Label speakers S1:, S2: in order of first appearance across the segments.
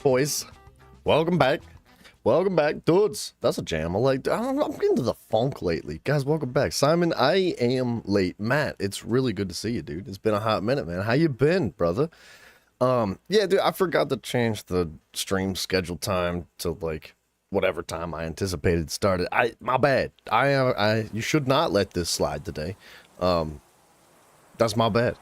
S1: Boys, welcome back. Welcome back, dudes. That's a jam. I'm into the funk lately. Guys, welcome back. Simon, I am late. Matt, it's really good to see you, dude. It's been a hot minute, man. How you been, brother? Yeah, dude, I forgot to change the stream schedule time to like whatever time I anticipated started. My bad. You should not let this slide today. That's my bad.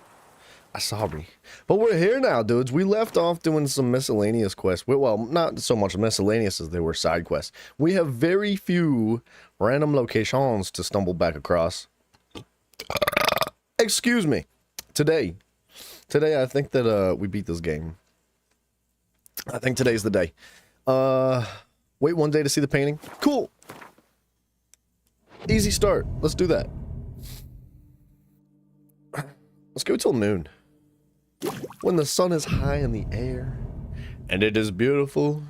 S1: I'm sorry. But we're here now, dudes. We left off doing some miscellaneous quests. Well, not so much miscellaneous as they were side quests. We have very few random locations to stumble back across. Excuse me. Today, I think that we beat this game. I think today's the day. Wait one day to see the painting. Cool. Easy start. Let's do that. Let's go till noon. When the sun is high in the air and it is beautiful.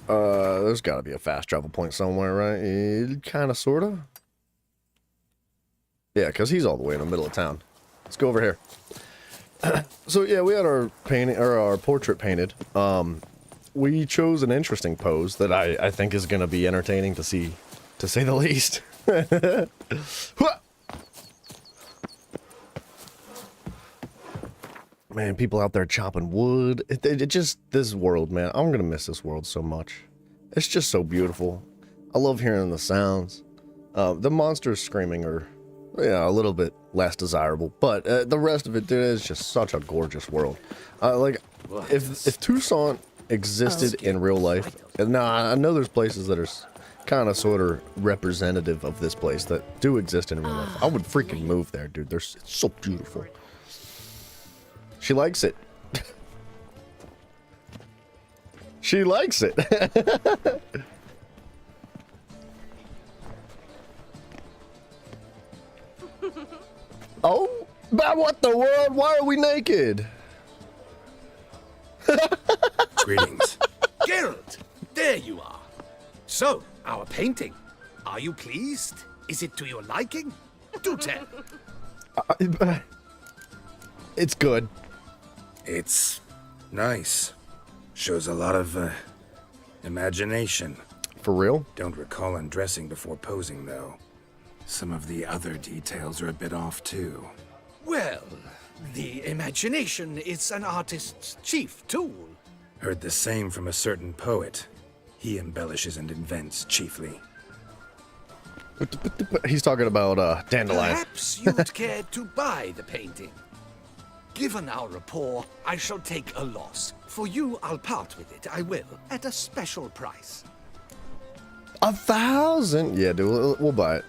S1: There's got to be a fast travel point somewhere, right? Kind of, sort of. Yeah, because he's all the way in the middle of town. Let's go over here. So yeah, we had our painting or our portrait painted. We chose an interesting pose that I think is going to be entertaining to see, to say the least. Man, people out there chopping wood. It just, this world, man. I'm going to miss this world so much. It's just so beautiful. I love hearing the sounds. The monsters screaming are, yeah, a little bit less desirable. But the rest of it, dude, is just such a gorgeous world. Like, if Toussaint existed in real life, and now I know there's places that are kind of sort of representative of this place that do exist in real life. I would freaking move there, dude. It's so beautiful. She likes it. She likes it. Oh, but what the world? Why are we naked?
S2: Greetings. Geralt, there you are. So, our painting. Are you pleased? Is it to your liking? Do tell.
S1: It's good.
S2: It's nice. Shows a lot of, imagination.
S1: For real?
S2: Don't recall undressing before posing, though. Some of the other details are a bit off, too. Well, the imagination is an artist's chief tool. Heard the same from a certain poet. He embellishes and invents chiefly.
S1: He's talking about Dandelion.
S2: Perhaps you'd care to buy the painting. Given our rapport, I shall take a loss. For you, I'll part with it. I will, at a special price.
S1: 1,000? Yeah, dude, we'll buy it.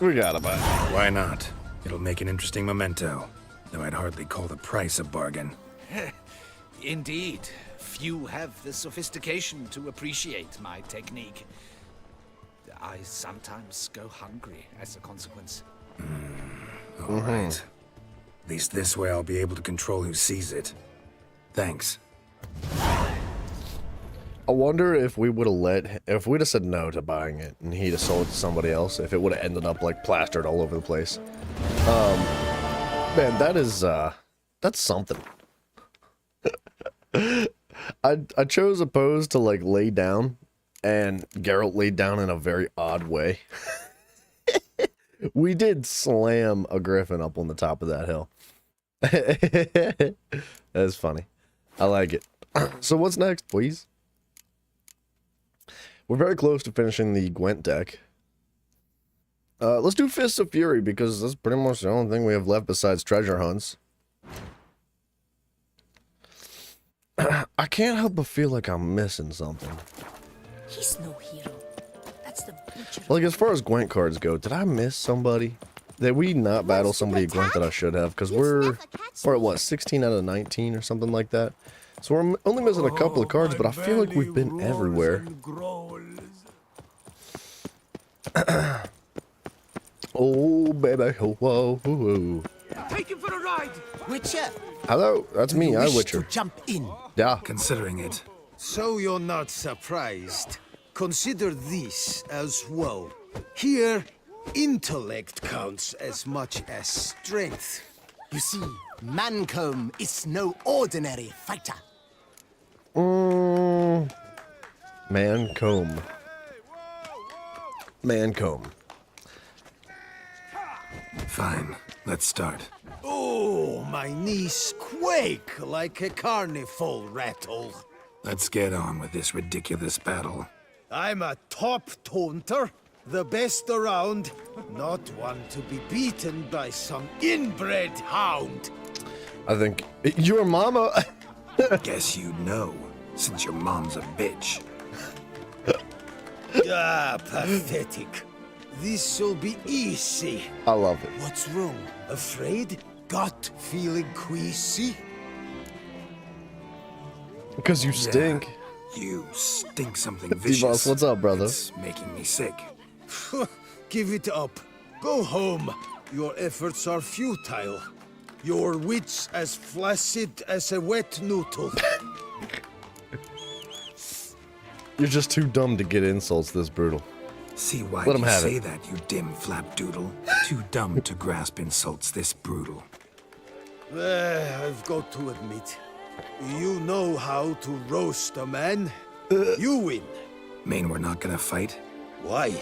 S1: We gotta buy it.
S2: Why not? It'll make an interesting memento. Though I'd hardly call the price a bargain. Indeed. Few have the sophistication to appreciate my technique. I sometimes go hungry as a consequence. All right. At least this way I'll be able to control who sees it. Thanks.
S1: I wonder if we would have if we'd have said no to buying it and he'd have sold it to somebody else, if it would have ended up like plastered all over the place. Man, that's something. I chose a pose to like lay down, and Geralt laid down in a very odd way. We did slam a griffin up on the top of that hill. That's funny. I like it. So what's next, please? We're very close to finishing the Gwent deck. Let's do Fists of Fury, because that's pretty much the only thing we have left besides treasure hunts. I can't help but feel like I'm missing something.
S3: He's no hero. That's the butcher.
S1: Like, as far as Gwent cards go, did I miss somebody? Did we not battle somebody at Gwent that I should have? Because we're at, what, 16 out of 19 or something like that? So we're only missing a couple of cards, but I feel like we've been everywhere. Oh, baby. Whoa, whoa, whoa.
S4: Take him for a ride!
S3: Witcher!
S1: Hello, that's me, I Witcher.
S3: To jump in.
S1: Yeah.
S2: Considering it.
S4: So you're not surprised. Consider this as well. Here Intellect counts as much as strength.
S5: You see, Mancomb is no ordinary fighter.
S1: Mancomb. Mancomb.
S2: Fine, let's start.
S4: Oh, my knees quake like a carnival rattle.
S2: Let's get on with this ridiculous battle.
S4: I'm a top taunter, the best around, not one to be beaten by some inbred hound.
S1: I think your mama.
S2: Guess you know, since your mom's a bitch.
S4: Ah, pathetic. This'll be easy.
S1: I love it.
S4: What's wrong? Afraid? Gut feeling queasy?
S1: Because you stink.
S2: You stink something vicious.
S1: D-Boss, what's up, brother?
S2: It's making me sick.
S4: Give it up. Go home. Your efforts are futile. Your wits as flaccid as a wet noodle.
S1: You're just too dumb to get insults this brutal.
S2: See why
S1: Let him
S2: you
S1: have
S2: say
S1: it.
S2: that, you dim flapdoodle. Too dumb to grasp insults this brutal.
S4: I've got to admit, you know how to roast a man. You win.
S2: Mean we're not gonna fight?
S4: Why?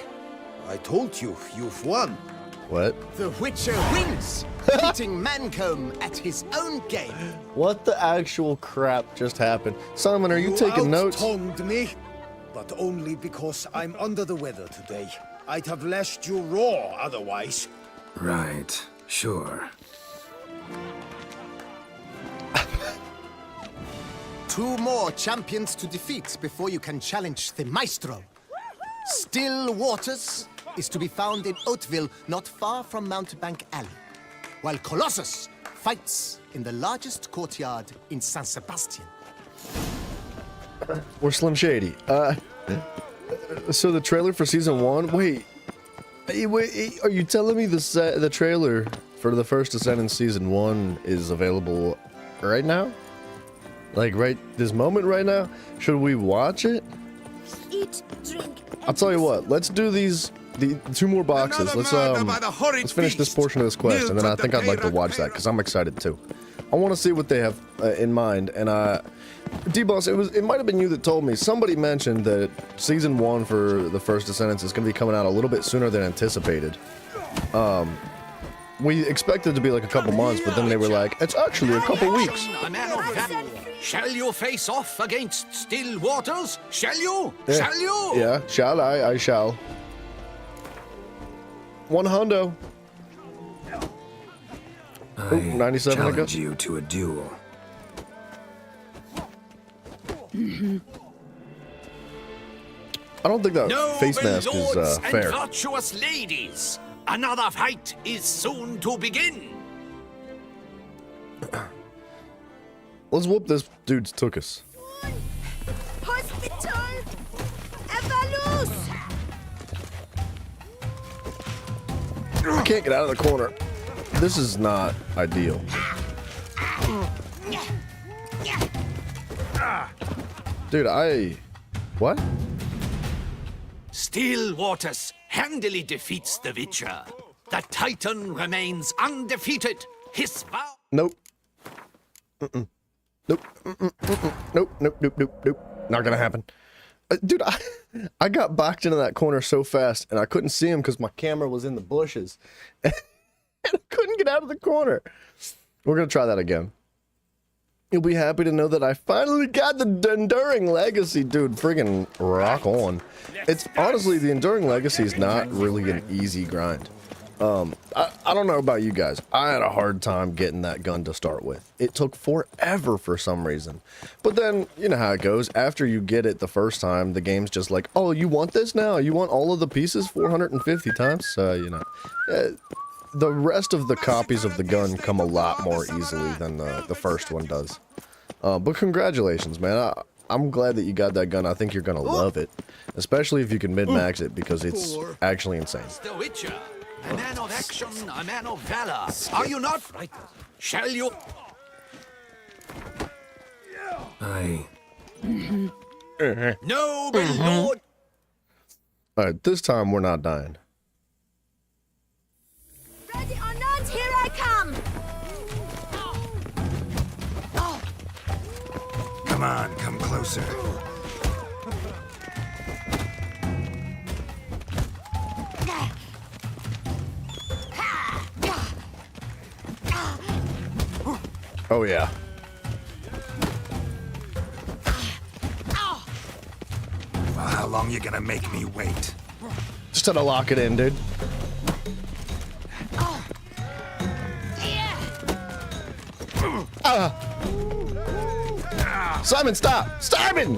S4: I told you, you've won.
S1: What?
S5: The Witcher wins, beating Mancomb at his own game.
S1: What the actual crap just happened? Simon, are you taking notes?
S4: out-tongued me, but only because I'm under the weather today. I'd have lashed you raw otherwise.
S2: Right, sure.
S5: Two more champions to defeat before you can challenge the Maestro. Still Waters is to be found in Oatville, not far from Mountebank Alley, while Colossus fights in the largest courtyard in San Sebastian.
S1: We're Slim Shady. So the trailer for season 1? Wait, are you telling me the trailer for the first Ascent in season 1 is available right now? Like right this moment right now? Should we watch it?
S3: Eat, drink,
S1: I'll tell you what, let's do the 2 more boxes. Let's finish this portion of this quest, and then I think I'd like to watch that because I'm excited too. I want to see what they have in mind. And D-Boss, it might have been you that told me. Somebody mentioned that season 1 for the first Descendants is going to be coming out a little bit sooner than anticipated. We expected it to be like a couple months, but then they were like, it's actually a couple weeks.
S2: A man of valor. Shall you face off against Still Waters? Shall you?
S1: Yeah.
S2: Shall you?
S1: Yeah, shall I? I shall. 1 hundo.
S2: I
S1: 97 I
S2: challenge
S1: guess.
S2: you to a duel.
S1: I don't think that
S2: Noble
S1: face mask is
S2: lords
S1: fair.
S2: and virtuous ladies, another fight is soon to begin.
S1: Let's whoop this dude's tuchus.
S3: Hospital! Evalus!
S1: I can't get out of the corner. This is not ideal. Dude, what?
S2: Still Waters handily defeats the Witcher. The Titan remains undefeated. His vow.
S1: Nope. Mm-mm. Nope. Mm-mm. Mm-mm. Nope. Nope. Nope. Nope. Nope. Not gonna happen. Dude, I got backed into that corner so fast, and I couldn't see him because my camera was in the bushes, and I couldn't get out of the corner. We're gonna try that again. You'll be happy to know that I finally got the Enduring Legacy, dude. Friggin' rock on. It's honestly, the Enduring Legacy is not really an easy grind. I don't know about you guys. I had a hard time getting that gun to start with. It took forever for some reason. But then, you know how it goes. After you get it the first time, the game's just like, oh, you want this now? You want all of the pieces 450 times? You know. The rest of the copies of the gun come a lot more easily than the first one does. But congratulations, man. I'm glad that you got that gun. I think you're going to love it. Especially if you can min-max it, because it's actually insane.
S2: The Witcher. A man of action, a man of valor. Are you not frightened? Shall you? Noble lord.
S1: Alright, this time we're not dying.
S2: Come on, come closer.
S1: Oh yeah.
S2: Well, how long you gonna make me wait?
S1: Just to lock it in, dude. Simon, stop! Simon!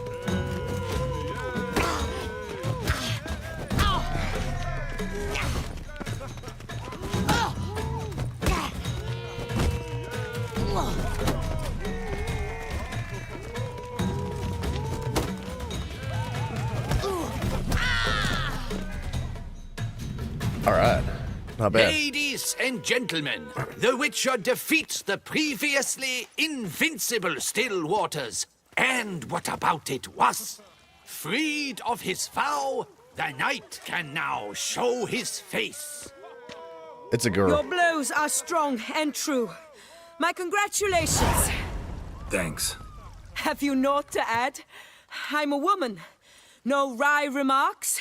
S1: All right, not bad.
S2: Ladies and gentlemen, the Witcher defeats the previously invincible Still Waters. And what about it was? Freed of his vow, the knight can now show his face.
S1: It's a
S3: Your
S1: girl.
S3: blows are strong and true. My congratulations.
S2: Thanks.
S3: Have you naught to add? I'm a woman. No wry remarks?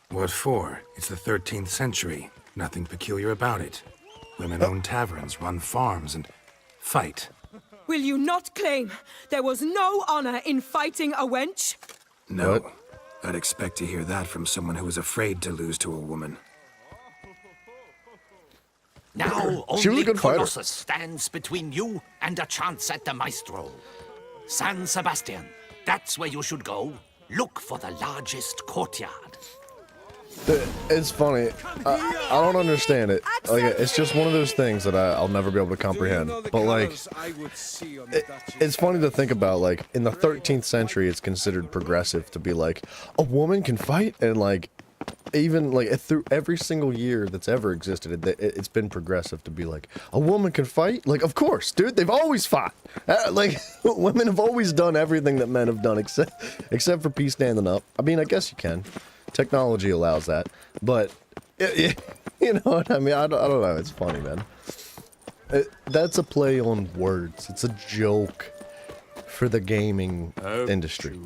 S2: What for? It's the 13th century. Nothing peculiar about it. Women own taverns, run farms, and fight.
S3: Will you not claim there was no honor in fighting a wench?
S2: No.
S1: What?
S2: I'd expect to hear that from someone who was afraid to lose to a woman. Now
S1: She was a
S2: only
S1: good fighter.
S2: Colossus stands between you and a chance at the Maestro. San Sebastian, that's where you should go. Look for the largest courtyard.
S1: It's funny. I don't understand it. Like, it's just one of those things that I'll never be able to comprehend. But like, it's funny to think about. Like, in the 13th century, it's considered progressive to be like, a woman can fight, and like, even like through every single year that's ever existed, it's been progressive to be like, a woman can fight. Like, of course, dude, they've always fought. Like, women have always done everything that men have done, except for peace standing up. I mean, I guess you can. Technology allows that, but you know what I mean. I don't know. It's funny, man. That's a play on words. It's a joke for the gaming industry.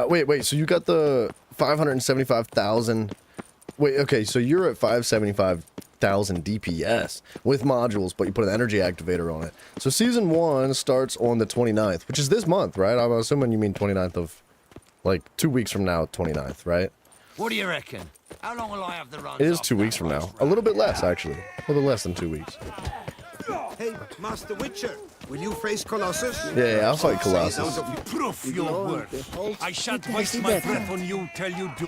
S1: Wait. So you got the 575,000. Wait, okay. So you're at 575,000 DPS with modules, but you put an energy activator on it. So season 1 starts on the 29th, which is this month, right? I'm assuming you mean 29th of, like, 2 weeks from now, 29th, right?
S6: What do you reckon? How long will I have the run?
S1: It is 2 weeks from now. A little bit less, actually. A little less than 2 weeks.
S4: Hey, Master Witcher, will you face Colossus?
S1: Yeah, I'll fight Colossus.
S6: Proof your worth. I shan't waste my breath on you till you do.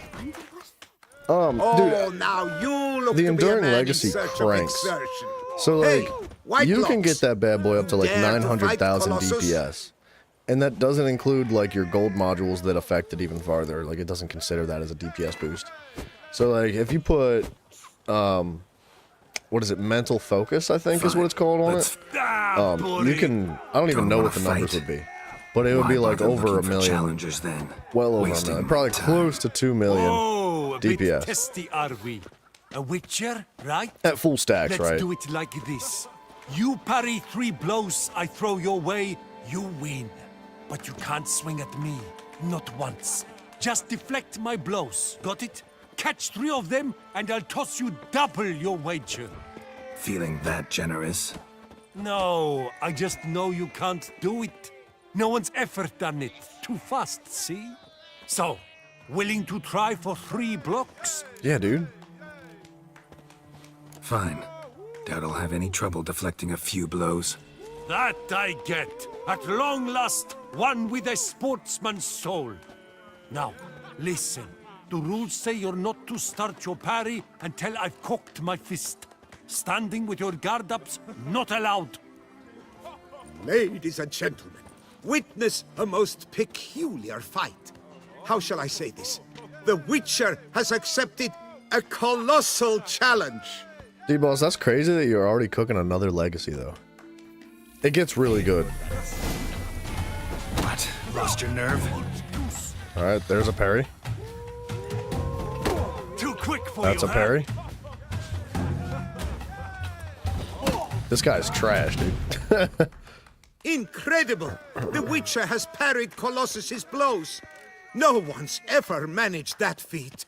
S4: Oh, now you look
S1: the
S4: to be a
S1: Enduring
S4: man
S1: Legacy
S4: in search of
S1: cranks.
S4: exertion.
S1: So,
S4: Hey,
S1: like,
S4: White
S1: you can
S4: Locks,
S1: get that bad boy up to, like,
S4: dare to fight
S1: 900,000
S4: Colossus?
S1: DPS. And that doesn't include, like, your gold modules that affect it even farther. Like, it doesn't consider that as a DPS boost. So, like, if you put, what is it, Mental Focus, I think is what it's called on it. You can, I don't even
S2: Don't
S1: know
S2: wanna
S1: what the numbers
S2: fight.
S1: would be. But it would
S2: Why
S1: be, like,
S2: bother
S1: over
S2: looking
S1: a
S2: for
S1: million.
S2: challengers then?
S1: Well over a
S2: Wasting
S1: million. Probably
S2: time.
S1: close to 2 million
S7: Oh, a bit
S1: DPS.
S7: testy are we? A witcher, right?
S1: At full stacks,
S7: Let's
S1: right?
S7: do it like this. You parry 3 blows I throw your way, you win. But you can't swing at me, not once. Just deflect my blows, got it? Catch 3 of them, and I'll toss you double your wager.
S2: Feeling that generous?
S7: No, I just know you can't do it. No one's ever done it. Too fast, see? So, willing to try for 3 blocks?
S1: Yeah, dude.
S2: Fine. Doubt I'll have any trouble deflecting a few blows.
S7: That I get. At long last, one with a sportsman's soul. Now, listen. The rules say you're not to start your parry until I've cocked my fist. Standing with your guard ups, not allowed.
S4: Ladies and gentlemen, witness a most peculiar fight. How shall I say this? The Witcher has accepted a colossal challenge.
S1: D-Boss, that's crazy that you're already cooking another legacy, though. It gets really good.
S2: What? Lost your nerve?
S1: Alright, there's a parry.
S7: Too quick for
S1: That's
S7: you,
S1: a parry. This guy's trash, dude.
S4: Incredible! The Witcher has parried Colossus's blows. No one's ever managed that feat.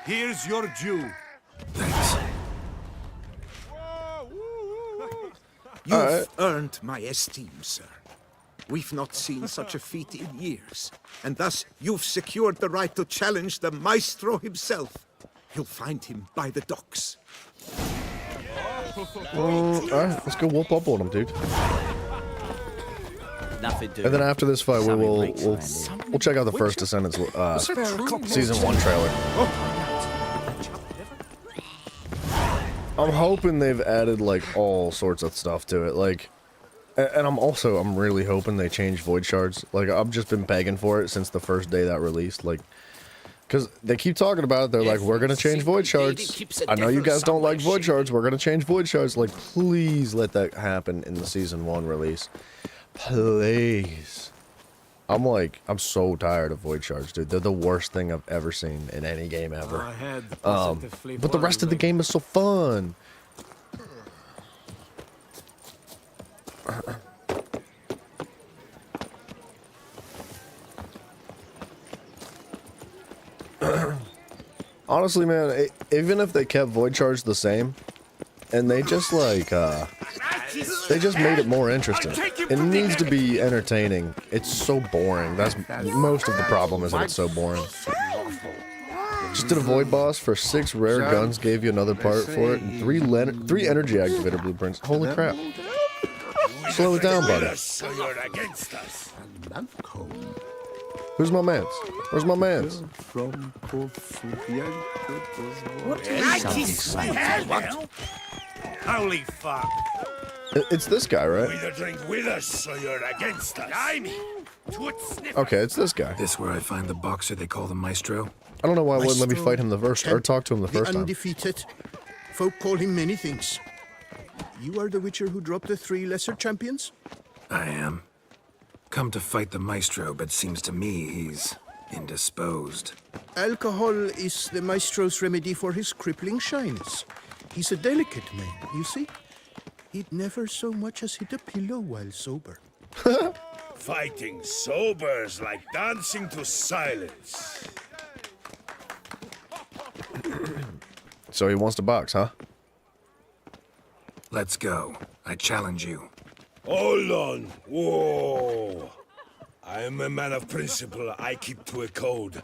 S6: Here's your due.
S2: Thanks.
S4: You've earned my esteem, sir. We've not seen such a feat in years, and thus you've secured the right to challenge the Maestro himself. You'll find him by the docks.
S1: Alright, let's go whoop up on him, dude.
S8: Nothing doing.
S1: And then after this fight,
S8: Something
S1: we'll
S8: breaks around here.
S1: check out the First Descendants season 1 trailer. I'm hoping they've added like all sorts of stuff to it, like, and I'm really hoping they change Void Shards. Like, I've just been begging for it since the first day that released, like, because they keep talking about it. They're like, we're gonna change Void Shards. I know you guys don't like Void Shards. We're gonna change Void Shards. Like, please let that happen in the season 1 release. Please. I'm so tired of Void Shards, dude. They're the worst thing I've ever seen in any game ever. But the rest of the game is so fun. Honestly, man, even if they kept Void Shards the same, and they just like, they just made it more interesting. It needs to be entertaining. It's so boring. That's most of the problem, is that it's so boring. Just did a Void boss for 6 rare guns, gave you another part for it, and 3 energy activator blueprints. Holy crap. Slow it down, buddy. Who's my mans? Where's my mans?
S6: Holy fuck.
S1: It's this guy, right?
S6: Either drink with us or you're against us.
S1: Okay, it's this guy.
S2: This where I find the boxer they call the Maestro?
S1: I don't know why it wouldn't let me fight him the first, or talk to him the first time.
S9: Undefeated. Folk call him many things. You are the Witcher who dropped the 3 lesser champions?
S2: I am. Come to fight the Maestro, but seems to me he's indisposed.
S9: Alcohol is the Maestro's remedy for his crippling shyness. He's a delicate man, you see? He'd never so much as hit a pillow while sober.
S6: Fighting sober's like dancing to silence.
S1: So he wants to box, huh?
S2: Let's go. I challenge you.
S6: Hold on. Whoa. I am a man of principle. I keep to a code.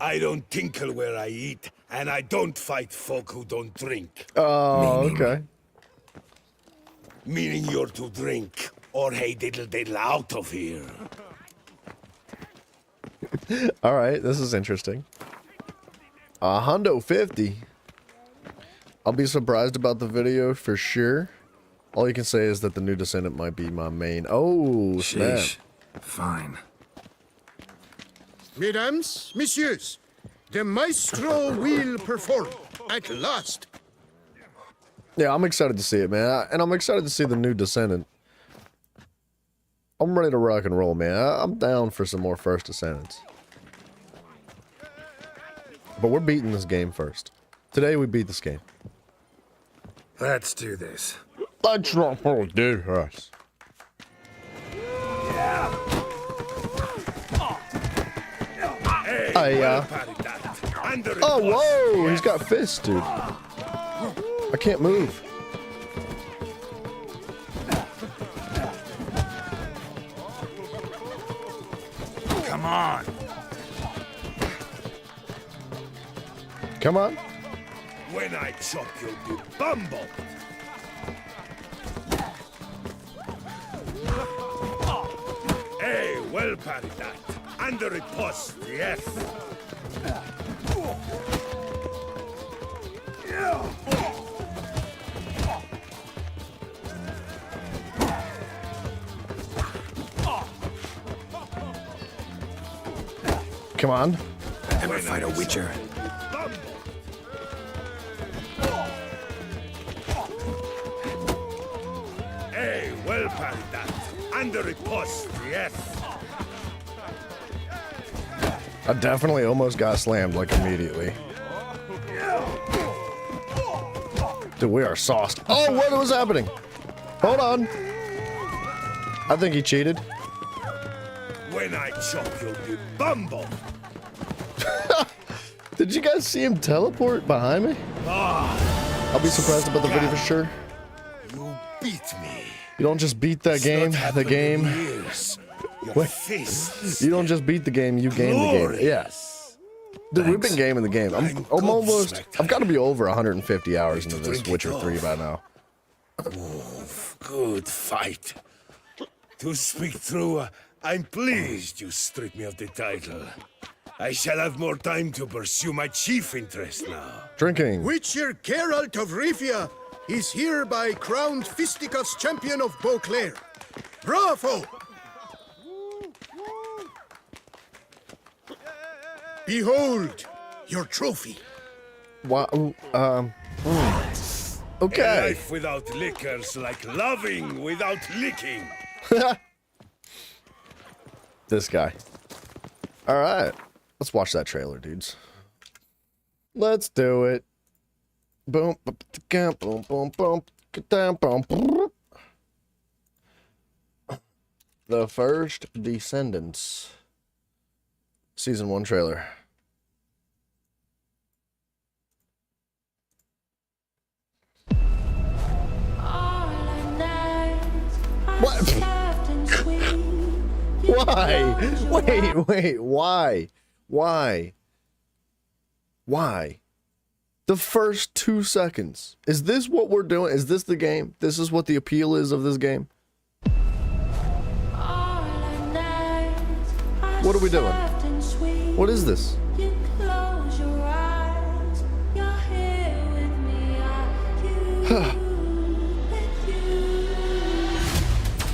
S6: I don't tinkle where I eat, and I don't fight folk who don't drink.
S1: Oh, okay.
S6: Meaning you're to drink, or hey diddle diddle out of here.
S1: All right, this is interesting. Hundo 50. I'll be surprised about the video for sure. All you can say is that the new Descendant might be my main. Oh, snap.
S2: Sheesh. Fine.
S9: Mesdames, messieurs, the Maestro will perform at last.
S1: Yeah, I'm excited to see it, man. And I'm excited to see the new Descendant. I'm ready to rock and roll, man. I'm down for some more First Descendants. But we're beating this game first. Today we beat this game.
S2: Let's do this.
S1: Let's not do this. Hey, oh, whoa! He's got fists, dude. I can't move.
S6: Come on.
S1: Come on.
S6: When I chop, you'll be bumbled. Hey, well parried that. Under a post, yes.
S1: Come on.
S2: Ever fight a Witcher?
S6: Hey, well parried that. Under a post, yes.
S1: I definitely almost got slammed, like, immediately. Dude, we are sauced. Oh, what was happening? Hold on. I think he cheated.
S6: When I chop you, you bumble.
S1: Did you guys see him teleport behind me? I'll be surprised about the video for sure.
S6: You beat me.
S1: You don't just beat that game, the game.
S6: Your
S1: Wait.
S6: fists.
S1: You don't just beat the game, you game the game. Yeah. Dude, we've been gaming the game. I'm almost, I've got to be over 150 hours into this Witcher 3 by now.
S6: Good fight. To speak through, I'm pleased you stripped me of the title. I shall have more time to pursue my chief interest now.
S1: Drinking.
S9: Witcher Geralt of Rivia is hereby crowned Fisticuffs champion of Beauclair. Bravo! Behold your trophy.
S1: Wow.
S6: A
S1: Okay.
S6: life without liquor's like loving without licking.
S1: This guy. All right. Let's watch that trailer, dudes. Let's do it. Boom, boom, boom, boom, boom, boom. The First Descendants. Season 1 trailer. What? Why? Wait, why? Why? The first 2 seconds. Is this what we're doing? Is this the game? This is what the appeal is of this game? What are we doing? What is this?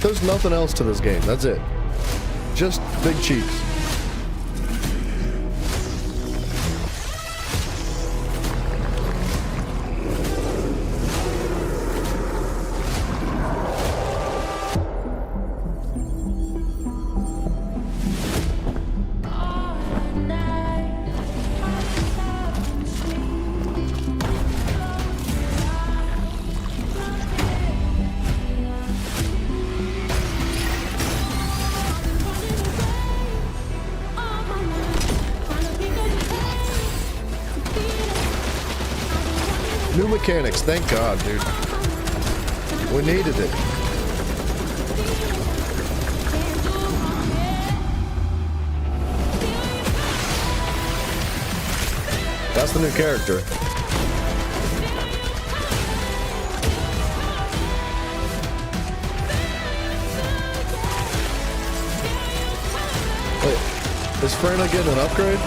S1: There's nothing else to this game. That's it. Just big cheeks. New mechanics, thank God, dude. We needed it. That's the new character. Wait, is Freyna getting an upgrade?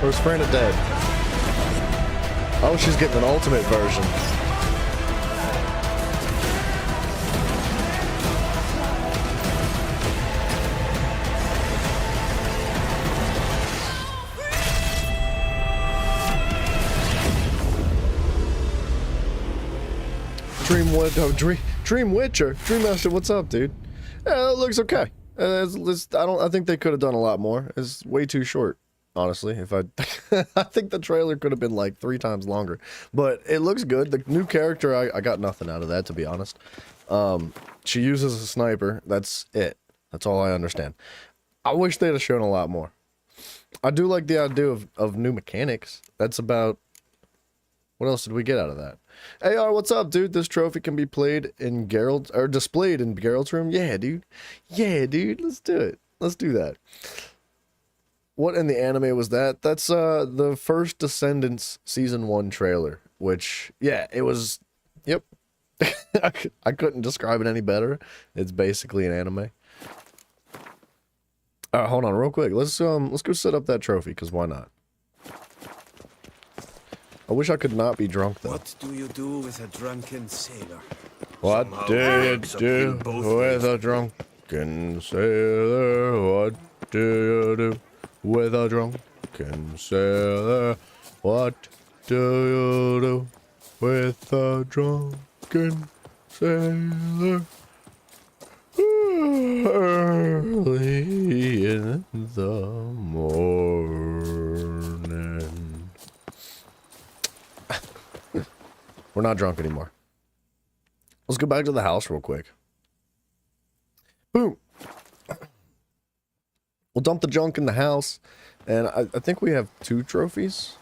S1: Or is Freyna dead? Oh, she's getting an ultimate version. Dream Witcher, Dream Master, what's up, dude? Yeah, it looks okay. I think they could have done a lot more. It's way too short. Honestly, if I think the trailer could have been like 3 times longer, but it looks good. The new character, I got nothing out of that, to be honest. She uses a sniper. That's it. That's all I understand. I wish they'd have shown a lot more. I do like the idea of new mechanics. That's about... What else did we get out of that? AR, what's up, dude? This trophy can be played in Geralt, or displayed in Geralt's room. Yeah, dude. Yeah, dude. Let's do it. Let's do that. What in the anime was that? That's the First Descendants Season 1 trailer, which, yeah, it was, yep. I couldn't describe it any better. It's basically an anime. Hold on real quick. Let's go set up that trophy, because why not? I wish I could not be drunk, though.
S4: What do you do with a drunken sailor?
S1: What
S6: Somehow
S1: do you
S6: drugs
S1: do
S6: appeal both
S1: with
S6: ways.
S1: a drunken sailor? What do you do with a drunken sailor? What do you do with a drunken sailor? Early in the morning. We're not drunk anymore. Let's go back to the house real quick. Boom. We'll dump the junk in the house, and I think we have 2 trophies.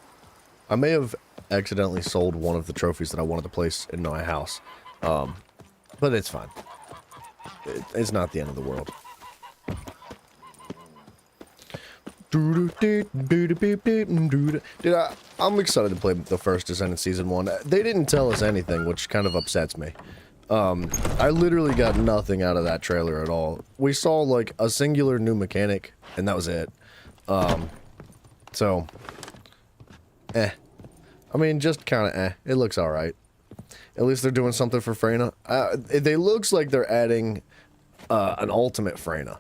S1: I may have accidentally sold one of the trophies that I wanted to place in my house, but it's fine. It's not the end of the world. Dude, I'm excited to play the first Descendant Season 1. They didn't tell us anything, which kind of upsets me. I literally got nothing out of that trailer at all. We saw, like, a singular new mechanic, and that was it. So, I mean, just kind of It looks alright. At least they're doing something for Freyna. It looks like they're adding an ultimate Freyna,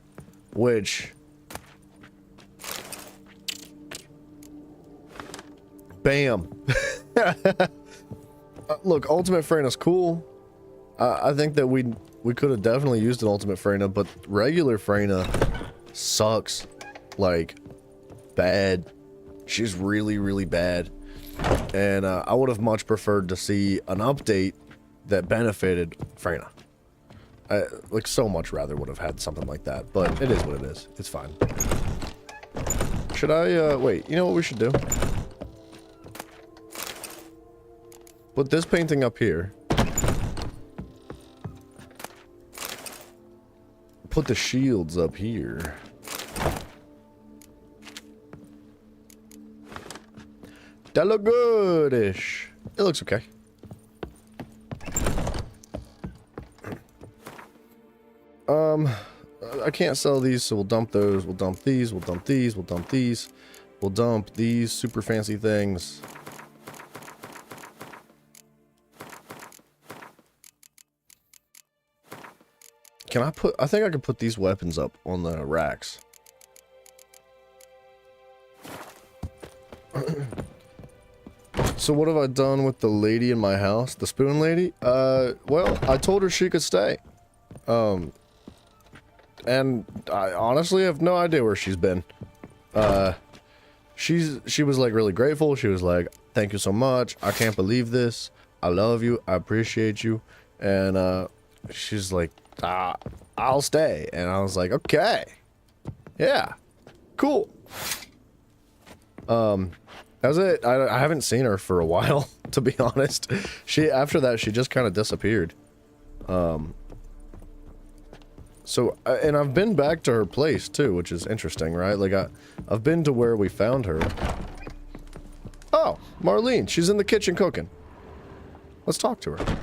S1: which... Bam! Look, ultimate Freyna's cool. I think that we could have definitely used an ultimate Freyna, but regular Freyna sucks. Like, bad. She's really, really bad. And I would have much preferred to see an update that benefited Freyna. I, like, so much rather would have had something like that, but it is what it is. It's fine. Should I, wait, you know what we should do? Put this painting up here. Put the shields up here. That look goodish. It looks okay. I can't sell these, so we'll dump those. We'll dump these. We'll dump these. We'll dump these. We'll dump these super fancy things. Can I put... I think I could put these weapons up on the racks. So what have I done with the lady in my house? The spoon lady? Well, I told her she could stay. And I honestly have no idea where she's been. She was like really grateful. She was like, thank you so much. I can't believe this. I love you. I appreciate you. And, she's like, I'll stay. And I was like, okay. Yeah. Cool. That was it. I haven't seen her for a while, to be honest. After that, she just kind of disappeared. So, and I've been back to her place, too, which is interesting, right? Like, I've been to where we found her. Oh, Marlene. She's in the kitchen cooking. Let's talk to her.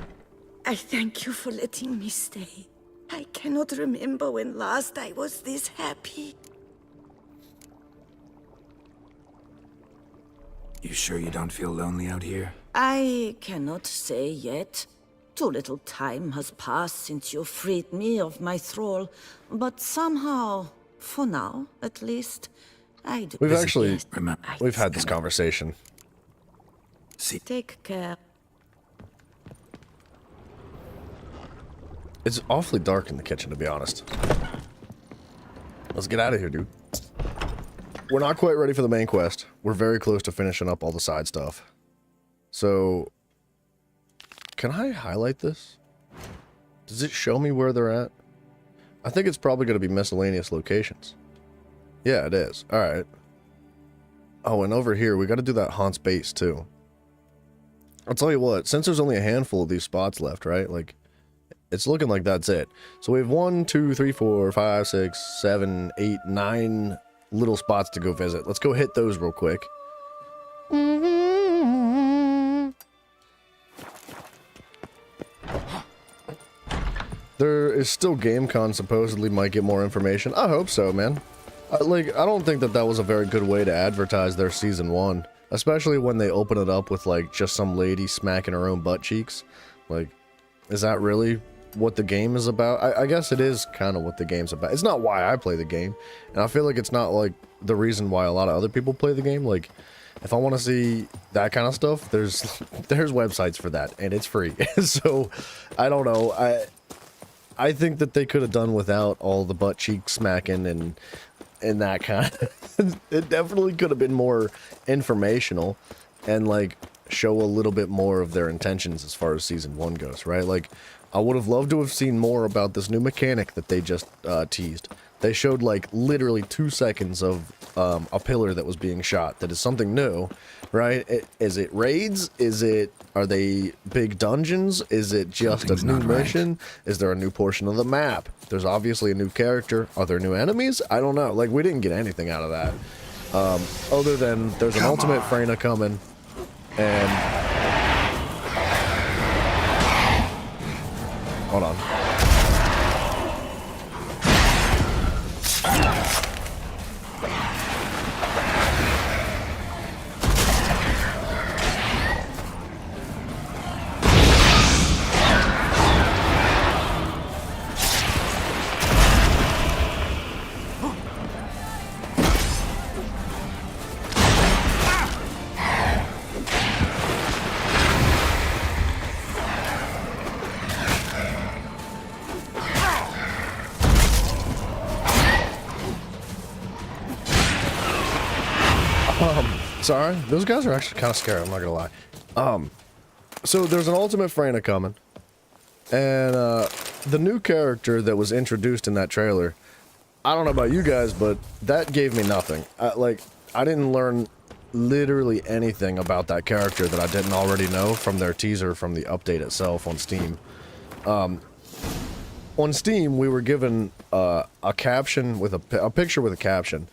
S8: I thank you for letting me stay. I cannot remember when last I was this happy.
S2: You sure you don't feel lonely out here?
S8: I cannot say yet. Too little time has passed since you freed me of my thrall, but somehow, for now at least, I do.
S1: We've actually,
S2: Remember,
S1: we've had this conversation.
S2: See,
S8: Take care.
S1: It's awfully dark in the kitchen, to be honest. Let's get out of here, dude. We're not quite ready for the main quest. We're very close to finishing up all the side stuff. So, can I highlight this? Does it show me where they're at? I think it's probably going to be miscellaneous locations. Yeah, it is. Alright. Oh, and over here, we got to do that Hans base, too. I'll tell you what, since there's only a handful of these spots left, right? Like, it's looking like that's it. So we have 1, 2, 3, 4, 5, 6, 7, 8, 9 little spots to go visit. Let's go hit those real quick. There is still GameCon supposedly might get more information. I hope so, man. I don't think that was a very good way to advertise their Season 1. Especially when they open it up with, like, just some lady smacking her own butt cheeks. Like, is that really what the game is about? I guess it is kind of what the game's about. It's not why I play the game. And I feel like it's not, like, the reason why a lot of other people play the game. Like, if I want to see that kind of stuff, there's websites for that. And it's free. So, I don't know. I think that they could have done without all the butt cheek smacking and that kind of... It definitely could have been more informational. And, like, show a little bit more of their intentions as far as season 1 goes, right? Like, I would have loved to have seen more about this new mechanic that they just teased. They showed like literally 2 seconds of a pillar that was being shot. That is something new, right? Is it raids? Are they big dungeons? Is it just
S2: Something's
S1: a new
S2: not right.
S1: mission? Is there a new portion of the map? There's obviously a new character. Are there new enemies? I don't know. Like, we didn't get anything out of that. Other than there's an ultimate Freyna coming, and hold on. Sorry, those guys are actually kind of scary, I'm not gonna lie. So there's an ultimate Freyna coming, and the new character that was introduced in that trailer, I don't know about you guys, but that gave me nothing. I didn't learn literally anything about that character that I didn't already know from their teaser from the update itself on Steam. On Steam, we were given a caption with a picture with a caption,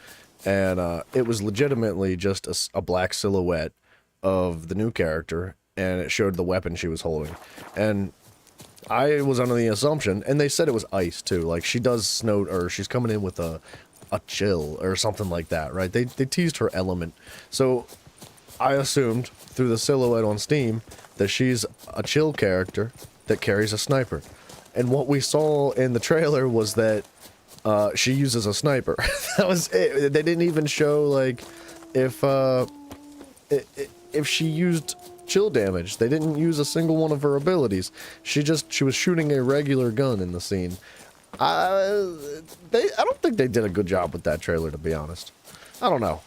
S1: and it was legitimately just a black silhouette of the new character, and it showed the weapon she was holding. And I was under the assumption, and they said it was ice too, like she does snow, or she's coming in with a chill or something like that, right? They teased her element. So I assumed through the silhouette on Steam that she's a chill character that carries a sniper. And what we saw in the trailer was that she uses a sniper. That was it. They didn't even show like if she used chill damage. They didn't use a single one of her abilities. She was shooting a regular gun in the scene. I don't think they did a good job with that trailer, to be honest. I don't know.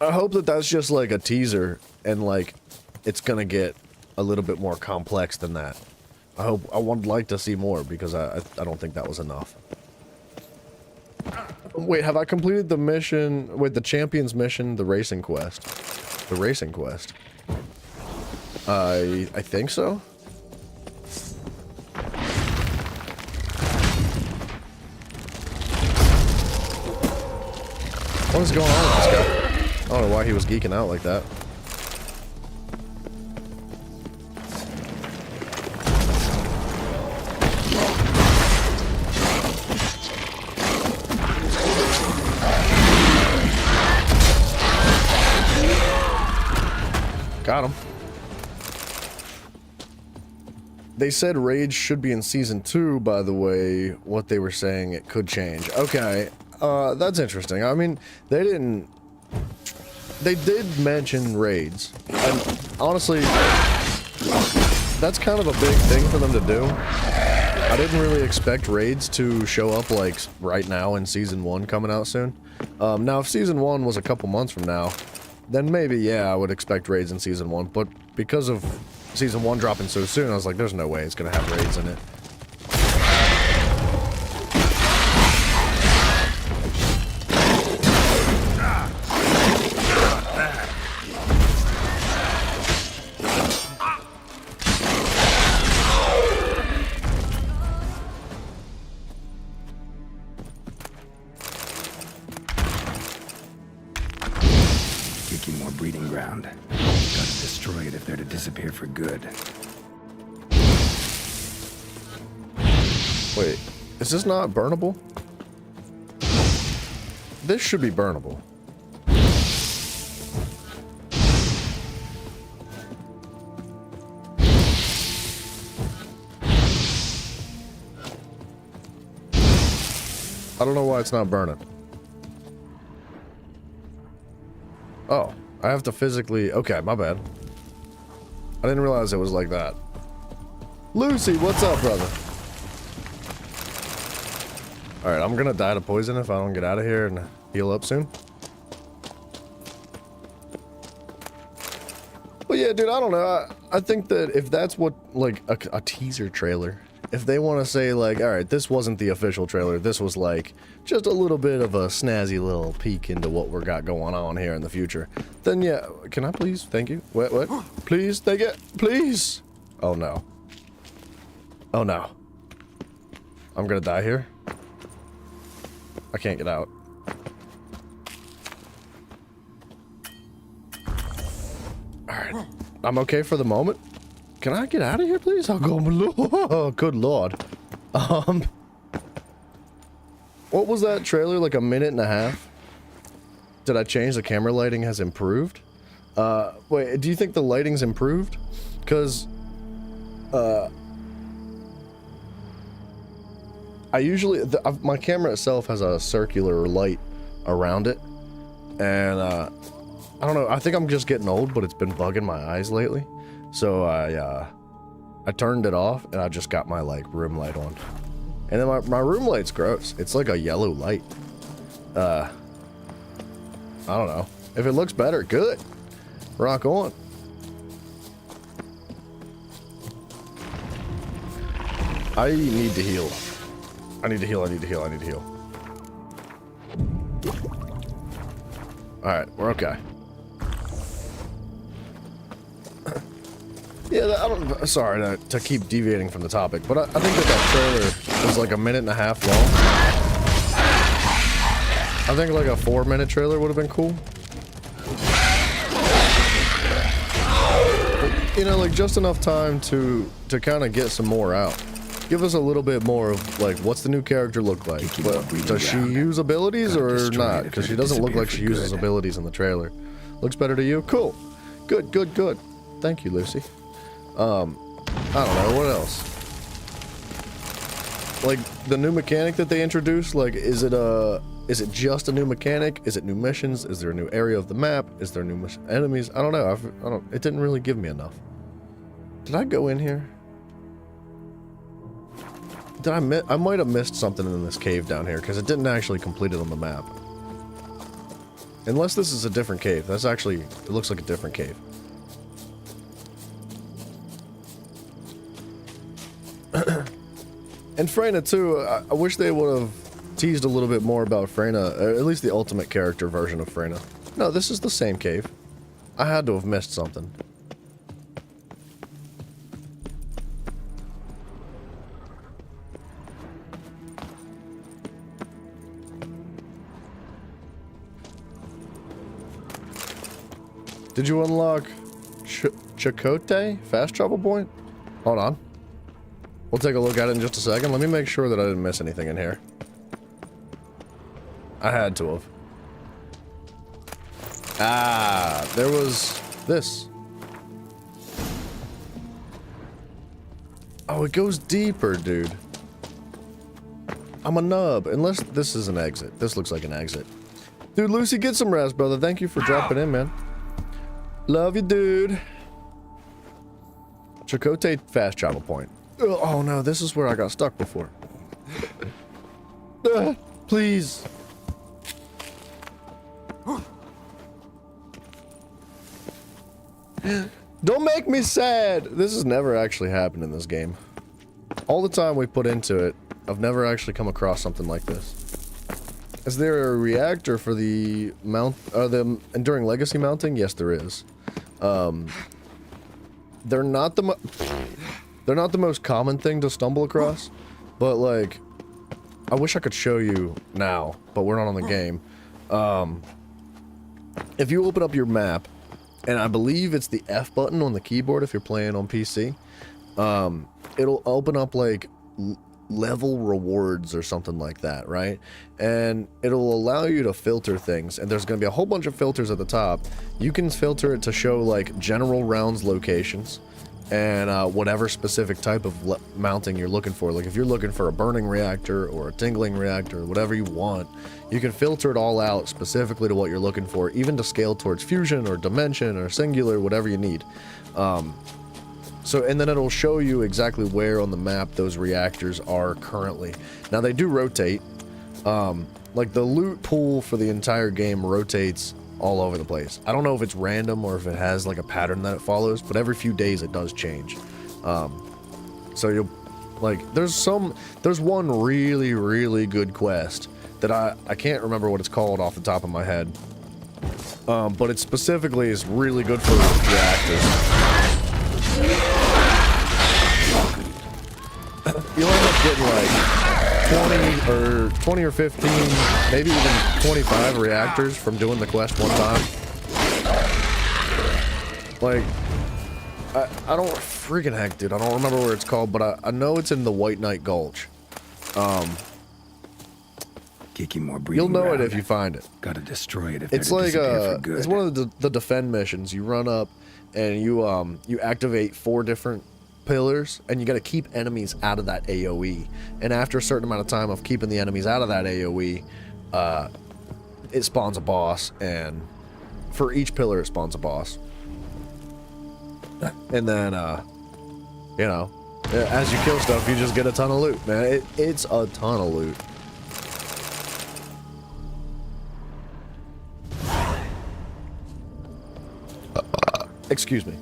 S1: I hope that that's just like a teaser and like it's gonna get a little bit more complex than that. I would like to see more because I don't think that was enough. Wait, have I completed the mission with the Champions mission, the racing quest? The racing quest. I think so. What is going on with this guy? I don't know why he was geeking out like that. Got him. They said raids should be in season 2, by the way. What they were saying, it could change. Okay, that's interesting. I mean, they did mention raids. And honestly, that's kind of a big thing for them to do. I didn't really expect raids to show up like right now in season 1 coming out soon. Now, if season 1 was a couple months from now, then maybe, yeah, I would expect raids in season 1, but because of season 1 dropping so soon, I was like, there's no way it's gonna have raids in it.
S2: Breeding ground. Gotta destroy it if they're to disappear for good.
S1: Wait, is this not burnable? This should be burnable. I don't know why it's not burning. Oh. I have to physically... Okay, my bad. I didn't realize it was like that. Lucy, what's up, brother? Alright, I'm gonna die to poison if I don't get out of here and heal up soon. But yeah, dude, I don't know. I think that if that's what, like, a teaser trailer, if they want to say, like, all right, this wasn't the official trailer, this was, like, just a little bit of a snazzy little peek into what we got going on here in the future, then yeah, can I please? Thank you. What? Please, thank you. Please. Oh, no. Oh, no. I'm gonna die here. I can't get out. Alright. I'm okay for the moment. Can I get out of here, please? Oh, oh, good lord. What was that trailer? Like a minute and a half? Did I change? The camera lighting has improved? Wait, do you think the lighting's improved? Because, I usually, my camera itself has a circular light around it. And, I don't know, I think I'm just getting old, but it's been bugging my eyes lately. So I turned it off and I just got my, like, room light on. And then my room light's gross. It's like a yellow light. I don't know. If it looks better, good. Rock on. I need to heal. I need to heal. Alright, we're okay. Yeah, I don't. Sorry to keep deviating from the topic, but I think that trailer is like a minute and a half long. I think like a 4-minute trailer would have been cool. You know, like just enough time to kind of get some more out. Give us a little bit more of like, what's the new character look like? Does she use abilities or not? Because she doesn't look like she uses abilities in the trailer. Looks better to you? Cool. Good. Thank you, Lucy. I don't know, what else? Like, the new mechanic that they introduced, like, is it just a new mechanic? Is it new missions? Is there a new area of the map? Is there new enemies? I don't know. It didn't really give me enough. Did I go in here? Did I might have missed something in this cave down here, because it didn't actually complete it on the map. Unless this is a different cave. That's actually, it looks like a different cave. And Freyna too, I wish they would have teased a little bit more about Freyna, or at least the ultimate character version of Freyna. No, this is the same cave. I had to have missed something. Did you unlock Chakotay? Fast travel point? Hold on. We'll take a look at it in just a second. Let me make sure that I didn't miss anything in here. I had to have. Ah, there was this. Oh, it goes deeper, dude. I'm a nub. Unless this is an exit. This looks like an exit. Dude, Lucy, get some rest, brother. Thank you for dropping in, man. Love you, dude. Chakotay fast travel point. Oh no, this is where I got stuck before. Please. Don't make me sad. This has never actually happened in this game. All the time we put into it, I've never actually come across something like this. Is there a reactor for the the Enduring Legacy mounting? Yes, there is. They're not the most common thing to stumble across, but like, I wish I could show you now, but we're not on the game. If you open up your map, and I believe it's the F button on the keyboard if you're playing on PC, it'll open up like level rewards or something like that, right? And it'll allow you to filter things, and there's going to be a whole bunch of filters at the top. You can filter it to show like general rounds locations and whatever specific type of mounting you're looking for. Like if you're looking for a burning reactor or a tingling reactor, whatever you want, you can filter it all out specifically to what you're looking for, even to scale towards fusion or dimension or singular, whatever you need. And then it'll show you exactly where on the map those reactors are currently. Now they do rotate. Like the loot pool for the entire game rotates all over the place. I don't know if it's random or if it has like a pattern that it follows, but every few days it does change. So you'll like there's one really, really good quest that I can't remember what it's called off the top of my head. But it specifically is really good for reactors. You'll end up getting like 20 or 15, maybe even 25 reactors from doing the quest one time. Like, I don't freaking heck, dude. I don't remember where it's called, but I know it's in the White Knight Gulch.
S2: Kiki more breeding
S1: You'll know
S2: ground.
S1: it if you find it.
S2: Gotta destroy it if
S1: It's
S2: they're to
S1: like
S2: disappear for good.
S1: it's one of the defend missions. You run up and you activate 4 different pillars, and you got to keep enemies out of that AoE. And after a certain amount of time of keeping the enemies out of that AoE, it spawns a boss, and for each pillar it spawns a boss. And then you know, as you kill stuff, you just get a ton of loot, man. It's a ton of loot. Excuse me.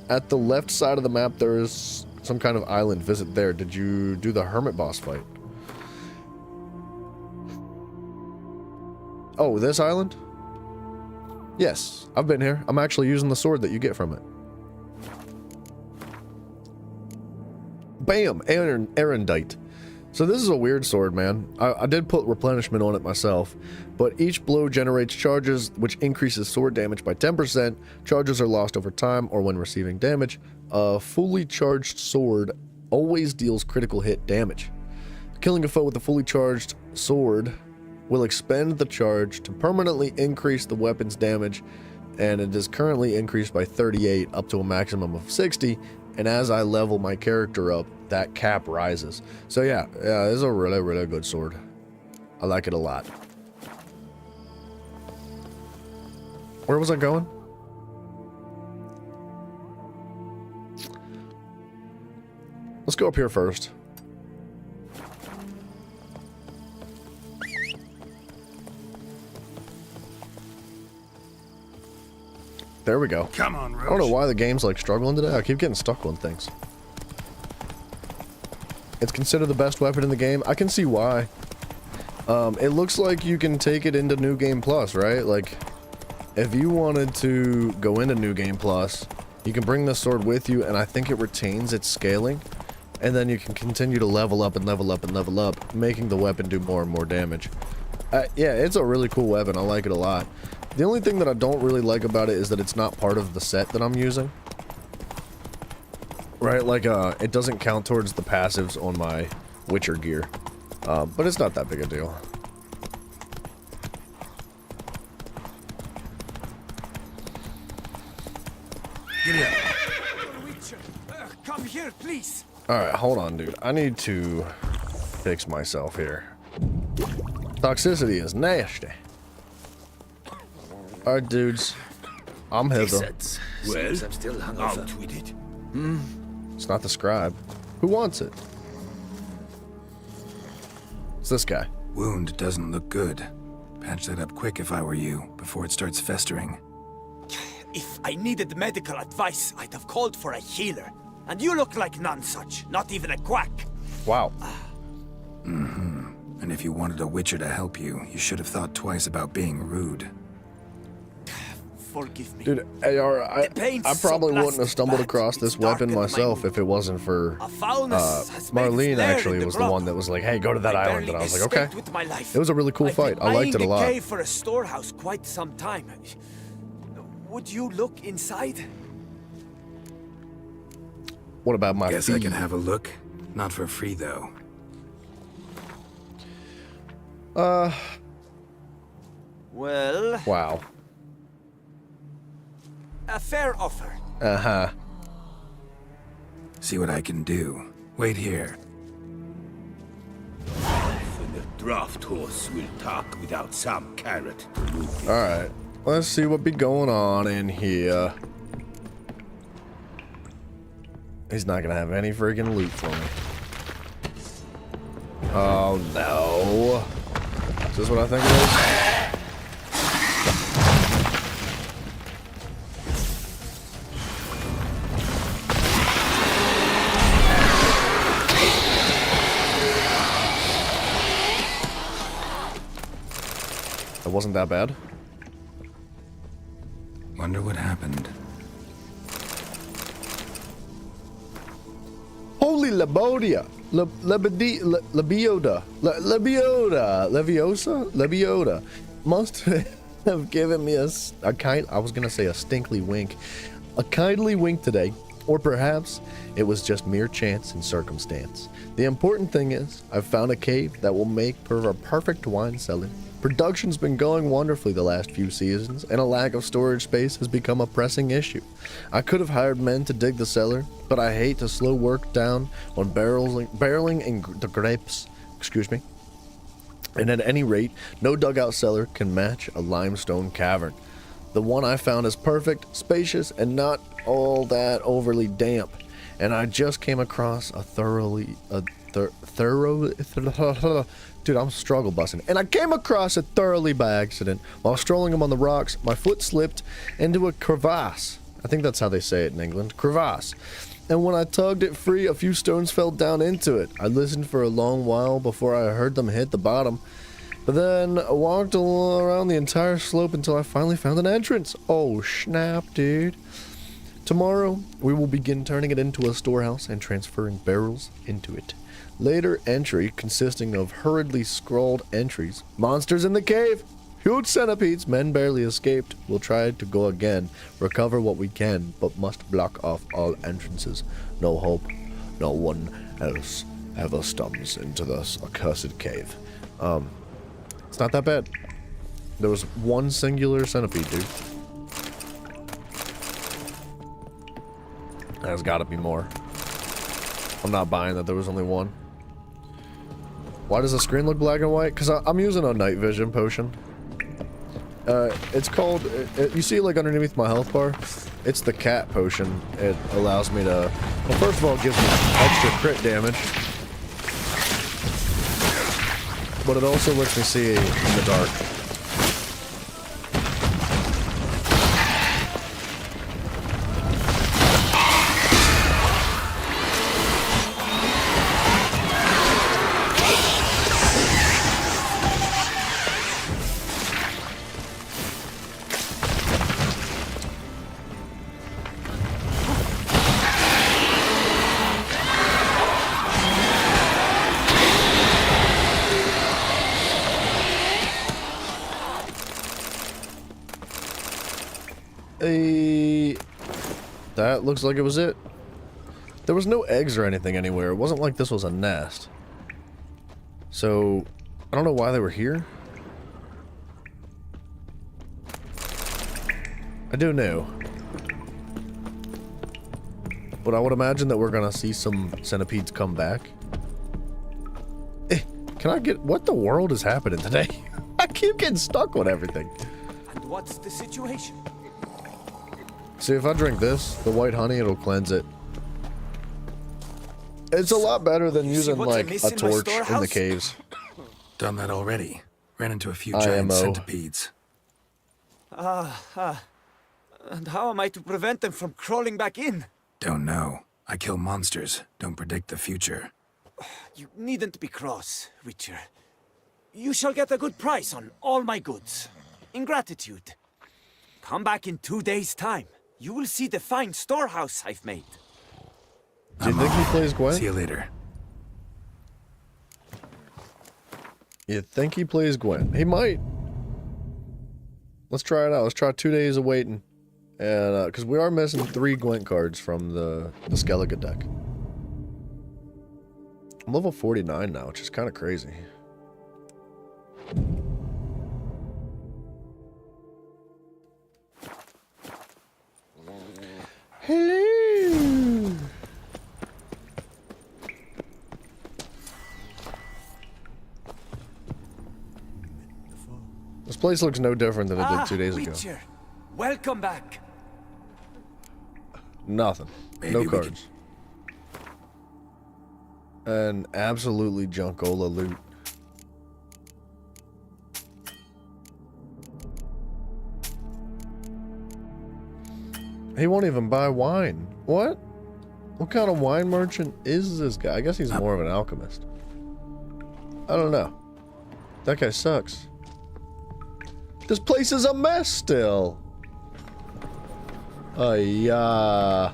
S1: At the left side of the map, there is some kind of island. Visit there. Did you do the hermit boss fight? Oh, this island? Yes, I've been here. I'm actually using the sword that you get from it. Bam! Erendite. So this is a weird sword, man. I did put replenishment on it myself, but each blow generates charges, which increases sword damage by 10%. Charges are lost over time or when receiving damage. A fully charged sword always deals critical hit damage. Killing a foe with a fully charged sword will expend the charge to permanently increase the weapon's damage, and it is currently increased by 38 up to a maximum of 60, and as I level my character up, that cap rises. So yeah, this is a really, really good sword. I like it a lot. Where was I going? Let's go up here first. There we go.
S2: Come on, Roach.
S1: I don't know why the game's like struggling today. I keep getting stuck on things. It's considered the best weapon in the game. I can see why. It looks like you can take it into New Game Plus, right? Like, if you wanted to go into New Game Plus, you can bring this sword with you, and I think it retains its scaling. And then you can continue to level up and level up and level up, making the weapon do more and more damage. Yeah, it's a really cool weapon. I like it a lot. The only thing that I don't really like about it is that it's not part of the set that I'm using. Right, like, it doesn't count towards the passives on my Witcher gear. But it's not that big a deal.
S2: Giddy up.
S7: Come here, please.
S1: Alright, hold on, dude. I need to fix myself here. Toxicity is nasty. Alright, dudes. I'm hither.
S6: Well,
S2: I'm still hungover.
S6: out with it.
S1: It's not the scribe. Who wants it? It's this guy.
S2: Wound doesn't look good. Patch that up quick if I were you, before it starts festering.
S10: If I needed medical advice, I'd have called for a healer. And you look like none such, not even a quack.
S1: Wow.
S2: And if you wanted a Witcher to help you, you should have thought twice about being rude.
S10: Forgive me.
S1: Dude, AR, I
S10: pain's
S1: probably
S10: so
S1: wouldn't have
S10: blasted
S1: stumbled
S10: bad,
S1: across
S10: it's
S1: this weapon
S10: darkened my
S1: myself
S10: mood.
S1: if it wasn't for
S10: A foulness has made its
S1: Marlene.
S10: lair
S1: Actually
S10: in
S1: was the
S10: grub.
S1: one that was like, "Hey, go to that
S10: I
S1: island,"
S10: barely
S1: and I was like, "Okay."
S10: escaped with my life.
S1: It was a really cool
S10: I've
S1: fight.
S10: been
S1: I liked it a
S10: eyeing
S1: lot.
S10: the cave for a storehouse quite some time. Would you look inside?
S1: What about my
S2: Guess I
S1: feet?
S2: can have a look. Not for free, though.
S10: Well,
S1: Wow.
S10: a fair offer.
S1: Uh-huh.
S2: See what I can do. Wait here.
S6: When the draft horse will talk without some carrot to move it.
S1: Alright. Let's see what be going on in here. He's not gonna have any freaking loot for me. Oh no. Is this what I think it is? That wasn't that bad.
S2: Wonder what happened.
S1: Holy Labodia! Leviosa must have given me a stinkly wink. A kindly wink today. Or perhaps it was just mere chance and circumstance. The important thing is, I've found a cave that will make for a perfect wine cellar. Production's been going wonderfully the last few seasons, and a lack of storage space has become a pressing issue. I could have hired men to dig the cellar, but I hate to slow work down on barreling in the grapes. Excuse me. And at any rate, no dugout cellar can match a limestone cavern. The one I found is perfect, spacious, and not all that overly damp. And I just came across dude, I'm struggle busting. And I came across it thoroughly by accident. While strolling among the rocks, my foot slipped into a crevasse. I think that's how they say it in England. Crevasse. And when I tugged it free, a few stones fell down into it. I listened for a long while before I heard them hit the bottom. But then I walked around the entire slope until I finally found an entrance. Oh, snap, dude. Tomorrow, we will begin turning it into a storehouse and transferring barrels into it. Later entry consisting of hurriedly scrawled entries. Monsters in the cave! Huge centipedes, men barely escaped. We'll try to go again, recover what we can, but must block off all entrances. No hope, no one else ever stumbles into this accursed cave. It's not that bad. There was one singular centipede, dude. There's gotta be more. I'm not buying that there was only one. Why does the screen look black and white? Because I'm using a night vision potion. It's called, you see like underneath my health bar? It's the cat potion. It allows me to, well, first of all, it gives me extra crit damage. But it also lets me see in the dark. That looks like it was it. There was no eggs or anything anywhere. It wasn't like this was a nest. So, I don't know why they were here. I do know. But I would imagine that we're gonna see some centipedes come back. Can I get... What the world is happening today? I keep getting stuck on everything.
S10: And what's the situation?
S1: See, if I drink this, the white honey, it'll cleanse it. It's a lot better than using, like, a torch in the caves.
S2: Done that already. Ran into a few giant centipedes.
S10: And how am I to prevent them from crawling back in?
S2: Don't know. I kill monsters, don't predict the future.
S10: You needn't be cross, Witcher. You shall get a good price on all my goods. In gratitude. Come back in 2 days' time. You will see the fine storehouse I've made.
S1: Do you think he plays Gwent?
S2: See you later.
S1: You think he plays Gwent? He might. Let's try it out. Let's try 2 days of waiting. And, because we are missing 3 Gwent cards from the Skellige deck. I'm level 49 now, which is kind of crazy. Hello. This place looks no different than it did 2 days ago.
S10: Witcher, welcome back.
S1: Nothing.
S2: Maybe
S1: no
S2: we
S1: cards. And absolutely junkola loot. He won't even buy wine. What? What kind of wine merchant is this guy? I guess he's more of an alchemist. I don't know. That guy sucks. This place is a mess still. Yeah.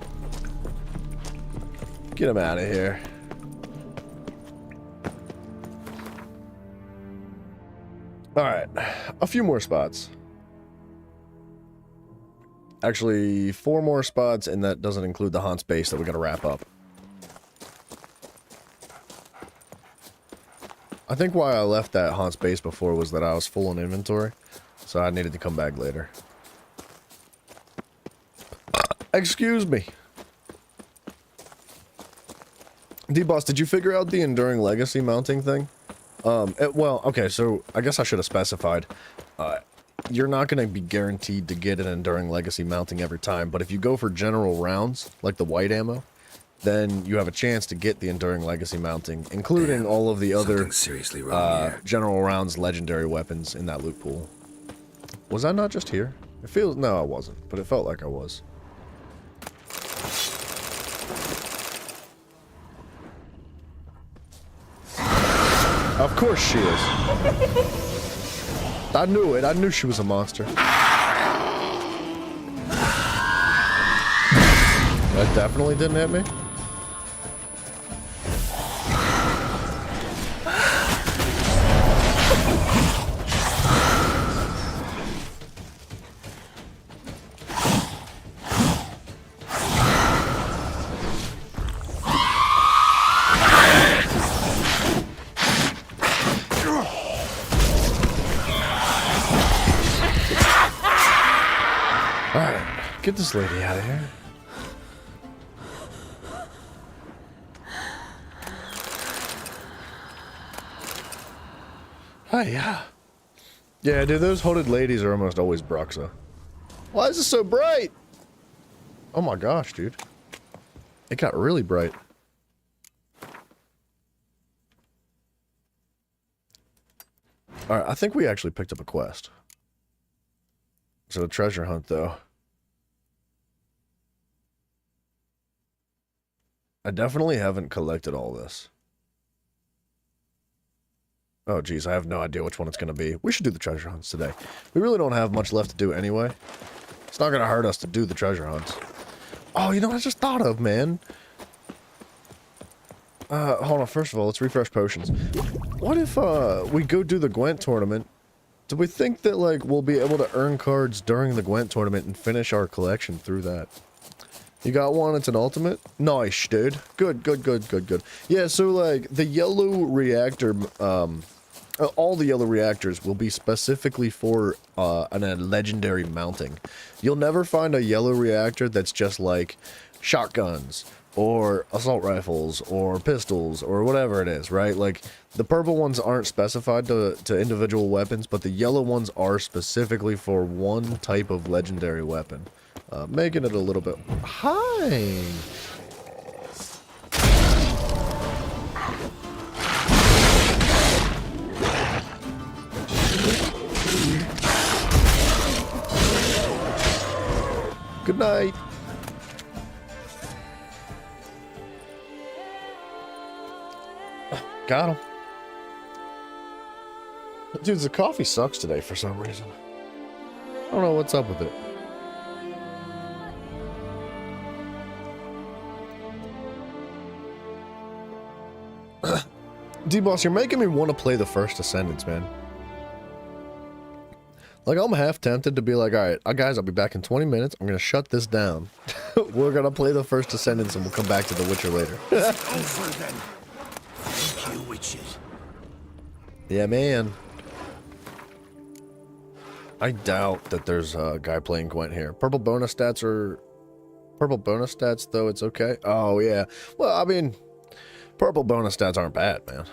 S1: Get him out of here. Alright, a few more spots. Actually, 4 more spots, and that doesn't include the Hans base that we gotta wrap up. I think why I left that Hans base before was that I was full on inventory, so I needed to come back later. Excuse me. D-Boss, did you figure out the Enduring Legacy mounting thing? Well, okay, so I guess I should have specified. You're not going to be guaranteed to get an Enduring Legacy mounting every time, but if you go for general rounds, like the white ammo, then you have a chance to get the Enduring Legacy mounting, including all of the other
S2: seriously wrong here.
S1: general rounds legendary weapons in that loot pool. Was I not just here? It feels... No, I wasn't, but it felt like I was. Of course she is. I knew it. I knew she was a monster. That definitely didn't hit me. Get this lady out of here. Hi, yeah. Yeah, dude, those hooded ladies are almost always Bruxa. Why is it so bright? Oh my gosh, dude. It got really bright. Alright, I think we actually picked up a quest. So a treasure hunt, though. I definitely haven't collected all this. Oh, geez, I have no idea which one it's going to be. We should do the treasure hunts today. We really don't have much left to do anyway. It's not going to hurt us to do the treasure hunts. Oh, you know what I just thought of, man? Hold on, first of all, let's refresh potions. What if, we go do the Gwent tournament? Do we think that, like, we'll be able to earn cards during the Gwent tournament and finish our collection through that? You got one, it's an ultimate? Nice, dude. Good, good, good, good, good. Yeah, so, like, the yellow reactor, all the yellow reactors will be specifically for, a legendary mounting. You'll never find a yellow reactor that's just, like, shotguns, or assault rifles, or pistols, or whatever it is, right? Like, the purple ones aren't specified to individual weapons, but the yellow ones are specifically for one type of legendary weapon. Making it a little bit... Hi! Good night. Got him. Dude, the coffee sucks today for some reason. I don't know what's up with it. D-Boss, you're making me want to play the First Ascendants, man. Like, I'm half tempted to be like, alright, guys, I'll be back in 20 minutes. I'm going to shut this down. We're going to play the First Ascendants and we'll come back to The Witcher later.
S2: Over then. Thank you, witches.
S1: Yeah, man. I doubt that there's a guy playing Gwent here. Purple bonus stats, though, it's okay. Oh, yeah. Well, I mean... Purple bonus stats aren't bad, man.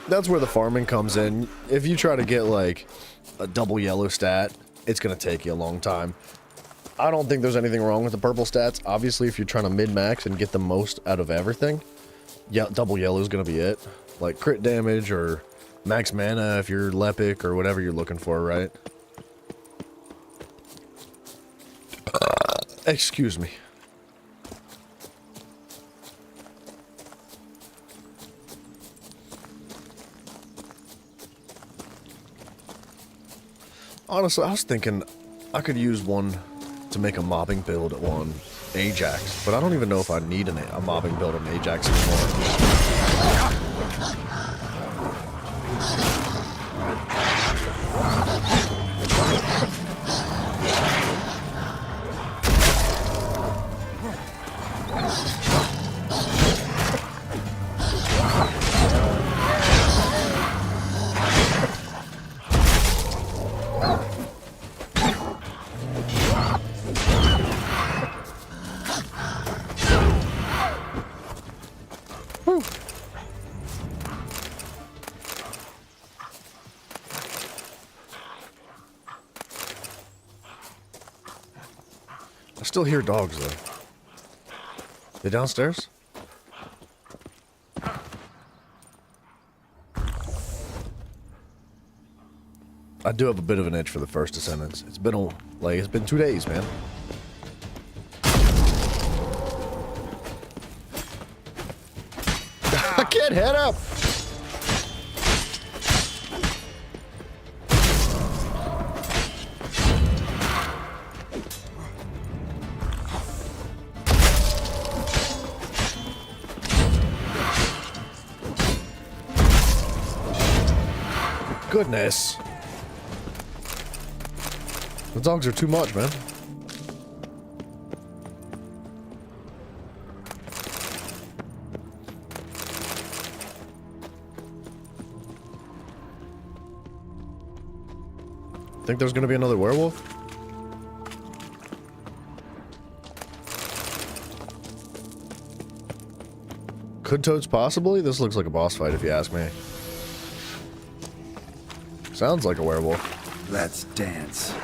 S1: That's where the farming comes in. If you try to get, like, a double yellow stat, it's going to take you a long time. I don't think there's anything wrong with the purple stats. Obviously, if you're trying to min-max and get the most out of everything, yeah, double yellow is going to be it. Like, crit damage or max mana if you're Lepic or whatever you're looking for, right? Excuse me. Honestly, I was thinking I could use one to make a mobbing build on Ajax, but I don't even know if I need a mobbing build on Ajax anymore. I still hear dogs though. They downstairs? I do have a bit of an itch for the first Descendants. It's been it's been 2 days, man. I can't head up. Goodness. The dogs are too much, man. Think there's gonna be another werewolf? Could Toads possibly? This looks like a boss fight if you ask me. Sounds like a werewolf.
S2: Let's dance.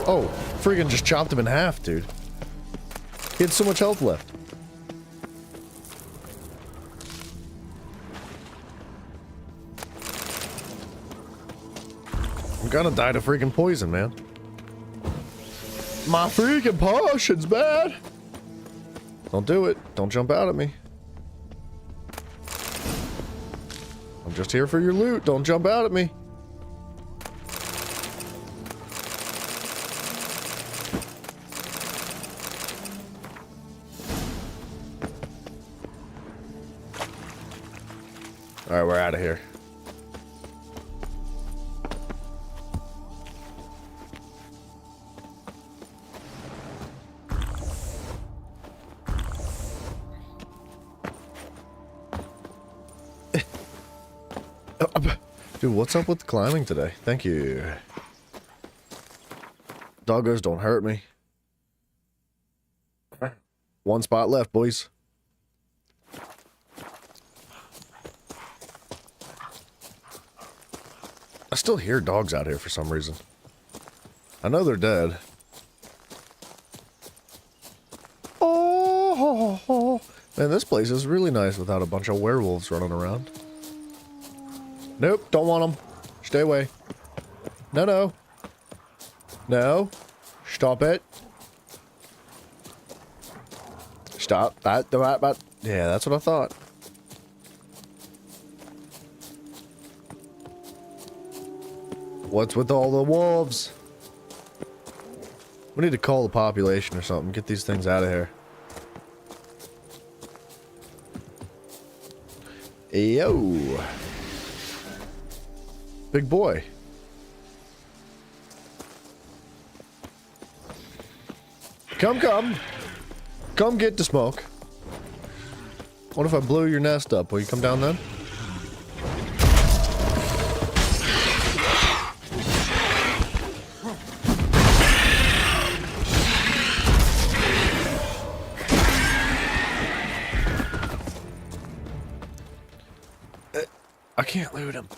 S1: Oh, friggin' just chopped him in half, dude. He had so much health left. I'm gonna die to freaking poison, man. My freaking potion's bad. Don't do it. Don't jump out at me. I'm just here for your loot. Don't jump out at me. All right, we're out of here. Dude, what's up with climbing today? Thank you. Doggos, don't hurt me. One spot left, boys. I still hear dogs out here for some reason. I know they're dead. Oh, man, this place is really nice without a bunch of werewolves running around. Nope, don't want them. Stay away. No, no. No. Stop it. Stop that. Yeah, that's what I thought. What's with all the wolves? We need to call the population or something. Get these things out of here. Yo. Big boy. Come. Come get the smoke. What if I blew your nest up? Will you come down then? I can't loot him.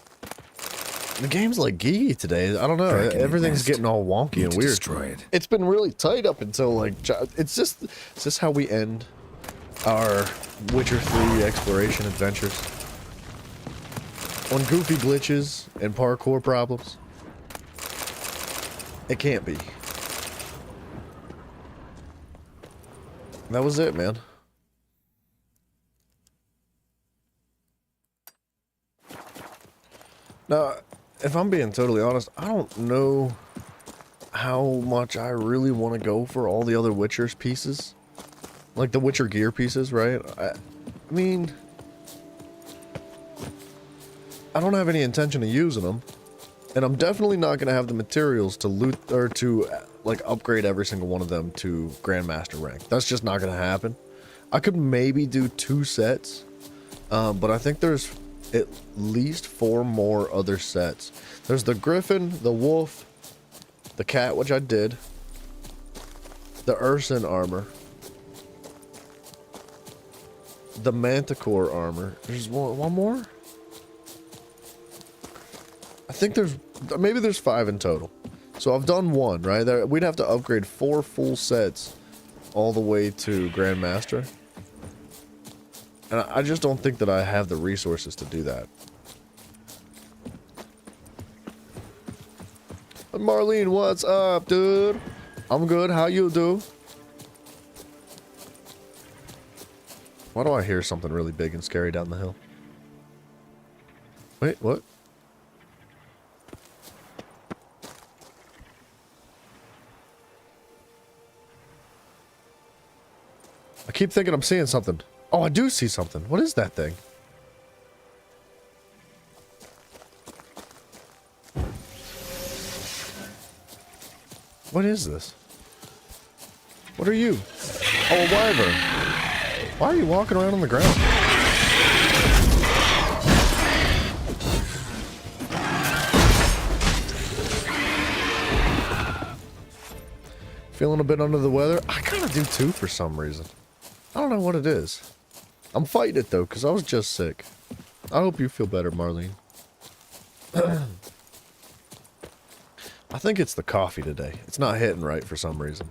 S1: The game's like geeky today. I don't know. Everything's getting all wonky and weird.
S2: Destroy it.
S1: It's been really tight up until like it's just how we end our Witcher 3 exploration adventures. On goofy glitches and parkour problems. It can't be. That was it, man. Now, if I'm being totally honest, I don't know how much I really want to go for all the other Witcher's pieces. Like the Witcher gear pieces, right? I mean, I don't have any intention of using them. And I'm definitely not going to have the materials to loot or to like upgrade every single one of them to Grandmaster rank. That's just not going to happen. I could maybe do 2 sets, but I think there's at least 4 more other sets. There's the Griffin, the Wolf, the Cat, which I did, the Urson armor, the Manticore armor. There's one more? I think maybe there's 5 in total. So I've done 1, right? We'd have to upgrade 4 full sets all the way to Grandmaster. And I just don't think that I have the resources to do that. But Marlene, what's up, dude? I'm good. How you do? Why do I hear something really big and scary down the hill? Wait, what? I keep thinking I'm seeing something. Oh, I do see something. What is that thing? What is this? What are you? Oh, a wyvern. Why are you walking around on the ground? Feeling a bit under the weather? I kind of do too for some reason. I don't know what it is. I'm fighting it though, because I was just sick. I hope you feel better, Marlene. I think it's the coffee today. It's not hitting right for some reason.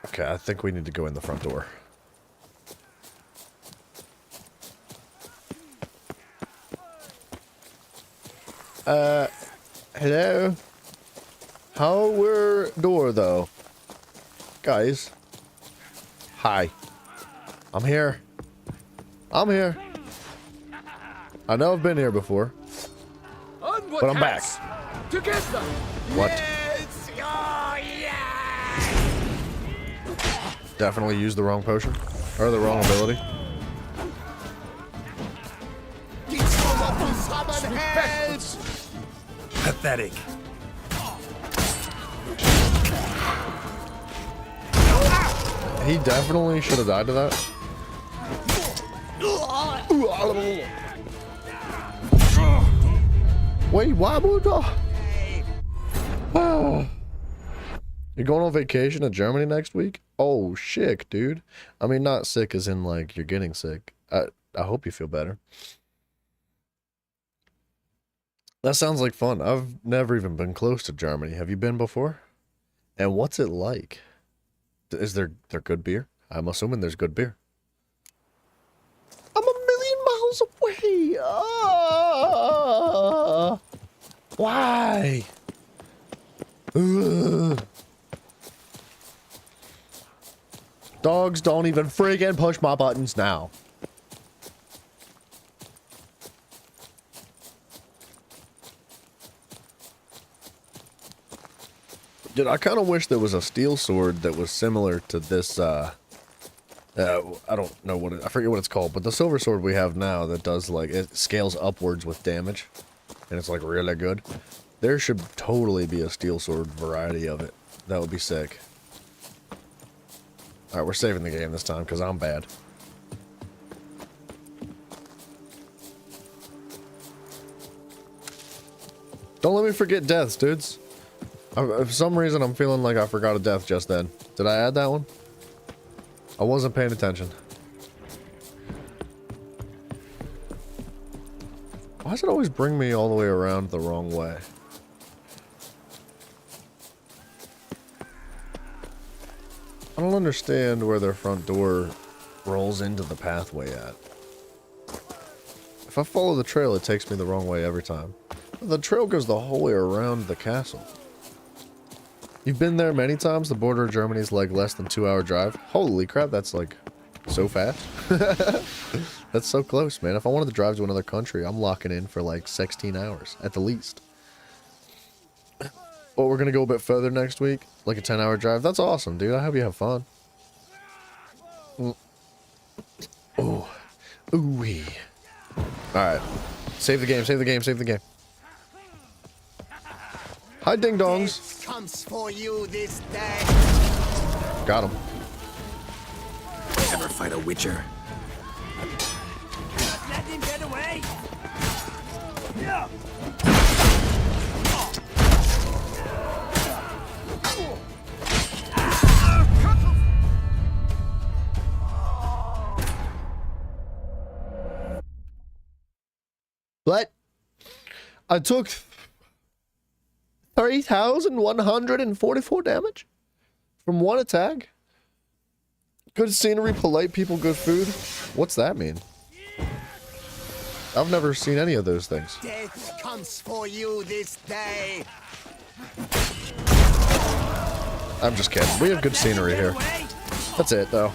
S1: Okay, I think we need to go in the front door. Hello? Our door, though. Guys. Hi. I'm here. I'm here. I know I've been here before. But I'm back.
S2: Together.
S1: What?
S2: Yes. Oh, yeah.
S1: Definitely used the wrong potion. Or the wrong ability.
S2: Pathetic.
S1: He definitely should have died to that. Wait, why would You're going on vacation to Germany next week? Oh, sick, dude. I mean, not sick as in, like, you're getting sick. I hope you feel better. That sounds like fun. I've never even been close to Germany. Have you been before? And what's it like? Is there good beer? I'm assuming there's good beer. I'm a million miles away. Why? Ugh. Dogs don't even friggin' push my buttons now. Dude, I kind of wish there was a steel sword that was similar to this, I don't know I forget what it's called, but the silver sword we have now that does, like, it scales upwards with damage, and it's, like, really good. There should totally be a steel sword variety of it. That would be sick. Alright, we're saving the game this time, because I'm bad. Don't let me forget deaths, dudes. For some reason, I'm feeling like I forgot a death just then. Did I add that one? I wasn't paying attention. Why does it always bring me all the way around the wrong way? I don't understand where their front door rolls into the pathway at. I If I follow the trail, it takes me the wrong way every time. The trail goes the whole way around the castle. You've been there many times. The border of Germany is like less than 2-hour drive. Holy crap, that's like so fast. That's so close, man. If I wanted to drive to another country, I'm locking in for like 16 hours at the least. Well, we're gonna go a bit further next week, like a 10-hour drive. That's awesome, dude. I hope you have fun. Oh, ooh-wee. All right, save the game. Save the game. Save the game. Hi, ding dongs.
S5: Death comes for you this day.
S1: Got him.
S2: Ever fight a Witcher?
S10: Let him get away! Yeah.
S1: What? I took 3,144 damage from one attack. Good scenery, polite people, good food. What's that mean? I've never seen any of those things.
S5: Death comes for you this day.
S1: I'm just kidding. We have good scenery here. That's it, though.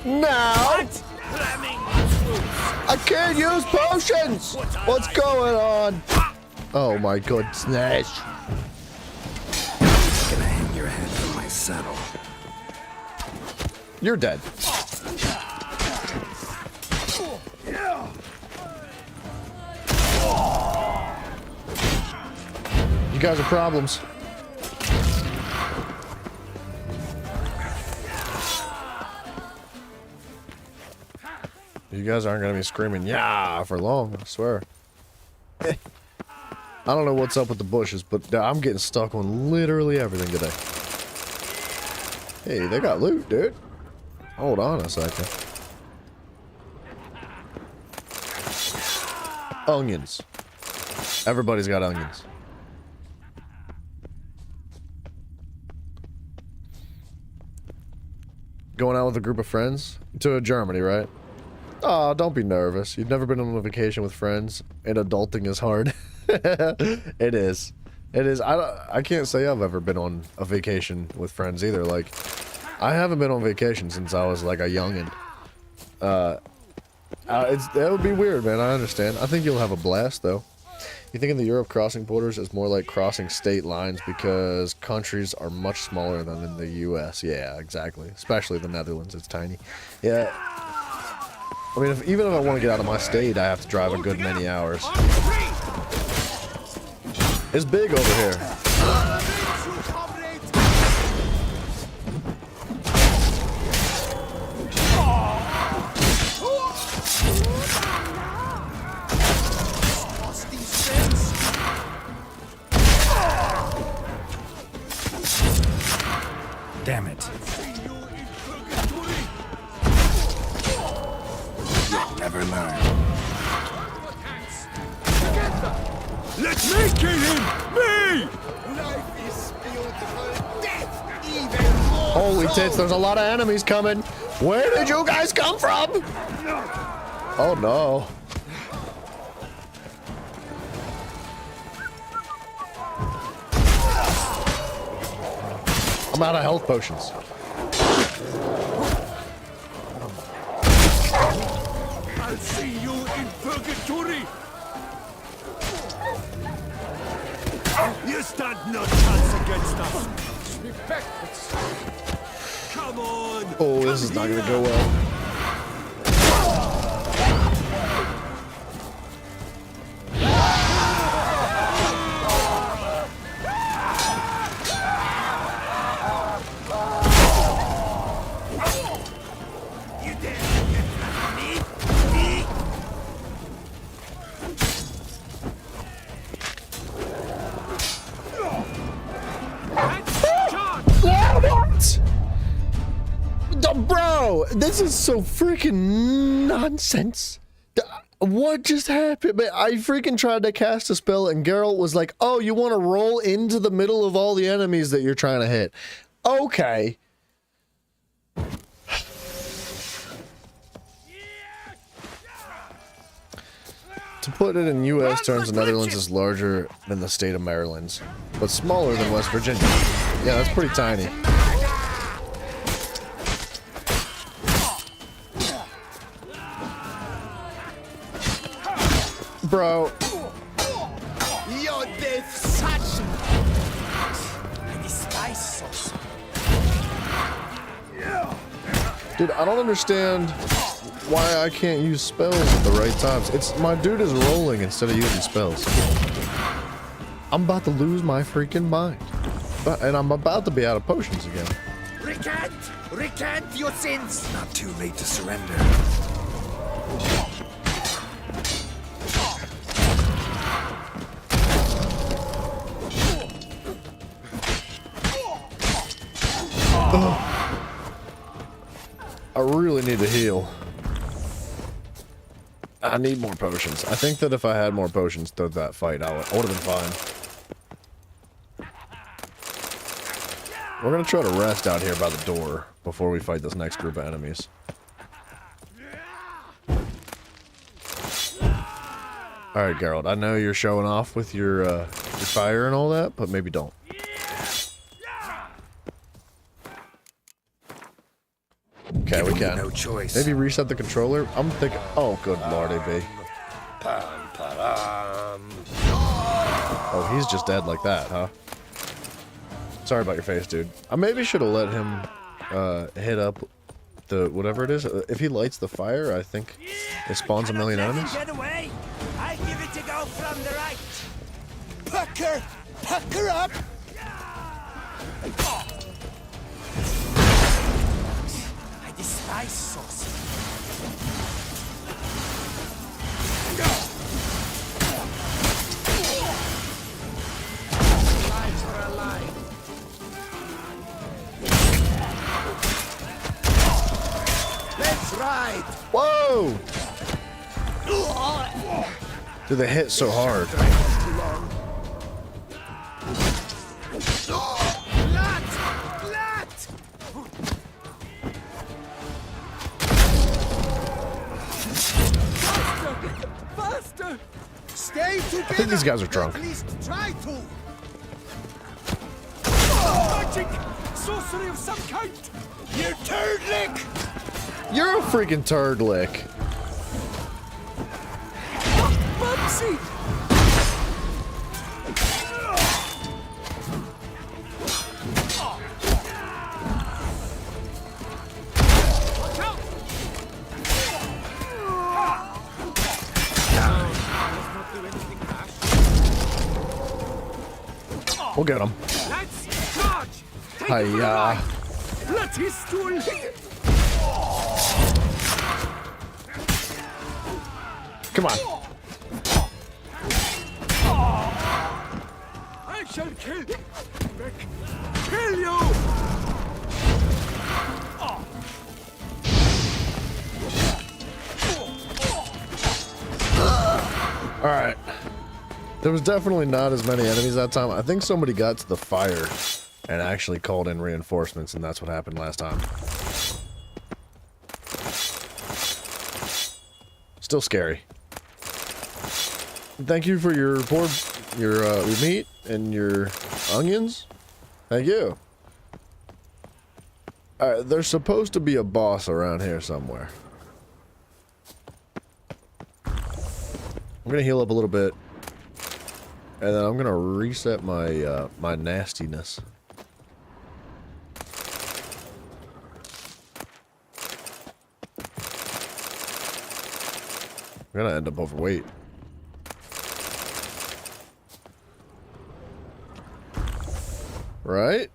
S1: Now! I can't use potions! What's going on? Oh my goodness.
S2: Gonna hang your head from my saddle.
S1: You're dead. You guys are problems. You guys aren't gonna be screaming "yeah" for long, I swear. I don't know what's up with the bushes, but I'm getting stuck on literally everything today. Hey, they got loot, dude. Hold on a second. Onions. Everybody's got onions. Going out with a group of friends to Germany, right? Oh, don't be nervous. You've never been on a vacation with friends, and adulting is hard. It is. It is. I can't say I've ever been on a vacation with friends either. Like, I haven't been on vacation since I was like a youngin'. That would be weird, man. I understand. I think you'll have a blast, though. You think in the Europe crossing borders is more like crossing state lines because countries are much smaller than in the U.S. Yeah, exactly. Especially the Netherlands. It's tiny. Yeah. I mean, even if I want to get out of my state, I have to drive a good many hours. It's big over here.
S2: Damn it. You'll never learn.
S6: Let me kill him! Me!
S5: Life is beautiful. Death even more.
S1: Holy
S5: so.
S1: tits, there's a lot of enemies coming. Where did you guys come from? Oh no. I'm out of health potions.
S6: I'll see you in purgatory! You stand no chance against us! Come on!
S1: Oh, this is not gonna go well. Bro, this is so freaking nonsense. What just happened? Man, I freaking tried to cast a spell and Geralt was like, oh, you want to roll into the middle of all the enemies that you're trying to hit. Okay. To put it in U.S. terms, the Netherlands is larger than the state of Maryland, but smaller than West Virginia. Yeah, that's pretty tiny. Bro.
S10: Your death such I despise sauce.
S1: Dude, I don't understand why I can't use spells at the right times. It's my dude is rolling instead of using spells. I'm about to lose my freaking mind. And I'm about to be out of potions again.
S2: Recant your sins. Not too late to surrender.
S1: I really need to heal. I need more potions. I think that if I had more potions to that fight, I would have been fine. We're gonna try to rest out here by the door before we fight this next group of enemies. Alright, Geralt, I know you're showing off with your fire and all that, but maybe don't. Okay, we can.
S2: No choice.
S1: Maybe reset the controller. I'm thinking. Oh, good lordy, B. Oh, he's just dead like that, huh? Sorry about your face, dude. I maybe should have let him hit up the whatever it is. If he lights the fire, I think it spawns a million enemies.
S10: Get away! I give it to go from the right. Pucker up! I despise sauce. Lives are alive. Let's ride.
S1: Whoa! Dude, they hit so hard.
S10: Faster! Stay together.
S1: I think these guys are drunk.
S10: At least try to.
S7: Magic! Sorcery of some kind!
S10: You turd lick!
S1: You're a freaking turd lick.
S7: Bubsy!
S1: We'll get him.
S7: Let's charge! Take
S1: Hiya.
S7: Let his stool!
S1: Come on.
S7: I shall kill you! Kill you!
S1: Alright. There was definitely not as many enemies that time. I think somebody got to the fire and actually called in reinforcements, and that's what happened last time. Still scary. Thank you for your your meat and your onions. Thank you. Alright, there's supposed to be a boss around here somewhere. I'm gonna heal up a little bit. And then I'm gonna reset my my nastiness. I'm gonna end up overweight. Right?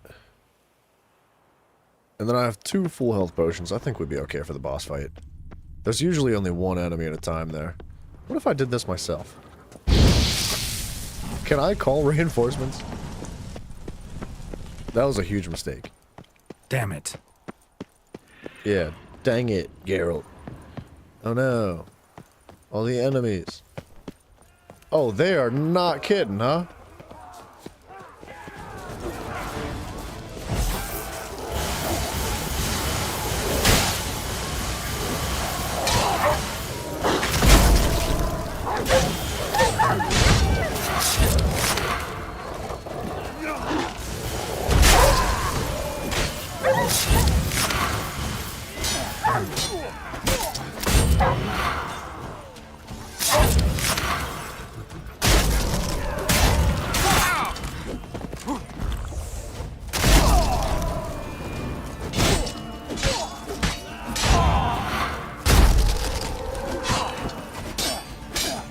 S1: And then I have 2 full health potions. I think we'd be okay for the boss fight. There's usually only 1 enemy at a time there. What if I did this myself? Can I call reinforcements? That was a huge mistake.
S2: Damn it.
S1: Yeah, dang it, Geralt. Oh no. All the enemies. Oh, they are not kidding, huh?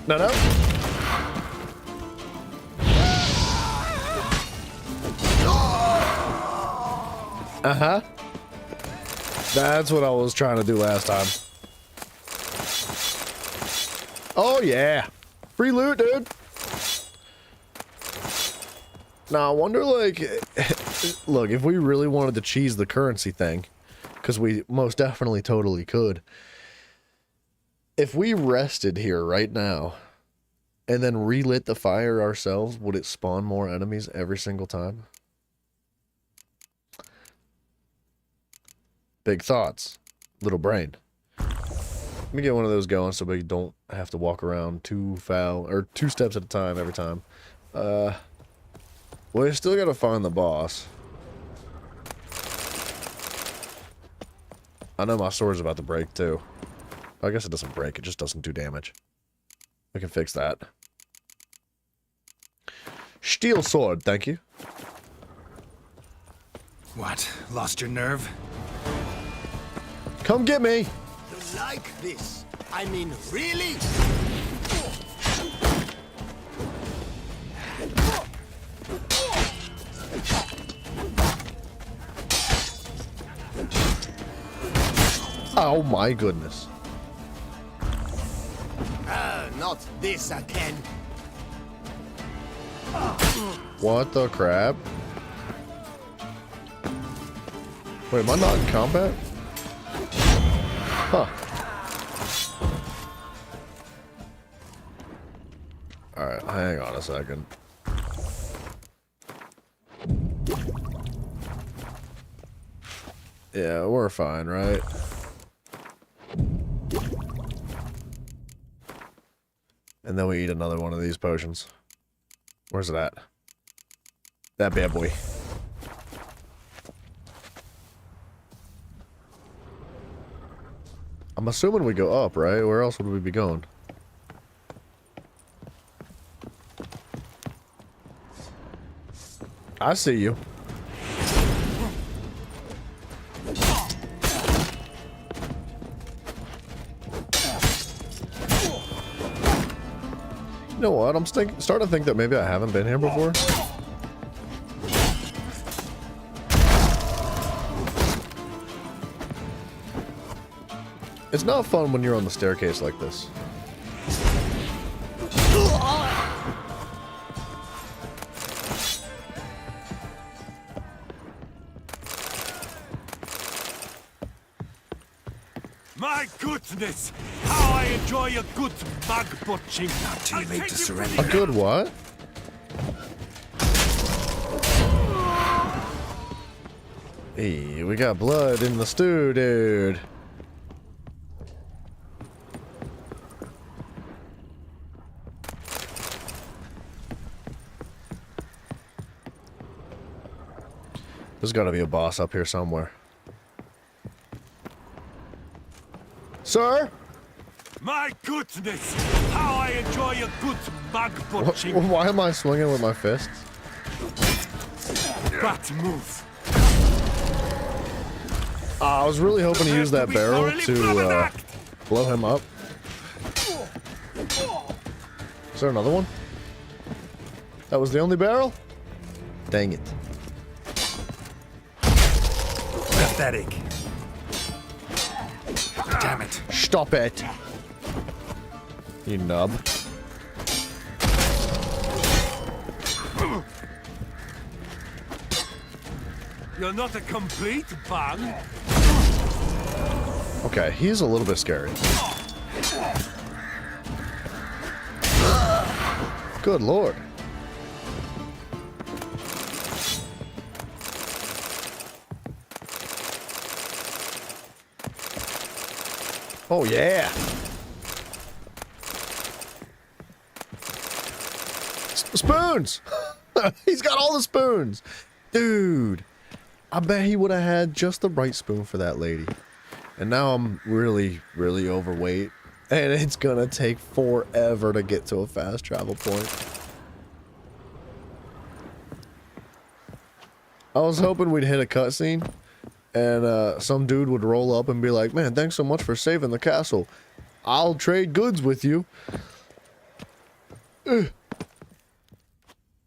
S1: No, no. Uh-huh. That's what I was trying to do last time. Oh, yeah. Free loot, dude. Now, I wonder, like... Look, if we really wanted to cheese the currency thing, because we most definitely totally could... If we rested here right now and then relit the fire ourselves, would it spawn more enemies every single time? Big thoughts. Little brain. Let me get one of those going so we don't have to walk around two steps at a time every time. We still gotta find the boss. I know my sword's about to break too. I guess it doesn't break, it just doesn't do damage. We can fix that. Steel sword, thank you.
S2: What? Lost your nerve?
S1: Come get me!
S5: You like this? I mean, really?
S1: Oh my goodness.
S5: Not this again.
S1: What the crap? Wait, am I not in combat? Huh. Alright, hang on a second. Yeah, we're fine, right? And then we eat another one of these potions. Where's it at? That bad boy. I'm assuming we go up, right? Where else would we be going? I see you. You know what? I'm starting to think that maybe I haven't been here before. It's not fun when you're on the staircase like this.
S7: My goodness! How I enjoy a good mug butching!
S2: Not too late to surrender.
S1: A good what? Hey, we got blood in the stew, dude. There's gotta be a boss up here somewhere. Sir?
S7: My goodness! How I enjoy a good mug butching!
S1: Why am I swinging with my fists?
S7: Bat move!
S1: I was really hoping to use that barrel to blow him up. Is there another one? That was the only barrel? Dang it.
S2: Pathetic. Damn it.
S1: Stop it. You nub.
S7: You're not a complete bang.
S1: Okay, he's a little bit scary. Good lord. Oh yeah. Spoons. He's got all the spoons. Dude, I bet he would have had just the right spoon for that lady. And now I'm really, really overweight. And it's gonna take forever to get to a fast travel point. I was hoping we'd hit a cutscene and some dude would roll up and be like, man, thanks so much for saving the castle. I'll trade goods with you. We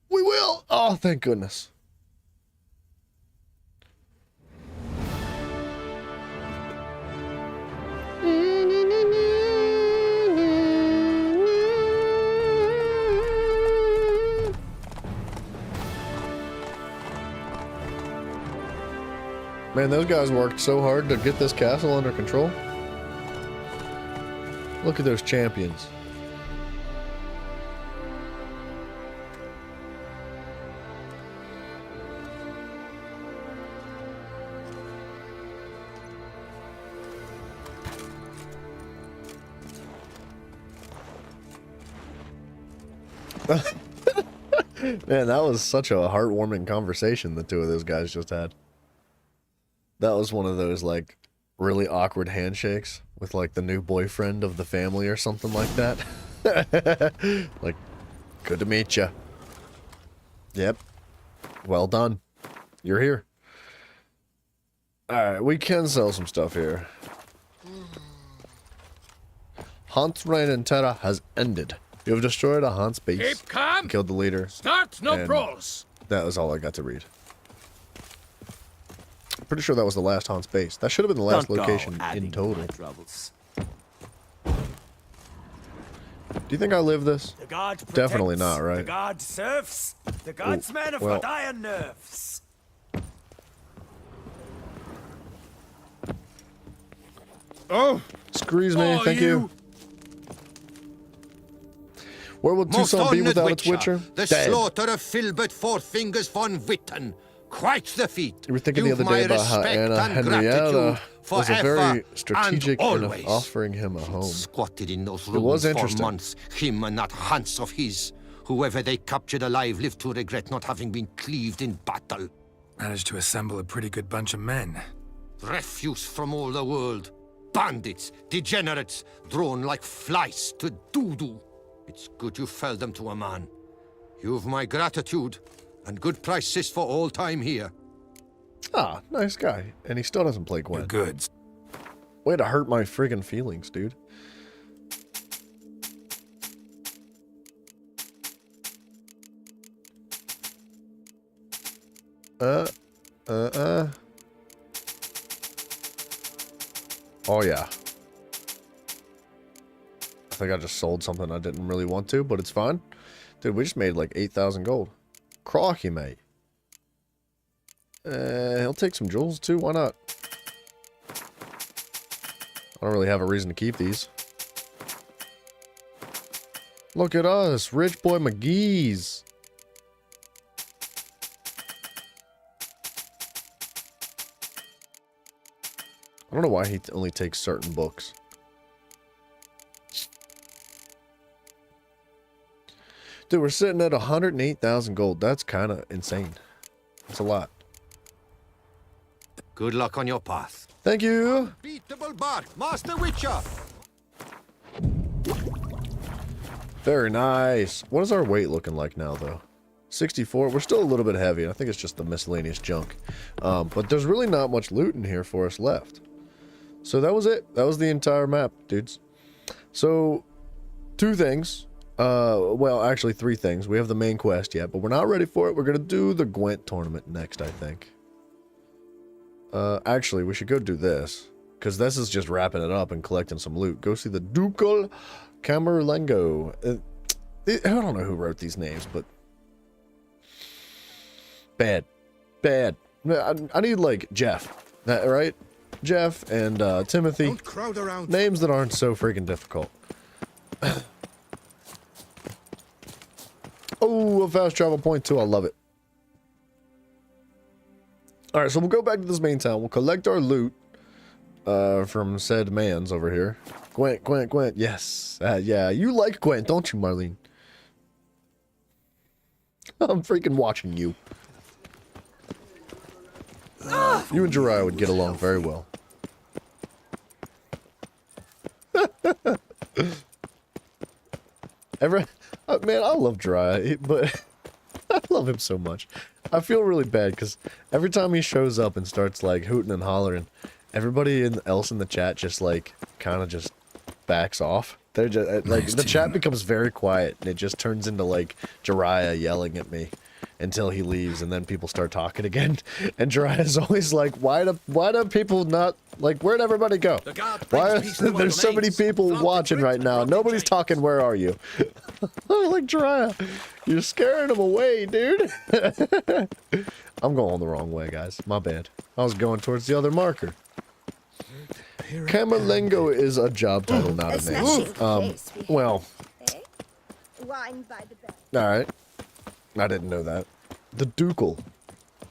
S1: will. Oh, thank goodness. Man, those guys worked so hard to get this castle under control. Look at those champions. Man, that was such a heartwarming conversation the two of those guys just had. That was one of those, like, really awkward handshakes with, like, the new boyfriend of the family or something like that. Like, good to meet you. Yep. Well done. You're here. Alright, we can sell some stuff here. Hunt's reign in Terra has ended. You have destroyed a Hunt's base.
S2: Keep calm.
S1: Killed the leader.
S2: Start no
S1: and
S2: brawls.
S1: That was all I got to read. Pretty sure that was the last Hunt's base. That should have been the last location in total. Do you think I live this?
S10: The god protects,
S1: Definitely not, right?
S10: The god serves. The god's men have got iron nerves.
S1: Oh! Excuse me, thank you. Where would Tucson be without its Witcher?
S5: The
S1: Dead.
S5: slaughter of Filbert Four Fingers von Witten. Quite the feat.
S1: You were thinking the other day about how Anna Henrietta was a very strategic in offering him a home.
S5: Squatted in those
S1: It was
S5: rooms for
S1: interesting.
S5: months, him and that Hans of his. Whoever they captured alive lived to regret not having been cleaved in battle.
S2: Managed to assemble a pretty good bunch of men.
S5: Refuse from all the world. Bandits, degenerates, drawn like flies to doo-doo. It's good you fell them to a man. You've my gratitude, and good prices for all time here.
S1: Ah, nice guy. And he still doesn't play Gwen.
S2: Goods.
S1: Way to hurt my friggin' feelings, dude. Oh, yeah. I think I just sold something I didn't really want to, but it's fine. Dude, we just made like 8,000 gold. Crocky, mate. He'll take some jewels too, why not? I don't really have a reason to keep these. Look at us, rich boy McGee's. I don't know why he only takes certain books. Dude, we're sitting at 108,000 gold. That's kind of insane. That's a lot.
S5: Good luck on your path.
S1: Thank you.
S5: Unbeatable bark, Master Witcher.
S1: Very nice. What is our weight looking like now, though? 64. We're still a little bit heavy. I think it's just the miscellaneous junk. But there's really not much loot in here for us left. So that was it. That was the entire map, dudes. So, two things. Well, actually, three things. We have the main quest yet, but we're not ready for it. We're going to do the Gwent tournament next, I think. Actually, we should go do this. Because this is just wrapping it up and collecting some loot. Go see the Ducal Camerlengo. I don't know who wrote these names, but... Bad. Bad. I need, like, Jeff. Right? Jeff and Timothy.
S9: Don't crowd around.
S1: Names that aren't so freaking difficult. a fast travel point too. I love it. All right, so we'll go back to this main town. We'll collect our loot from said mans over here. Gwent, Gwent, Gwent. Yes. Yeah, you like Gwent, don't you, Marlene? I'm freaking watching you. You and Jiraiya would get along very well. Man, I love Jiraiya, but I love him so much. I feel really bad because every time he shows up and starts like hooting and hollering, everybody else in the chat just like kind of just backs off. They're just like the chat becomes very quiet and it just turns into like Jiraiya yelling at me until he leaves, and then people start talking again. And Jiraiya's always like, why do people not like, where'd everybody go? Why there's so many people watching right now? Nobody's talking. Where are you? I'm like, Jiraiya, you're scaring them away, dude. I'm going the wrong way, guys. My bad. I was going towards the other marker. Camerlengo is a job title, not a name. Well, alright. I didn't know that. The Ducal.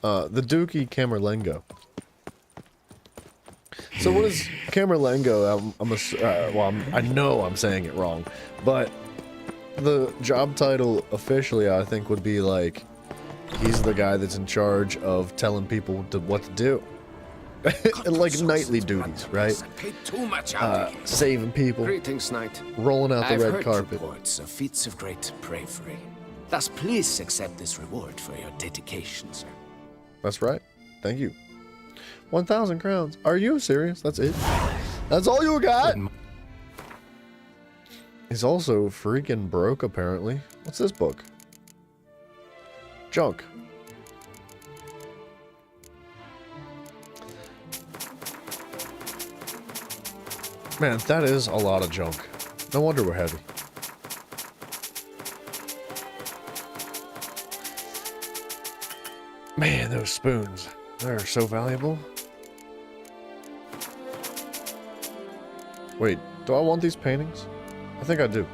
S1: The Dookie Camerlengo. So what is Camerlengo? I know I'm saying it wrong, but the job title officially, I think, would be like, he's the guy that's in charge of telling people what to do. Like nightly duties, right? Saving people.
S11: Greetings, Knight.
S1: Rolling out the red carpet.
S11: Reports of feats of great bravery. Thus, please accept this reward for your dedication, sir.
S1: That's right. Thank you. 1,000 crowns. Are you serious? That's it? That's all you got? He's also freaking broke, apparently. What's this book? Junk. Man, that is a lot of junk. No wonder we're heavy. Man, those spoons. They're so valuable. Wait, do I want these paintings? I think I do.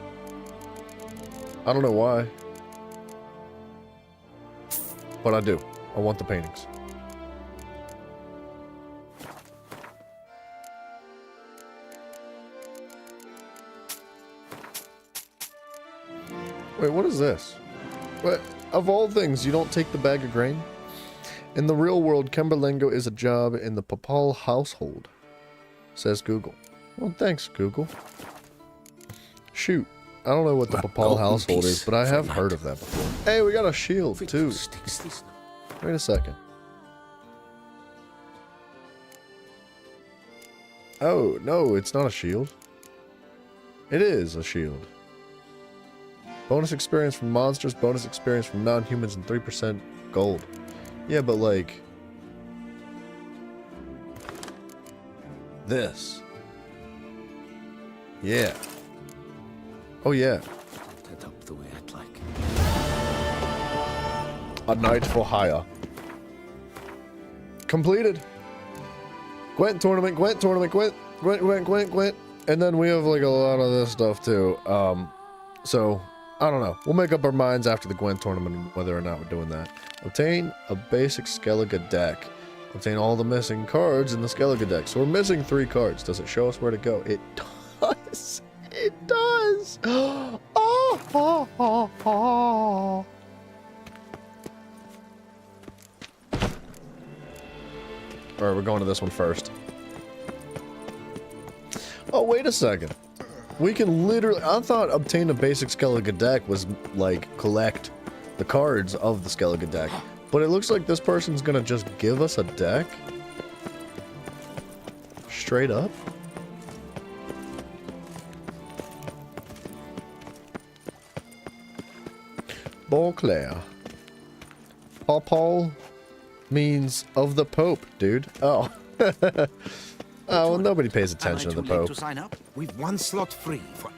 S1: I don't know why. But I do. I want the paintings. Wait, what is this? What? Of all things, you don't take the bag of grain? In the real world, Camerlengo is a job in the papal household, says Google. Well, thanks, Google. Shoot. I don't know what the papal household is, but I have heard of that before. Hey, we got a shield, too. Wait a second. Oh, no, it's not a shield. It is a shield. Bonus experience from monsters, bonus experience from non-humans, and 3% gold. Yeah, but like... this. Yeah. Oh, yeah.
S11: Set up the way I'd like.
S1: A night for hire. Completed. Gwent tournament, Gwent tournament, Gwent, Gwent, Gwent, Gwent, Gwent. And then we have like a lot of this stuff too. So... I don't know. We'll make up our minds after the Gwent tournament whether or not we're doing that. Obtain a basic Skellige deck. Obtain all the missing cards in the Skellige deck. So we're missing 3 cards. Does it show us where to go? It does. It does. Oh, oh, oh, oh. Alright, we're going to this one first. Oh, wait a second. We can literally... I thought obtain a basic Skellige deck was, like, collect the cards of the Skellige deck. But it looks like this person's gonna just give us a deck? Straight up? Beauclair. Paul means of the Pope, dude. Oh. Oh, well, nobody pays attention to the Pope.
S4: To sign up? We've 1 slot free for...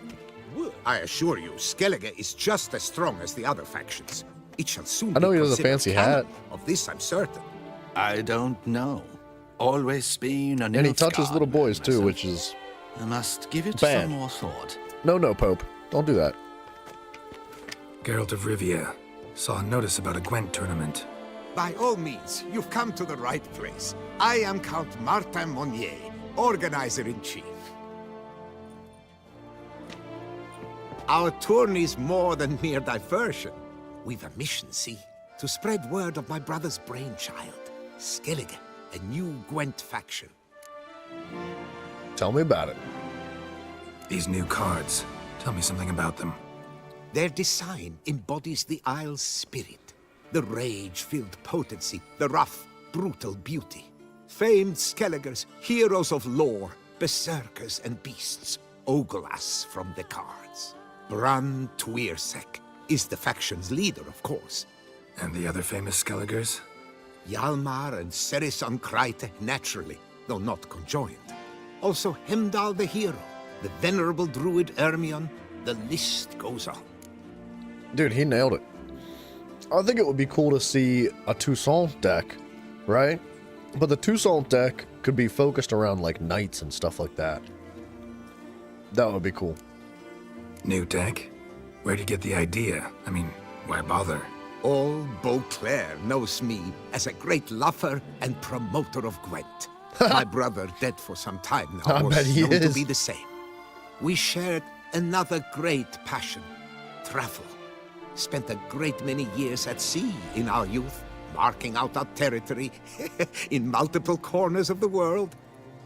S4: I assure you, Skellige is just as strong as the other factions. It shall soon
S1: I know
S4: be
S1: he has a fancy hat.
S4: Of this I'm certain.
S2: I don't know. Always been an
S1: And he touches little boys too, which is
S2: I must give it
S1: bad.
S2: some more thought.
S1: No, Pope. Don't do that.
S6: Geralt of Rivia,
S2: Saw a notice about a Gwent tournament.
S4: By all means, you've come to the right place. I am Count Martin Monnier, Organizer-in-Chief. Our tourney's more than mere diversion. We've a mission, see? To spread word of my brother's brainchild, Skellige, a new Gwent faction.
S1: Tell me about it.
S2: These new cards. Tell me something about them.
S4: Their design embodies the Isle's spirit. The rage-filled potency, the rough, brutal beauty. Famed Skelligers, heroes of lore, berserkers and beasts, ogle us from the cards. Bran Tuirsek is the faction's leader, of course.
S2: And the other famous Skelligers?
S4: Hjalmar and Serisan Kreite, naturally, though not conjoined. Also Hemdal the hero, the venerable druid Ermion, the list goes on.
S1: Dude, he nailed it. I think it would be cool to see a Toussaint deck, right? But the Toussaint deck could be focused around like knights and stuff like that. That would be cool.
S2: New deck? Where'd you get the idea? I mean, why bother?
S4: All Beauclair knows me as a great lover and promoter of Gwent. My brother, dead for some time now,
S1: I bet
S4: was
S1: he
S4: known to
S1: is.
S4: be the same. We shared another great passion, travel. Spent a great many years at sea in our youth, marking out our territory in multiple corners of the world.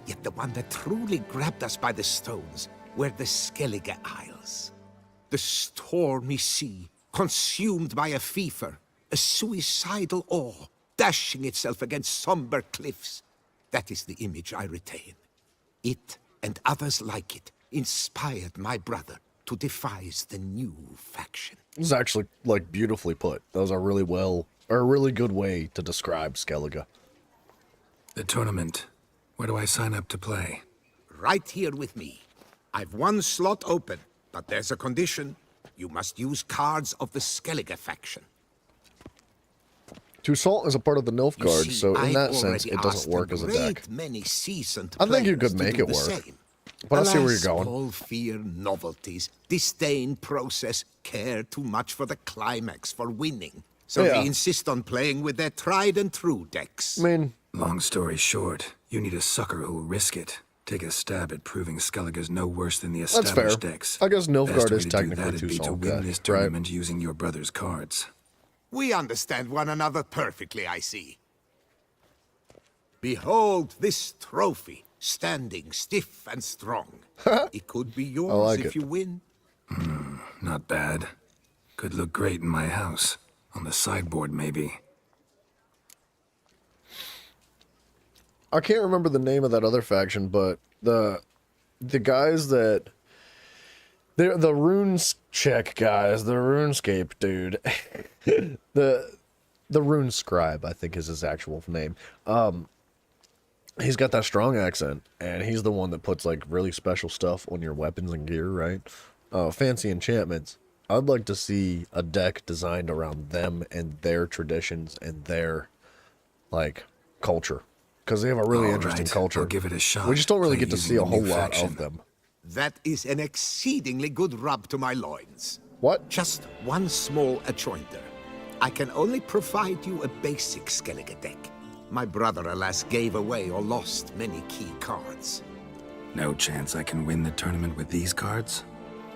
S4: Yet the one that truly grabbed us by the stones were the Skellige Isles. The stormy sea, consumed by a fever, a suicidal awe, dashing itself against somber cliffs. That is the image I retain. It, and others like it, inspired my brother to devise the new faction.
S1: This is actually, like, beautifully put. That was a really good way to describe Skellige.
S2: The tournament. Where do I sign up to play?
S4: Right here with me. I've one slot open, but there's a condition. You must use cards of the Skellige faction.
S1: Toussaint is a part of the Nilfgaard,
S4: You see,
S1: so in
S4: I've
S1: that sense,
S4: already
S1: it doesn't
S4: asked
S1: work as a deck.
S4: great many seasoned
S1: I think you
S4: players
S1: could
S4: to
S1: make
S4: do
S1: it
S4: the
S1: work.
S4: same.
S1: But I see where you're
S4: Alas,
S1: going.
S4: all fear novelties, disdain process, care too much for the climax, for winning. So
S1: Yeah.
S4: they insist on playing with their tried and true decks.
S1: I mean,
S2: Long story short, you need a sucker who'll risk it. Take a stab at proving Skellige's no worse than the
S1: That's
S2: established
S1: fair.
S2: decks.
S1: I guess Nilfgaard
S2: Best way
S1: is
S2: to do
S1: technically
S2: that'd be to
S1: Toussaint
S2: win
S1: deck,
S2: this
S1: right?
S2: tournament using your brother's cards.
S4: We understand one another perfectly, I see. Behold this trophy, standing stiff and strong. It could be yours
S1: like
S4: if
S1: it.
S4: you win.
S2: Not bad. Could look great in my house. On the sideboard, maybe.
S1: I can't remember the name of that other faction, but the guys that they're the runes check guys, the RuneScape dude, the Rune Scribe, I think is his actual name. He's got that strong accent, and he's the one that puts like really special stuff on your weapons and gear, right? Fancy enchantments. I'd like to see a deck designed around them and their traditions and their like culture. Because they have a really
S2: All
S1: interesting
S2: right,
S1: culture.
S2: I'll give it a shot.
S1: We just don't really
S2: Play
S1: get to see
S2: using
S1: a
S2: the
S1: whole
S2: new
S1: lot
S2: faction.
S1: of them.
S4: That is an exceedingly good rub to my loins.
S1: What?
S4: Just one small adjoinder. I can only provide you a basic Skellige deck. My brother, alas, gave away or lost many key cards.
S2: No chance I can win the tournament with these cards?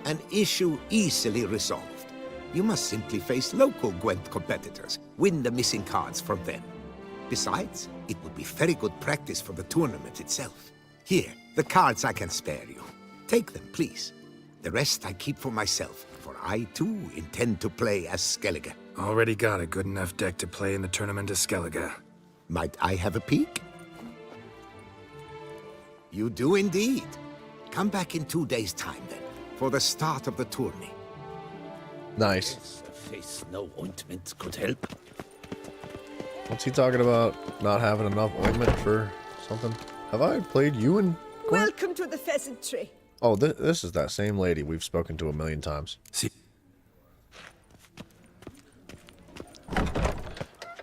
S4: An issue easily resolved. You must simply face local Gwent competitors, win the missing cards from them. Besides, it would be very good practice for the tournament itself. Here, the cards I can spare you. Take them, please. The rest I keep for myself, for I too intend to play as Skellige.
S2: Already got a good enough deck to play in the tournament as Skellige.
S4: Might I have a peek? You do indeed. Come back in 2 days' time then, for the start of the tourney.
S1: Nice.
S11: A face no ointment could help.
S1: What's he talking about? Not having enough ointment for something? Have I played you in Gwent?
S3: Welcome to the pheasantry.
S1: Oh, this is that same lady we've spoken to a million times.
S2: See,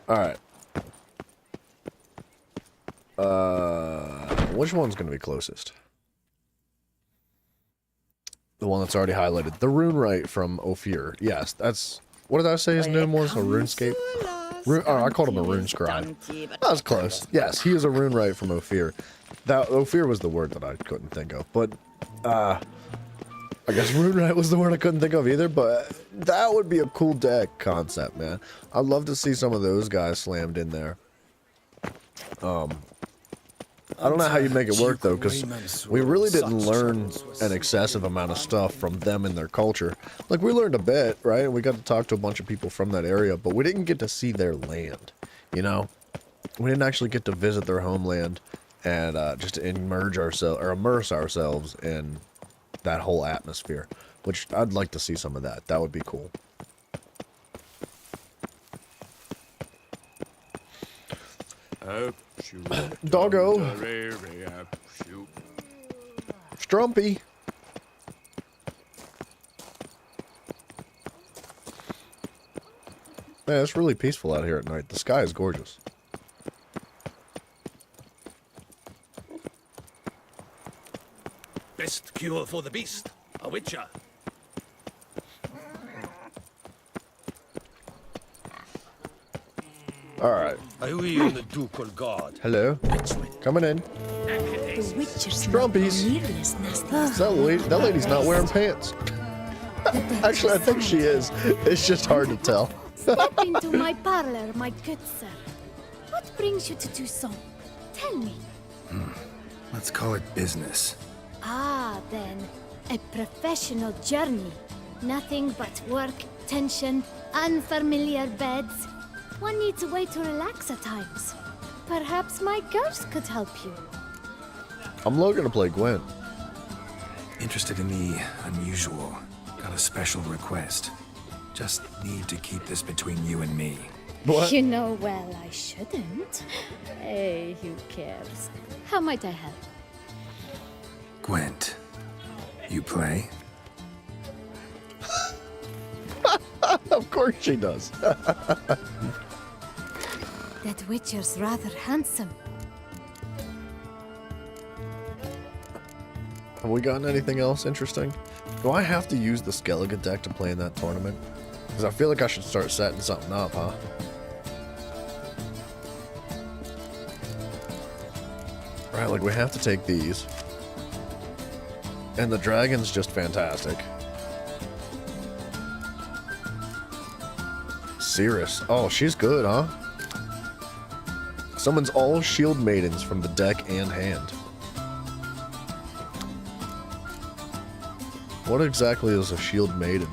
S1: Alright. Which one's gonna be closest? The one that's already highlighted. The Rune Right from Ophir. Yes, that's What did I say his name was? A RuneScape? I called him a Rune Scribe. That was close. Yes, he is a Rune Wright from Ophir. That Ophir was the word that I couldn't think of, but I guess Rune Wright was the word I couldn't think of either. But that would be a cool deck concept, man. I'd love to see some of those guys slammed in there. I don't know how you make it work though, because we really didn't learn an excessive amount of stuff from them and their culture. Like, we learned a bit, right? And we got to talk to a bunch of people from that area, but we didn't get to see their land, you know? We didn't actually get to visit their homeland and just immerse ourselves in that whole atmosphere, which I'd like to see some of that. That would be cool. Doggo. Strumpy. Man, it's really peaceful out here at night. The sky is gorgeous.
S2: Best cure for the beast, a witcher.
S1: Alright.
S6: Are we on the ducal guard?
S1: Hello. Coming in. Strumpies. That lady's not wearing pants. Actually, I think she is. It's just hard to tell.
S12: Step into my parlor, my good sir. What brings you to Toussaint? Tell me.
S2: Let's call it business.
S12: Ah, then. A professional journey. Nothing but work, tension, unfamiliar beds. One needs a way to relax at times. Perhaps my girls could help you.
S1: I'm looking to play Gwent.
S2: Interested in the unusual. Got a special request. Just need to keep this between you and me.
S1: What?
S12: You know well I shouldn't. Hey, who cares? How might I help?
S2: Gwent, you play?
S1: Of course she does.
S12: That Witcher's rather handsome.
S1: Have we gotten anything else interesting? Do I have to use the Skellige deck to play in that tournament? Because I feel like I should start setting something up, huh? Right, like we have to take these. And the dragon's just fantastic. Cirrus. Oh, she's good, huh? Summons all shield maidens from the deck and hand. What exactly is a shield maiden?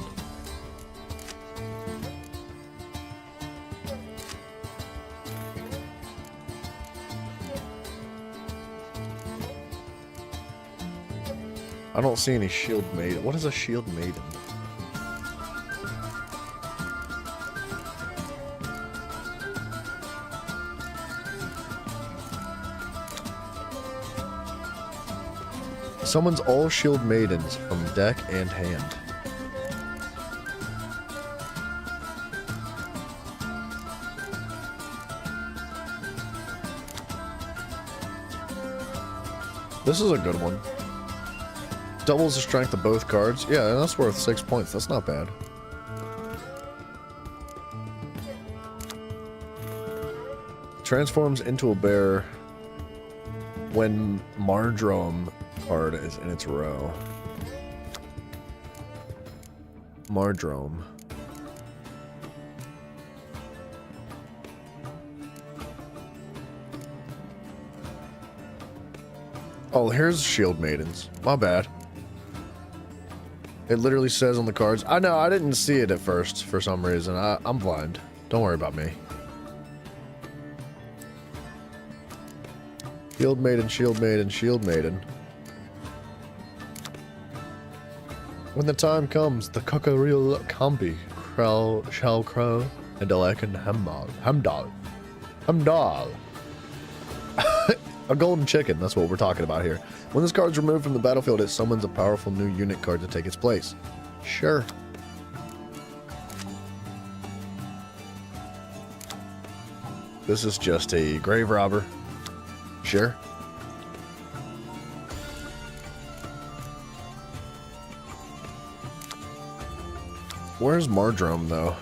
S1: I don't see any shield maiden. What is a shield maiden? Summons all shield maidens from deck and hand. This is a good one. Doubles the strength of both cards. Yeah, and that's worth 6 points. That's not bad. Transforms into a bear when Mardrome card is in its row. Mardrome. Oh, here's Shield Maidens. My bad. It literally says on the cards. I know, I didn't see it at first for some reason. I'm blind. Don't worry about me. Shield Maiden, Shield Maiden, Shield Maiden. When the time comes, the Cockerill Campi shall crow, and Dalek and Hamdal. A golden chicken, that's what we're talking about here. When this card's removed from the battlefield, it summons a powerful new unit card to take its place. Sure. This is just a grave robber. Sure. Where's Mardrome, though?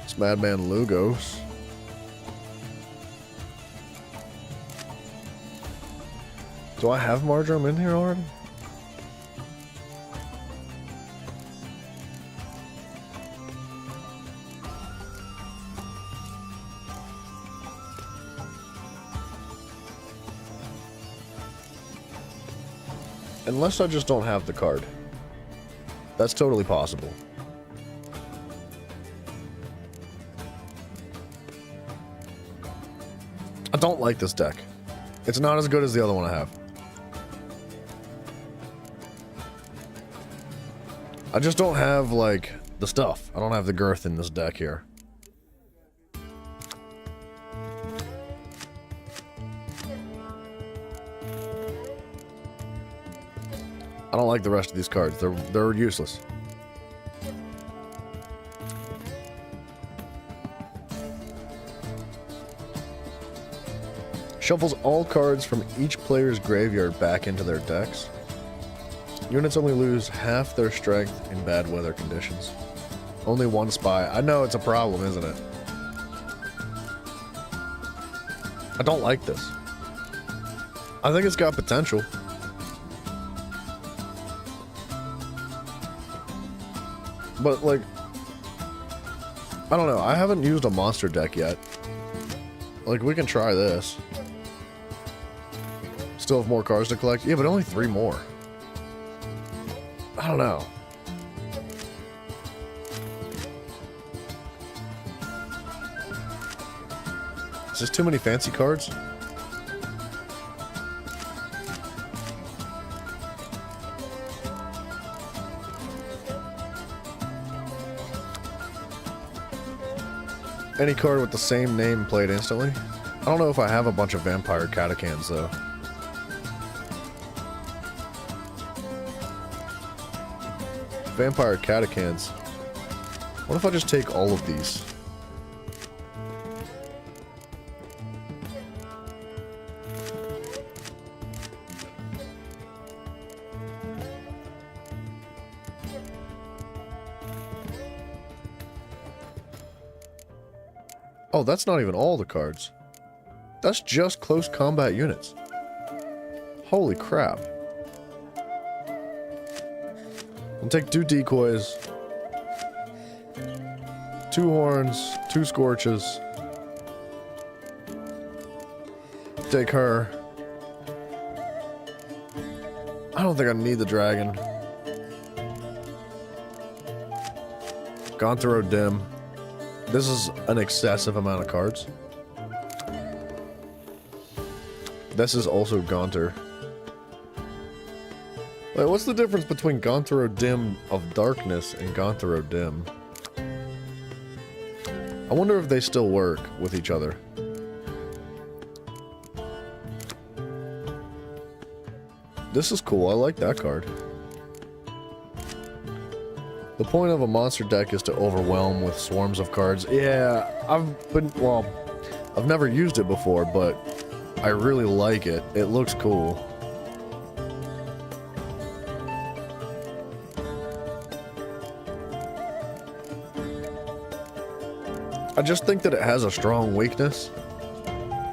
S1: It's Madman Lugos. Do I have Marjoram in here already? Unless I just don't have the card. That's totally possible. I don't like this deck. It's not as good as the other one I have. I just don't have, like, the stuff. I don't have the girth in this deck here. I don't like the rest of these cards. They're useless. Shuffles all cards from each player's graveyard back into their decks. Units only lose half their strength in bad weather conditions. Only one spy. I know it's a problem, isn't it? I don't like this. I think it's got potential. But, like, I don't know. I haven't used a monster deck yet. Like, we can try this. Still have more cards to collect? Yeah, but only 3 more. I don't know. Is this too many fancy cards? Any card with the same name played instantly? I don't know if I have a bunch of Vampire Catechans, though. Vampire Catechans. What if I just take all of these? Oh, that's not even all the cards. That's just close combat units. Holy crap. I'll take 2 decoys, 2 horns, 2 scorches. Take her. I don't think I need the dragon. Gontharo Dim. This is an excessive amount of cards. This is also Gaunter. Wait, what's the difference between Gontharo Dim of Darkness and Gontharo Dim? I wonder if they still work with each other. This is cool. I like that card. The point of a monster deck is to overwhelm with swarms of cards. Yeah, I've never used it before, but I really like it. It looks cool. I just think that it has a strong weakness.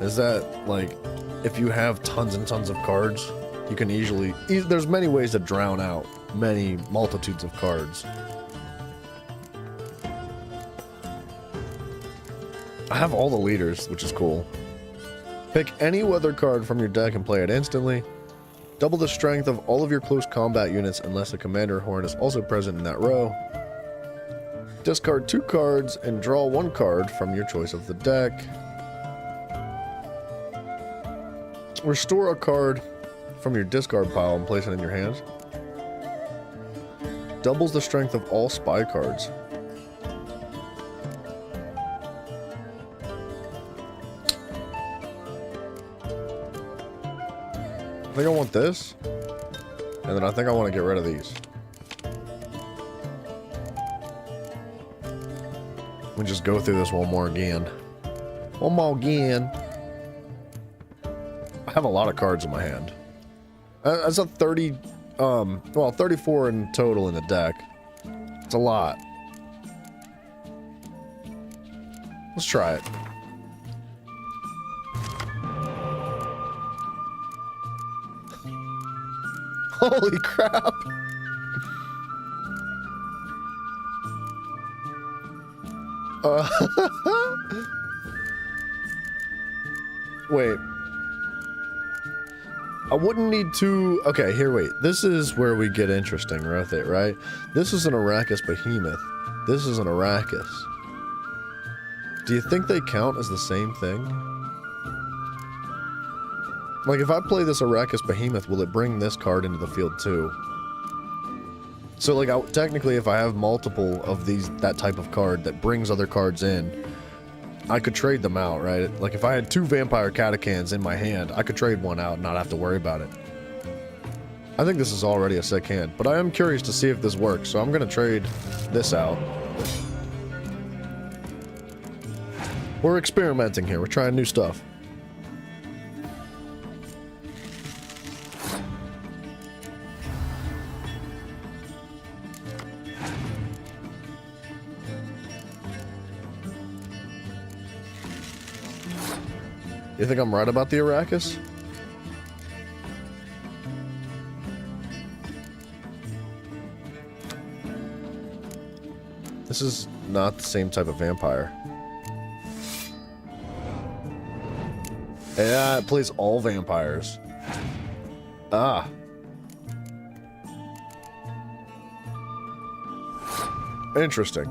S1: Is that, like, if you have tons and tons of cards, you can easily... There's many ways to drown out many multitudes of cards. I have all the leaders, which is cool. Pick any weather card from your deck and play it instantly. Double the strength of all of your close combat units unless a commander horn is also present in that row. Discard 2 cards and draw 1 card from your choice of the deck. Restore a card from your discard pile and place it in your hand. Doubles the strength of all spy cards. I think I want this, and then I think I want to get rid of these. Let me just go through this one more again. One more again. I have a lot of cards in my hand. That's a 30, well, 34 in total in the deck. It's a lot. Let's try it. Holy crap! Wait. I wouldn't need to... Okay, here, wait. This is where we get interesting, right? This is an Arrakis behemoth. This is an Arrakis. Do you think they count as the same thing? Like, if I play this Arrakis behemoth, will it bring this card into the field too? So, like, technically, if I have multiple of that type of card that brings other cards in, I could trade them out, right? Like, if I had 2 Vampire Catechans in my hand, I could trade one out and not have to worry about it. I think this is already a sick hand, but I am curious to see if this works, so I'm going to trade this out. We're experimenting here. We're trying new stuff. You think I'm right about the Arrakis? This is not the same type of vampire. Yeah, it plays all vampires. Ah. Interesting.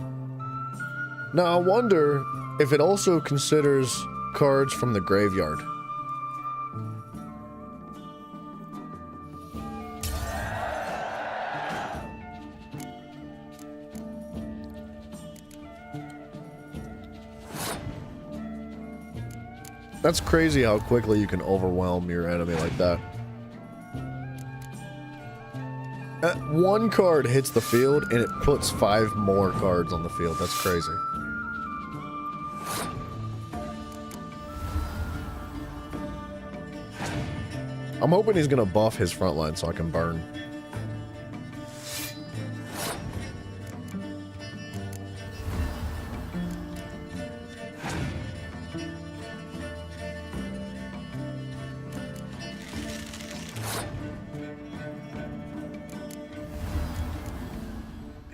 S1: Now, I wonder if it also considers cards from the graveyard. That's crazy how quickly you can overwhelm your enemy like that. One card hits the field and it puts 5 more cards on the field. That's crazy. I'm hoping he's gonna buff his front line so I can burn.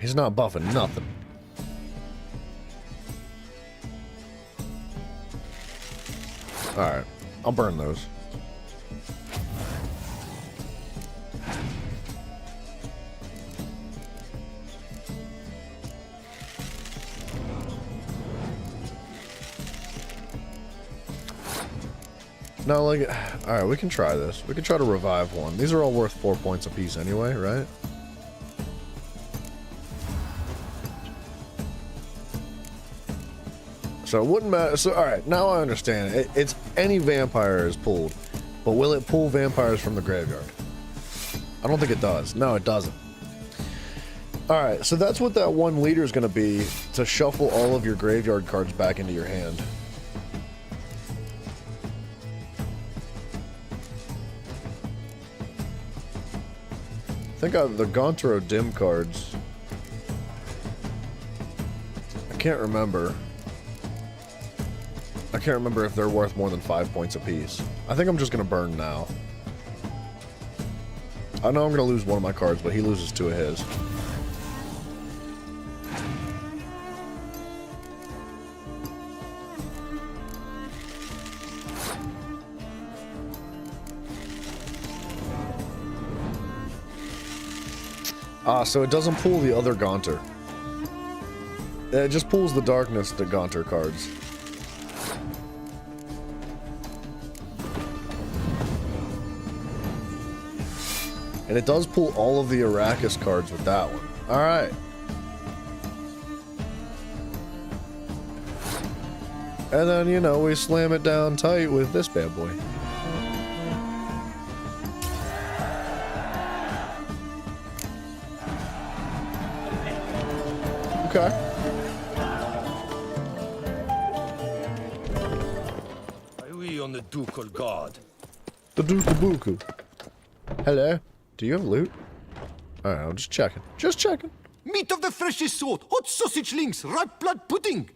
S1: He's not buffing nothing. Alright, I'll burn those. No, like, alright, we can try this. We can try to revive one. These are all worth 4 points apiece anyway, right? So it wouldn't matter. So, alright, now I understand. It's any vampire is pulled, but will it pull vampires from the graveyard? I don't think it does. No, it doesn't. Alright, so that's what that one leader is going to be, to shuffle all of your graveyard cards back into your hand. I think the Gontaro Dim cards, I can't remember. I can't remember if they're worth more than 5 points apiece. I think I'm just going to burn now. I know I'm going to lose one of my cards, but he loses 2 of his. Ah, so it doesn't pull the other Gaunter. It just pulls the Darkness to Gaunter cards. And it does pull all of the Arrakis cards with that one. Alright. And then, you know, we slam it down tight with this bad boy. Okay.
S6: Are we on the Ducal Guard?
S1: The Ducal Buku. Hello. Do you have loot? Alright, I'm just checking. Just checking.
S5: Meat of the freshest sort, hot sausage links, ripe blood pudding.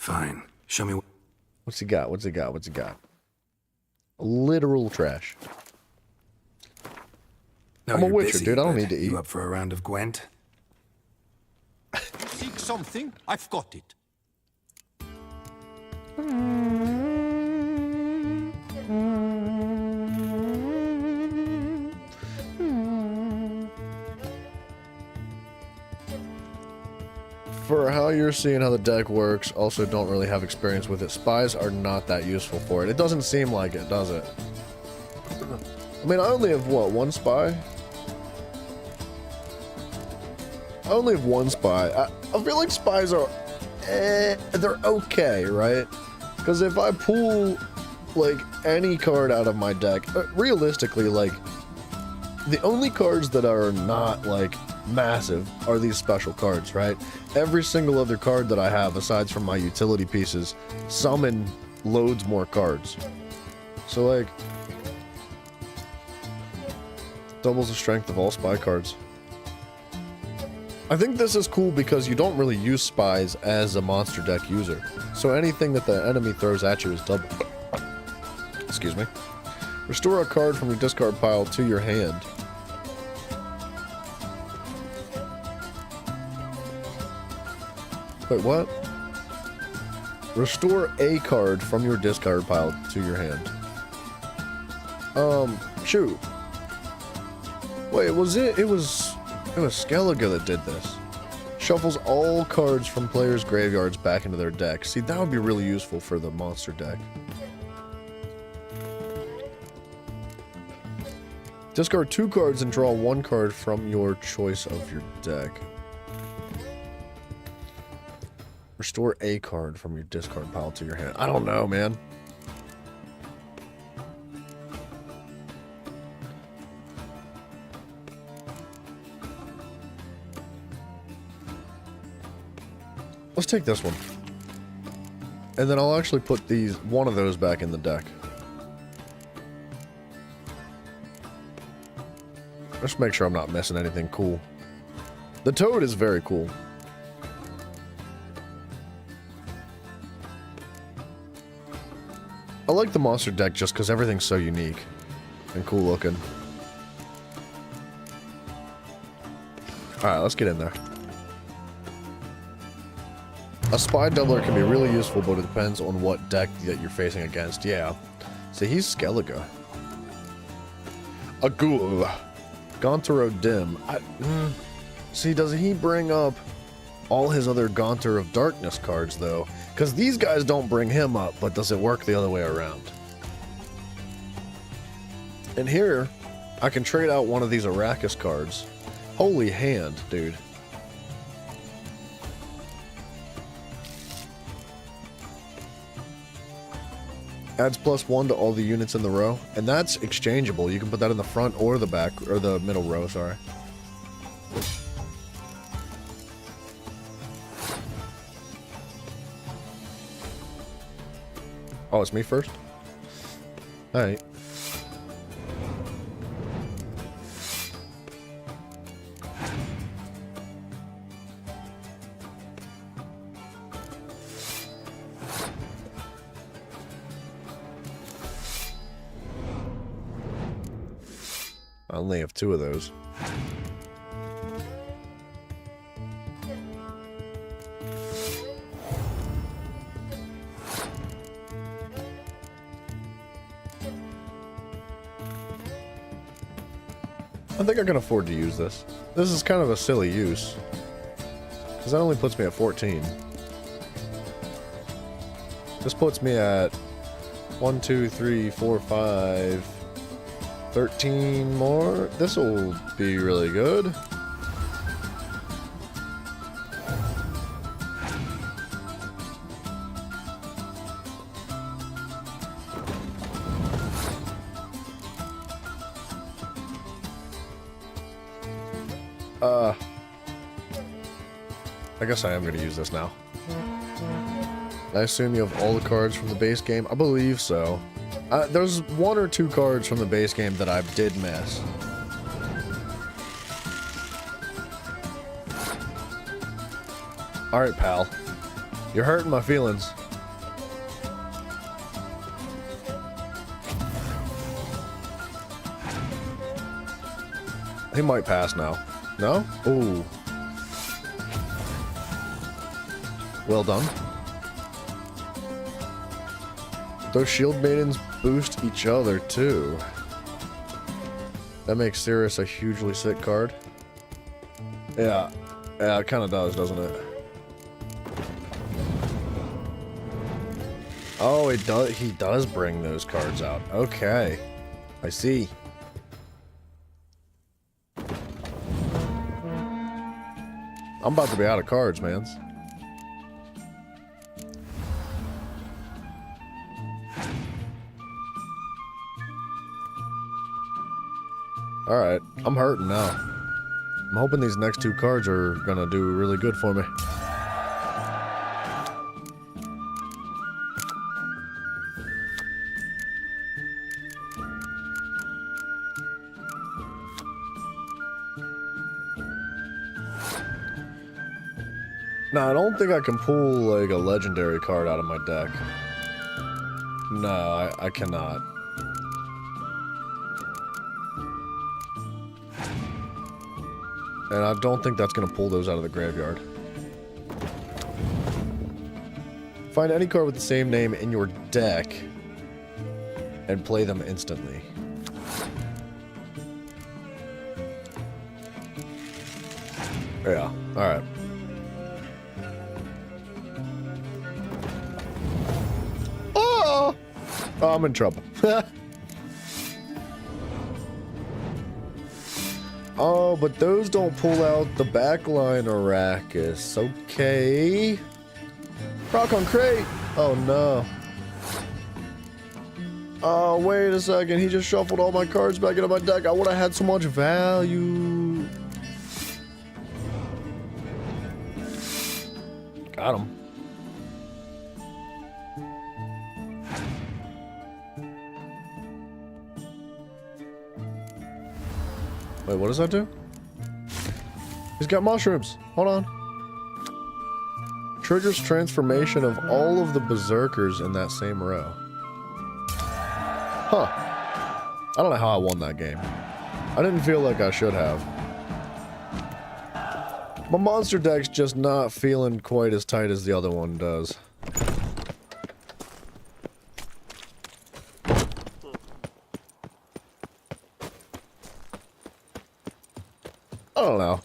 S2: Fine. Show me.
S1: What's he got? What's he got? What's he got? Literal trash.
S2: No,
S1: I'm a
S2: you're
S1: witcher,
S2: busy,
S1: dude. I don't
S2: but
S1: need to eat.
S2: You up for a round of Gwent?
S9: Seek something? I've got it.
S1: For how you're seeing how the deck works, also don't really have experience with it. Spies are not that useful for it. It doesn't seem like it, does it? I mean, I only have, what, one spy? I only have one spy. I feel like spies are, they're okay, right? Because if I pull, like, any card out of my deck, realistically, like, the only cards that are not, like, massive are these special cards, right? Every single other card that I have, aside from my utility pieces, summon loads more cards. So, like, doubles the strength of all spy cards. I think this is cool because you don't really use spies as a monster deck user. So anything that the enemy throws at you is double. Excuse me. Restore a card from your discard pile to your hand. Wait, what? Restore a card from your discard pile to your hand. Shoot. Wait, was it? It was Skellige that did this. Shuffles all cards from players' graveyards back into their deck. See, that would be really useful for the monster deck. Discard 2 cards and draw 1 card from your choice of your deck. Restore a card from your discard pile to your hand. I don't know, man. Let's take this one. And then I'll actually put one of those back in the deck. Just make sure I'm not missing anything cool. The toad is very cool. I like the monster deck just because everything's so unique and cool looking. Alright, let's get in there. A spy doubler can be really useful, but it depends on what deck that you're facing against. Yeah. See, he's Skellige. A ghoul. Gaunter Dim. See, does he bring up all his other Gaunter of Darkness cards, though? Because these guys don't bring him up, but does it work the other way around? And here, I can trade out one of these Arrakis cards. Holy hand, dude. Adds +1 to all the units in the row, and that's exchangeable. You can put that in the front or the back, or the middle row, sorry. Oh, it's me first? Alright. I only have 2 of those. I think I can afford to use this. This is kind of a silly use, because that only puts me at 14. This puts me at 1, 2, 3, 4, 5... 13 more. This will be really good. I guess I am going to use this now. I assume you have all the cards from the base game? I believe so. There's 1 or 2 cards from the base game that I did miss. Alright, pal. You're hurting my feelings. He might pass now. No? Ooh. Well done. Those shield maidens boost each other too. That makes Cirrus a hugely sick card. Yeah. Yeah, it kind of does, doesn't it? Oh, it does. He does bring those cards out. Okay. I see. I'm about to be out of cards, man. Alright, I'm hurting now. I'm hoping these next two cards are gonna do really good for me. No, I don't think I can pull, like, a legendary card out of my deck. No, I cannot. And I don't think that's going to pull those out of the graveyard. Find any card with the same name in your deck and play them instantly. Yeah, alright. Oh! Oh, I'm in trouble. Oh, but those don't pull out the backline Arrakis. Okay. Rock on crate. Oh, no. Oh, wait a second. He just shuffled all my cards back into my deck. I would have had so much value. Got him. Wait, what does that do? He's got mushrooms. Hold on. Triggers transformation of all of the berserkers in that same row. Huh. I don't know how I won that game. I didn't feel like I should have. My monster deck's just not feeling quite as tight as the other one does. I don't know.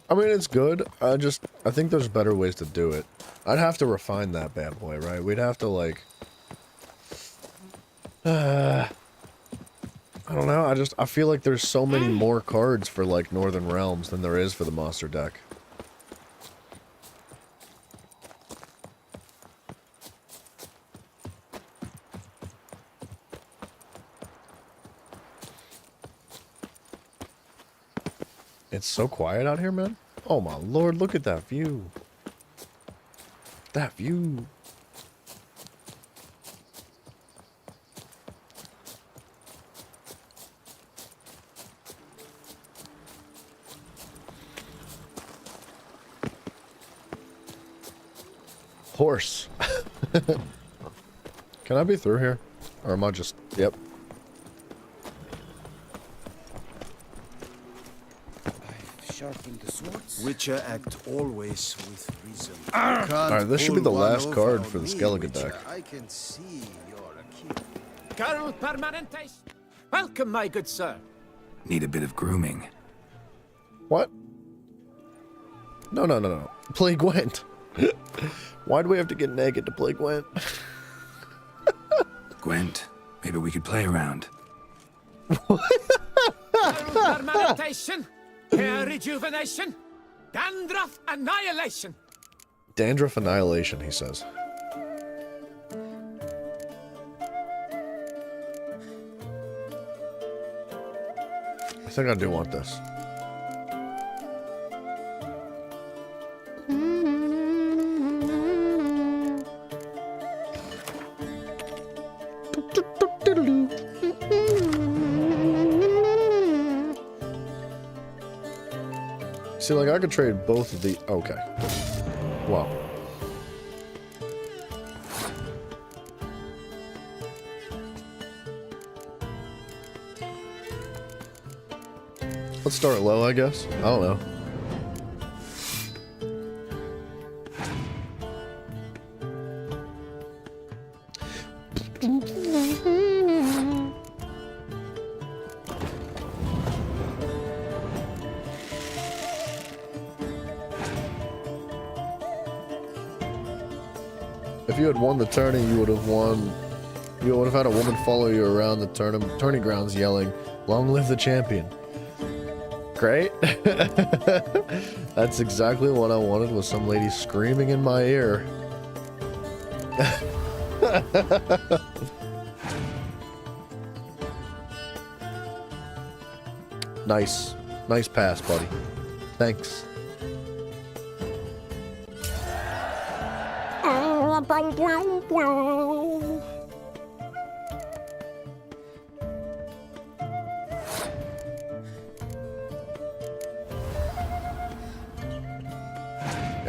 S1: I mean, it's good. I think there's better ways to do it. I'd have to refine that bad boy, right? We'd have to, like... I don't know. I feel like there's so many more cards for, like, Northern Realms than there is for the monster deck. It's so quiet out here, man. Oh my lord, look at that view. That view. Horse. Can I be through here? Or am I just... Yep.
S4: Sharpen the swords. Witcher act always with reason.
S1: Alright, this should be the last card for the Skellige deck.
S4: I can see you're a king.
S10: Carol Permanentes. Welcome, my good sir.
S2: Need a bit of grooming.
S1: What? No. Play Gwent. Why do we have to get naked to play Gwent?
S2: Gwent, maybe we could play around.
S10: Permanentation. Hair rejuvenation. Dandruff annihilation.
S1: Dandruff annihilation, he says. I think I do want this. See, like, I could trade both of the... Okay. Wow. Let's start low, I guess. I don't know. If you had won the tourney, you would have won. You would have had a woman follow you around the tourney grounds yelling, "Long live the champion." Great. That's exactly what I wanted, was some lady screaming in my ear. Nice. Nice pass, buddy. Thanks.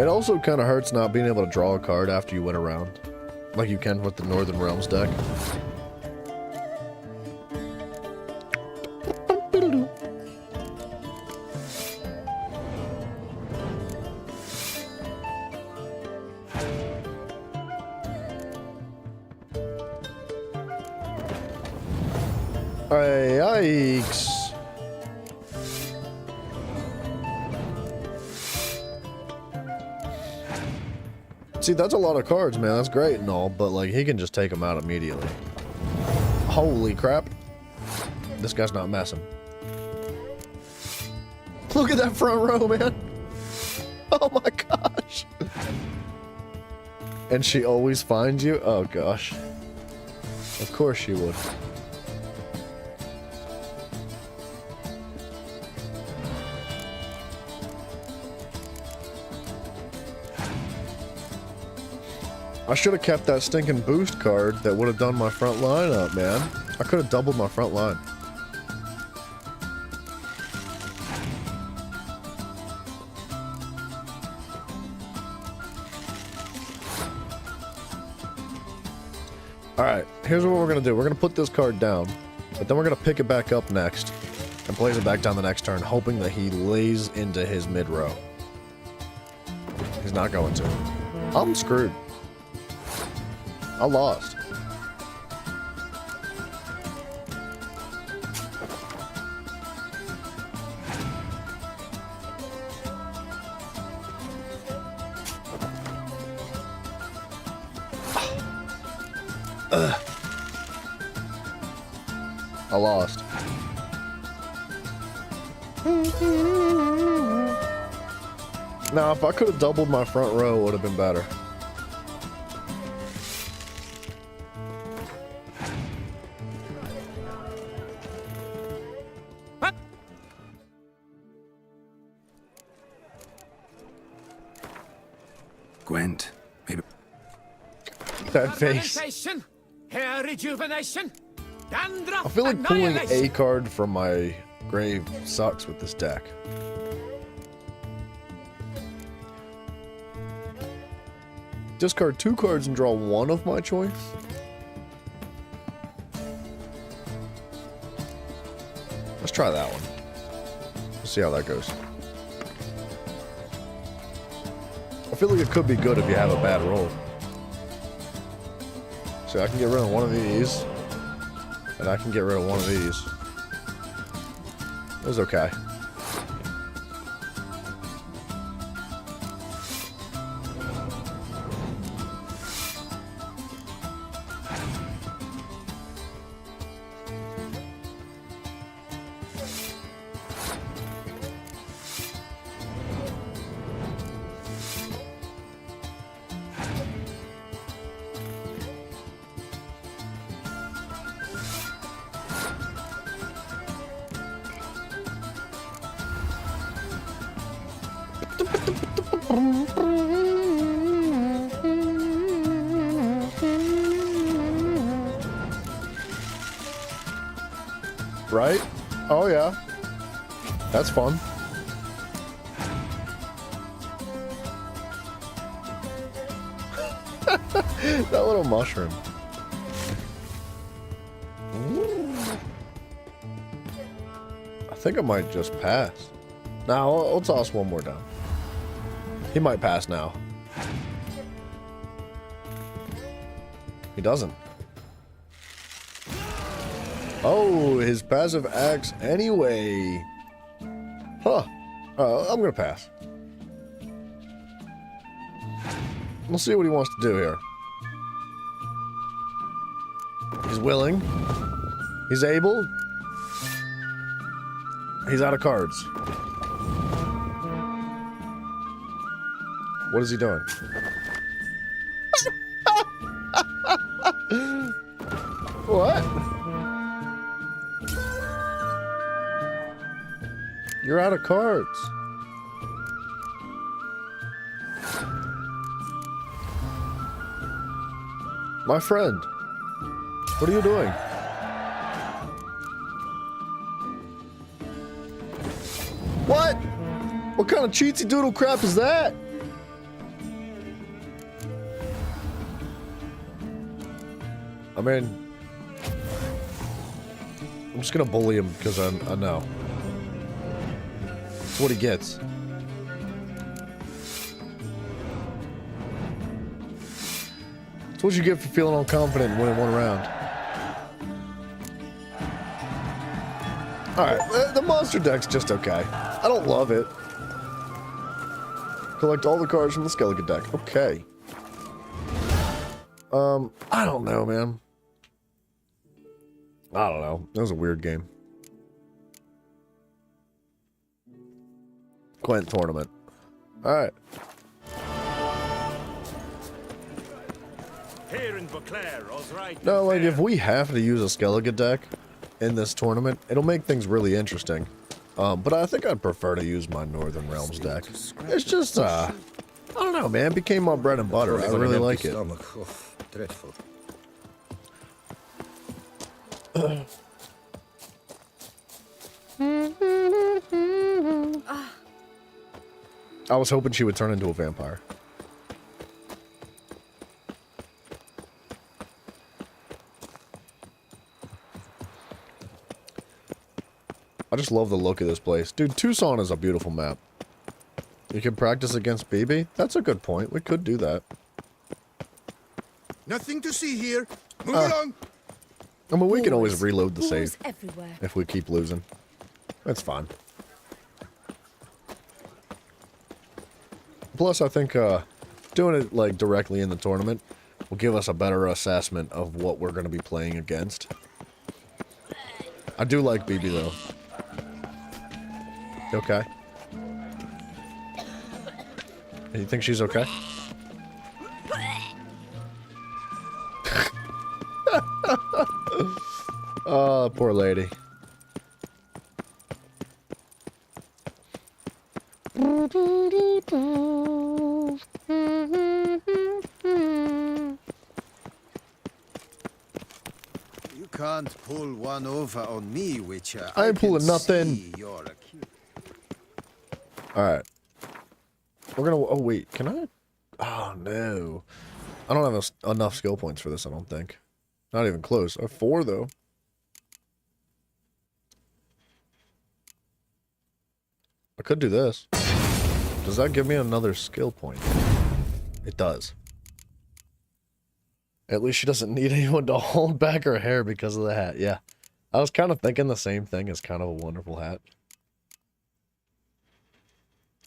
S1: It also kind of hurts not being able to draw a card after you went around, like you can with the Northern Realms deck. Yikes. See, that's a lot of cards, man. That's great and all, but like he can just take them out immediately. Holy crap. This guy's not messing. Look at that front row, man. Oh my gosh. And she always finds you? Oh gosh. Of course she would. I should have kept that stinking boost card that would have done my front line up, man. I could have doubled my front line. Alright, here's what we're going to do. We're going to put this card down, but then we're going to pick it back up next and place it back down the next turn, hoping that he lays into his mid-row. He's not going to. I'm screwed. I lost. I lost. Now, if I could have doubled my front row, it would have been better.
S2: Gwent, maybe.
S1: That face.
S10: Hair rejuvenation.
S1: I feel like pulling a card from my grave sucks with this deck. Discard 2 cards and draw 1 of my choice? Let's try that one. Let's see how that goes. I feel like it could be good if you have a bad roll. So I can get rid of one of these. And I can get rid of one of these. It was okay. Right? Oh yeah. That's fun. That little mushroom. I think think I might just pass. Now, I'll toss one more down. He might pass now. He doesn't. Oh, his passive acts anyway. Huh. I'm gonna pass. We'll see what he wants to do here. He's willing. He's able. He's out of cards. What is he doing? What? You're out of cards. My friend, what are you doing? What? What kind of cheatsy doodle crap is that? I mean, I'm just gonna bully him because I know. That's what he gets. That's what you get for feeling all confident and winning one round. Alright, the monster deck's just okay. I don't love it. Collect all the cards from the Skellige deck. Okay. I don't know, man. I don't know. That was a weird game. Gwent tournament. Alright. No, like, if we have to use a Skellige deck in this tournament, it'll make things really interesting. But I think I'd prefer to use my Northern Realms deck. It's just, I don't know, man. It became my bread and butter. I really like it.
S4: Dreadful.
S1: I was hoping she would turn into a vampire. I just love the look of this place. Dude, Tucson is a beautiful map. You can practice against BB? That's a good point. We could do that.
S9: Nothing to see here. Move along.
S1: I mean, we can always reload the save
S12: everywhere.
S1: if we keep losing. That's fine. Plus, I think doing it like directly in the tournament will give us a better assessment of what we're going to be playing against. I do like BB though. You okay? You think she's okay? Oh, poor lady.
S9: You can't pull one over on me, Witcher.
S1: I ain't pulling
S9: can
S1: nothing.
S9: see you're a cute.
S1: Alright. We're gonna... Oh, wait. Can I... Oh, no. I don't have enough skill points for this, I don't think. Not even close. I have 4, though. I could do this. Does that give me another skill point? It does. At least she doesn't need anyone to hold back her hair because of the hat. Yeah. I was kind of thinking the same thing. It's kind of a wonderful hat.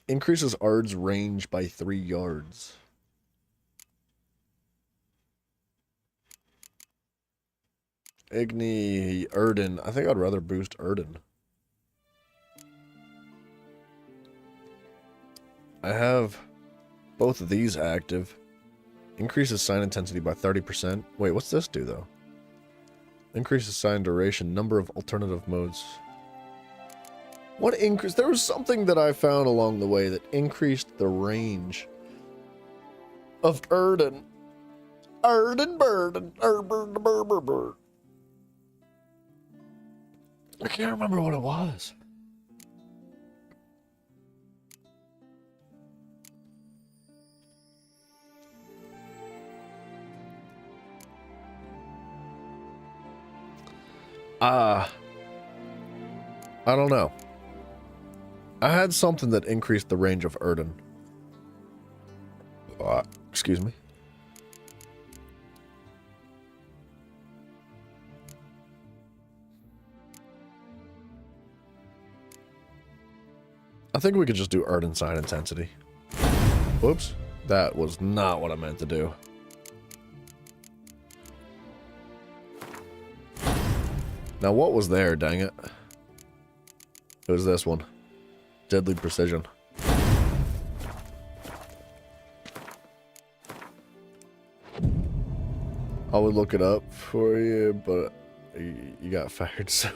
S1: Increases Ard's range by 3 yards. Igni, Erden. I think I'd rather boost Erden. I have both of these active. Increases sign intensity by 30%. Wait, what's this do, though? Increases sign duration, number of alternative modes. What increase? There was something that I found along the way that increased the range of Erden. Erden burden. Erden. I can't remember what it was. I don't know. I had something that increased the range of Erden. Excuse me. I think we could just do Erden sign intensity. Whoops. That was not what I meant to do. Now what was there, dang it? It was this one. Deadly precision. I would look it up for you, but you got fired, so...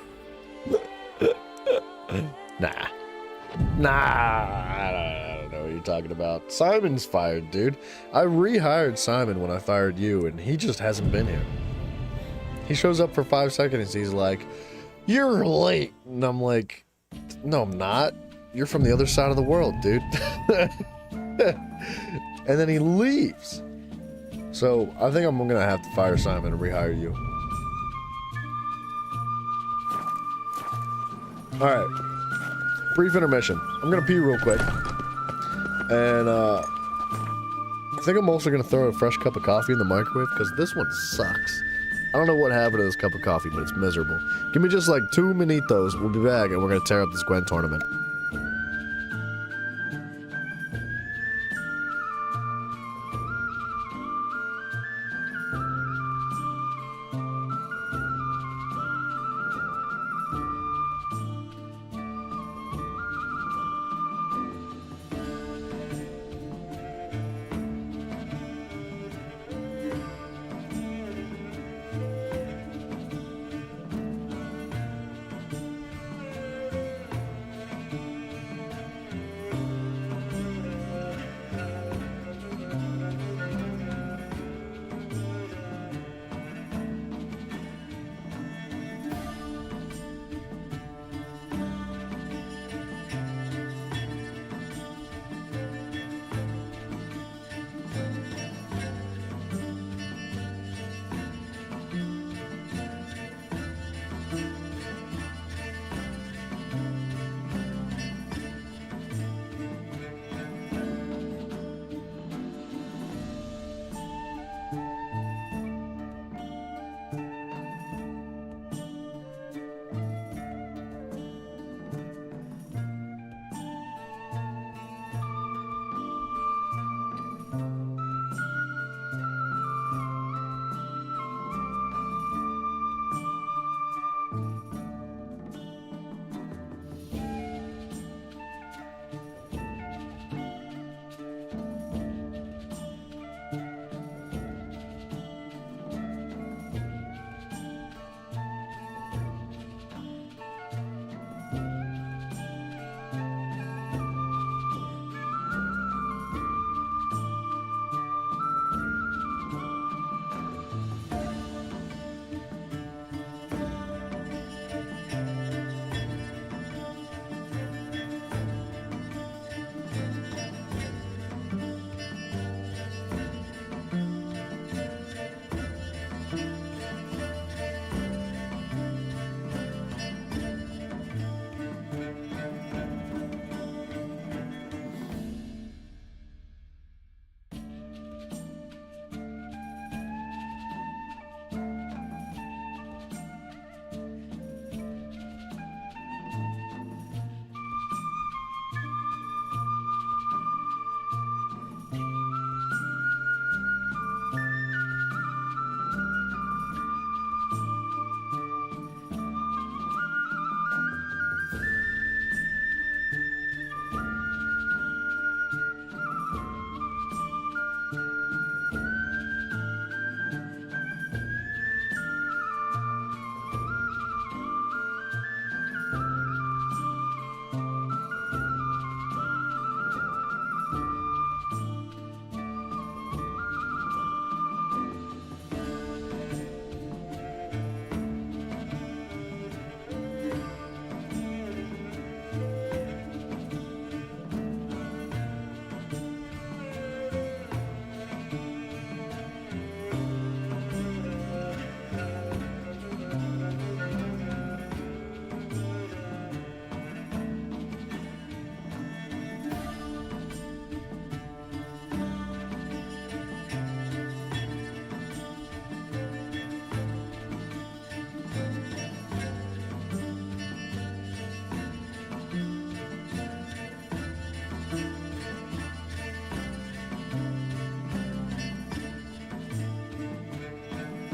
S1: Nah. I don't know what you're talking about. Simon's fired, dude. I rehired Simon when I fired you, and he just hasn't been here. He shows up for 5 seconds, he's like, "You're late." And I'm like, "No, I'm not. You're from the other side of the world, dude." And then he leaves. So I think I'm gonna have to fire Simon and rehire you. Alright. Brief intermission. I'm gonna pee real quick. And I think I'm also gonna throw a fresh cup of coffee in the microwave because this one sucks. I don't know what happened to this cup of coffee, but it's miserable. Give me just like 2 minutos. We'll be back and we're gonna tear up this Gwen tournament.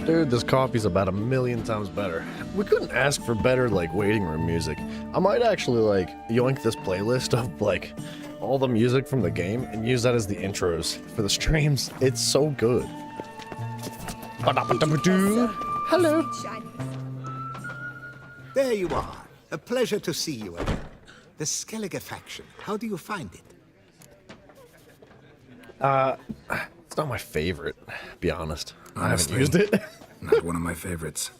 S1: Dude, this coffee's about 1,000,000 times better. We couldn't ask for better, like, waiting room music. I might actually, like, yoink this playlist of, like, all the music from the game and use that as the intros for the streams. It's so good. Hello.
S4: There you are. A pleasure to see you again. The Skellige faction, how do you find it?
S1: It's not my favorite, to be honest.
S2: Honestly,
S1: I haven't used it.
S2: Not one of my favorites.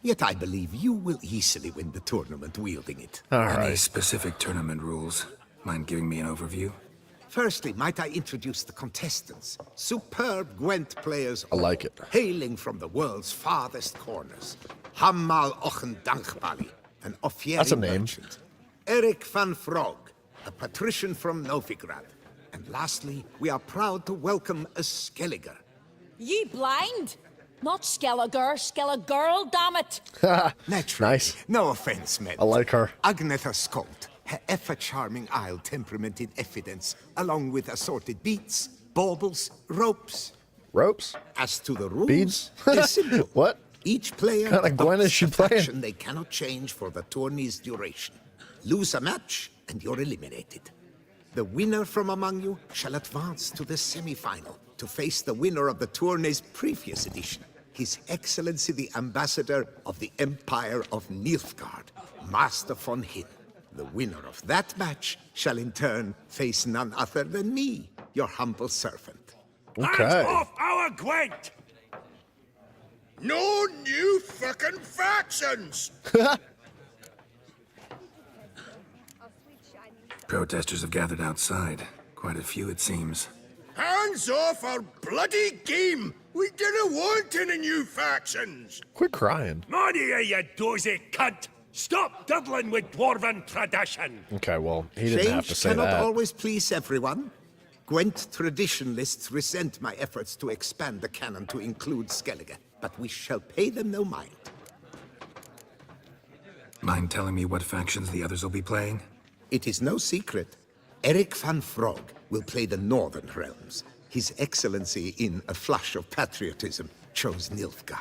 S4: Yet I believe you will easily win the tournament wielding it.
S1: All
S2: Any
S1: right.
S2: specific tournament rules? Mind giving me an overview?
S4: Firstly, might I introduce the contestants? Superb Gwent players.
S1: I like it.
S4: Hailing from the world's farthest corners. Hammal Ochen Dankbali, an Offieri
S1: That's a name.
S4: merchant. Eric van Frog, a patrician from Novigrad. And lastly, we are proud to welcome a Skelliger.
S3: Ye blind? Not Skelliger, Skelliger, damn it!
S4: Naturally.
S1: Nice.
S4: No offense meant.
S1: I like her.
S4: Agnetha Skolt, her ever-charming Isle temperament in evidence, along with assorted beats, baubles, ropes.
S1: Ropes?
S4: As to the rules,
S1: Beads?
S4: they're simple.
S1: What?
S4: Each player
S1: Kinda Gwen is
S4: adopts
S1: she
S4: a
S1: playing?
S4: faction they cannot change for the tourney's duration. Lose a match, and you're eliminated. The winner from among you shall advance to the semi-final to face the winner of the tourney's previous edition, His Excellency the Ambassador of the Empire of Nilfgaard, Master von Hin. The winner of that match shall in turn face none other than me, your humble servant.
S1: Okay.
S6: Hands off our Gwent! No new fucking factions!
S2: Protesters have gathered outside. Quite a few, it seems.
S6: Hands off our bloody game! We didn't want any new factions!
S1: Quit crying.
S6: Money, you dozy cunt! Stop diddling with dwarven tradition!
S1: Okay, well, he didn't have to
S4: Change
S1: say
S4: cannot
S1: that.
S4: always please everyone. Gwent traditionalists resent my efforts to expand the canon to include Skellige, but we shall pay them no mind.
S2: Mind telling me what factions the others will be playing?
S4: It is no secret. Eric van Frog will play the Northern Realms. His Excellency, in a flush of patriotism, chose Nilfgaard.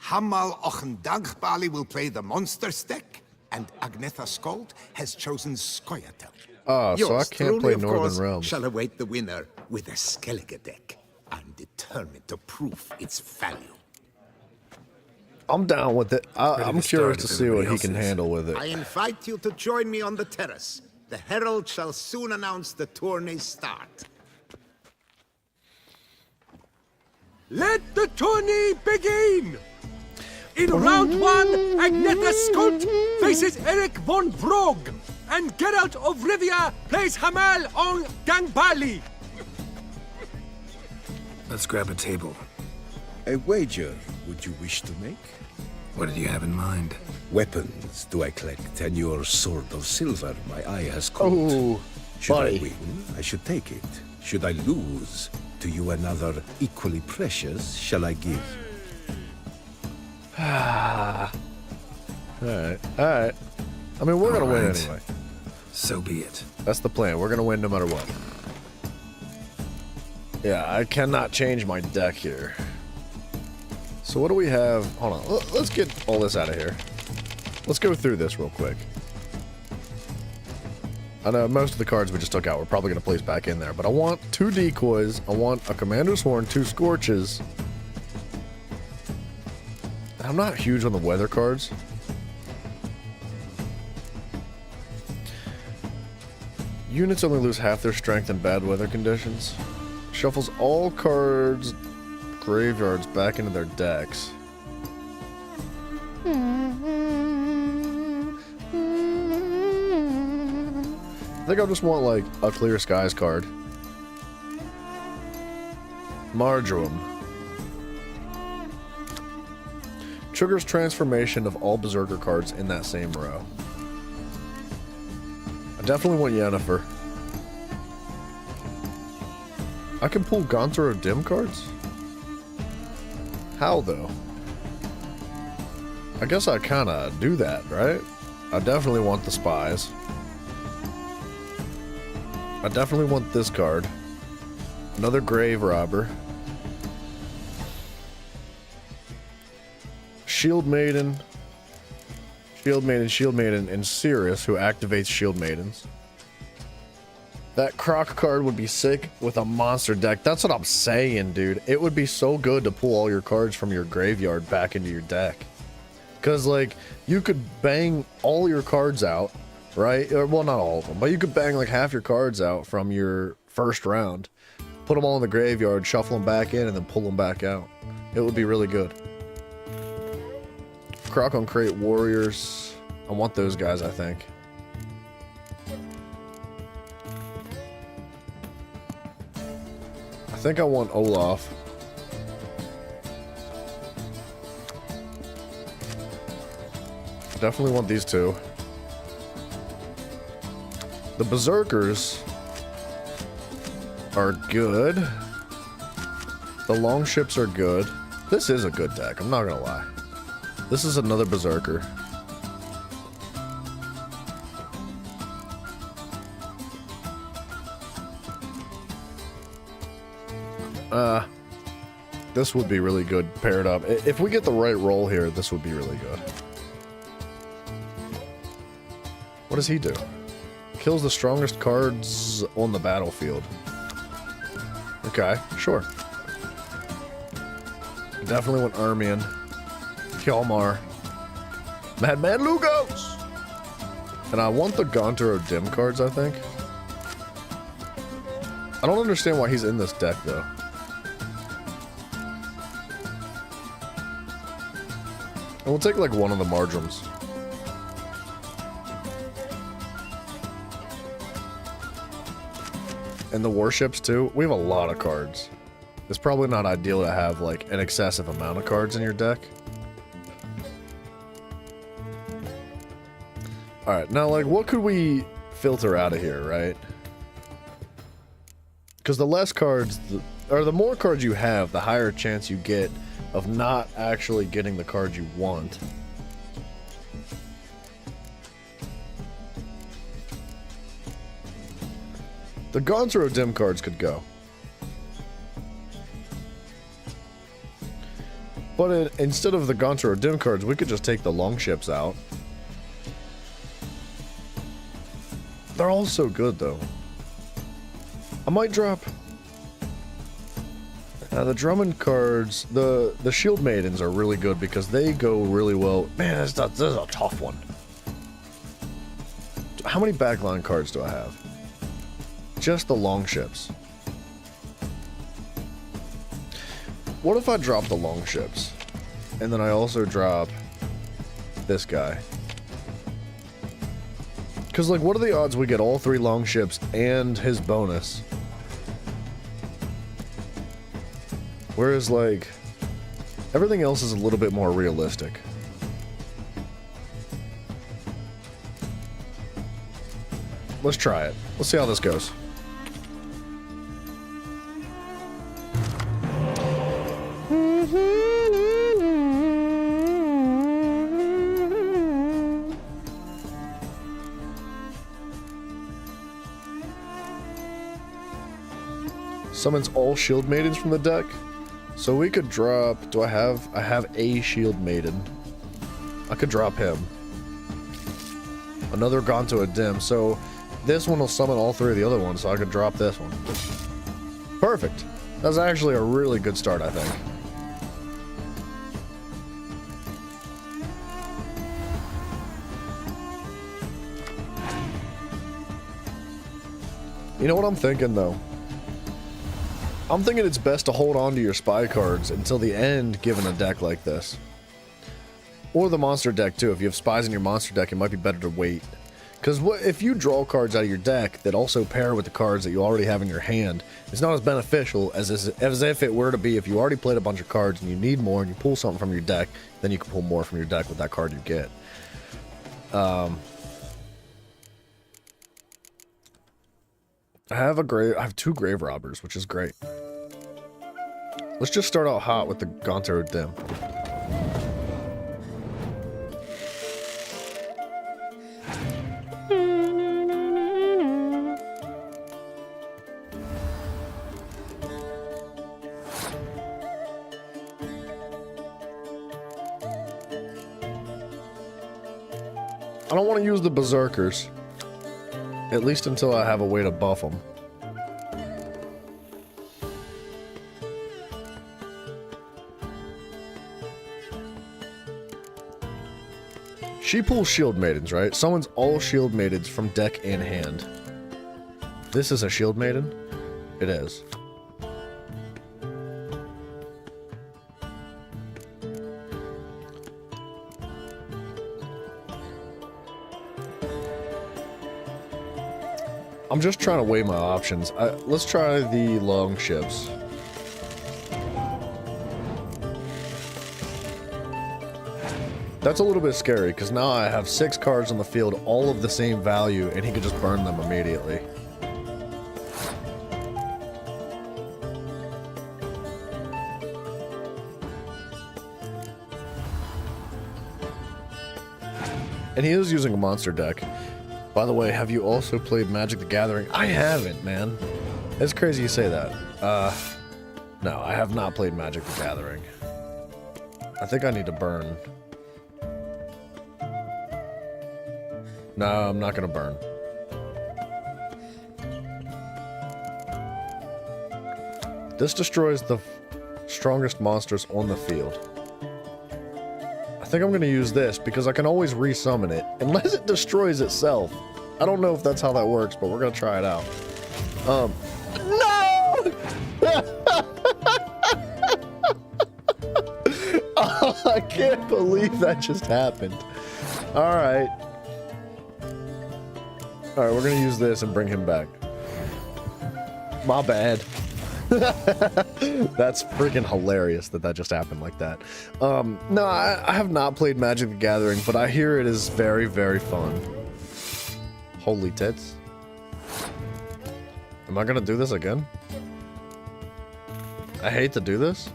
S4: Hammal Ochendagbali will play the Monsters deck, and Agnetha Skolt has chosen Skoyatel.
S1: Oh, so I
S4: Yours
S1: can't
S4: truly,
S1: play
S4: of
S1: Northern
S4: course,
S1: Realms.
S4: shall await the winner with a Skellige deck. I'm determined to prove its value.
S1: I'm down with it. I'm
S2: to
S1: curious
S2: start
S1: to
S2: if
S1: see what
S2: everybody
S1: he
S2: else
S1: can
S2: is.
S1: handle with it.
S4: I invite you to join me on the terrace. The herald shall soon announce the tourney's start.
S7: Let the tourney begin! In round one, Agnetha Skolt faces Eric von Vrog, and Geralt of Rivia plays Hamal on Gangbali.
S2: Let's grab a table.
S6: A wager would you wish to make?
S2: What did you have in mind?
S6: Weapons do I collect, and your sword of silver my eye has caught.
S1: Oh,
S6: Should
S1: buddy.
S6: I win, I should take it. Should I lose, to you another equally precious shall I give?
S1: Alright, alright. I mean, we're gonna win
S2: Alright.
S1: anyway.
S2: So be it.
S1: That's the plan. We're gonna win no matter what. Yeah, I cannot change my deck here. So what do we have? Hold on. Let's get all this out of here. Let's go through this real quick. I know most of the cards we just took out we're probably going to place back in there, but I want 2 decoys, I want a Commander's Horn, 2 Scorches. I'm not huge on the weather cards. Units only lose half their strength in bad weather conditions. Shuffles all cards graveyards back into their decks. I think I just want like a Clear Skies card. Marjoram. Triggers transformation of all Berserker cards in that same row. I definitely want Yennefer. I can pull Gonzaro Dim cards? How though? I guess I kinda do that, right? I definitely want the Spies. I definitely want this card. Another Grave Robber. Shield Maiden, Shield Maiden, Shield Maiden, and Cirrus, who activates Shield Maidens. That Croc card would be sick with a monster deck. That's what I'm saying, dude. It would be so good to pull all your cards from your graveyard back into your deck. Because, like, you could bang all your cards out, right? Or, well, not all of them, but you could bang, like, half your cards out from your first round. Put them all in the graveyard, shuffle them back in, and then pull them back out. It would be really good. Croc on Crate Warriors. I want those guys, I think. I think I want Olaf. Definitely want these two. The Berserkers are good. The Longships are good. This is a good deck, I'm not gonna lie. This is another Berserker. This would be really good paired up. If we get the right roll here, this would be really good. What does he do? Kills the strongest cards on the battlefield. Okay, sure. Definitely want Ermion, Kjolmar, Madman Lugos! And I want the Gontar Dim cards, I think. I don't understand why he's in this deck, though. And we'll take, like, one of the Mardrams. And the Warships, too. We have a lot of cards. It's probably not ideal to have, like, an excessive amount of cards in your deck. Alright, now, like, what could we filter out of here, right? Because the less cards, or the more cards you have, the higher chance you get of not actually getting the cards you want. The Gontar Dim cards could go. But instead of the Gontar Dim cards, we could just take the Longships out. They're all so good, though. I might drop... the Drummond cards, the Shield Maidens are really good because they go really well. Man, this is a tough one. How many backline cards do I have? Just the Longships. What if I drop the Longships? And then I also drop this guy. Because, like, what are the odds we get all three Longships and his bonus? Whereas, like, everything else is a little bit more realistic. Let's try it. Let's see how this goes. Summons all Shield Maidens from the deck. So we could drop, I have a Shield Maiden. I could drop him. Another Gontar Dim. So this one will summon all three of the other ones, so I could drop this one. Perfect. That's actually a really good start, I think. You know what I'm thinking, though? I'm thinking it's best to hold on to your spy cards until the end, given a deck like this. Or the monster deck, too. If you have spies in your monster deck, it might be better to wait. Because if you draw cards out of your deck that also pair with the cards that you already have in your hand, it's not as beneficial as if it were to be if you already played a bunch of cards and you need more and you pull something from your deck, then you can pull more from your deck with that card you get. I have two Grave Robbers, which is great. Let's just start out hot with the Gontar Dim. I don't want to use the berserkers. At least until I have a way to buff them. She pulls shield maidens, right? Summons all shield maidens from deck and hand. This is a shield maiden? It is. I'm just trying to weigh my options. Let's try the long ships. That's a little bit scary, because now I have 6 cards on the field, all of the same value, and he could just burn them immediately. And he is using a monster deck. By the way, have you also played Magic the Gathering? I haven't, man. It's crazy you say that. No, I have not played Magic the Gathering. I think I need to burn. No, I'm not gonna burn. This destroys the strongest monsters on the field. I think I'm gonna use this because I can always resummon it, unless it destroys itself. I don't know if that's how that works, but we're gonna try it out. No! Oh, I can't believe that just happened. All right. All right, we're gonna use this and bring him back. My bad. That's freaking hilarious that that just happened like that. No, I have not played Magic the Gathering, but I hear it is very, very fun. Holy tits. Am I gonna do this again? I hate to do this.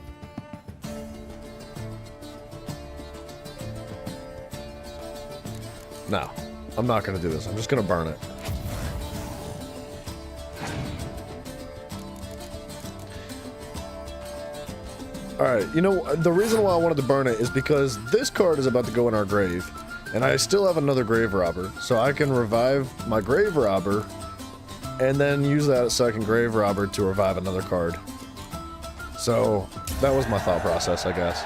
S1: No, I'm not gonna do this. I'm just gonna burn it. Alright, you know, the reason why I wanted to burn it is because this card is about to go in our grave, and I still have another Grave Robber, so I can revive my Grave Robber, and then use that second Grave Robber to revive another card. So, that was my thought process, I guess.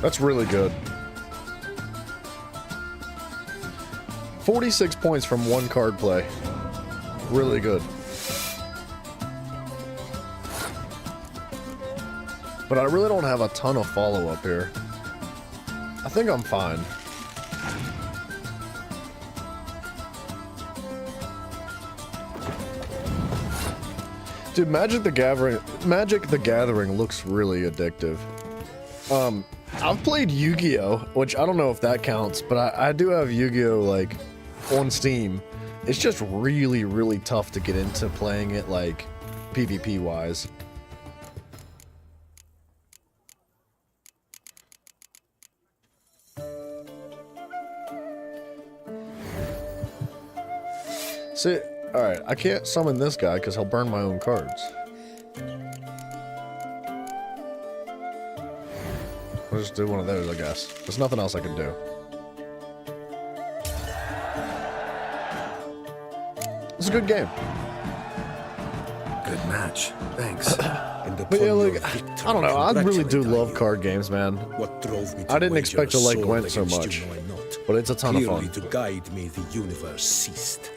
S1: That's really good. 46 points from one card play. Really good. But I really don't have a ton of follow-up here. I think I'm fine. Dude, Magic the Gathering looks really addictive. I've played Yu-Gi-Oh, which I don't know if that counts, but I do have Yu-Gi-Oh, like, on Steam. It's just really, really tough to get into playing it, like, PvP-wise. See, alright, I can't summon this guy because he'll burn my own cards. I'll just do one of those, I guess. There's nothing else I can do. It's a good game.
S2: Good match. Thanks.
S1: But yeah, like, I don't know. I really do love card games, man.
S6: What drove me to
S1: I didn't
S6: wage
S1: expect to
S6: your
S1: like
S6: sword
S1: Gwent so
S6: against
S1: much,
S6: you, know I not?
S1: but it's a ton of
S6: Clearly,
S1: fun.
S6: to guide me, the universe ceased.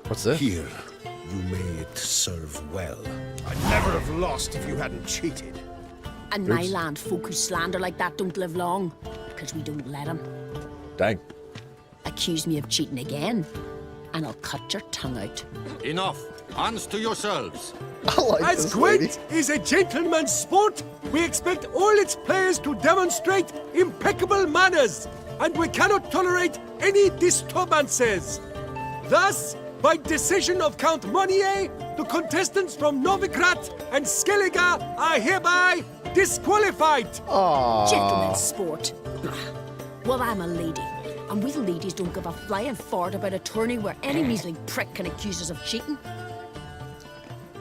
S1: What's this?
S6: Here, you may it serve well.
S9: I'd never have lost if you hadn't cheated.
S13: And my land folk who slander like that don't live long, because we don't let them.
S1: Dang.
S13: Accuse me of cheating again, and I'll cut your tongue out.
S14: Enough. Hands to yourselves.
S1: I like
S7: As
S1: this lady.
S7: Gwent is a gentleman's sport, we expect all its players to demonstrate impeccable manners, and we cannot tolerate any disturbances. Thus, by decision of Count Monnier, the contestants from Novigrad and Skellige are hereby disqualified.
S13: Gentleman's sport. Well, I'm a lady, And we ladies don't give a flying fart about a tourney where any measly prick can accuse us of cheating.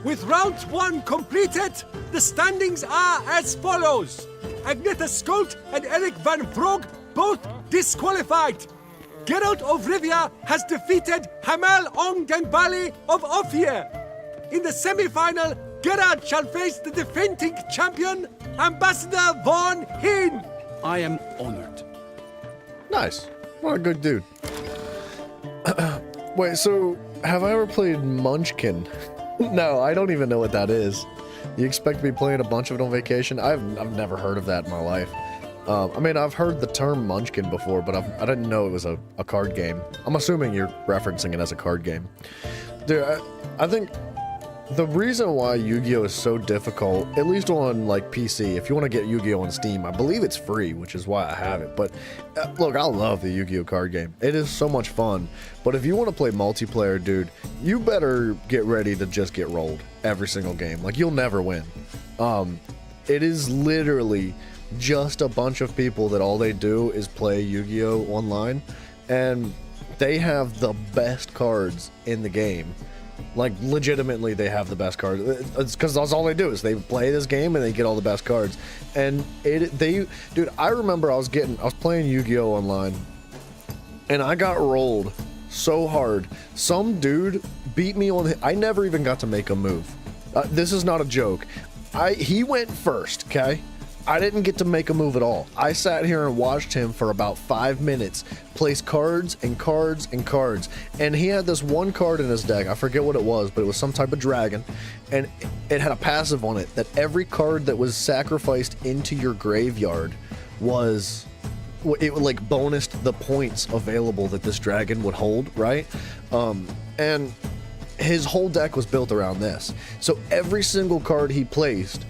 S7: With round 1 completed, the standings are as follows. Agneta Skolt and Eric van Brogg both disqualified. Geralt of Rivia has defeated Hamel Ongdenbali of Ophir. In the semi-final, Gerard shall face the defending champion, Ambassador Von Heen.
S15: I am honored.
S1: Nice. What a good dude. Wait, so have I ever played Munchkin? No, I don't even know what that is. You expect me playing a bunch of it on vacation? I've never heard of that in my life. I mean, I've heard the term Munchkin before, but I didn't know it was a card game. I'm assuming you're referencing it as a card game. Dude, I think the reason why Yu-Gi-Oh! Is so difficult, at least on like PC, if you want to get Yu-Gi-Oh! On Steam, I believe it's free, which is why I have it. But look, I love the Yu-Gi-Oh! Card game. It is so much fun. But if you want to play multiplayer, dude, you better get ready to just get rolled every single game. Like, you'll never win. It is literally just a bunch of people that all they do is play Yu-Gi-Oh! Online, and they have the best cards in the game. Like, legitimately, they have the best cards. It's because that's all they do is they play this game and they get all the best cards. And dude, I remember I was playing Yu-Gi-Oh! Online, and I got rolled so hard. Some dude beat me I never even got to make a move. This is not a joke. He went first, okay? I didn't get to make a move at all. I sat here and watched him for about 5 minutes place cards and cards and cards. And he had this one card in his deck. I forget what it was, but it was some type of dragon. And it had a passive on it that every card that was sacrificed into your graveyard it would like bonused the points available that this dragon would hold, right? And his whole deck was built around this. So every single card he placed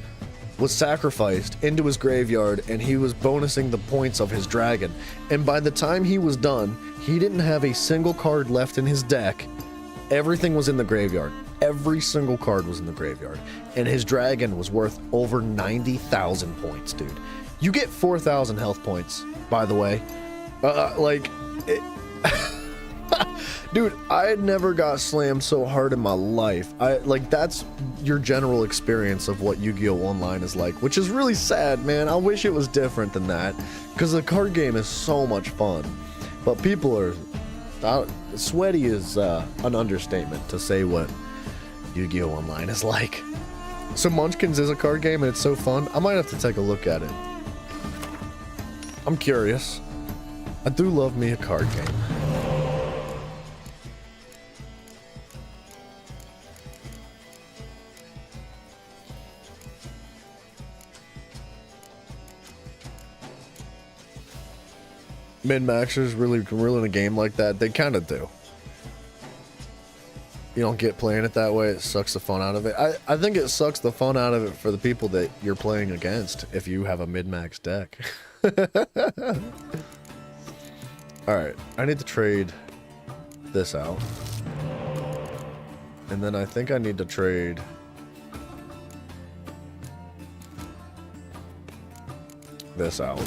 S1: was sacrificed into his graveyard, and he was bonusing the points of his dragon. And by the time he was done, he didn't have a single card left in his deck. Everything was in the graveyard. Every single card was in the graveyard. And his dragon was worth over 90,000 points, dude. You get 4,000 health points, by the way. Dude, I had never got slammed so hard in my life. That's your general experience of what Yu-Gi-Oh! Online is like, which is really sad, man. I wish it was different than that, because the card game is so much fun. But people are... sweaty is an understatement to say what Yu-Gi-Oh! Online is like. So Munchkins is a card game and it's so fun. I might have to take a look at it. I'm curious. I do love me a card game. Min-maxers really can rule in a game like that. They kind of do. You don't get playing it that way. It sucks the fun out of it. I think it sucks the fun out of it for the people that you're playing against if you have a mid-max deck. Alright, I need to trade this out. And then I think I need to trade this out.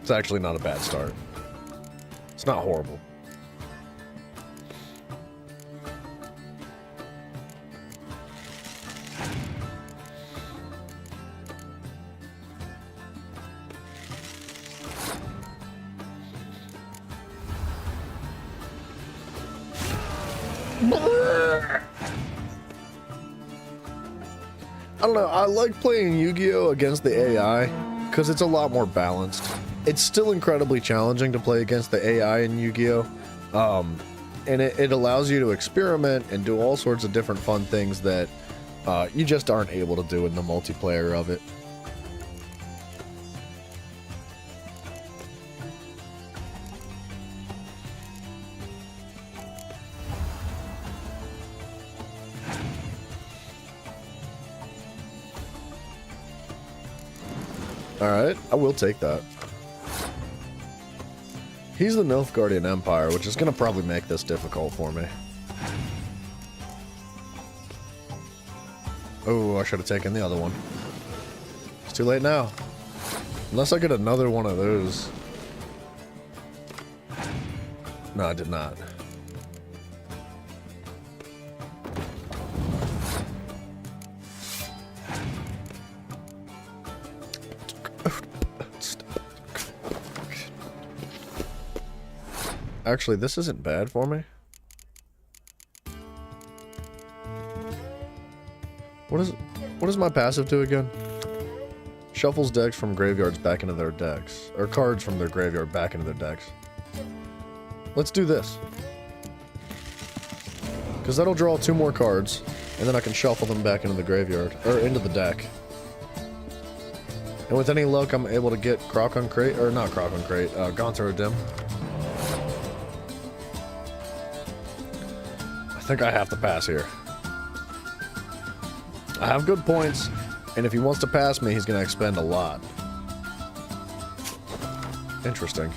S1: It's actually not a bad start. It's not horrible. I don't know, I like playing Yu-Gi-Oh! Against the AI because it's a lot more balanced. It's still incredibly challenging to play against the AI in Yu-Gi-Oh! And it allows you to experiment and do all sorts of different fun things that you just aren't able to do in the multiplayer of it. Alright, I will take that. He's the Nilfgaardian Empire, which is going to probably make this difficult for me. Oh, I should have taken the other one. It's too late now. Unless I get another one of those. No, I did not. Actually, this isn't bad for me. What does my passive do again? Shuffles decks from graveyards back into their decks. Or cards from their graveyard back into their decks. Let's do this. Because that'll draw 2 more cards, and then I can shuffle them back into the graveyard, or into the deck. And with any luck, I'm able to get Crocon Crate, or not Crocon Crate, Gonter Dim. I think I have to pass here. I have good points, and if he wants to pass me, he's going to expend a lot. Interesting.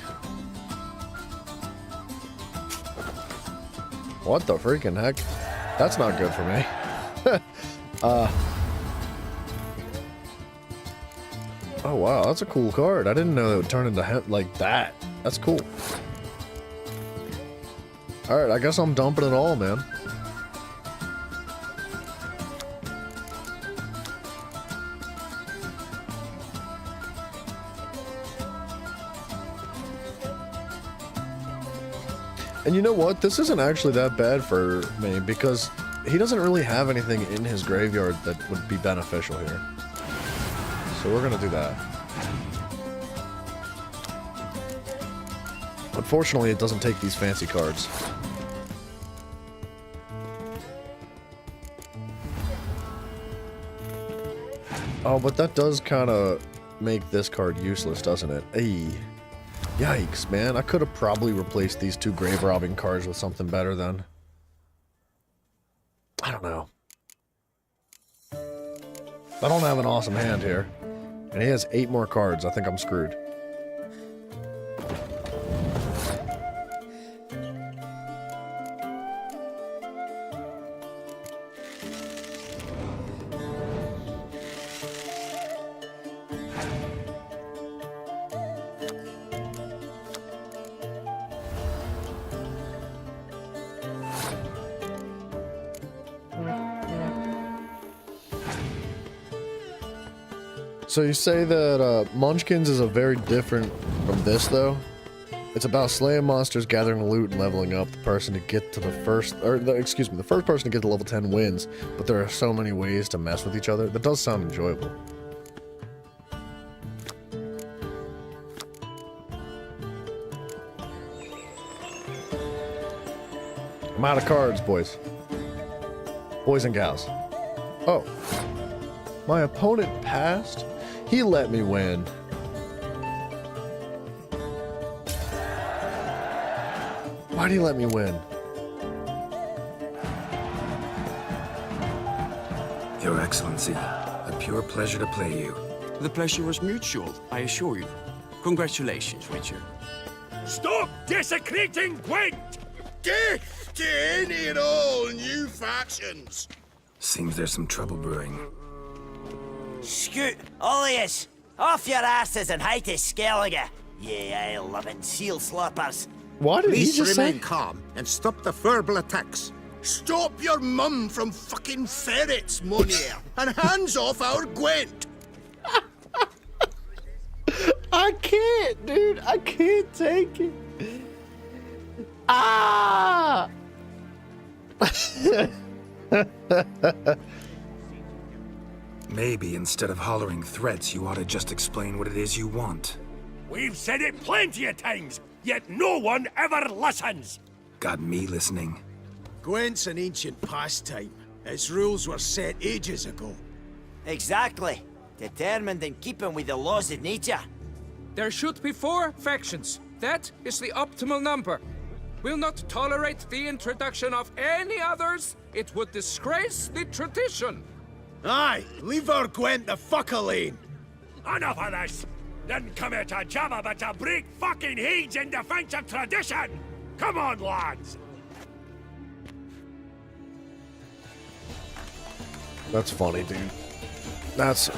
S1: What the freaking heck? That's not good for me. Oh wow, that's a cool card. I didn't know it would turn into like that. That's cool. Alright, I guess I'm dumping it all, man. And you know what? This isn't actually that bad for me because he doesn't really have anything in his graveyard that would be beneficial here. So we're gonna do that. Unfortunately, it doesn't take these fancy cards. Oh, but that does kind of make this card useless, doesn't it? Ayy. Yikes, man. I could have probably replaced these 2 grave robbing cards with something better then. I don't know. I don't have an awesome hand here. And he has 8 more cards. I think I'm screwed. So you say that Munchkins is a very different from this, though? It's about slaying monsters, gathering loot, and leveling up. The person to get to the first, the first person to get to level 10 wins. But there are so many ways to mess with each other. That does sound enjoyable. I'm out of cards, boys. Boys and gals. Oh. My opponent passed? He let me win. Why'd he let me win?
S2: Your Excellency, a pure pleasure to play you.
S15: The pleasure was mutual, I assure you. Congratulations, Witcher.
S6: Stop desecrating Gwent! Death to any and all new factions!
S2: Seems there's some trouble brewing.
S16: Scoot, all of yous! Off your asses and hide to Skellige, ye ale-loving seal slurpers.
S1: What did he
S4: Please
S1: just
S4: remain
S1: say?
S4: calm and stop the verbal attacks.
S6: Stop your mum from fucking ferrets, Monier, and hands off our Gwent!
S1: I can't, dude. I can't take it. Ah!
S2: Maybe instead of hollering threats, you ought to just explain what it is you want.
S6: We've said it plenty of times, yet no one ever listens!
S2: Got me listening.
S10: Gwent's an ancient pastime. Its rules were set ages ago.
S16: Exactly. Determined in keeping with the laws of nature.
S17: There should be 4 factions. That is the optimal number. Will not tolerate the introduction of any others. It would disgrace the tradition.
S10: Aye, leave our Gwent the fuck alone.
S6: Enough of this! Didn't come here to jabber, but to break fucking heads in defense of tradition! Come on, lads!
S1: That's funny, dude. That's.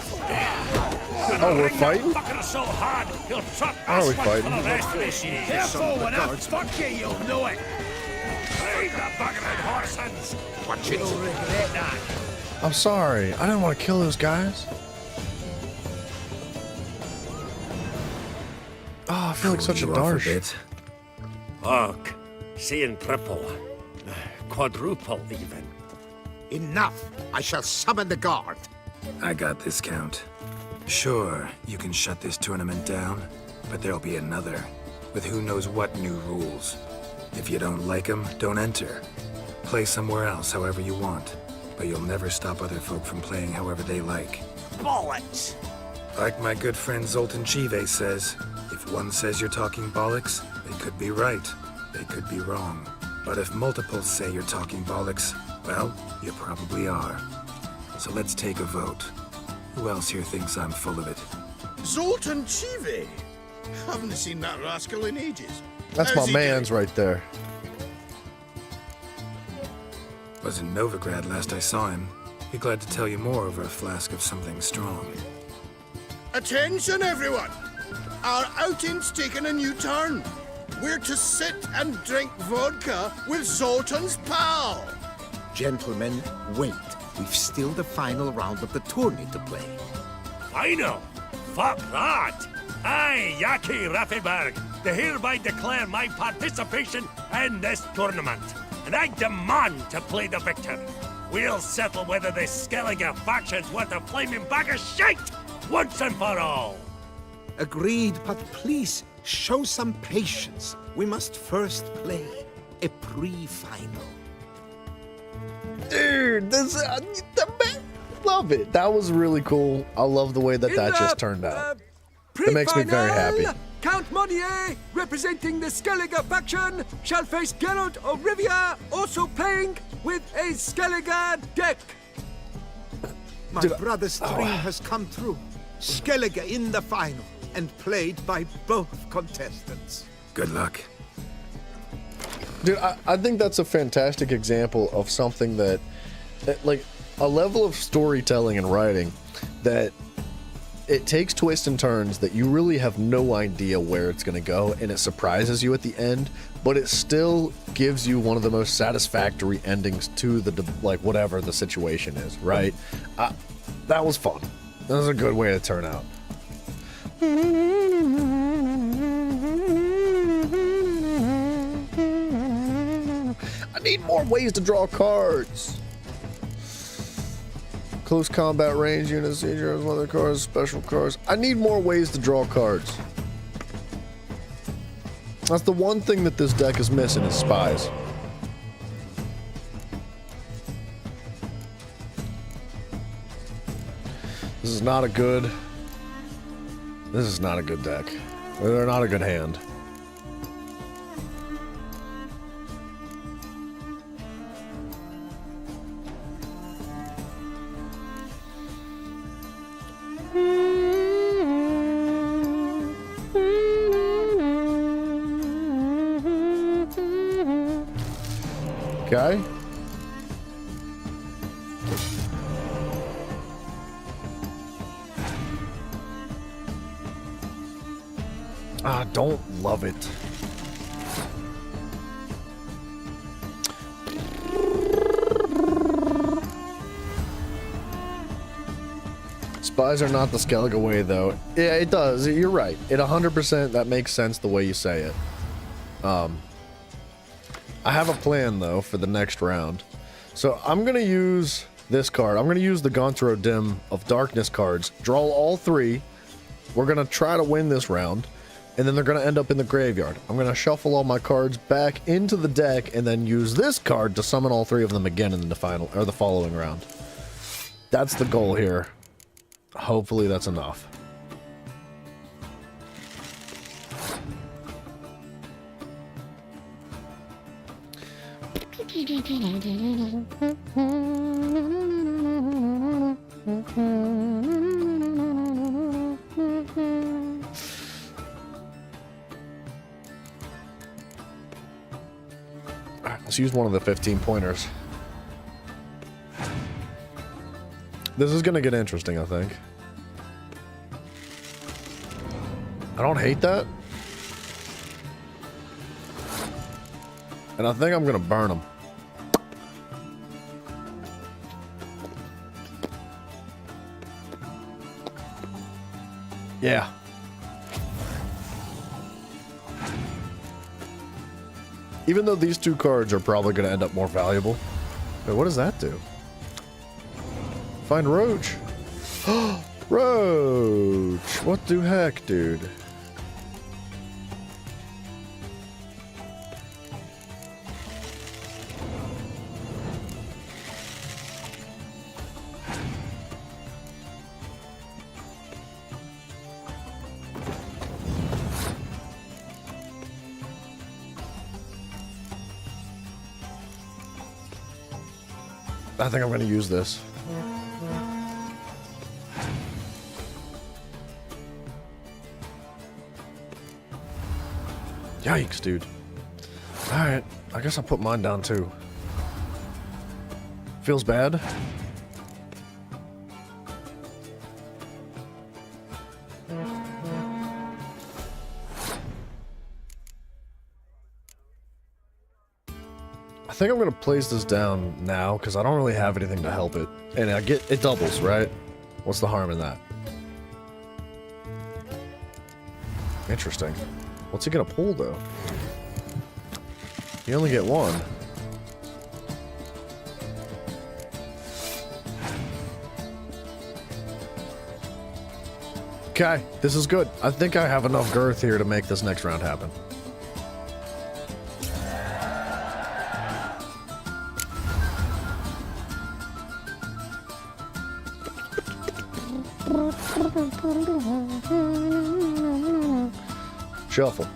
S1: Oh, we're fighting?
S7: So hard, he'll trot
S1: Are we
S7: for
S1: fighting?
S7: the rest of this year.
S2: Careful, when I fuck you, you'll know it.
S7: Hey, the buggered horsens.
S2: Watch it. You'll regret that.
S1: I'm sorry. I didn't want to kill those guys. Oh, I feel like such a darsh.
S6: Fuck. Seeing triple. Quadruple, even.
S4: Enough! I shall summon the guard.
S2: I got this, Count. Sure, you can shut this tournament down, but there'll be another, with who knows what new rules. If you don't like them, don't enter. Play somewhere else however you want, but you'll never stop other folk from playing however they like.
S16: Bollocks!
S2: Like my good friend Zoltan Chive says, if one says you're talking bollocks, they could be right, they could be wrong. But if multiples say you're talking bollocks, well, you probably are. So let's take a vote. Who else here thinks I'm full of it?
S9: Zoltan Chive! Haven't seen that rascal in ages.
S1: That's
S9: How's
S1: my
S9: he
S1: man's right there.
S2: Was in Novigrad last I saw him. Be glad to tell you more over a flask of something strong.
S9: doing? Attention, everyone! Our outing's taken a new turn. We're to sit and drink vodka with Zoltan's pal.
S4: Gentlemen, wait. We've still the final round of the tourney to play.
S7: Final? Fuck that! I, Yaki Raffenberg, do hereby declare my participation in this tournament, and I demand to play the victor. We'll settle whether this Skellige faction's worth a flaming bag of shite once and for all.
S4: Agreed, but please show some patience. We must first play a pre-final.
S1: Dude, this love it. That was really cool. I love the way that just turned out. It makes me very happy.
S17: Count Monnier, representing the Skellige faction, shall face Geralt of Rivia, also playing with a Skellige deck.
S4: My brother's dream has come true. Skellige in the final, and played by both contestants.
S2: Good luck.
S1: Dude, I think that's a fantastic example of something that, like, a level of storytelling and writing that it takes twists and turns that you really have no idea where it's going to go, and it surprises you at the end, but it still gives you one of the most satisfactory endings to the, like, whatever the situation is, right? That was fun. That was a good way to turn out. I need more ways to draw cards. Close combat range units, siege weather cards, special cards. I need more ways to draw cards. That's the one thing that this deck is missing is spies. This is not a good deck. They're not a good hand. Okay. I don't love it. Spies are not the Skellige way, though. Yeah, it does. You're right. It 100%, that makes sense the way you say it. I have a plan, though, for the next round. So I'm going to use this card. I'm going to use the Gauntro Dim of Darkness cards. Draw all three. We're going to try to win this round. And then they're going to end up in the graveyard. I'm going to shuffle all my cards back into the deck and then use this card to summon all three of them again in the final or the following round. That's the goal here. Hopefully that's enough. Let's use one of the 15 pointers. This is gonna get interesting, I think. I don't hate that. And I think I'm gonna burn them. Yeah. Even though these two cards are probably gonna end up more valuable. Wait, what does that do? Find Roach. Roach! What the heck, dude? I think I'm going to use this. Yikes, dude. Alright, I guess I'll put mine down too. Feels bad. I think I'm gonna place this down now because I don't really have anything to help it. And I get it doubles, right? What's the harm in that? Interesting. What's he gonna pull though? You only get one. Okay, this is good. I think I have enough girth here to make this next round happen. Shuffle.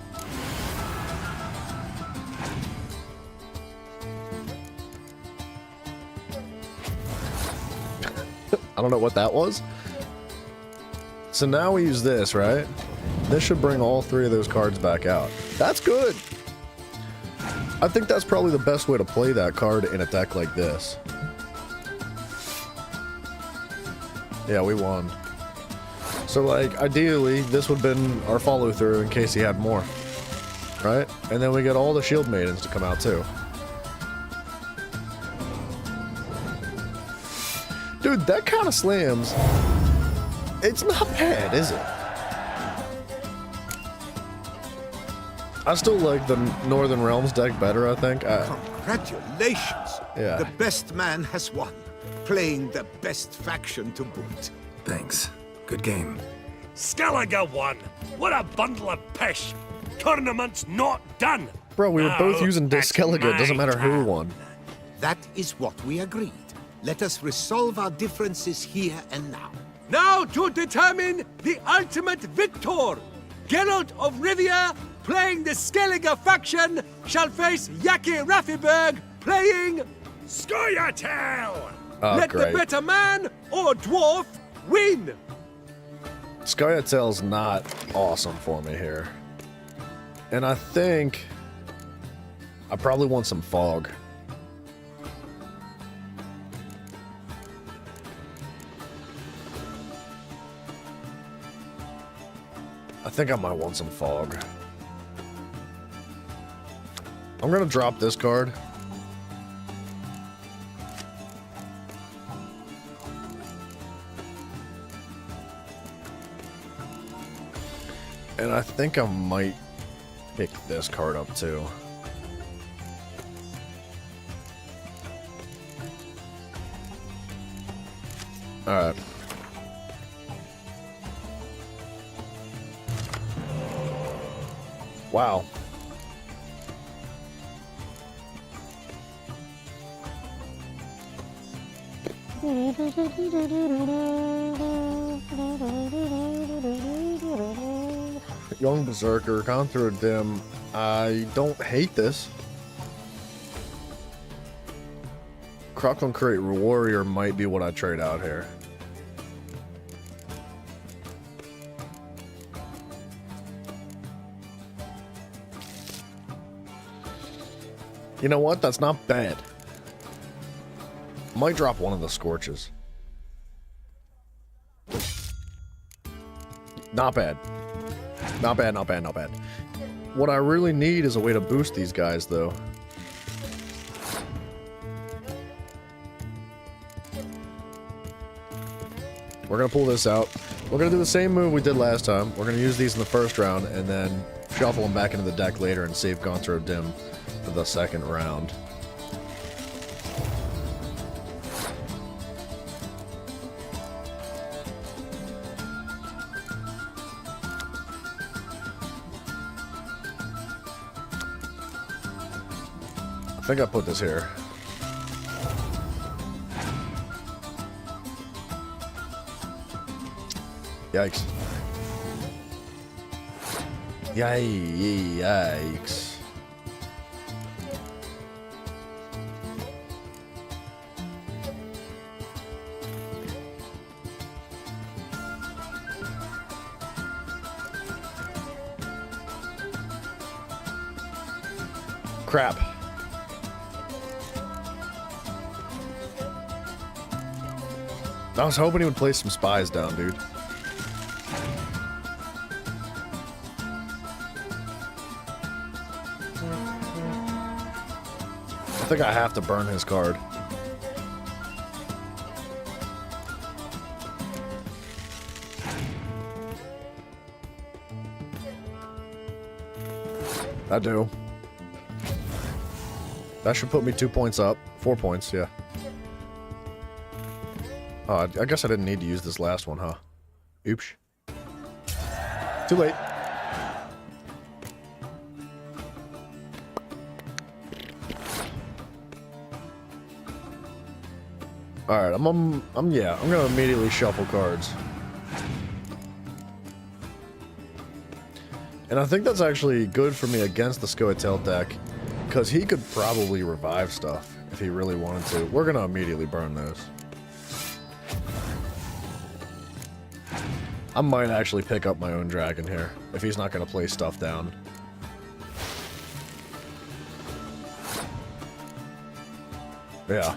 S1: I don't know what that was. So now we use this, right? This should bring all three of those cards back out. That's good. I think that's probably the best way to play that card in a deck like this. Yeah, we won. So, like, ideally, this would have been our follow-through in case he had more. Right? And then we get all the Shield Maidens to come out, too. Dude, that kind of slams. It's not bad, is it? I still like the Northern Realms deck better, I think.
S4: Congratulations!
S1: Yeah.
S4: The best man has won, playing the best faction to boot.
S2: Thanks. Good game.
S7: Skellige won! What a bundle of pish! Tournament's not done!
S1: Bro, we were both
S7: Now,
S1: using
S7: it's
S1: Skellige. It doesn't
S7: my
S1: matter who won.
S4: That is what we agreed. Let us resolve our differences here and now.
S7: Now to determine the ultimate victor! Geralt of Rivia, playing the Skellige faction, shall face Yaki Raffiberg, playing Scoia'tael! Let
S1: great.
S7: the better man or dwarf win!
S1: Scoia'tael's not awesome for me here. And I think I probably want some fog. I think I might want some fog. I'm gonna drop this card. And I think I might pick this card up too. Alright. Wow. Young Berserker, gone through a dim. I don't hate this. Crocklin Crate Warrior might be what I trade out here. You know what? That's not bad. Might drop one of the Scorches. Not bad. Not bad, not bad, not bad. What I really need is a way to boost these guys, though. We're going to pull this out. We're going to do the same move we did last time. We're going to use these in the first round and then shuffle them back into the deck later and save Gaunter Dim for the second round. I think I put this here. Yikes. Yikes. Crap. I was hoping he would place some spies down, dude. I think I have to burn his card. I do. That should put me 2 points up. 4 points, yeah. Oh, I guess I didn't need to use this last one, huh? Oops. Too late. Alright, I'm gonna immediately shuffle cards. And I think that's actually good for me against the Scoia'tael deck, because he could probably revive stuff if he really wanted to. We're gonna immediately burn those. I might actually pick up my own dragon here, if he's not gonna play stuff down. Yeah.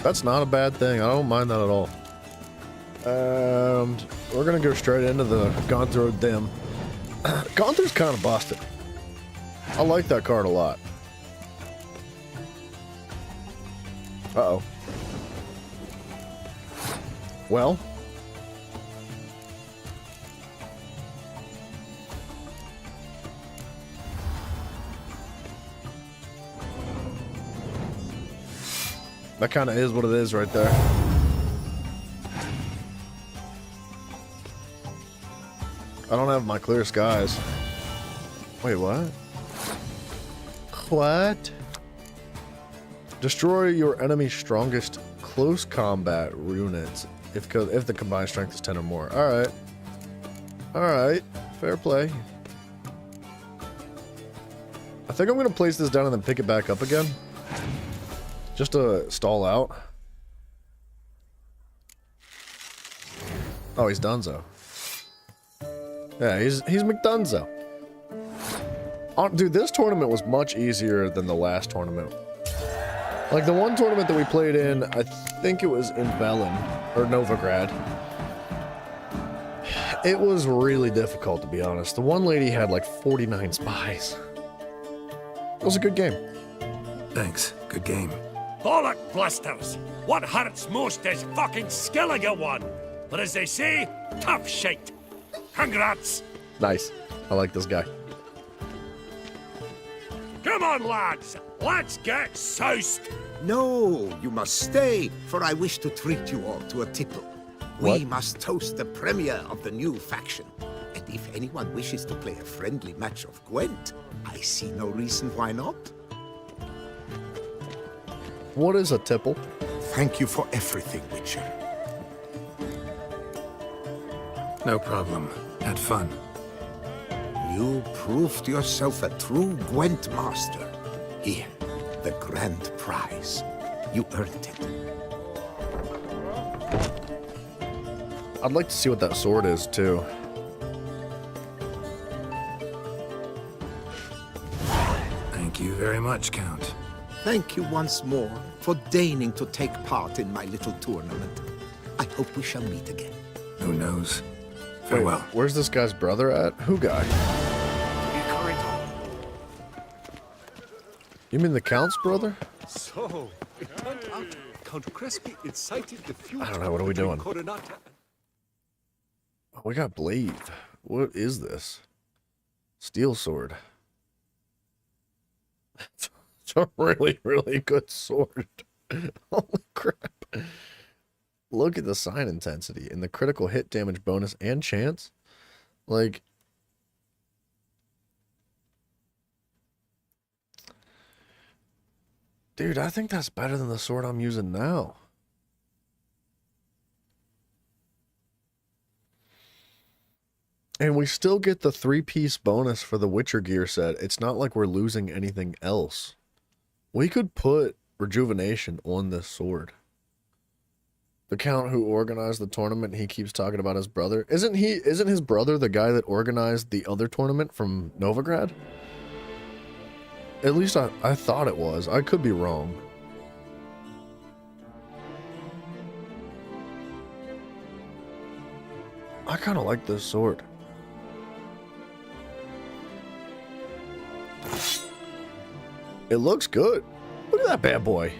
S1: That's not a bad thing. I don't mind that at all. And we're gonna go straight into the Gaunter Dim. Gaunter's kind of busted. I like that card a lot. Uh-oh. Well. That kind of is what it is right there. I don't have my clear skies. Wait, what? What? Destroy your enemy's strongest close combat units if the combined strength is 10 or more. Alright. Alright. Fair play. I think I'm going to place this down and then pick it back up again. Just to stall out. Oh, he's Dunzo. Yeah, he's McDunzo. Oh, dude, this tournament was much easier than the last tournament. Like, the one tournament that we played in, I think it was in Velen, or Novigrad. It was really difficult, to be honest. The one lady had, like, 49 spies. It was a good game.
S6: Thanks. Good game.
S7: Bollock blusters! What hurts most is fucking Skellige won. But as they say, tough shite. Congrats!
S1: Nice. I like this guy.
S7: Come on, lads! Let's get soused!
S4: No, you must stay, for I wish to treat you all to a tipple. We must toast the premier of the new faction. And if anyone wishes to play a friendly match of Gwent, I see no reason why not.
S1: What is a tipple?
S4: Thank you for everything, Witcher.
S2: No problem. Had fun.
S4: You proved yourself a true Gwent master. Here, the grand prize. You earned it.
S1: I'd like to see what that sword is, too.
S2: Thank Thank you very much, Count.
S4: Thank you once more for deigning to take part in my little tournament. I hope we shall meet again.
S2: Who knows?
S1: Wait,
S2: Farewell.
S1: where's this guy's brother at? Who guy? You mean the Count's brother?
S7: So, it turned out Count Crespi incited the feud.
S1: I don't know, what are we doing?
S7: Coronata.
S1: Oh, we got Blade. What is this? Steel sword. It's a really, really good sword. Holy crap. Look at the sign intensity and the critical hit damage bonus and chance. Like, dude, I think that's better than the sword I'm using now. And we still get the 3-piece bonus for the Witcher gear set. It's not like we're losing anything else. We could put rejuvenation on this sword. The Count who organized the tournament, he keeps talking about his brother. Isn't his brother the guy that organized the other tournament from Novigrad? At least I thought it was. I could be wrong. I kind of like this sword. It looks good. Look at that bad boy.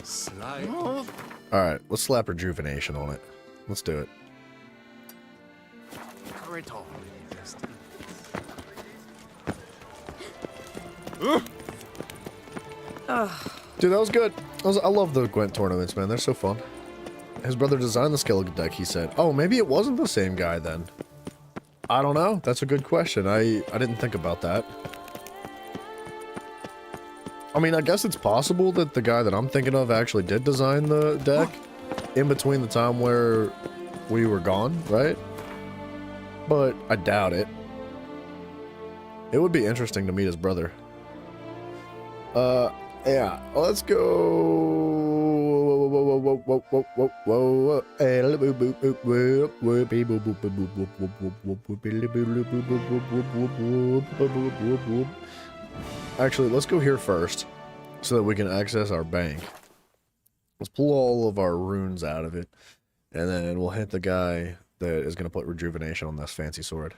S7: Slide.
S1: Alright, let's slap rejuvenation on it. Let's do it. Dude, that was good. I love the Gwent tournaments, man. They're so fun. His brother designed the skeleton deck, he said. Oh, maybe it wasn't the same guy then. I don't know. That's a good question. I didn't think about that. I mean, I guess it's possible that the guy that I'm thinking of actually did design the deck in between the time where we were gone, right? But I doubt it. It would be interesting to meet his brother. Yeah, let's go. Actually, let's go here first so that we can access our bank. Let's pull all of our runes out of it, and then we'll hit the guy that is going to put rejuvenation on this fancy sword.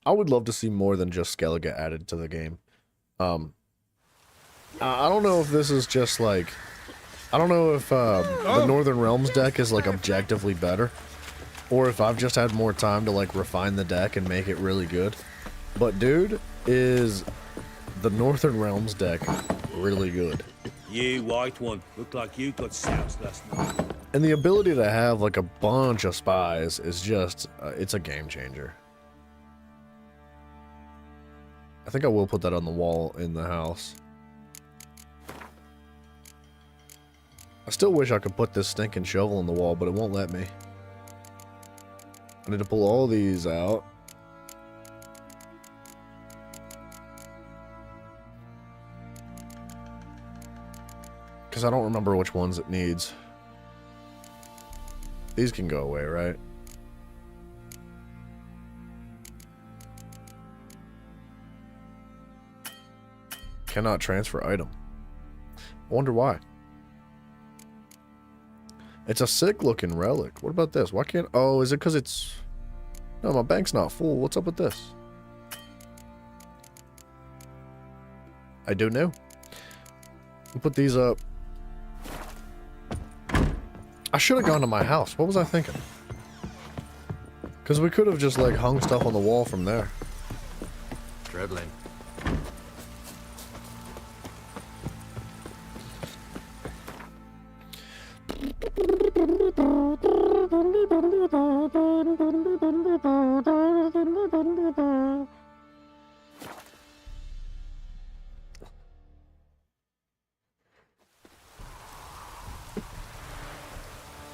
S1: I would love to see more than just Skellige added to the game. I don't know if this is just like... I don't know if the Northern Realms deck is like objectively better, or if I've just had more time to like refine the deck and make it really good. But dude, is the Northern Realms deck really good.
S6: You white one, look like you got soused last night.
S1: And the ability to have like a bunch of spies is just, it's a game changer. I think I will put that on the wall in the house. I still wish I could put this stinking shovel on the wall, but it won't let me. I need to pull all these out. Because I don't remember which ones it needs. These can go away, right? Cannot transfer item. I wonder why. It's a sick looking relic. What about this? Why can't... Oh, is it because it's... No, my bank's not full. What's up with this? I don't know. We'll put these up. I should have gone to my house. What was I thinking? Because we could have just like hung stuff on the wall from there.
S14: Dribbling.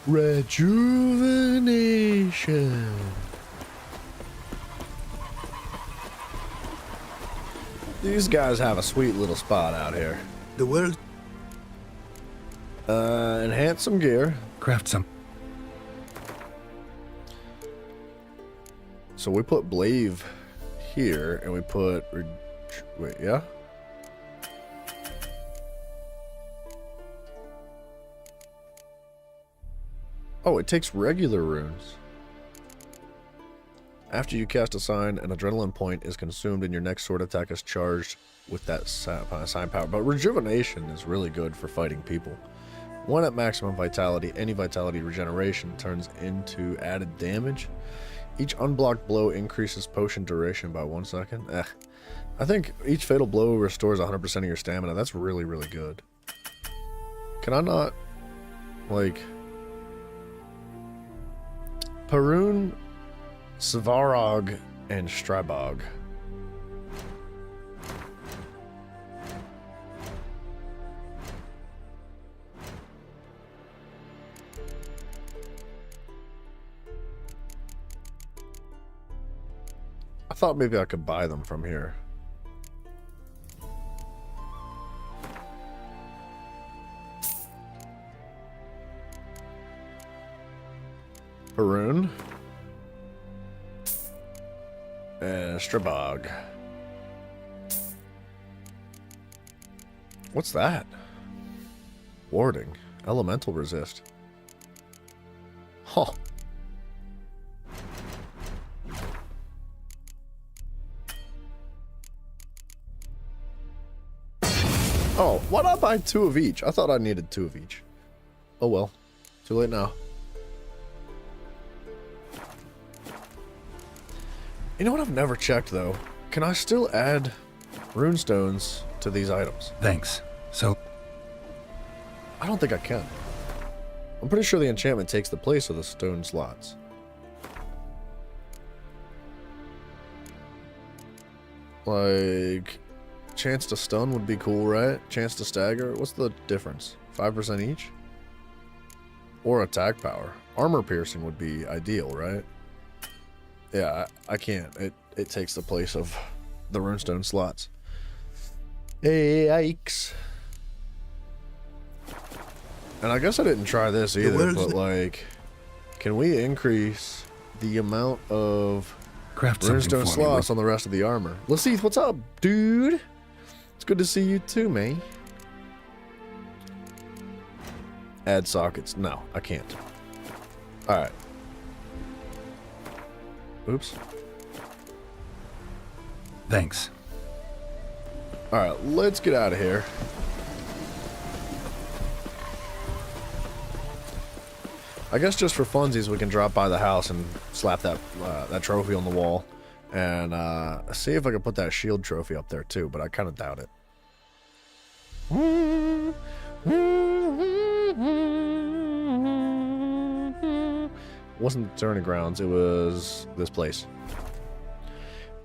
S1: Rejuvenation. These guys have a sweet little spot out here.
S4: The world...
S1: Enhance some gear.
S2: Craft some.
S1: So we put Blaive here, and we put... Wait, yeah? Oh, it takes regular runes. After you cast a sign, an adrenaline point is consumed and your next sword attack is charged with that sign power. But rejuvenation is really good for fighting people. 1 at maximum vitality, any vitality regeneration turns into added damage. Each unblocked blow increases potion duration by 1 second. I think each fatal blow restores 100% of your stamina. That's really, really good. Can I not, like... Perun, Svarog, and Strybog. I thought maybe I could buy them from here. Perun. And Strabog. What's that? Warding. Elemental resist. Huh. Oh, why not buy 2 of each? I thought I needed 2 of each. Oh well. Too late now. You know what I've never checked, though? Can I still add runestones to these items?
S2: Thanks. So...
S1: I don't think I can. I'm pretty sure the enchantment takes the place of the stone slots. Like... Chance to stun would be cool, right? Chance to stagger? What's the difference? 5% each? Or attack power. Armor piercing would be ideal, right? Yeah, I can't. It takes the place of the runestone slots. Yikes. And I guess I didn't try this either, but like, can we increase the amount of runestone slots on the rest of the armor? Laseeth, what's up, dude? It's good to see you too, man. Add sockets. No, I can't. Alright. Oops.
S2: Thanks.
S1: Alright, let's get out of here. I guess just for funsies, we can drop by the house and slap that that trophy on the wall. And see if I can put that shield trophy up there too, but I kind of doubt it. Wasn't the Turning Grounds, it was this place.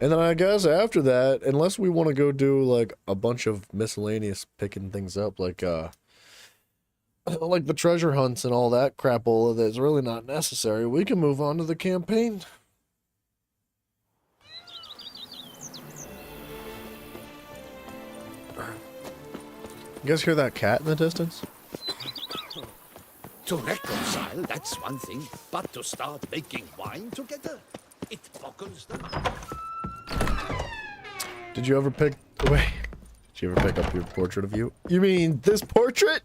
S1: And then I guess after that, unless we want to go do like a bunch of miscellaneous picking things up, like the treasure hunts and all that crapola that's really not necessary, we can move on to the campaign. You guys hear that cat in the distance?
S2: To reconcile, that's one thing, but to start making wine together, it boggles the mind.
S1: Did you ever pick... Wait. Did you ever pick up your portrait of you? You mean this portrait?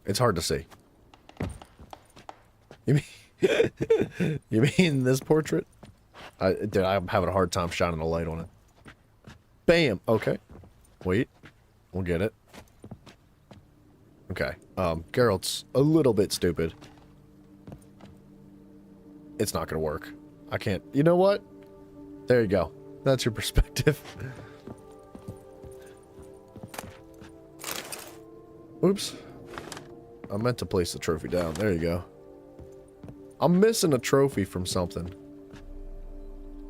S1: It's hard to see. You mean... you mean this portrait? Dude, I'm having a hard time shining a light on it. Bam! Okay. Wait. We'll get it. Okay. Geralt's a little bit stupid. It's not gonna work. I can't... You know what? There you go. That's your perspective. Oops. I meant to place the trophy down. There you go. I'm missing a trophy from something.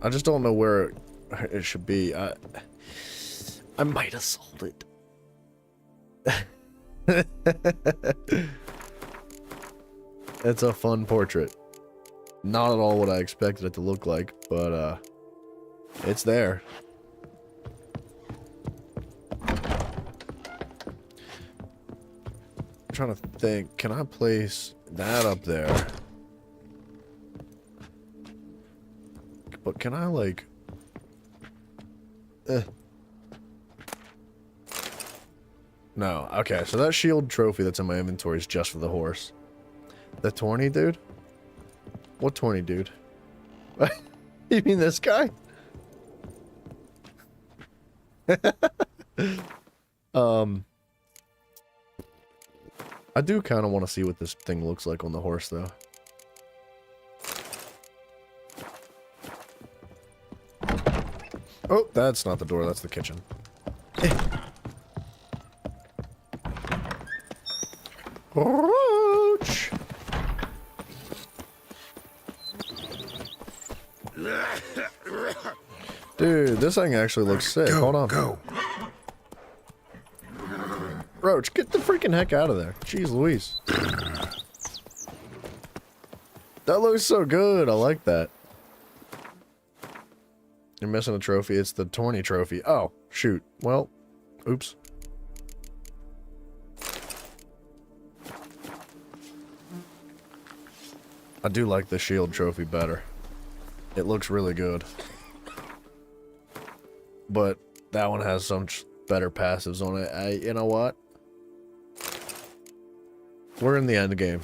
S1: I just don't know where it should be. I might have sold it. It's a fun portrait. Not at all what I expected it to look like, but it's there. trying to think. Can I place that up there? But can I, like... No. Okay, so that shield trophy that's in my inventory is just for the horse. The tourney dude? What tourney dude? You mean this guy? I do kind of want to see what this thing looks like on the horse, though. Oh, that's not the door, that's the kitchen. Roach! Dude, this thing actually looks sick. Hold on. Go. Roach, get the freaking heck out of there. Jeez Louise. That looks so good. I like that. You're missing a trophy. It's the tourney trophy. Oh, shoot. Well, oops. I do like the shield trophy better. It looks really good. But that one has some better passives on it. You know what? We're in the end game,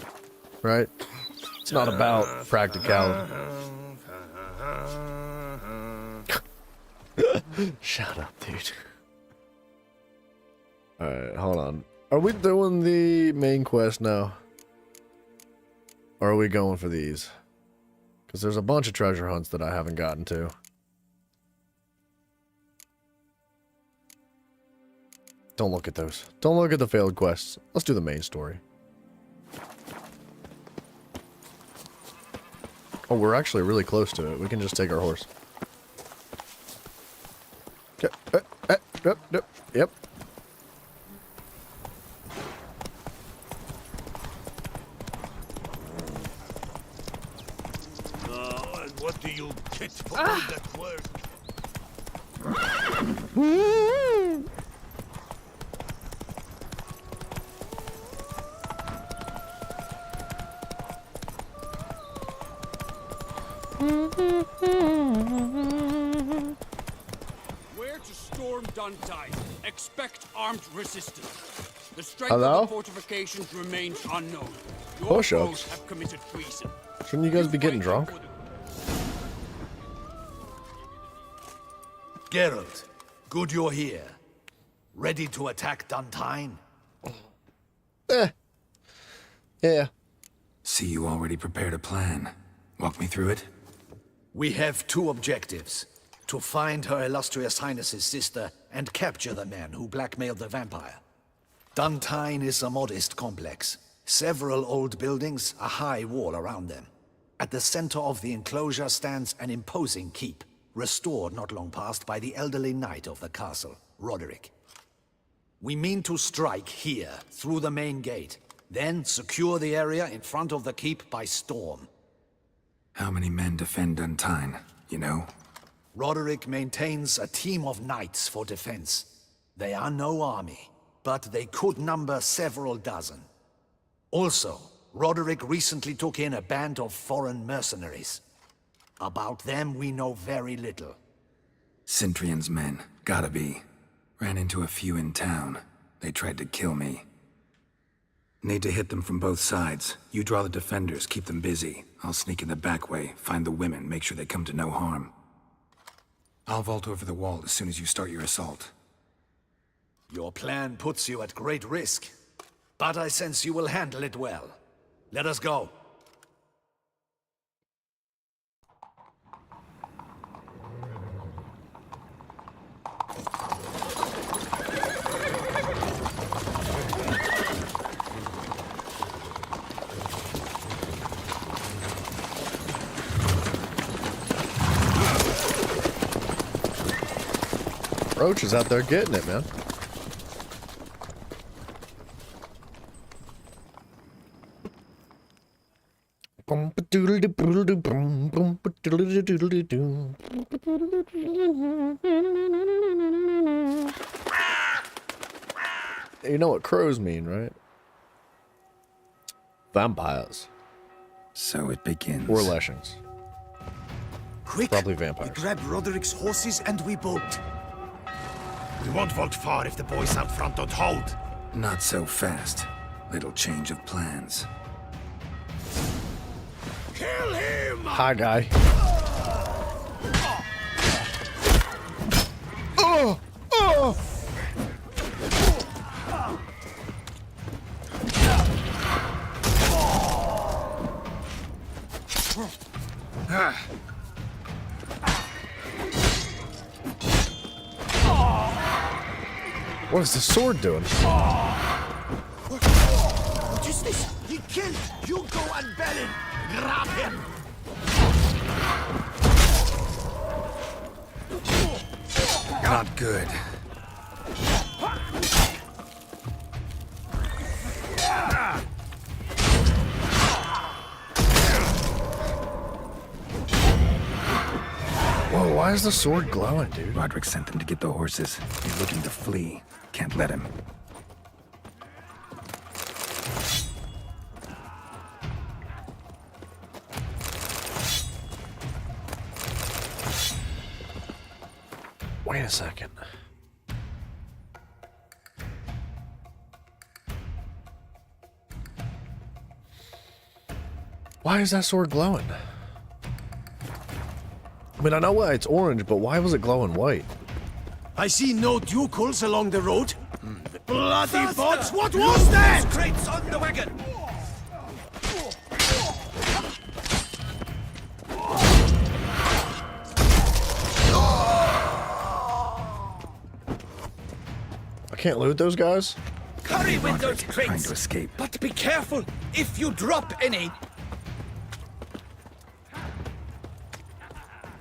S1: right? It's not about practicality. Shut up, dude. Alright, hold on. Are we doing the main quest now? Or are we going for these? Because there's a bunch of treasure hunts that I haven't gotten to. Don't look at those. Don't look at the failed quests. Let's do the main story. Oh, we're actually really close to it. We can just take our horse. Yep.
S6: And what do you get for all that work?
S15: Where to storm Duntide? Expect armed resistance. The strength
S1: Hello?
S15: of the fortifications remains unknown. Your
S1: Push-ups.
S15: foes have committed treason.
S1: Shouldn't you guys be getting drunk?
S2: Geralt, good you're here. Ready to attack Duntine?
S1: Yeah.
S2: See, you already prepared a plan. Walk me through it. We have two objectives. To find Her Illustrious Highness's sister and capture the man who blackmailed the vampire. Duntine is a modest complex. Several old buildings, a high wall around them. At the center of the enclosure stands an imposing keep, restored not long past by the elderly knight of the castle, Roderick. We mean to strike here, through the main gate, then secure the area in front of the keep by storm.
S18: How many men defend Duntine, you know?
S2: Roderick maintains a team of knights for defense. They are no army, but they could number several dozen. Also, Roderick recently took in a band of foreign mercenaries. About them we know very little.
S18: Cintrian's men, gotta be. Ran into a few in town. They tried to kill me. Need to hit them from both sides. You draw the defenders, keep them busy. I'll sneak in the back way, find the women, make sure they come to no harm. I'll vault over the wall as soon as you start your assault.
S2: Your plan puts you at great risk, but I sense you will handle it well. Let us go.
S1: Roach is out there getting it, man. You know what crows mean, right? Vampires.
S18: So it begins.
S1: Or lashings.
S10: Quick!
S1: Probably
S10: We
S1: vampires.
S10: grab Roderick's horses and we bolt.
S2: We won't vault far if the boys out front don't hold.
S18: Not so fast. Little change of plans.
S2: Kill him!
S1: Hi, guy. Oh! Oh! What is the sword doing?
S2: What is this? He killed Hugo and Bellin. Grab him!
S18: Not good.
S1: Whoa, why is the sword glowing, dude?
S18: Roderick sent them to get the horses. He's looking to flee. Can't let him.
S1: Wait a second. Why is that sword glowing? I mean, I know why it's orange, but why was it glowing white?
S10: I see no ducals along the road.
S2: Bloody bots! What was that? Crates on the wagon!
S1: I can't loot those guys?
S2: Hurry with those
S18: Trying
S2: crates!
S18: to escape.
S2: But be careful if you drop any.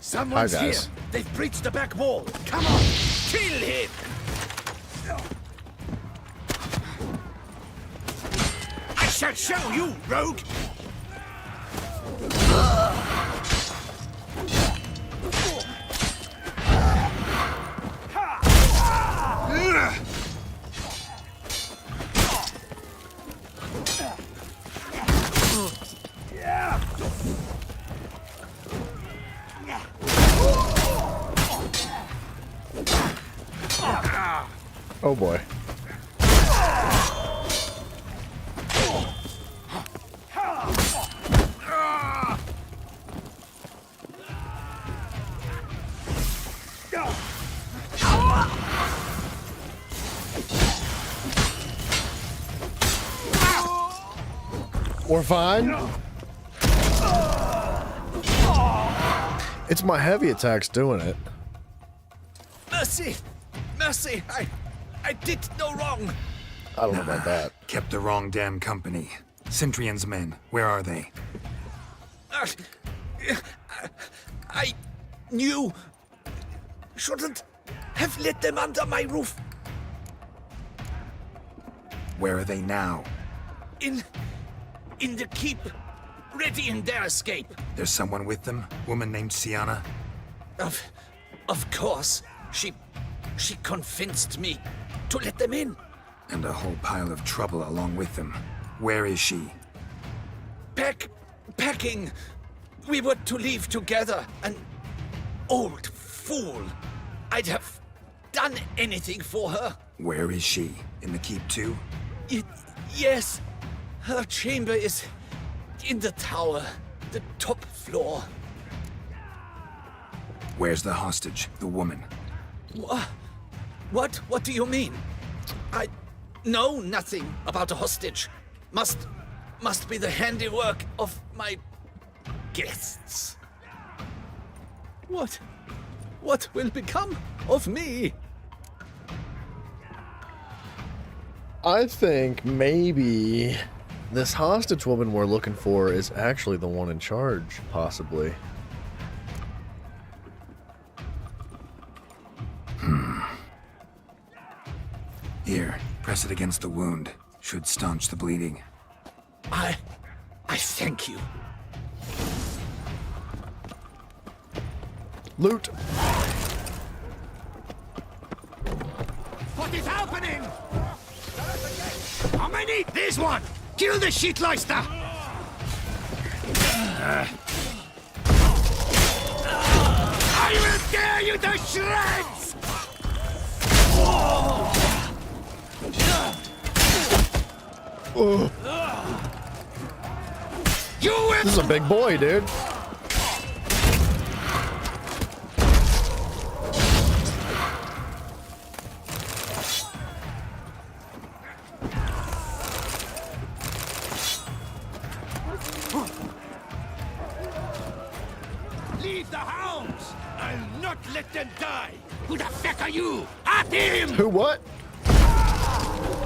S2: Someone's
S1: Hi,
S2: here.
S1: guys.
S2: They've breached the back wall. Come on, kill him! I shall show you, rogue!
S1: Oh boy. We're fine. It's my heavy attacks doing it.
S2: Mercy! Mercy! I did no wrong!
S1: I don't know about that.
S18: Kept the wrong damn company. Centrion's men, where are they?
S2: I knew. Shouldn't have let them under my roof.
S18: Where are they now?
S2: In the keep, readying their escape.
S18: There's someone with them? Woman named Sienna?
S2: Of course. She convinced me to let them in.
S18: And a whole pile of trouble along with them. Where is she?
S2: Packing. We were to leave together. An old fool. I'd have done anything for her.
S18: Where is she? In the keep too?
S2: Yes. Her chamber is in the tower, the top floor.
S18: Where's the hostage, the woman?
S2: What? What do you mean? I know nothing about a hostage. Must be the handiwork of my guests. What will become of me?
S1: I think maybe this hostage woman we're looking for is actually the one in charge, possibly.
S18: Here, press it against the wound. Should staunch the bleeding.
S2: I thank you.
S1: Loot.
S2: What is happening? How many? This one! Kill the shitleister!
S6: I will tear you to shreds!
S1: This is a big boy, dude.
S6: Leave the hounds! I'll not let them die! Who the feck are you? At him!
S1: Who what?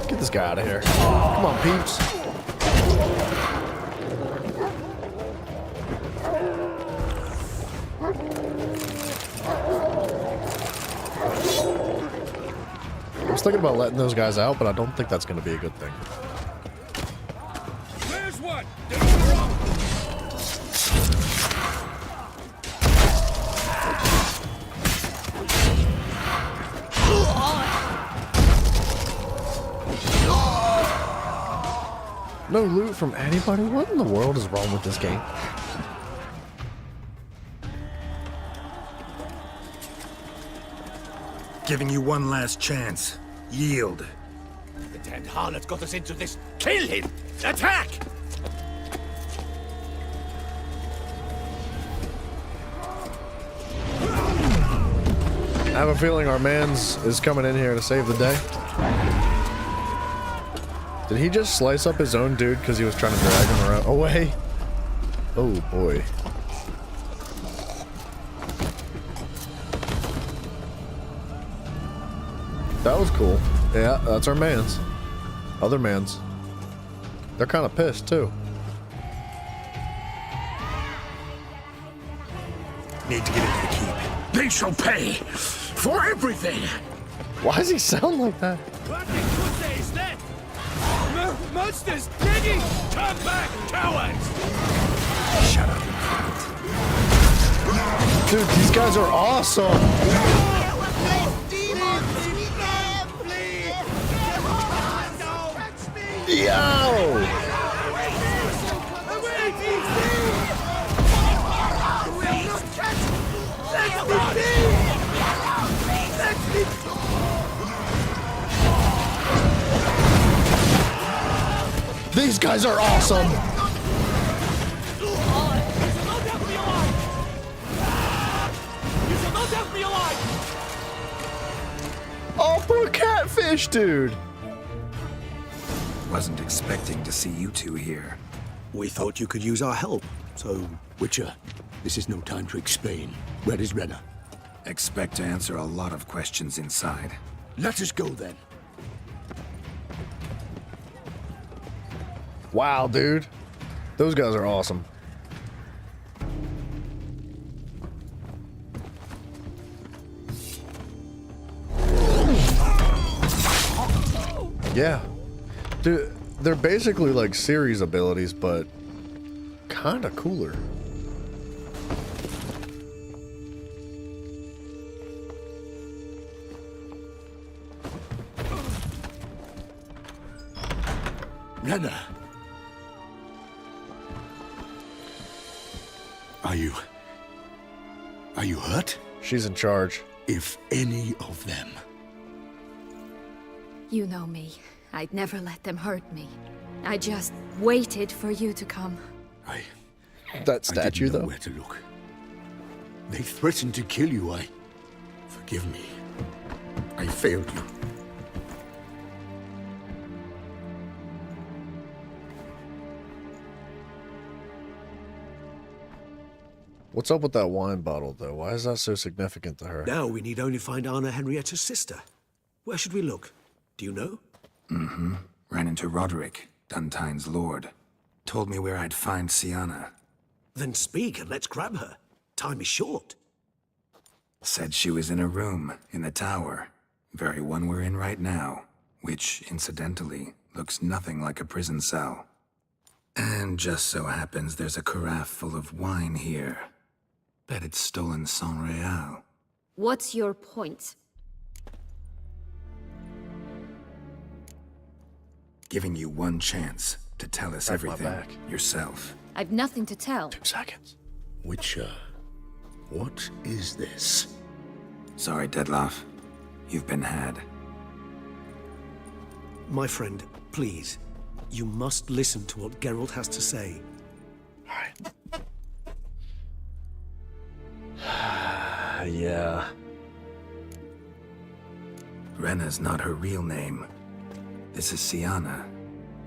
S1: Get this guy out of here. Come on, peeps. I was thinking about letting those guys out, but I don't think that's going to be a good thing.
S6: Where's one?
S1: No loot from anybody? What in the world is wrong with this game?
S18: Giving you one last chance. Yield.
S2: The damned harlot got us into this. Kill him! Attack!
S1: I have a feeling our man's is coming in here to save the day. Did he just slice up his own dude because he was trying to drag him around away? Oh boy. That was cool. Yeah, that's our man's. Other man's. They're kind of pissed too.
S6: Need to get into the keep. They shall pay for everything!
S1: Why does he sound like that?
S6: Monsters! Digging! Turn back, cowards! Shut up.
S1: Dude, these guys are awesome! Yo! These guys are awesome! Oh, poor catfish, dude!
S18: Wasn't expecting to see you two here.
S19: We thought you could use our help. So, Witcher, this is no time to explain. Where is Renna?
S18: Expect to answer a lot of questions inside.
S19: Let us go then.
S1: Wow, dude. Those guys are awesome. Yeah. Dude, they're basically like series abilities, but kind of cooler.
S19: Renna! Are you hurt?
S1: She's in charge.
S19: If any of them.
S20: You know me. I'd never let them hurt me. I just waited for you to come.
S1: That statue,
S19: I didn't know
S1: though.
S19: where to look. They threatened to kill you. Forgive me. I failed you.
S1: What's up with that wine bottle, though? Why is that so significant to her?
S19: Now we need only find Anna Henrietta's sister. Where should we look? Do you know?
S18: Mm-hmm. Ran into Roderick, Duntine's lord. Told me where I'd find Sienna.
S19: Then speak and let's grab her. Time is short.
S18: Said she was in a room in the tower. Very one we're in right now. Which, incidentally, looks nothing like a prison cell. And just so happens there's a carafe full of wine here. Bet it's stolen San Real.
S20: What's your point?
S18: Giving you one chance to tell us
S1: Have my
S18: everything
S1: back.
S18: yourself.
S20: I've nothing to tell.
S1: 2 seconds.
S19: Witcher, what is this?
S18: Sorry, Dettlaff. You've been had.
S21: My friend, please. You must listen to what Geralt has to say.
S1: Yeah.
S18: Renna's not her real name. This is Siana.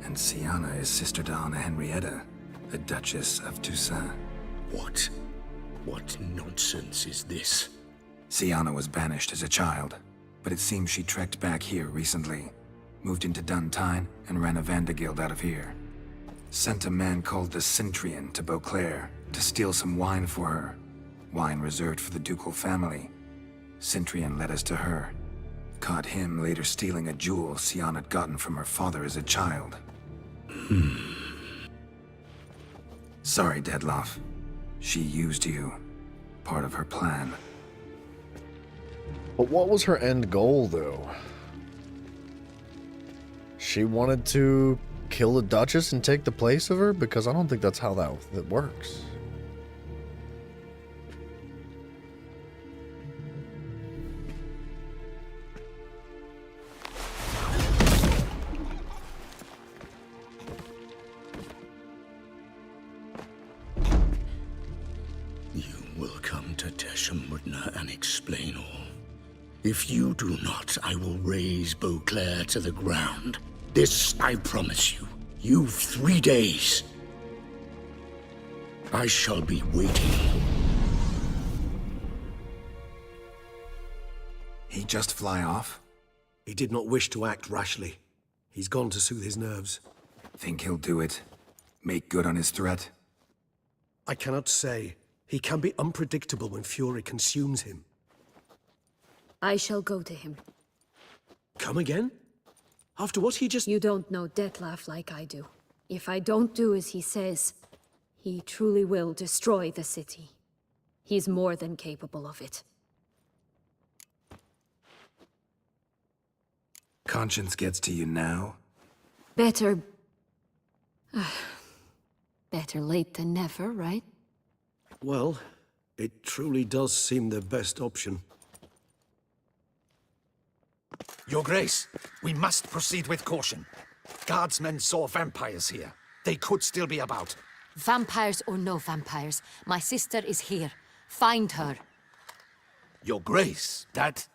S18: And Siana is sister to Anna Henrietta, the Duchess of Toussaint.
S19: What? What nonsense is this?
S18: Siana was banished as a child, but it seems she trekked back here recently. Moved into Duntine and ran a Vandergild out of here. Sent a man called the Centrian to Beauclair to steal some wine for her. Wine reserved for the ducal family. Centrian led us to her. Caught him later stealing a jewel Siana had gotten from her father as a child. Sorry, Dettlaff. She used you. Part of her plan.
S1: But what was her end goal, though? She wanted to kill the Duchess and take the place of her? Because I don't think that's how that works.
S19: You will come to Teshumudna and explain all. If you do not, I will raze Beauclair to the ground. This I promise you. You've 3 days. I shall be waiting.
S18: He just fly off?
S21: He did not wish to act rashly. He's gone to soothe his nerves.
S18: Think he'll do it? Make good on his threat?
S21: I cannot say. He can be unpredictable when fury consumes him.
S20: I shall go to him.
S21: Come again? After what he just...
S20: You don't know Dettlaff like I do. If I don't do as he says, he truly will destroy the city. He's more than capable of it.
S18: Conscience gets to you now?
S20: Better... better late than never, right?
S21: Well, it truly does seem the best option.
S2: Your Grace, we must proceed with caution. Guardsmen saw vampires here. They could still be about.
S22: Vampires or no vampires, my sister is here. Find her.
S2: Your Grace, that...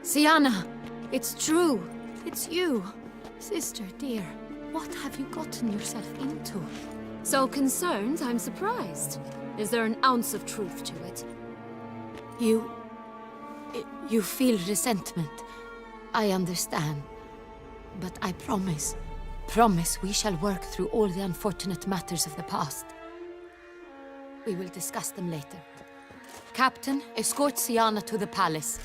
S20: Siana, it's true. It's you. Sister, dear, what have you gotten yourself into? So concerned, I'm surprised. Is there an ounce of truth to it?
S22: You feel resentment. I understand. But I promise we shall work through all the unfortunate matters of the past. We will discuss them later. Captain, escort Siana to the palace.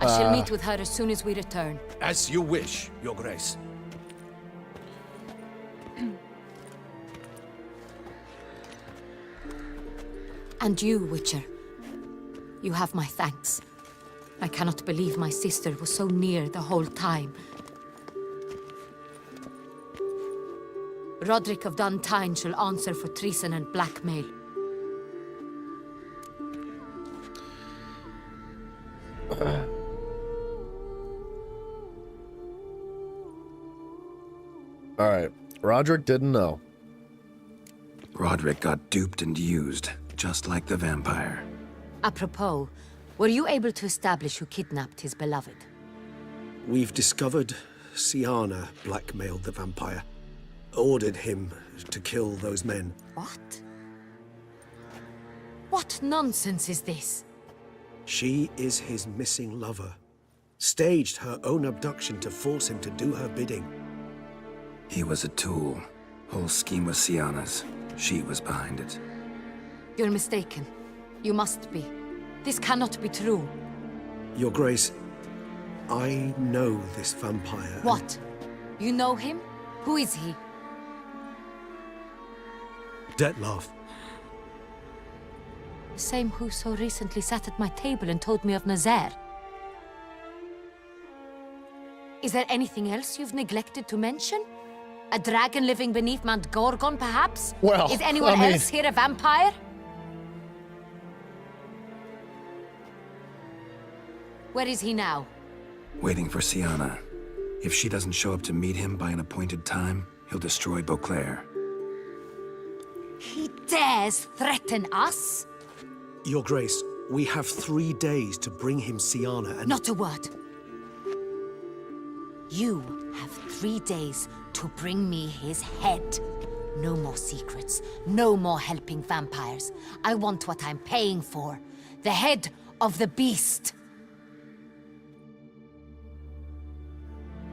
S22: I shall meet with her as soon as we return.
S2: As you wish, Your Grace.
S22: And you, Witcher. You have my thanks. I cannot believe my sister was so near the whole time. Roderick of Duntine shall answer for treason and blackmail.
S1: Alright, Roderick didn't know.
S18: Roderick got duped and used, just like the vampire.
S22: Apropos, were you able to establish who kidnapped his beloved?
S21: We've discovered Siana blackmailed the vampire. Ordered him to kill those men.
S22: What? What nonsense is this?
S21: She is his missing lover. Staged her own abduction to force him to do her bidding.
S18: He was a tool. Whole scheme was Siana's. She was behind it.
S22: You're mistaken. You must be. This cannot be true.
S21: Your Grace, I know this vampire.
S22: What? You know him? Who is he?
S21: Dettlaff.
S22: The same who so recently sat at my table and told me of Nazaire. Is there anything else you've neglected to mention? A dragon living beneath Mount Gorgon, perhaps?
S1: Well,
S22: is anyone else here a vampire? Where is he now?
S18: Waiting for Siana. If she doesn't show up to meet him by an appointed time, he'll destroy Beauclair.
S22: He dares threaten us?
S21: Your Grace, we have 3 days to bring him Siana and...
S22: Not a word. You have 3 days to bring me his head. No more secrets. No more helping vampires. I want what I'm paying for. The head of the beast.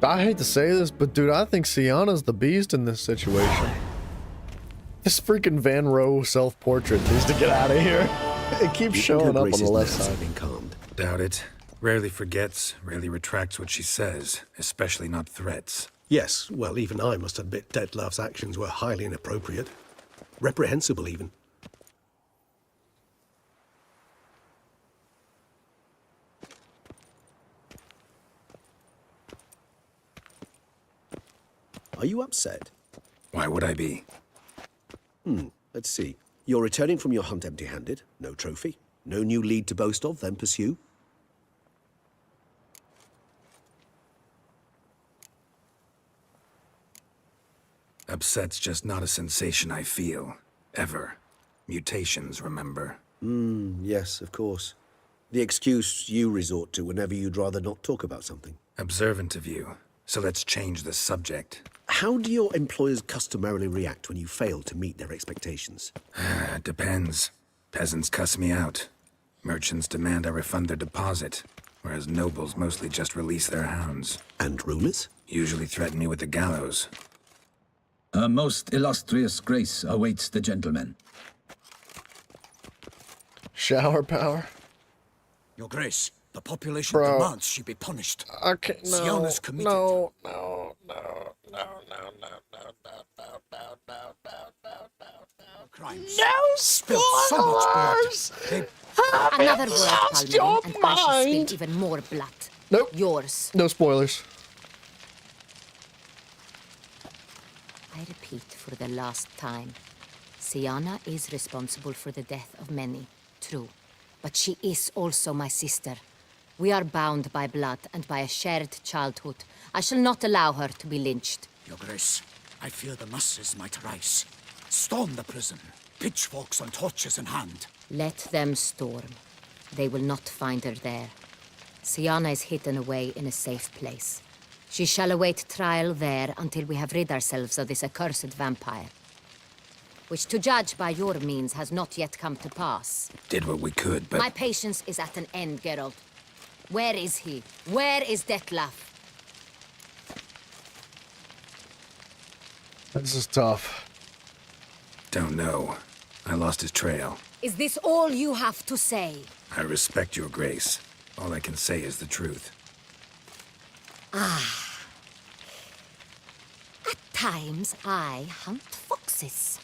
S1: I hate to say this, but dude, I think Siana's the beast in this situation. This freaking Van Rohe self-portrait needs to get out of here. It keeps showing up on the left side.
S18: Doubt it. Rarely forgets, rarely retracts what she says, especially not threats.
S21: Yes, well, even I must admit Dettlaff's actions were highly inappropriate. Reprehensible, even. Are you upset?
S18: Why would I be?
S21: Let's see. You're returning from your hunt empty-handed. No trophy. No new lead to boast of, then pursue.
S18: Upset's just not a sensation I feel. Ever. Mutations, remember?
S21: Yes, of course. The excuse you resort to whenever you'd rather not talk about something.
S18: Observant of you. So let's change the subject.
S21: How do your employers customarily react when you fail to meet their expectations?
S18: Depends. Peasants cuss me out. Merchants demand I refund their deposit, whereas nobles mostly just release their hounds.
S21: And rulers?
S18: Usually threaten me with the gallows.
S8: A most illustrious grace awaits the gentleman.
S1: Shower power.
S2: Your Grace, the population demands she be punished.
S1: Okay, no,
S2: Siana's committed.
S1: no.
S2: Crimes.
S1: No
S2: Spilled so much blood.
S1: spoilers!
S22: Another word, Palmerin, and I shall spill even more blood.
S1: Nope.
S22: Yours.
S1: No spoilers.
S22: I repeat for the last time. Siana is responsible for the death of many, true. But she is also my sister. We are bound by blood and by a shared childhood. I shall not allow her to be lynched.
S2: Your Grace, I fear the masses might rise. Storm the prison, pitchforks and torches in hand.
S22: Let them storm. They will not find her there. Siana is hidden away in a safe place. She shall await trial there until we have rid ourselves of this accursed vampire. Which, to judge by your means, has not yet come to pass.
S18: Did what we could, but...
S22: My patience is at an end, Geralt. Where is he? Where is Dettlaff?
S1: This is tough.
S18: Don't know. I lost his trail.
S22: Is this all you have to say?
S18: I respect your grace. All I can say is the truth.
S22: Ah. At times, I hunt foxes.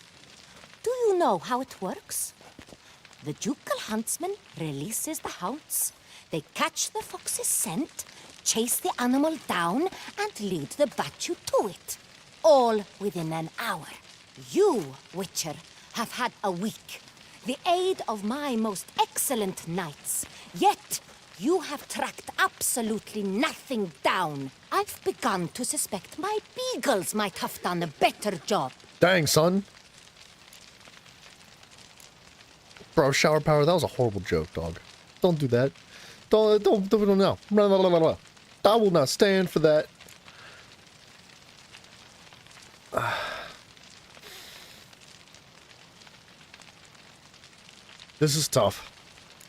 S22: Do you know how it works? The ducal huntsman releases the hounds. They catch the fox's scent, chase the animal down, and lead the battue to it. All within an hour. You, Witcher, have had a week. The aid of my most excellent knights. Yet, you have tracked absolutely nothing down. I've begun to suspect my beagles might have done a better job.
S1: Dang, son. Bro, shower power, that was a horrible joke, dog. Don't do that. Don't no. Blah, blah, blah, blah. I will not stand for that. This is tough.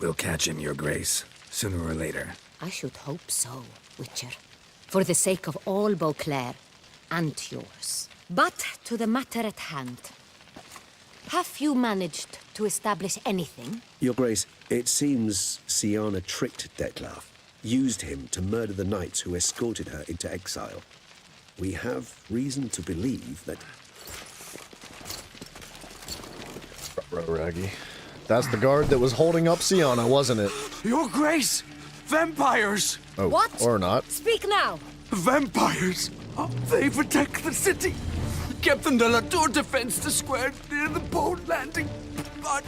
S18: We'll catch him, your grace, sooner or later.
S22: I should hope so, Witcher. For the sake of all Beauclair and yours. But to the matter at hand. Have you managed to establish anything?
S21: Your Grace, it seems Siana tricked Dettlaff, used him to murder the knights who escorted her into exile. We have reason to believe that...
S1: Raggy. That's the guard that was holding up Sienna, wasn't it?
S15: Your Grace! Vampires!
S1: Oh,
S13: What?
S1: or not.
S13: Speak now!
S15: Vampires! They protect the city! Captain de la Tour defends the square near the boat landing, but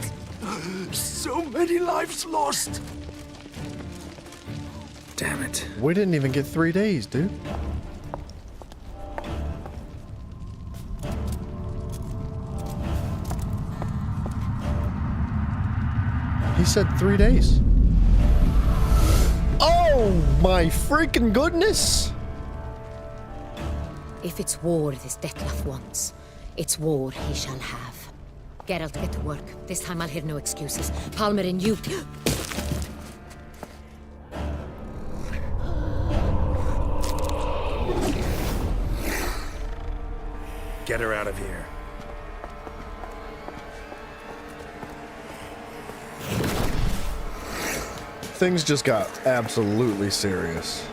S15: so many lives lost.
S18: Damn it.
S1: We didn't even get 3 days, dude. He said 3 days. Oh my freaking goodness!
S22: If it's war this Dettlaff wants, it's war he shall have. Geralt, get to work. This time I'll hear no excuses. Palmer and you...
S18: Get her out of here.
S1: Things just got absolutely serious.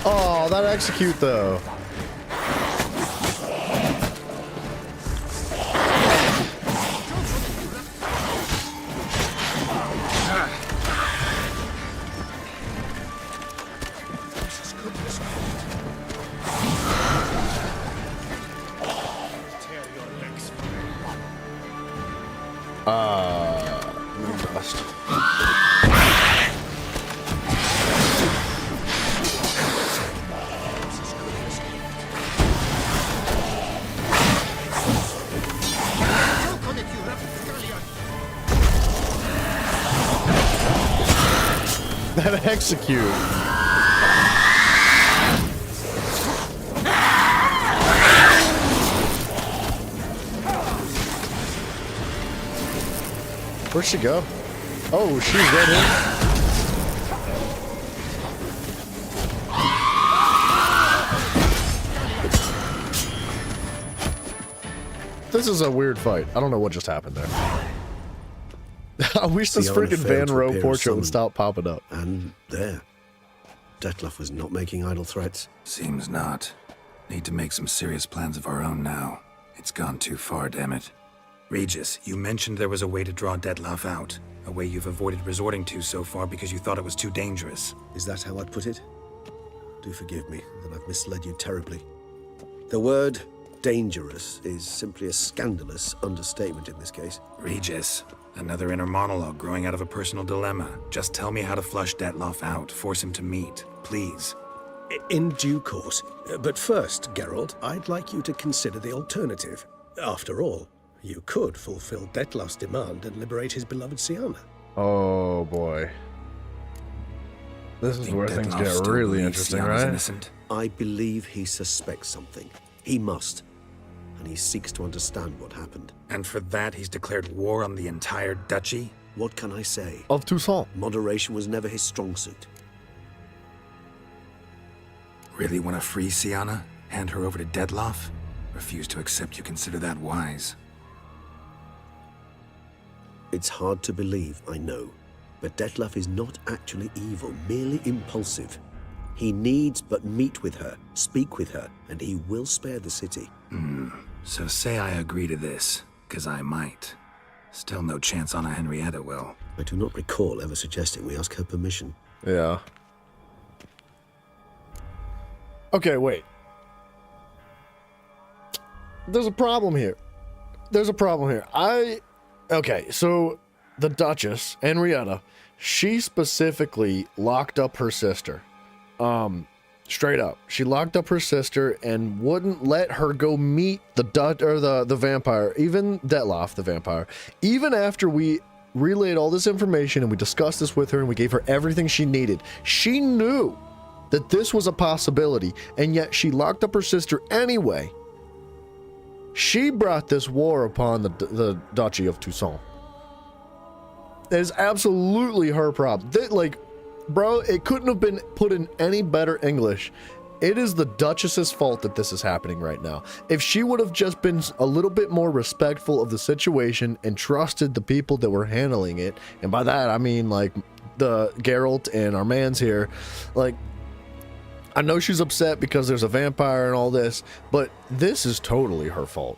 S1: Oh, that execute though. Bust. That execute. Where'd she go? Oh, she's right here. This is a weird fight. I don't know what just happened there. I wish this
S21: Sienna
S1: freaking
S21: failed
S1: Van
S21: to
S1: Rowe
S21: appear
S1: portrait
S21: summoned.
S1: would stop popping up.
S21: And there. Dettlaff was not making idle threats.
S18: Seems not. Need to make some serious plans of our own now. It's gone too far, damn it. Regis, you mentioned there was a way to draw Dettlaff out. A way you've avoided resorting to so far because you thought it was too dangerous.
S21: Is that how I'd put it? Do forgive me that I've misled you terribly. The word dangerous is simply a scandalous understatement in this case.
S18: Regis, another inner monologue growing out of a personal dilemma. Just tell me how to flush Dettlaff out, force him to meet, please.
S21: In due course. But first, Geralt, I'd like you to consider the alternative. After all, you could fulfill Dettlaff's demand and liberate his beloved Sienna.
S1: Oh boy. This is where things
S18: Dettlaff
S1: get
S18: still
S1: really
S18: believes
S1: interesting,
S18: Sienna's
S1: right?
S18: innocent?
S21: I believe he suspects something. He must. And he seeks to understand what happened.
S18: And for that, he's declared war on the entire duchy?
S21: What can I say?
S1: Of Toussaint.
S21: Moderation was never his strong suit.
S18: Really want to free Sienna? Hand her over to Dettlaff? Refuse to accept you consider that wise.
S21: It's hard to believe, I know. But Dettlaff is not actually evil, merely impulsive. He needs but meet with her, speak with her, and he will spare the city.
S18: So say I agree to this, 'cause I might. Still no chance Anna Henrietta will.
S21: I do not recall ever suggesting we ask her permission.
S1: Yeah. Okay, wait. There's a problem here. Okay, so the Duchess, Henrietta, she specifically locked up her sister. Straight up. She locked up her sister and wouldn't let her go meet the vampire, even Dettlaff, the vampire. Even after we relayed all this information and we discussed this with her and we gave her everything she needed, she knew that this was a possibility, and yet she locked up her sister anyway. She brought this war upon the Duchy of Toussaint. It is absolutely her problem. Bro, it couldn't have been put in any better English. It is the Duchess's fault that this is happening right now. If she would have just been a little bit more respectful of the situation and trusted the people that were handling it, and by that I mean like the Geralt and our man's here, like, I know she's upset because there's a vampire and all this, but this is totally her fault.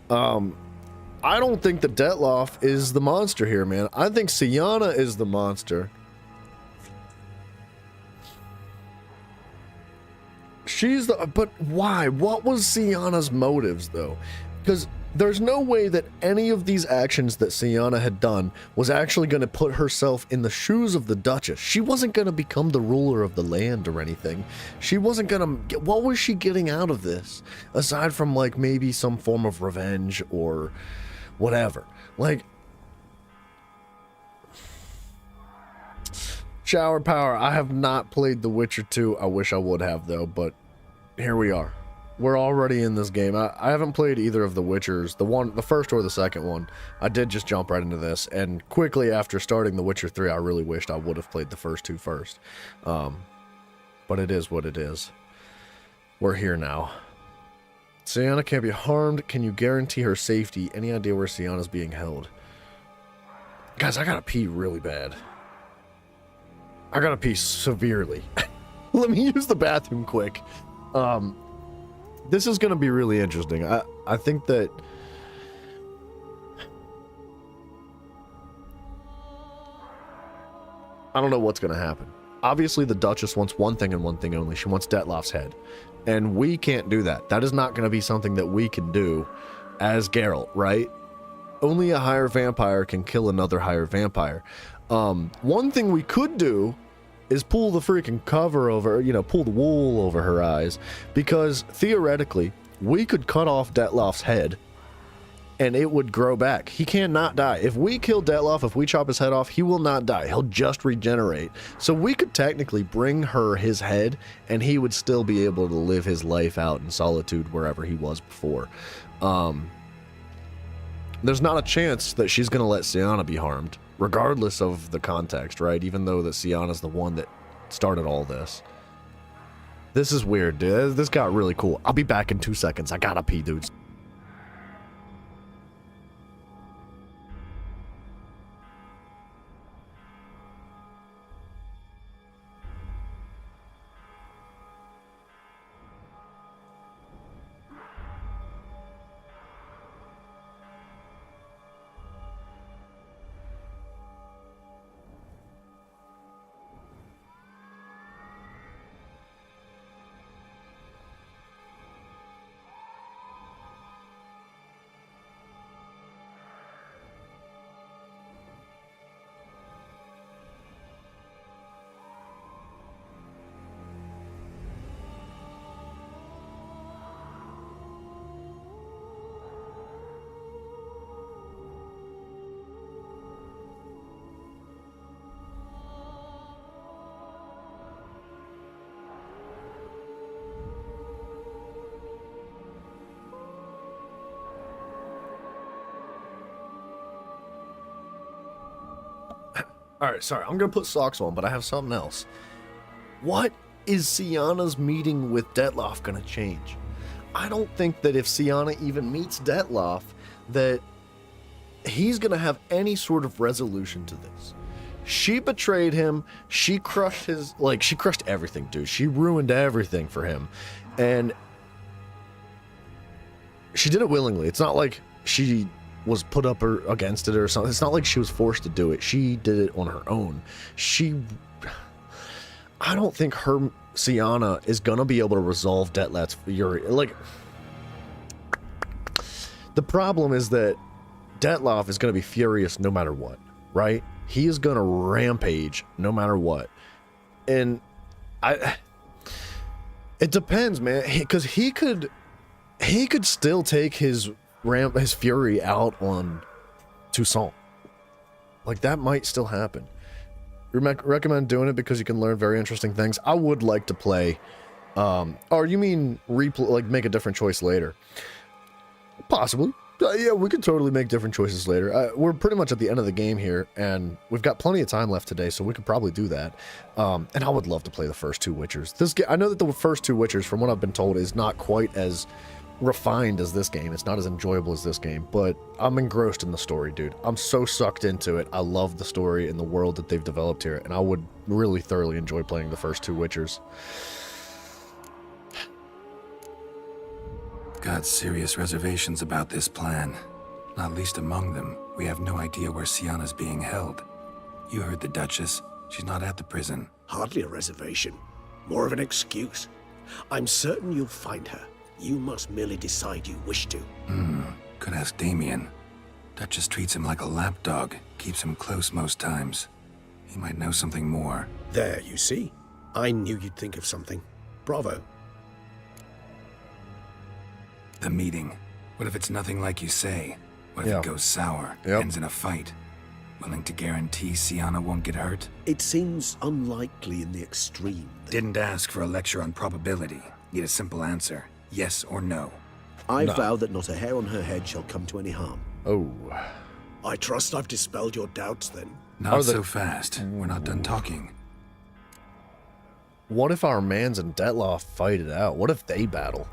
S1: I don't think that Detloff is the monster here, man. I think Syanna is the monster. She's the... But why? What was Syanna's motives, though? Because there's no way that any of these actions that Syanna had done was actually going to put herself in the shoes of the Duchess. She wasn't going to become the ruler of the land or anything. She wasn't going to... What was she getting out of this? Aside from, like, maybe some form of revenge or whatever. Like... Shower Power. I have not played The Witcher 2. I wish I would have, though, but here we are. We're already in this game. I haven't played either of the Witchers, the first or the second one. I did just jump right into this, and quickly after starting The Witcher 3, I really wished I would have played the first two first. But it is what it is. We're here now. Syanna can't be harmed. Can you guarantee her safety? Any idea where Syanna's being held? Guys, I gotta pee really bad. I gotta pee severely. Let me use the bathroom quick. This is gonna be really interesting. I think that... I don't know what's gonna happen. Obviously, the Duchess wants one thing and one thing only. She wants Detloff's head. And we can't do that. That is not gonna be something that we can do as Geralt, right? Only a higher vampire can kill another higher vampire. One thing we could do is pull the freaking cover over, pull the wool over her eyes, because theoretically we could cut off Detloff's head and it would grow back. He cannot die. If we kill Detloff, if we chop his head off, he will not die. He'll just regenerate. So we could technically bring her his head and he would still be able to live his life out in solitude wherever he was before. There's not a chance that she's going to let Syanna be harmed, regardless of the context, right? Even though that Syanna's the one that started all this. This is weird, dude. This got really cool. I'll be back in 2 seconds. I gotta pee, dudes. Alright, sorry, I'm gonna put socks on, but I have something else. What is Syanna's meeting with Detloff gonna change? I don't think that if Syanna even meets Detloff, that he's gonna have any sort of resolution to this. She betrayed him, she crushed his, she crushed everything, dude. She ruined everything for him. And she did it willingly. It's not like she was put up or against it or something. It's not like she was forced to do it. She did it on her own. I don't think Syanna is gonna be able to resolve Detloff's fury. The problem is that Detloff is gonna be furious no matter what, right? He is gonna rampage no matter what. And it depends, man, because he could still take his fury out on Toussaint. That might still happen. Recommend doing it because you can learn very interesting things. I would like to play, or you mean make a different choice later? Possibly. Yeah, we could totally make different choices later. We're pretty much at the end of the game here, and we've got plenty of time left today, so we could probably do that. And I would love to play the first two Witchers. I know that the first two Witchers, from what I've been told, is not quite as refined as this game. It's not as enjoyable as this game, but I'm engrossed in the story, dude. I'm so sucked into it. I love the story and the world that they've developed here, and I would really thoroughly enjoy playing the first 2 Witchers.
S18: Got serious reservations about this plan. Not least among them, we have no idea where Sienna's being held. You heard the Duchess. She's not at the prison.
S21: Hardly a reservation. More of an excuse. I'm certain you'll find her. You must merely decide you wish to.
S18: Could ask Damien. Duchess treats him like a lapdog, keeps him close most times. He might know something more.
S21: There, you see? I knew you'd think of something. Bravo.
S18: The meeting. What if it's nothing like you say? What if
S1: Yeah.
S18: it goes sour, ends in a fight? Willing to guarantee Sienna won't get hurt?
S21: It seems unlikely in the extreme.
S18: Didn't ask for a lecture on probability. Need a simple answer. Yes or no.
S21: I
S1: No.
S21: vow that not a hair on her head shall come to any harm.
S1: Oh.
S21: I trust I've dispelled your doubts then.
S18: Not so fast. We're not done talking.
S1: What if our mans and Detloff fight it out? What if they battle?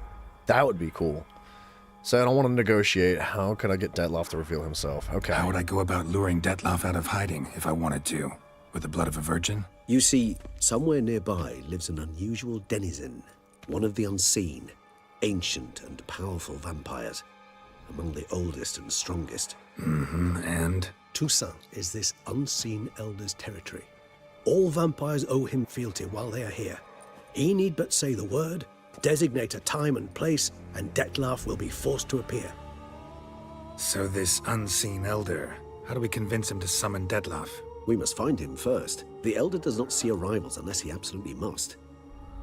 S1: That would be cool. Say I don't want to negotiate. How could I get Detloff to reveal himself? Okay.
S18: How would I go about luring Detloff out of hiding if I wanted to? With the blood of a virgin?
S21: You see, somewhere nearby lives an unusual denizen, one of the unseen, ancient and powerful vampires, among the oldest and strongest.
S18: And?
S21: Toussaint is this unseen elder's territory. All vampires owe him fealty while they are here. He need but say the word, designate a time and place, and Detloff will be forced to appear.
S18: So this unseen elder, how do we convince him to summon Detloff?
S21: We must find him first. The elder does not see arrivals unless he absolutely must.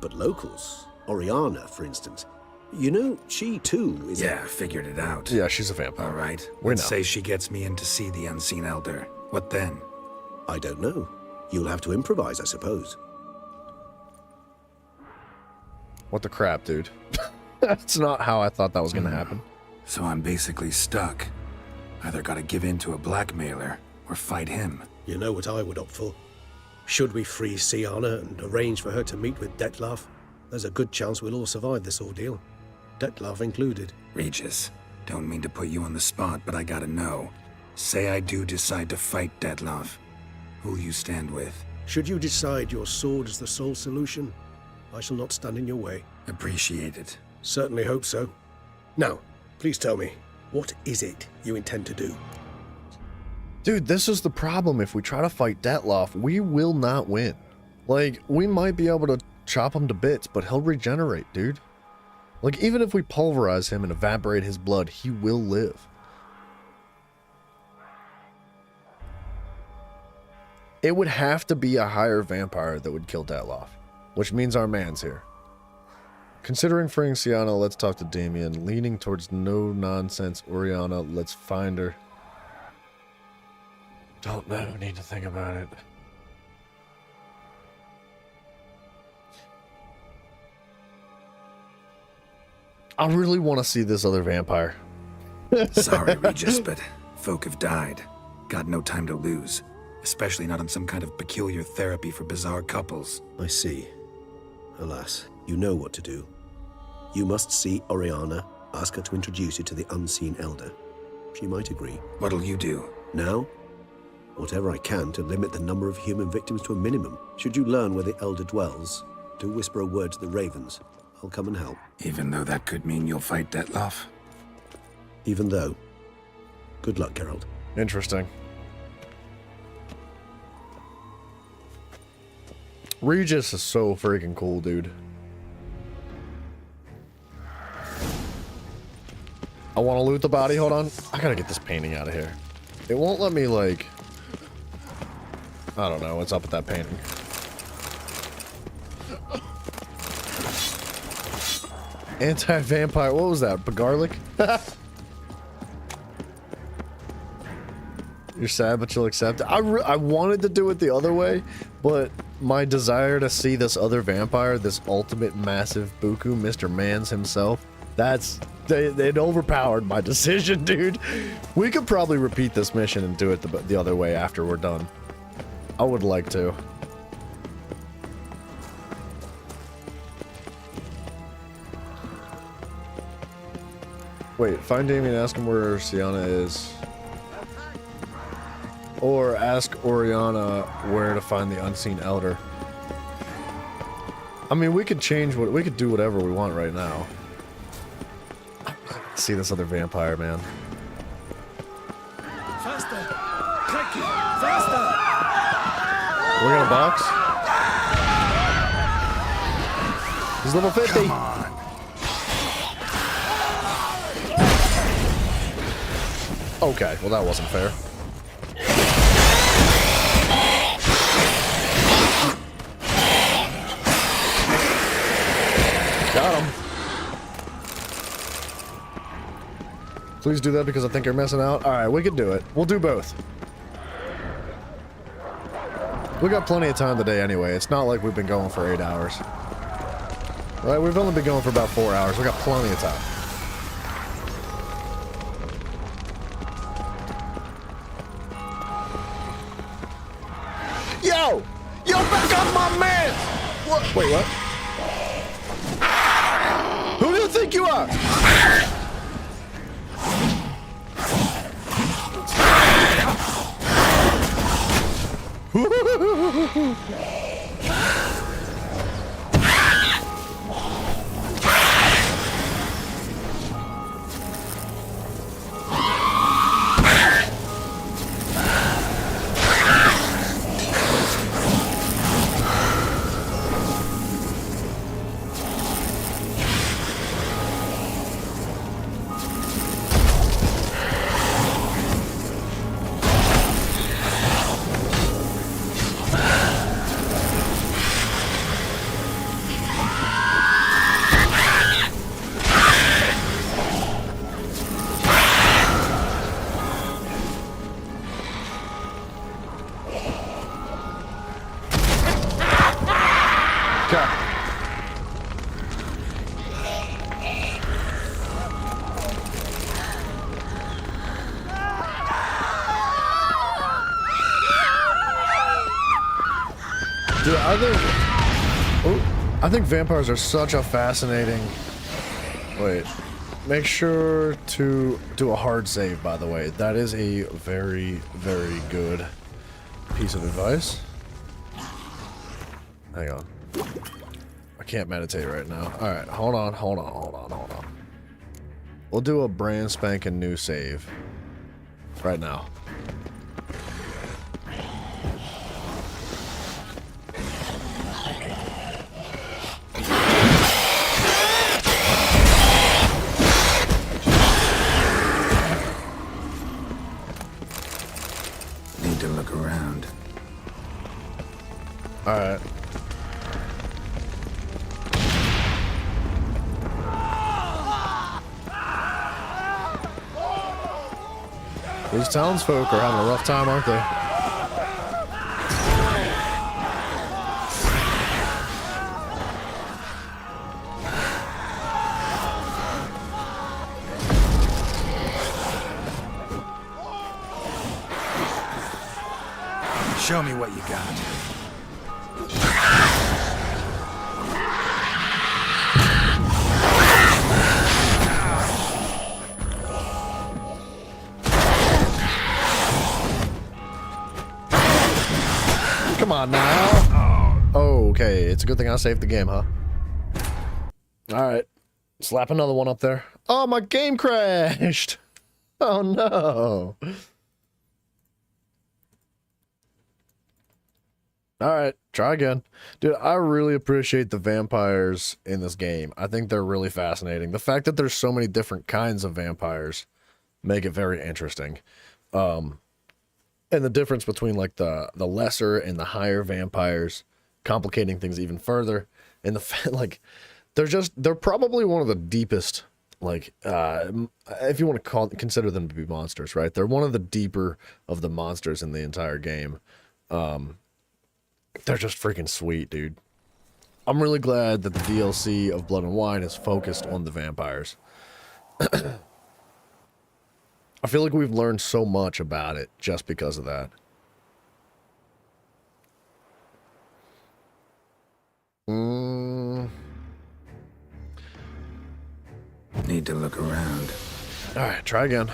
S21: But locals, Oriana, for instance, you know, she too is...
S18: Yeah, figured it out.
S1: Yeah, she's a vampire.
S18: All right.
S1: We
S18: Let's
S1: know.
S18: say she gets me in to see the unseen elder. What then?
S21: I don't know. You'll have to improvise, I suppose.
S1: What the crap, dude? That's not how I thought that was going to happen.
S18: So I'm basically stuck. Either gotta give in to a blackmailer, or fight him.
S21: You know what I would opt for? Should we free Sienna and arrange for her to meet with Detloff, there's a good chance we'll all survive this ordeal. Detloff included.
S18: Regis, don't mean to put you on the spot, but I gotta know. Say I do decide to fight Detloff. Who'll you stand with?
S21: Should you decide your sword is the sole solution, I shall not stand in your way.
S18: Appreciate it.
S21: Certainly hope so. Now, please tell me, what is it you intend to do?
S1: Dude, this is the problem. If we try to fight Detloff, we will not win. Like, we might be able to chop him to bits, but he'll regenerate, dude. Like, even if we pulverize him and evaporate his blood, he will live. It would have to be a higher vampire that would kill Detloff, which means our man's here. Considering freeing Sienna, let's talk to Damien. Leaning towards no nonsense Oriana, let's find her. Don't know, need to think about it. I really want to see this other vampire.
S18: Sorry, Regis, but folk have died. Got no time to lose. Especially not on some kind of peculiar therapy for bizarre couples.
S21: I see. Alas, you know what to do. You must see Oriana, ask her to introduce you to the unseen elder. She might agree.
S18: What'll you do?
S21: Now? Whatever I can to limit the number of human victims to a minimum. Should you learn where the elder dwells, do whisper a word to the ravens. I'll come and help.
S18: Even though that could mean you'll fight Detloff?
S21: Even though. Good luck, Geralt.
S1: Interesting. Regis is so freaking cool, dude. I want to loot the body. Hold on. I gotta get this painting out of here. It won't let me, like... I don't know. What's up with that painting? Anti-vampire. What was that? Garlic? You're sad, but you'll accept it. I wanted to do it the other way, but my desire to see this other vampire, this ultimate massive Buku, Mr. Mans himself, it overpowered my decision, dude. We could probably repeat this mission and do it the other way after we're done. I would like to. Wait, find Damien and ask him where Sienna is. Or ask Oriana where to find the Unseen Elder. I mean, we could we could do whatever we want right now. See this other vampire, man.
S15: Faster! Cracky! Faster!
S1: We're gonna box? He's level 50.
S15: Come on.
S1: Okay, well that wasn't fair. Got him. Please do that because I think you're missing out. Alright, we can do it. We'll do both. We got plenty of time today anyway. It's not like we've been going for 8 hours. Right, we've only been going for about 4 hours. We got plenty of time. Yo! Yo, back up my man! What? Wait, what? Who do you think you are? Dude, I think vampires are such a fascinating... Wait. Make sure to do a hard save, by the way. That is a very, very good piece of advice. Hang on. I can't meditate right now. Alright, hold on. We'll do a brand spanking new save. Right now.
S18: Need to look around.
S1: Alright. These townsfolk are having a rough time, aren't they?
S18: Show me what you got.
S1: Come on now. Oh, okay. It's a good thing I saved the game, huh? Alright. Slap another one up there. Oh, my game crashed. Oh, no. Alright, try again. Dude, I really appreciate the vampires in this game. I think they're really fascinating. The fact that there's so many different kinds of vampires make it very interesting. And the difference between like the lesser and the higher vampires complicating things even further. And the fact, like, they're probably one of the deepest, like, if you want to consider them to be monsters, right? They're one of the deeper of the monsters in the entire game. They're just freaking sweet, dude. I'm really glad that the DLC of Blood and Wine is focused on the vampires. I feel like we've learned so much about it just because of that.
S18: Need to look around.
S1: Alright, try again.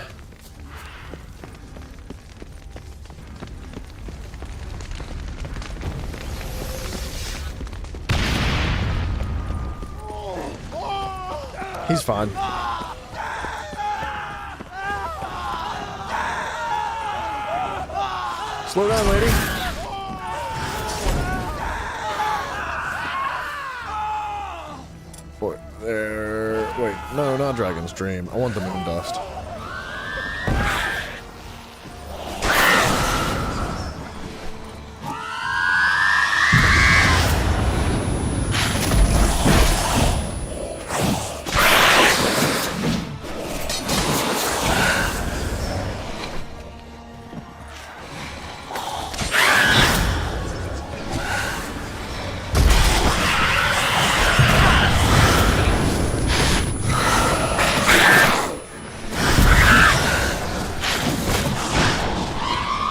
S1: He's fine. Slow down, lady. Boy, there. Wait, no, not Dragon's Dream. I want the moon dust.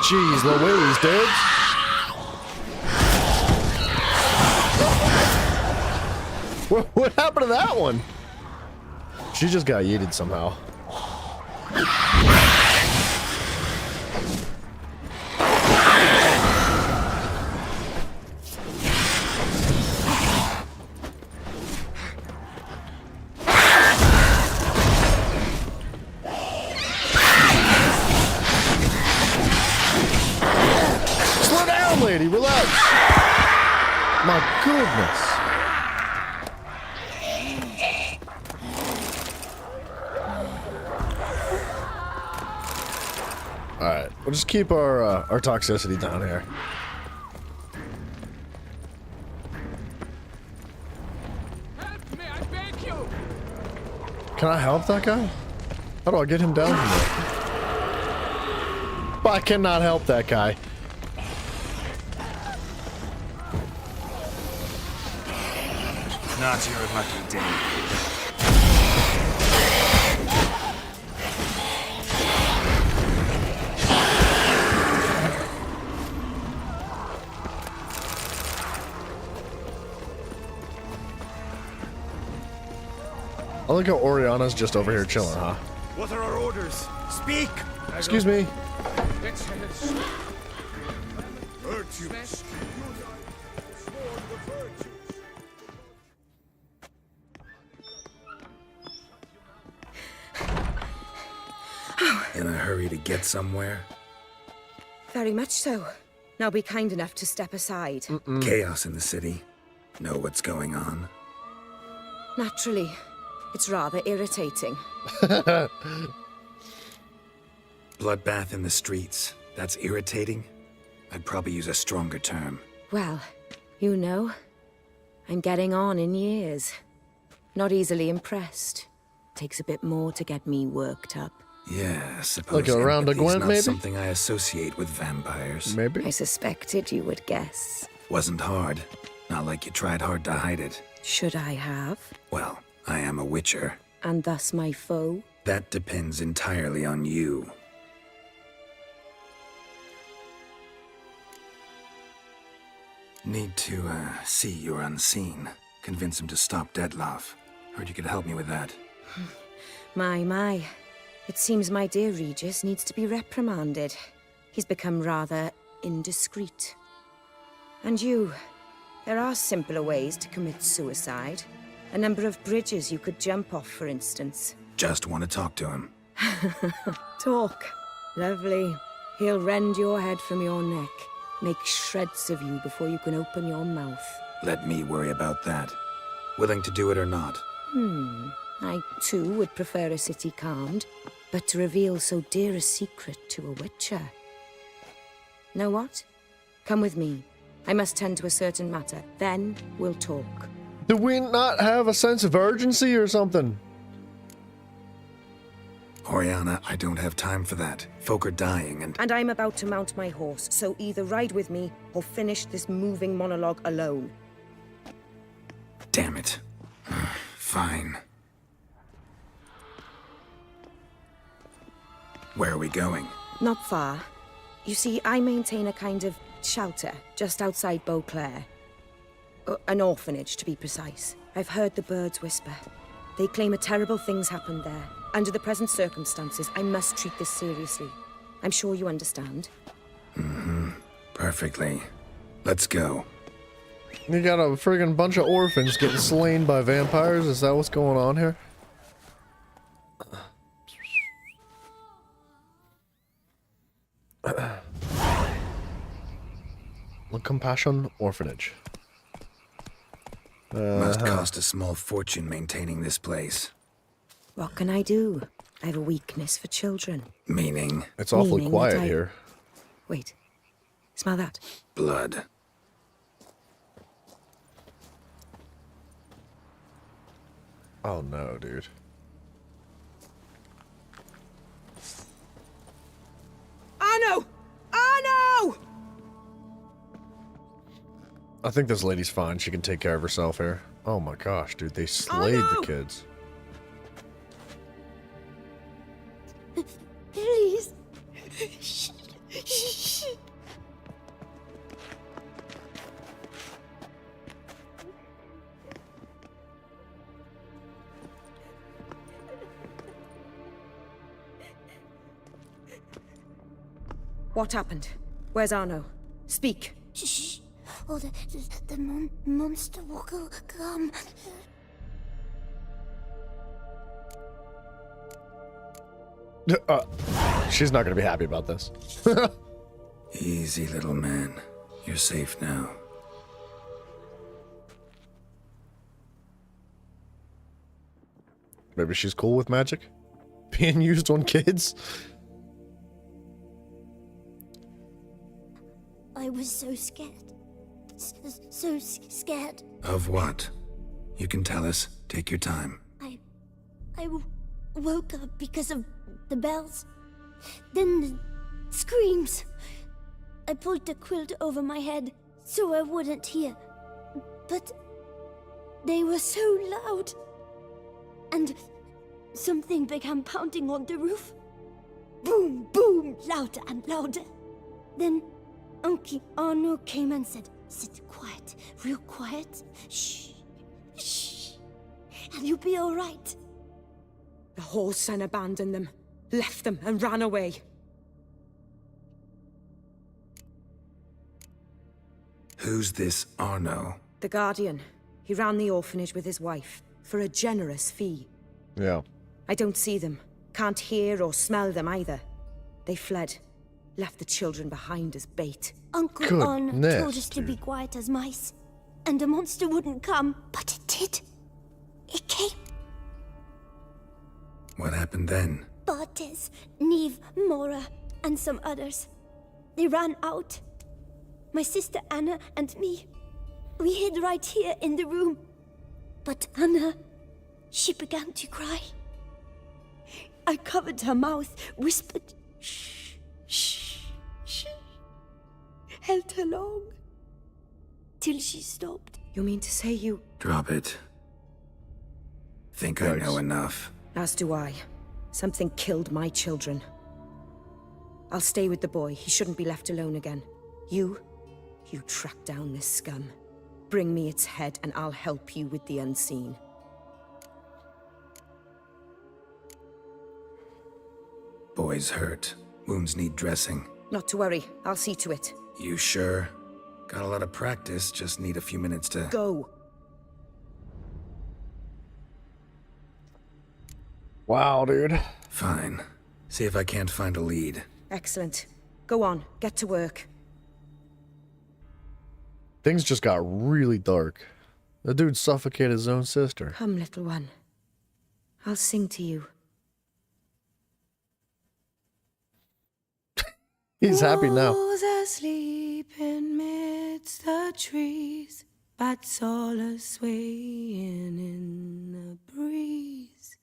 S1: Jeez Louise, dude. What happened to that one? She just got yeeted somehow. Lady, relax. My goodness. All right, we'll just keep our toxicity down here.
S17: Help me, I beg you.
S1: Can I help that guy? How do I get him down from there? But I cannot help that guy.
S2: Not your lucky day.
S1: I like how Oriana's just over here chilling, huh?
S10: What are our orders? Speak!
S1: Excuse me.
S6: Virtues.
S18: In a hurry to get somewhere?
S3: Very much so. Now be kind enough to step aside.
S18: Chaos in the city. Know what's going on?
S3: Naturally. It's rather irritating.
S18: Bloodbath in the streets. That's irritating? I'd probably use a stronger term.
S3: Well, you know, I'm getting on in years. Not easily impressed. Takes a bit more to get me worked up.
S18: Yeah, suppose
S1: Like around a
S18: empathy's
S1: Gwent,
S18: not
S1: maybe?
S18: something I associate with vampires.
S1: Maybe.
S3: I suspected you would guess.
S18: Wasn't hard. Not like you tried hard to hide it.
S3: Should I have?
S18: Well, I am a witcher.
S3: And thus my foe?
S18: That depends entirely on you. Need to, see you're unseen. Convince him to stop Detlaff. Heard you could help me with that.
S3: My. It seems my dear Regis needs to be reprimanded. He's become rather indiscreet. And you, there are simpler ways to commit suicide. A number of bridges you could jump off, for instance.
S18: Just want to talk to him.
S3: Talk. Lovely. He'll rend your head from your neck. Make shreds of you before you can open your mouth.
S18: Let me worry about that. Willing to do it or not?
S3: I, too, would prefer a city calmed, but to reveal so dear a secret to a witcher. Know what? Come with me. I must tend to a certain matter. Then we'll talk.
S1: Do we not have a sense of urgency or something?
S18: Oriana, I don't have time for that. Folk are dying and...
S3: And I'm about to mount my horse, so either ride with me or finish this moving monologue alone.
S18: Damn it. Fine. Where are we going?
S3: Not far. You see, I maintain a kind of shelter just outside Beauclair. An orphanage, to be precise. I've heard the birds whisper. They claim a terrible thing's happened there. Under the present circumstances, I must treat this seriously. I'm sure you understand.
S18: Mm-hmm. Perfectly. Let's go.
S1: You got a friggin' bunch of orphans getting slain by vampires? Is that what's going on here? The Compassion Orphanage.
S18: Must cost a small fortune maintaining this place.
S3: What can I do? I have a weakness for children.
S18: Meaning?
S1: It's awfully
S3: Meaning
S1: quiet
S3: that I-
S1: here.
S3: Wait. Smell that?
S18: Blood.
S1: Oh no, dude.
S3: Arno! Arno!
S1: I think this lady's fine. She can take care of herself here. Oh my gosh, dude. They slayed the kids.
S12: Please. Shh. Shh.
S3: What happened? Where's Arno? Speak.
S12: Shh. Oh, the monster will come.
S1: She's not gonna be happy about this.
S18: Easy, little man. You're safe now.
S1: Maybe she's cool with magic being used on kids.
S12: I was so scared. So scared.
S18: Of what? You can tell us. Take your time.
S12: I woke up because of the bells. Then the screams. I pulled the quilt over my head so I wouldn't hear. But they were so loud. And something began pounding on the roof. Boom, boom, louder and louder. Then Uncle Arno came and said, "Sit quiet, real quiet. Shh, shh, and you'll be all right."
S3: The whole son abandoned them, left them, and ran away.
S18: Who's this Arno?
S3: The Guardian. He ran the orphanage with his wife, for a generous fee.
S1: Yeah.
S3: I don't see them, can't hear or smell them either. They fled, left the children behind as bait.
S12: Uncle Arno told us to be quiet as mice, and the monster wouldn't come, but it did. It came.
S18: What happened then?
S12: Bartes, Neve, Mora, and some others. They ran out. My sister Anna and me. We hid right here in the room. But Anna, she began to cry. I covered her mouth, whispered, "Shh, shh, shh." Held her long. Till she stopped.
S3: You mean to say you...
S18: Drop it. Think I know enough.
S3: As do I. Something killed my children. I'll stay with the boy. He shouldn't be left alone again. You track down this scum. Bring me its head and I'll help you with the unseen.
S18: Boy's hurt. Wounds need dressing.
S3: Not to worry. I'll see to it.
S18: You sure? Got a lot of practice, just need a few minutes to...
S3: Go.
S1: Wow, dude.
S18: Fine. See if I can't find a lead.
S3: Excellent. Go on. Get to work.
S1: Things just got really dark. The dude suffocated his own sister.
S3: Come, little one. I'll sing to you.
S1: He's happy now.
S3: Wolves asleep in midst the trees, bats all a swaying in the breeze.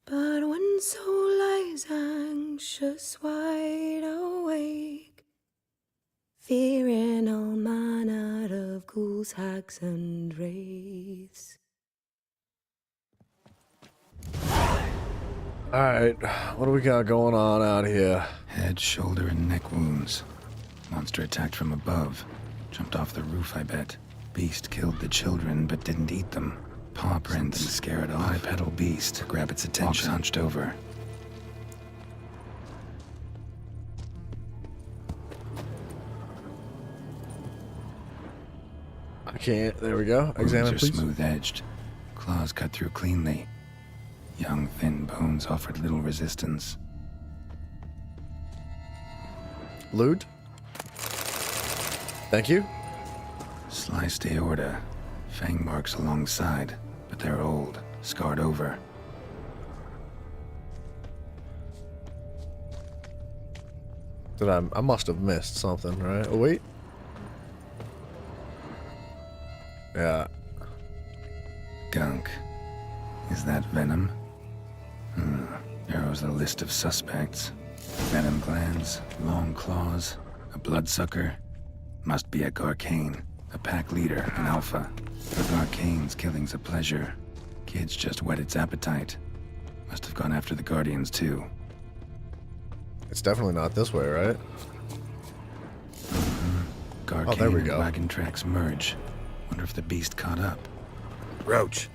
S3: But one soul lies anxious, wide awake, fearing all manner of ghouls, hags, and wraiths.
S1: Alright, what do we got going on out here?
S18: Head, shoulder, and neck wounds. Monster attacked from above. Jumped off the roof, I bet. Beast killed the children, but didn't eat them. Paw prints. Scare it off. Bipedal beast. Grab its attention. Walks hunched over.
S1: I can't. There we go. Examine,
S18: Wounds are
S1: please.
S18: smooth-edged. Claws cut through cleanly. Young, thin bones offered little resistance.
S1: Loot. Thank you.
S18: Sliced aorta. Fang marks alongside, but they're old, scarred over.
S1: I must have missed something, right? Oh, wait. Yeah.
S18: Gunk. Is that venom? Narrows the list of suspects. Venom glands, long claws, a bloodsucker. Must be a Garcane, a pack leader, an alpha. For Garcane's killing's a pleasure. Kid's just whet its appetite. Must have gone after the Guardians too.
S1: It's definitely not this way, right?
S18: Garcane
S1: Oh, there we
S18: and
S1: go.
S18: wagon tracks merge. Wonder if the beast caught up.
S1: Roach.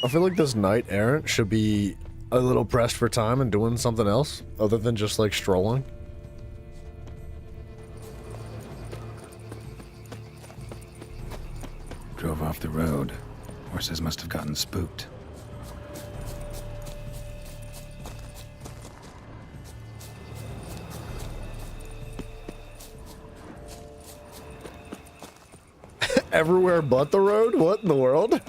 S1: I feel like this knight errant should be a little pressed for time and doing something else other than just like strolling.
S18: Drove off the road. Horses must have gotten spooked.
S1: Everywhere but the road? What in the world?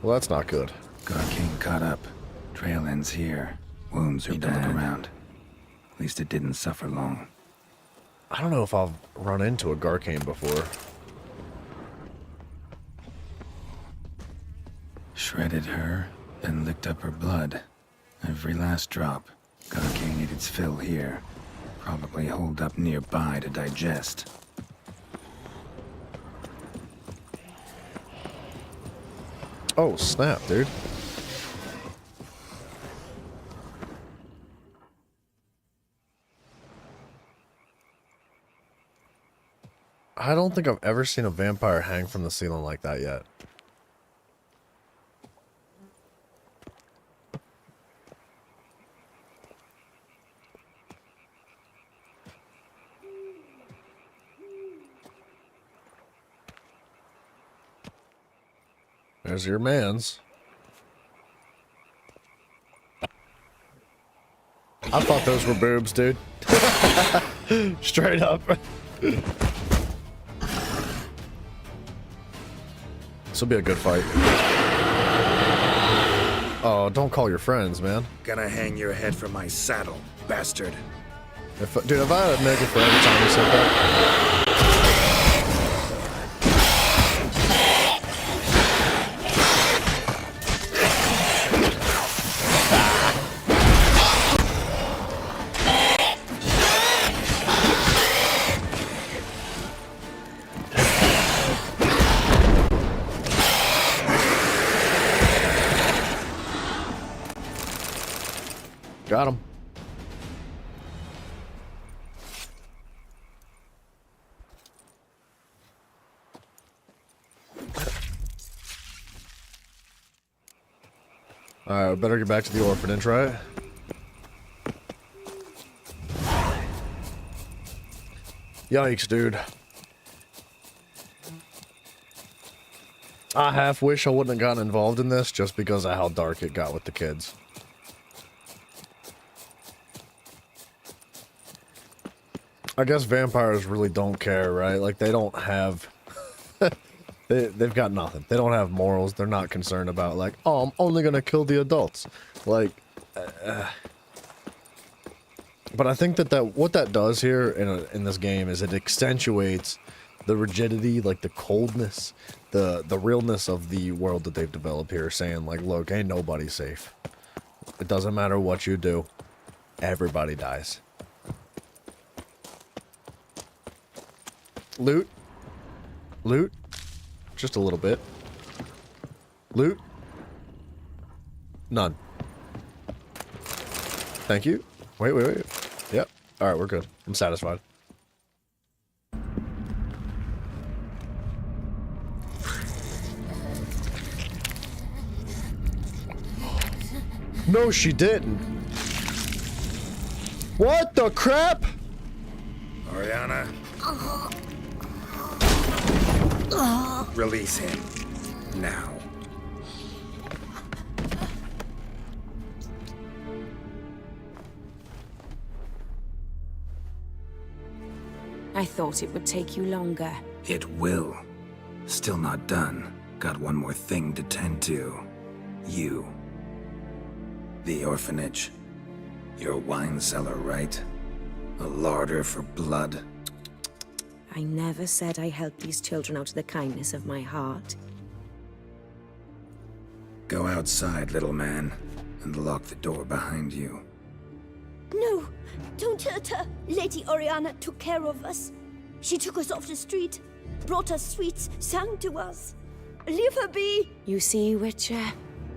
S1: Well, that's not good.
S18: Garcane caught up. Trail ends here. Wounds are bad. Look around. At least it didn't suffer long.
S1: I don't know if I've run into a Garcane before.
S18: Shredded her, then licked up her blood. Every last drop. Garcane ate its fill here. Probably holed up nearby to digest.
S1: Oh, snap, dude. I don't think I've ever seen a vampire hang from the ceiling like that yet. There's your mans. I thought those were boobs, dude. Straight up. This will be a good fight. Oh, don't call your friends, man.
S2: Gonna hang your head from my saddle, bastard.
S1: Dude, if I had a nigga for every time you said that. Got him. Alright, we better get back to the orphanage, right? Yikes, dude. I half wish I wouldn't have gotten involved in this just because of how dark it got with the kids. I guess vampires really don't care, right? Like, they don't have... they've got nothing. They don't have morals. They're not concerned about, like, oh, I'm only gonna kill the adults. Like... But I think that what that does here in this game is it accentuates the rigidity, like the coldness, the realness of the world that they've developed here, saying, like, look, ain't nobody safe. It doesn't matter what you do. Everybody dies. Loot. Loot. Just a little bit. Loot. None. Thank you. Wait. Yep. All right, we're good. I'm satisfied. No, she didn't. What the crap?
S18: Oriana. Release him. Now.
S3: I thought it would take you longer.
S18: It will. Still not done. Got one more thing to tend to. You. The orphanage. Your wine cellar, right? A larder for blood.
S3: I never said I helped these children out of the kindness of my heart.
S18: Go outside, little man, and lock the door behind you.
S12: No, don't hurt her. Lady Oriana took care of us. She took us off the street, brought us sweets, sang to us. Leave her be.
S3: You see, Witcher?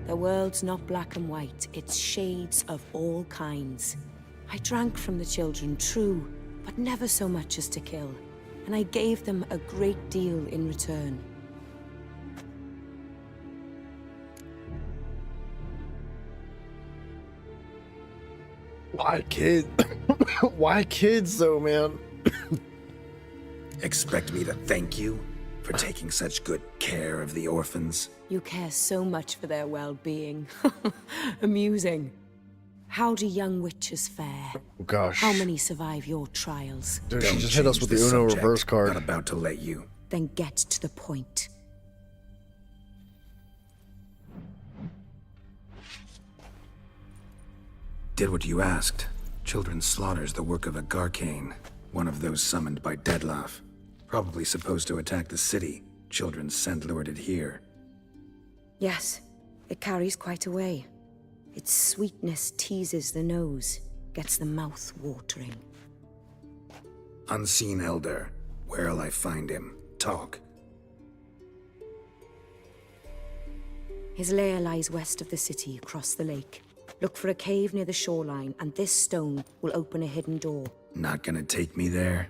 S3: The world's not black and white. It's shades of all kinds. I drank from the children, true, but never so much as to kill. And I gave them a great deal in return.
S1: Why kids? Why kids, though, man?
S18: Expect me to thank you for taking such good care of the orphans?
S3: You care so much for their well-being. Amusing. How do young witches fare?
S1: Oh, gosh.
S3: How many survive your trials?
S1: Dude, she just hit us with the Uno reverse card.
S18: Not about to let you.
S3: Then get to the point.
S18: Did what you asked. Children's slaughter's the work of a Garcane, one of those summoned by Dettlaff. Probably supposed to attack the city. Children sent lured it here.
S3: Yes, it carries quite a way. Its sweetness teases the nose, gets the mouth watering.
S18: Unseen Elder. Where'll I find him? Talk.
S3: His lair lies west of the city, across the lake. Look for a cave near the shoreline, and this stone will open a hidden door.
S18: Not gonna take me there?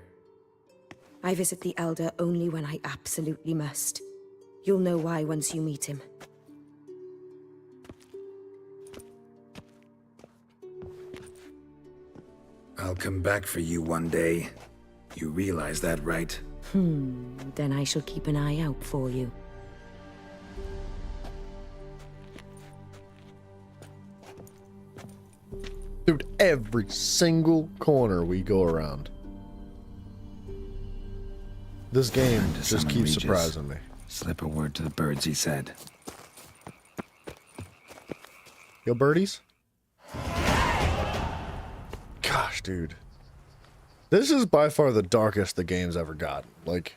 S3: I visit the Elder only when I absolutely must. You'll know why once you meet him.
S18: I'll come back for you one day. You realize that, right?
S3: Then I shall keep an eye out for you.
S1: Dude, every single corner we go around. This game just keeps surprising me.
S18: Slip a word to the birds, he said.
S1: Yo, birdies? Gosh, dude. This is by far the darkest the game's ever gotten. Like,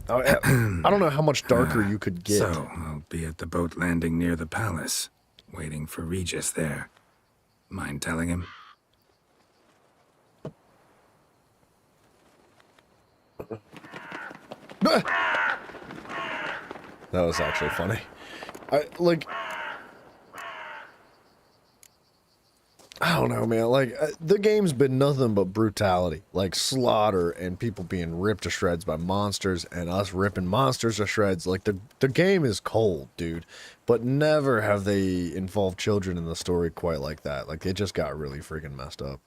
S1: I don't know how much darker you could get.
S18: So, I'll be at the boat landing near the palace, waiting for Regis there. Mind telling him?
S1: That was actually funny. I don't know, man. Like, the game's been nothing but brutality. Like, slaughter and people being ripped to shreds by monsters and us ripping monsters to shreds. Like, the game is cold, dude. But never have they involved children in the story quite like that. Like, it just got really freaking messed up.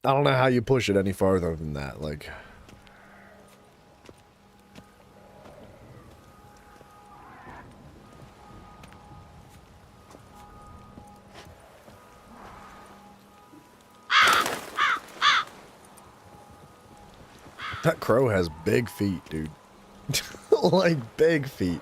S1: I don't know how you push it any farther than that. Like... That crow has big feet, dude. Like, big feet.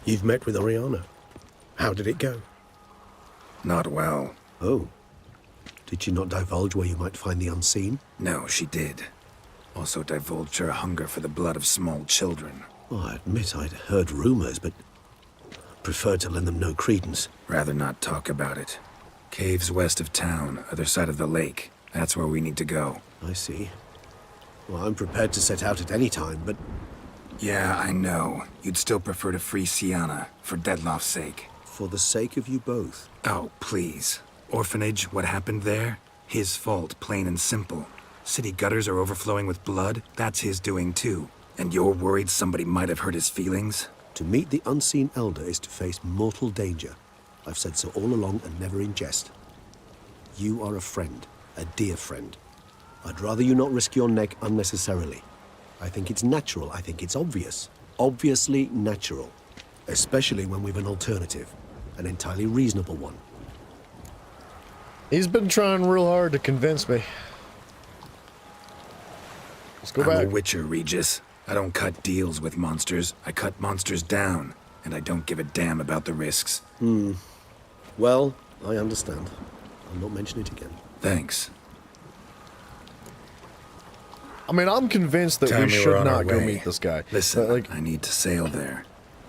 S21: You've met with Oriana. How did it go?
S18: Not well.
S21: Oh. Did she not divulge where you might find the unseen?
S18: No, she did. Also divulged her hunger for the blood of small children.
S21: Well, I admit I'd heard rumors, but preferred to lend them no credence.
S18: Rather not talk about it. Caves west of town, other side of the lake. That's where we need to go.
S21: I see. Well, I'm prepared to set out at any time, but...
S18: Yeah, I know. You'd still prefer to free Sienna, for Dettlaff's sake.
S21: For the sake of you both.
S18: Oh, please. Orphanage, what happened there? His fault, plain and simple. City gutters are overflowing with blood. That's his doing too. And you're worried somebody might have hurt his feelings?
S21: To meet the unseen elder is to face mortal danger. I've said so all along and never in jest. You are a friend, a dear friend. I'd rather you not risk your neck unnecessarily. I think it's natural, I think it's obvious. Obviously natural. Especially when we've an alternative. An entirely reasonable one.
S1: He's been trying real hard to convince me. Let's go back.
S18: I'm a witcher, Regis. I don't cut deals with monsters. I cut monsters down. And I don't give a damn about the risks.
S21: Well, I understand. I'll not mention it again.
S18: Thanks.
S1: I mean, I'm convinced that we should not go meet this guy.
S18: Listen, I need to sail there.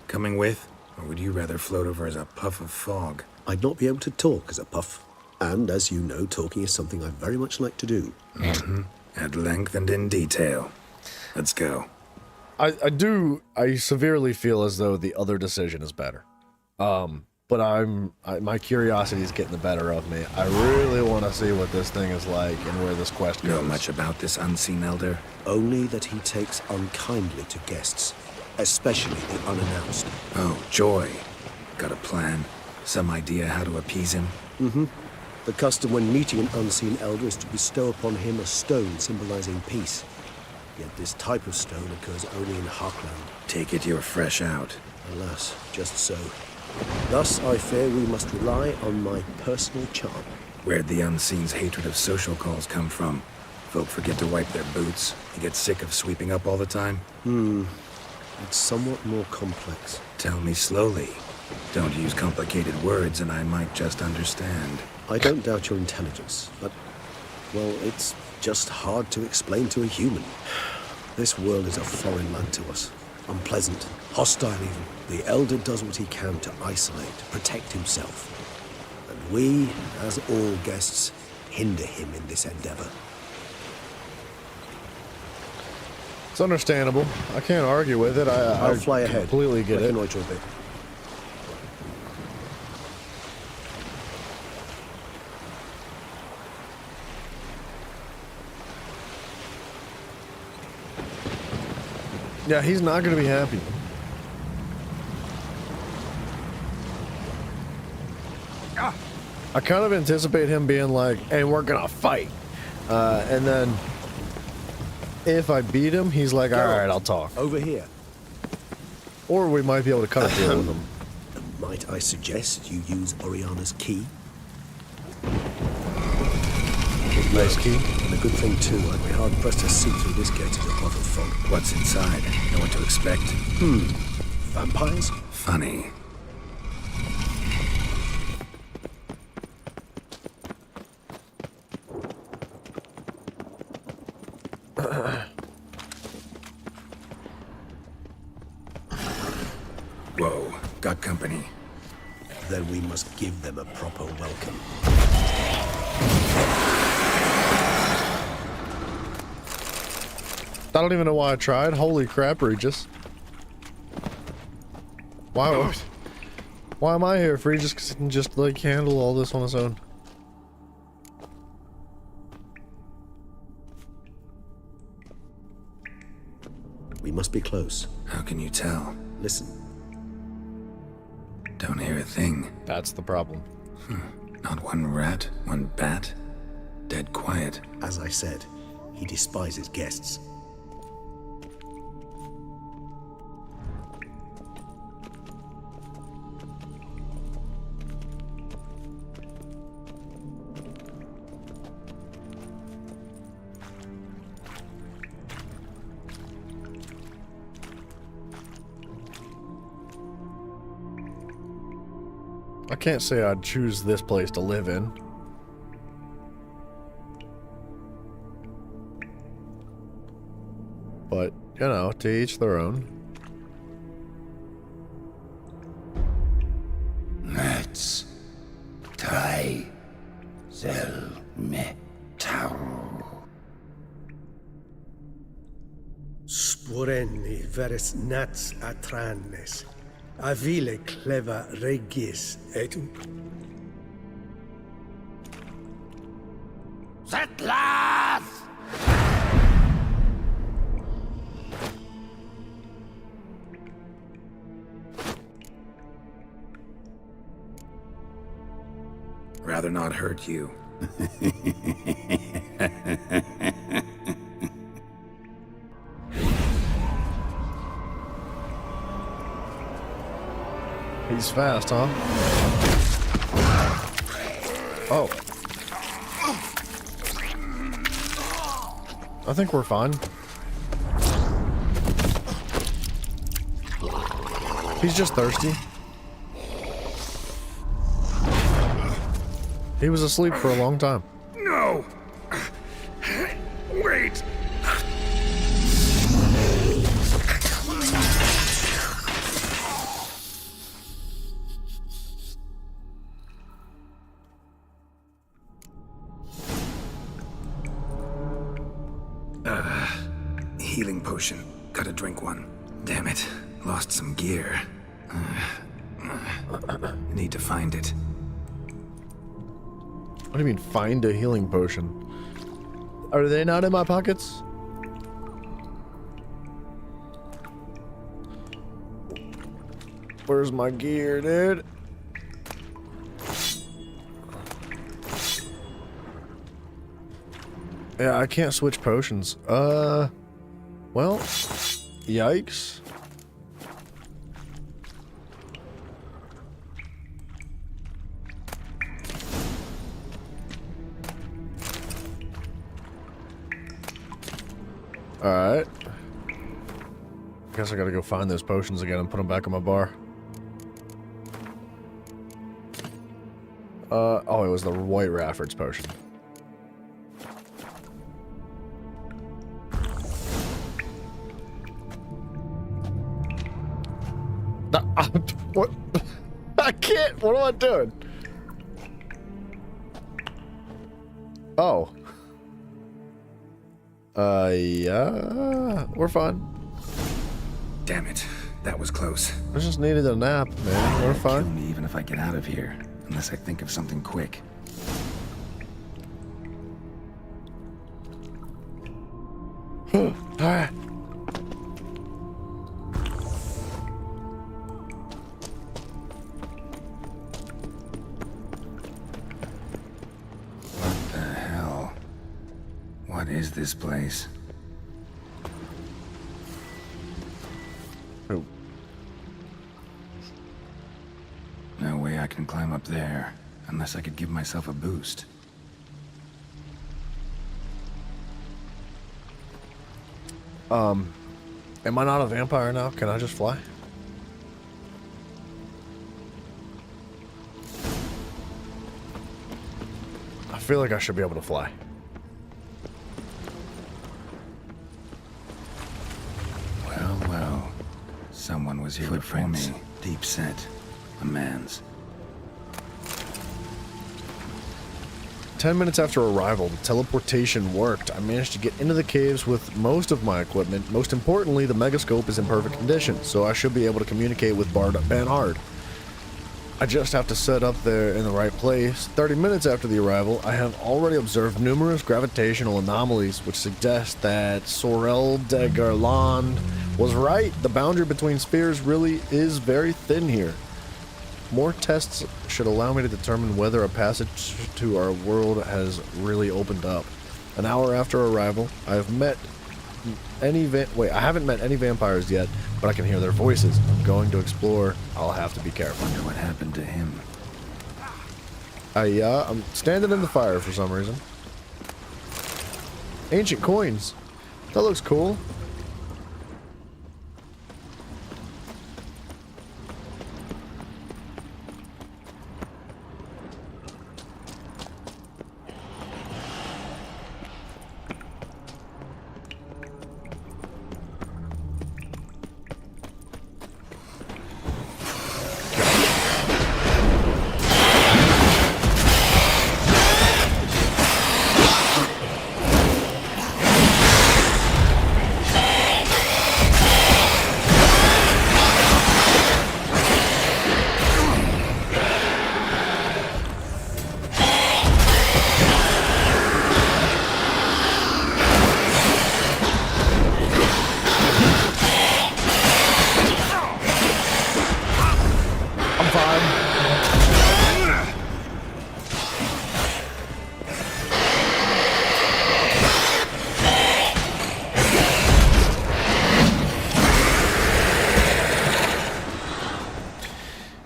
S18: Coming with? Or would you rather float over as a puff of fog?
S21: I'd not be able to talk as a puff. And, as you know, talking is something I very much like to do.
S18: At length and in detail. Let's go.
S1: I severely feel as though the other decision is better. But my curiosity is getting the better of me. I really want to see what this thing is like and where this quest goes.
S18: Know much about this unseen elder?
S21: Only that he takes unkindly to guests, especially the unannounced.
S18: Oh, Joy. Got a plan? Some idea how to appease him?
S21: The custom when meeting an unseen elder is to bestow upon him a stone symbolizing peace. Yet this type of stone occurs only in Harkland.
S18: Take it you're fresh out.
S21: Alas, just so. Thus, I fear we must rely on my personal charm.
S18: Where'd the Unseen's hatred of social calls come from? Folk forget to wipe their boots. You get sick of sweeping up all the time?
S21: It's somewhat more complex.
S18: Tell me slowly. Don't use complicated words and I might just understand.
S21: I don't doubt your intelligence, but, well, it's just hard to explain to a human. This world is a foreign land to us. Unpleasant, hostile even. The Elder does what he can to isolate, to protect himself. And we, as all guests, hinder him in this endeavor.
S1: It's understandable. I can't argue with it.
S21: I'll fly ahead.
S1: Completely get it.
S21: Reconnoiter a bit.
S1: Yeah, he's not going to be happy. I kind of anticipate him being like, hey, we're going to fight. And then if I beat him, he's like, all right, I'll talk.
S21: Over here.
S1: Or we might be able to cut a deal with him.
S21: Might I suggest you use Oriana's key?
S1: Nice key.
S21: And a good thing too, I'd be hard pressed to see through this gate as a puff of fog.
S18: What's inside? Know what to expect?
S21: Vampires?
S18: Funny. Whoa, got company.
S21: Then we must give them a proper welcome.
S1: I don't even know why I tried. Holy crap, Regis. Why am I here if Regis can just like handle all this on his own?
S21: We must be close.
S18: How can you tell?
S21: Listen.
S18: Don't hear a thing.
S1: That's the problem.
S18: Not one rat, one bat. Dead quiet.
S21: As I said, he despises guests.
S1: I can't say I'd choose this place to live in. But, you know, to each their own.
S19: Let's try
S21: voreni veres nats atranes, avile cleva regis et...
S16: Settlers!
S18: Rather not hurt you.
S1: He's fast, huh? Oh. I think we're fine. He's just thirsty. He was asleep for a long time.
S6: No! Wait!
S18: Healing potion. Gotta drink one. Damn it. Lost some gear. Need to find it.
S1: What do you mean, find a healing potion? Are they not in my pockets? Where's my gear, dude? Yeah, I can't switch potions. Well, yikes. Alright. Guess I gotta go find those potions again and put them back in my bar. Oh, it was the White Rafford's potion. What? I can't. What am I doing? Oh. Yeah. We're fine.
S18: Damn it. That was close.
S1: I just needed a nap, man. We're fine.
S18: Kill me even if I get out of here. Unless I think of something quick.
S1: Alright.
S18: What the hell? What is this place?
S1: Oh.
S18: No way I can climb up there, unless I could give myself a boost.
S1: Am I not a vampire now? Can I just fly? I feel like I should be able to fly.
S18: Well, well. Someone was here before me. Deep set. A man's.
S1: 10 minutes after arrival, the teleportation worked. I managed to get into the caves with most of my equipment. Most importantly, the megascope is in perfect condition, so I should be able to communicate with Bernard. I just have to set up there in the right place. 30 minutes after the arrival, I have already observed numerous gravitational anomalies, which suggest that Sorel de Garland was right. The boundary between spheres really is very thin here. More tests should allow me to determine whether a passage to our world has really opened up. An hour after arrival, I haven't met any vampires yet, but I can hear their voices. I'm going to explore. I'll have to be careful.
S18: Wonder what happened to him.
S1: I'm standing in the fire for some reason. Ancient coins. That looks cool.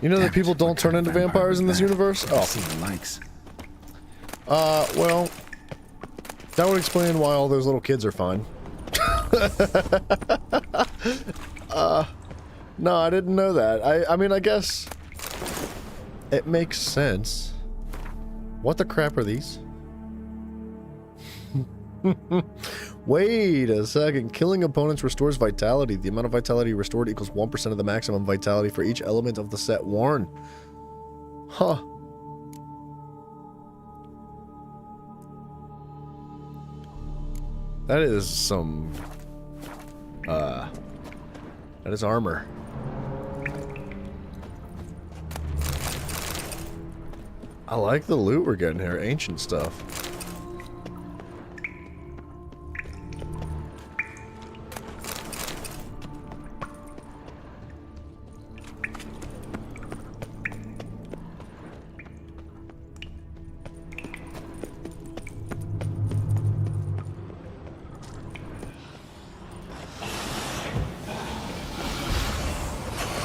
S1: You know that people don't turn into vampires in this universe? Oh.
S18: See the likes.
S1: Well, that would explain why all those little kids are fine. No, I didn't know that. I mean, I guess it makes sense. What the crap are these? Wait a second. Killing opponents restores vitality. The amount of vitality restored equals 1% of the maximum vitality for each element of the set worn. Huh. That is some... that is armor. I like the loot we're getting here. Ancient stuff.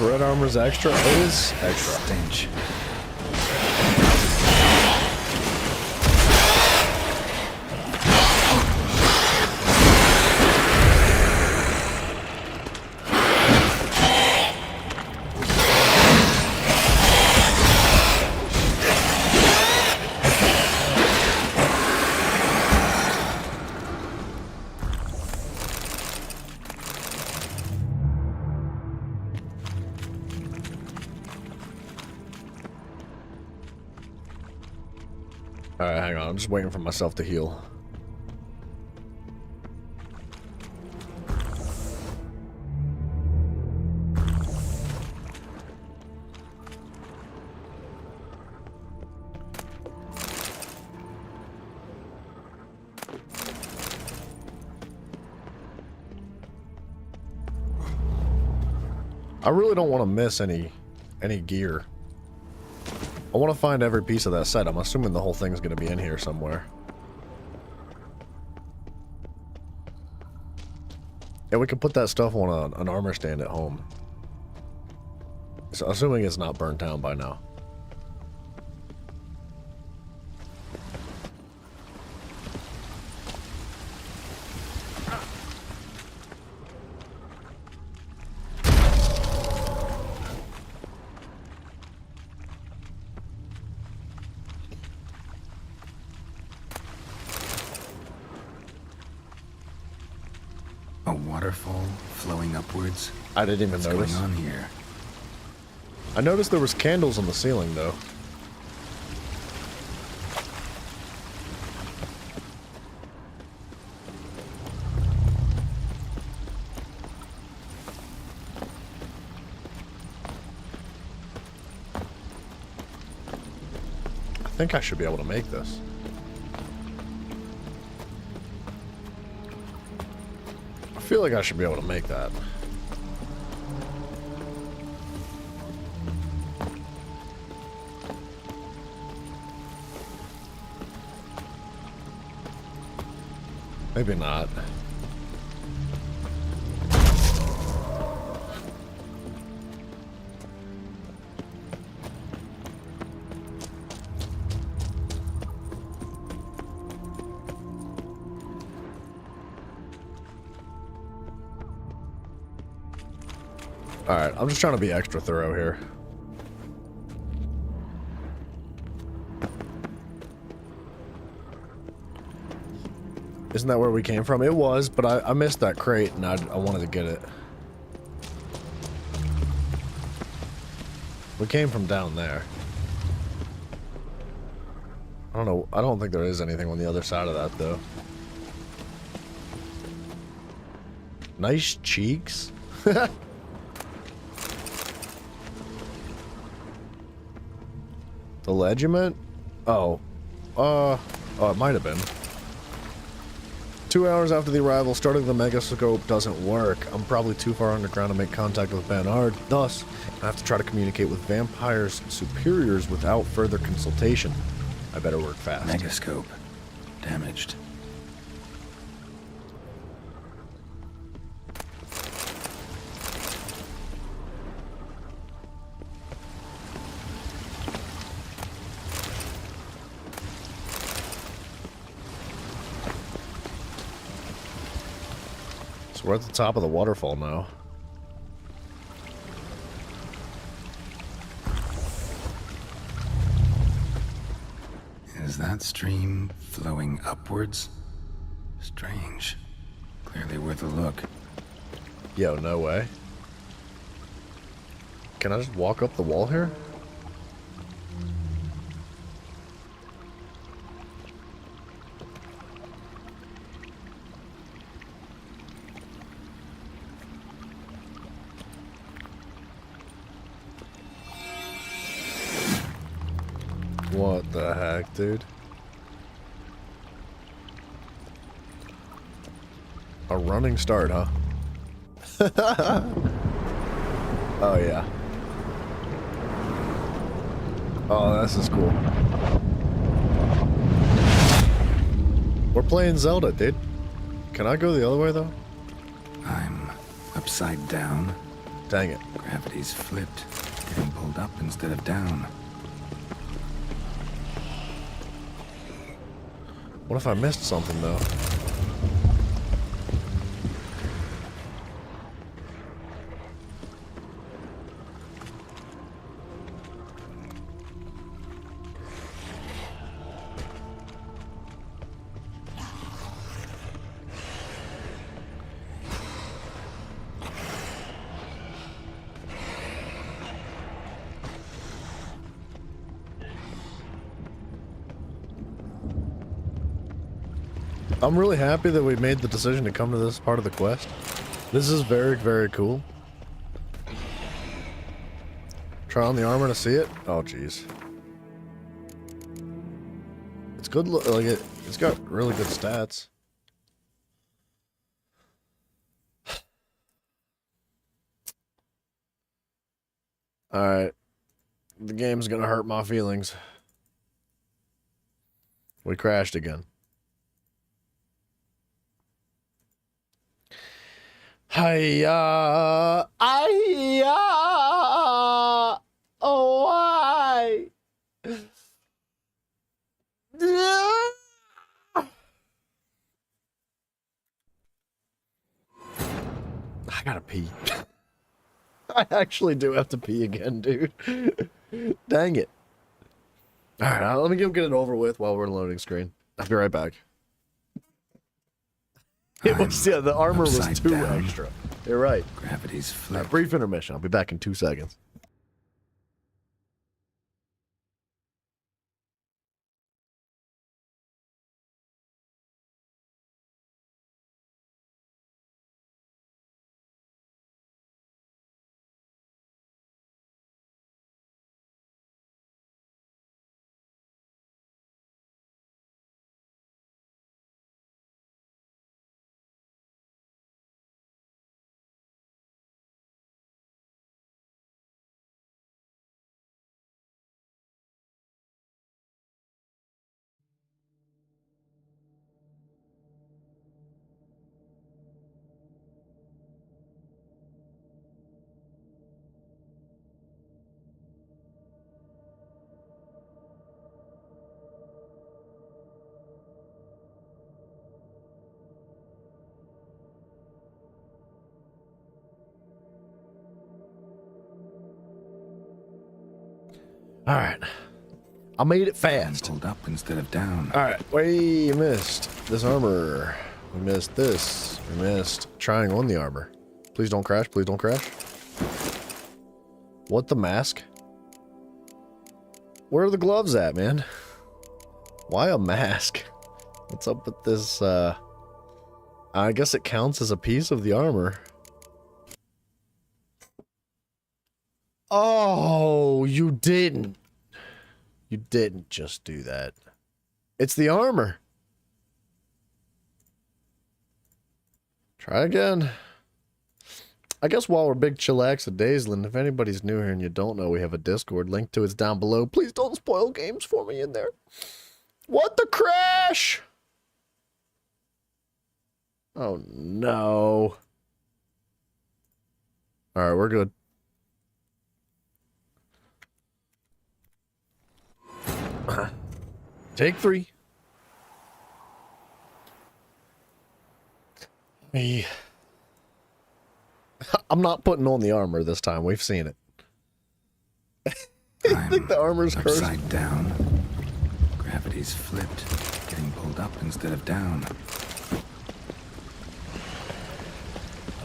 S1: Red armor's extra? It is extra.
S18: Stench.
S1: Alright, hang on. I'm just waiting for myself to heal. I really don't want to miss any gear. I want to find every piece of that set. I'm assuming the whole thing's going to be in here somewhere. Yeah, we can put that stuff on an armor stand at home. So, assuming it's not burnt down by now.
S18: A waterfall flowing upwards?
S1: I didn't even
S18: What's
S1: notice.
S18: going on here?
S1: I noticed there was candles on the ceiling, though. I think I should be able to make this. I feel like I should be able to make that. Maybe not. Alright, I'm just trying to be extra thorough here. Isn't that where we came from? It was, but I missed that crate and I wanted to get it. We came from down there. I don't know. I don't think there is anything on the other side of that, though. Nice cheeks. The Legiment? Oh. Oh, it might have been. 2 hours after the arrival, starting the megascope doesn't work. I'm probably too far underground to make contact with Bernard. Thus, I have to try to communicate with vampires' superiors without further consultation. I better work fast.
S18: Megascope. Damaged.
S1: So we're at the top of the waterfall now.
S18: Is that stream flowing upwards? Strange. Clearly worth a look.
S1: Yo, no way. Can I just walk up the wall here? What the heck, dude? A running start, huh? Oh, yeah. Oh, this is cool. We're playing Zelda, dude. Can I go the other way, though?
S18: I'm upside down.
S1: Dang it.
S18: Gravity's flipped. Getting pulled up instead of down.
S1: What if I missed something, though? I'm really happy that we made the decision to come to this part of the quest. This is very, very cool. Try on the armor to see it. Oh, jeez. It's good. Like it's got really good stats. All right, the game's gonna hurt my feelings. We crashed again. Hiya, hiya, oh, why? I gotta pee. I actually do have to pee again, dude. Dang it. Alright, let me go get it over with while we're loading screen. I'll be right back. It was, yeah, the armor was too
S18: down.
S1: extra. You're right.
S18: Gravity's flipped.
S1: Brief intermission. I'll be back in 2 seconds. All right. I made it fast.
S18: Pulled up instead of down.
S1: All right. We missed this armor. We missed this. We missed trying on the armor. Please don't crash. Please don't crash. What the mask? Where are the gloves at, man? Why a mask? What's up with this? I guess it counts as a piece of the armor. Oh, you didn't. You didn't just do that. It's the armor. Try again. I guess while we're big chillax at Daysland, if anybody's new here and you don't know, we have a Discord. Link to it's down below. Please don't spoil games for me in there. What the crash? Oh, no. All right, we're good. Take 3. I'm not putting on the armor this time. We've seen it. I think the armor's cursed.
S18: Upside down. Gravity's flipped. Getting pulled up instead of down.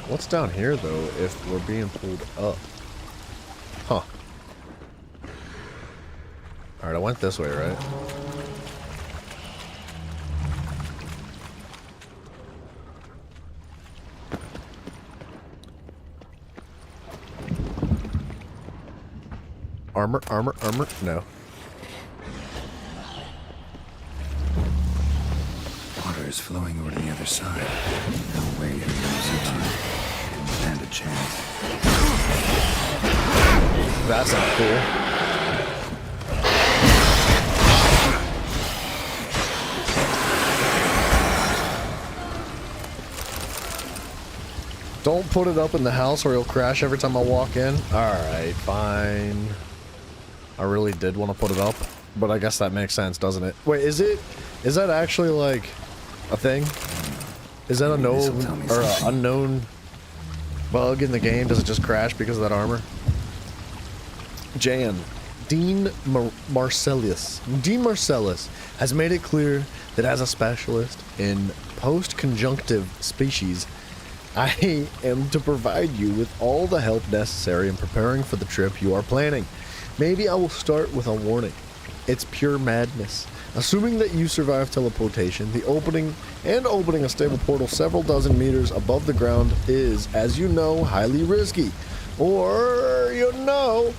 S1: What's down here, though, if we're being pulled up? Huh. Alright, I went this way, right? Armor, armor, armor. No.
S18: Water is flowing over to the other side. No way it moves it. Didn't stand a chance.
S1: That's not cool. Don't put it up in the house or it'll crash every time I walk in. Alright, fine. I really did want to put it up, but I guess that makes sense, doesn't it? Wait, is that actually like a thing? Is that a known or an unknown bug in the game? Does it just crash because of that armor? Jan, Dean Marcellus has made it clear that as a specialist in post-conjunctive species, I am to provide you with all the help necessary in preparing for the trip you are planning. Maybe I will start with a warning. It's pure madness. Assuming that you survive teleportation, the opening a stable portal several dozen meters above the ground is, as you know, highly risky. Or, you don't know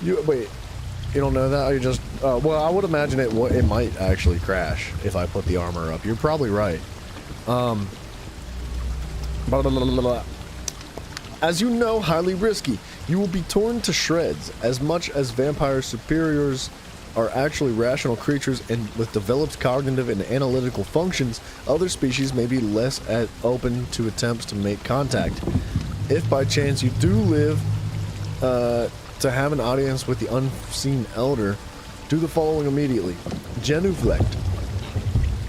S1: that? You just, well, I would imagine it might actually crash if I put the armor up. You're probably right. As you know, highly risky. You will be torn to shreds. As much as vampire superiors are actually rational creatures and with developed cognitive and analytical functions, other species may be less open to attempts to make contact. If by chance you do live to have an audience with the unseen elder, do the following immediately. Genuflect.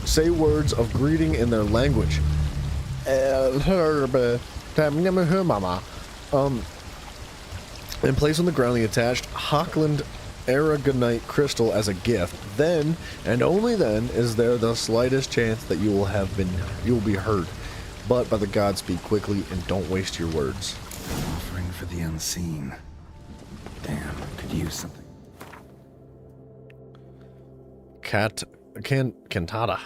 S1: Say words of greeting in their language. And place on the ground the attached Hockland Aragonite crystal as a gift. Then, and only then, is there the slightest chance that you will be heard. But by the gods, speak quickly and don't waste your words.
S18: Offering for the unseen. Damn, could use something.
S1: Cantata.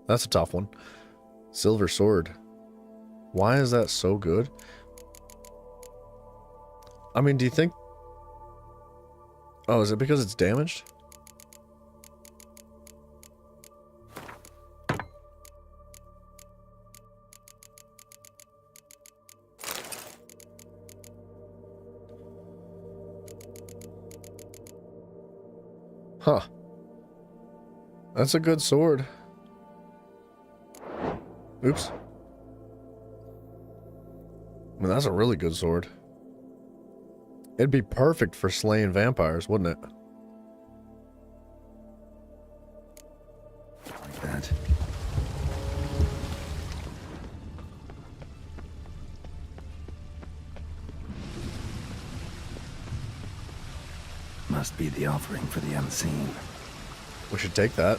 S1: That's a tough one. Silver sword. Why is that so good? I mean, do you think... Oh, is it because it's damaged? Huh. That's a good sword. Oops. I mean, that's a really good sword. It'd be perfect for slaying vampires, wouldn't it?
S18: Like that. Must be the offering for the unseen.
S1: We should take that.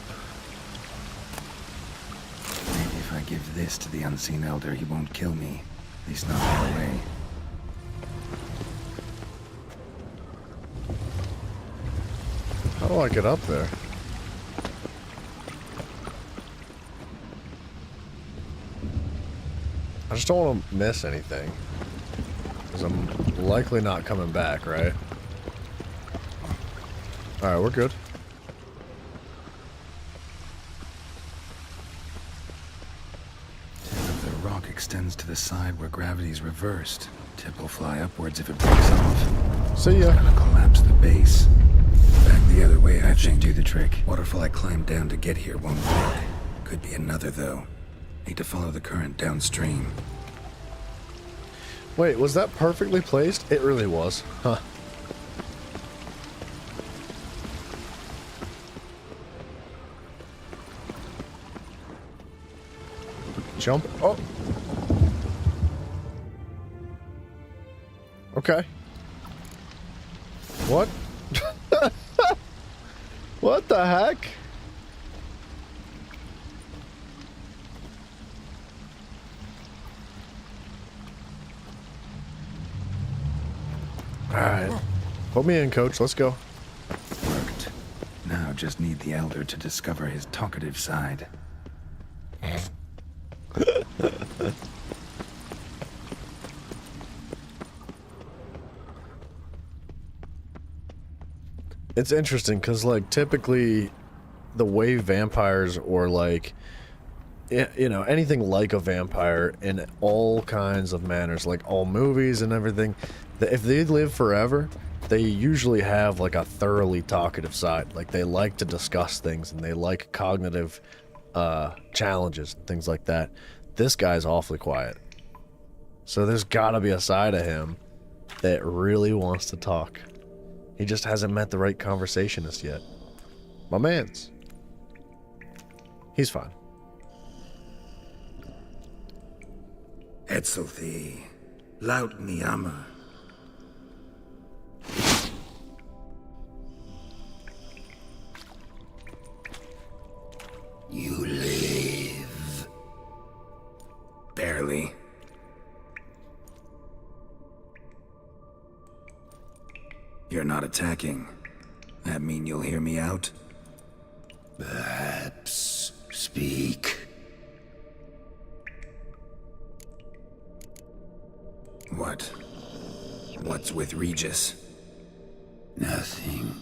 S18: Maybe if I give this to the unseen elder, he won't kill me. At least not right away.
S1: How do I get up there? I just don't want to miss anything. Because I'm likely not coming back, right? Alright, we're good.
S18: Tip of the rock extends to the side where gravity's reversed. Tip will fly upwards if it breaks off.
S1: See ya.
S18: It's gonna collapse the base. Back the other way, I think, do the trick. Waterfall I climbed down to get here won't work. Could be another, though. Need to follow the current downstream.
S1: Wait, was that perfectly placed? It really was. Huh. Jump. Oh. Okay. What? What the heck? Alright. Put me in, coach. Let's go.
S18: Worked. Now just need the Elder to discover his talkative side.
S1: It's interesting because, like, typically the way vampires or, like, you know, anything like a vampire in all kinds of manners, like all movies and everything, if they live forever, they usually have, like, a thoroughly talkative side. Like, they like to discuss things and they like cognitive challenges and things like that. This guy's awfully quiet. So there's gotta be a side of him that really wants to talk. He just hasn't met the right conversationist yet. My man's. He's fine.
S18: Etzelthi, laut Niama.
S19: You live.
S18: Barely. You're not attacking. That mean you'll hear me out?
S19: Perhaps speak.
S18: What? What's with Regis?
S19: Nothing.